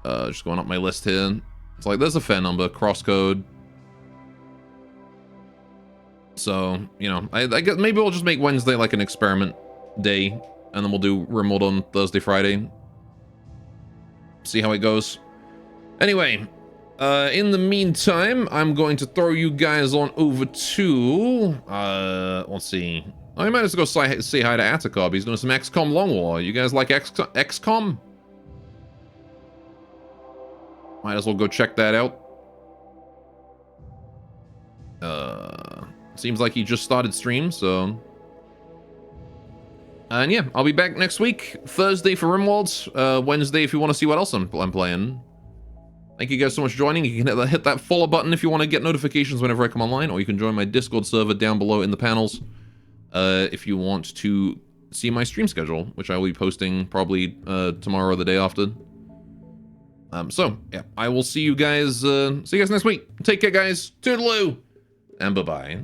Just going up my list here. It's like, there's a fair number. Crosscode. So, you know, I guess maybe we'll just make Wednesday like an experiment day, and then we'll do Rimworld on Thursday, Friday. See how it goes. Anyway, in the meantime, I'm going to throw you guys on over to, let's see. I might as well go say hi to Atacob. He's doing some XCOM Long War. You guys like XCOM? Might as well go check that out. Seems like he just started stream, so... And yeah, I'll be back next week. Thursday for Rimworld. Wednesday if you want to see what else I'm playing. Thank you guys so much for joining. You can hit that follow button if you want to get notifications whenever I come online, or you can join my Discord server down below in the panels if you want to see my stream schedule, which I will be posting probably tomorrow or the day after. So, yeah, I will see you guys next week. Take care, guys. Toodaloo! And bye-bye.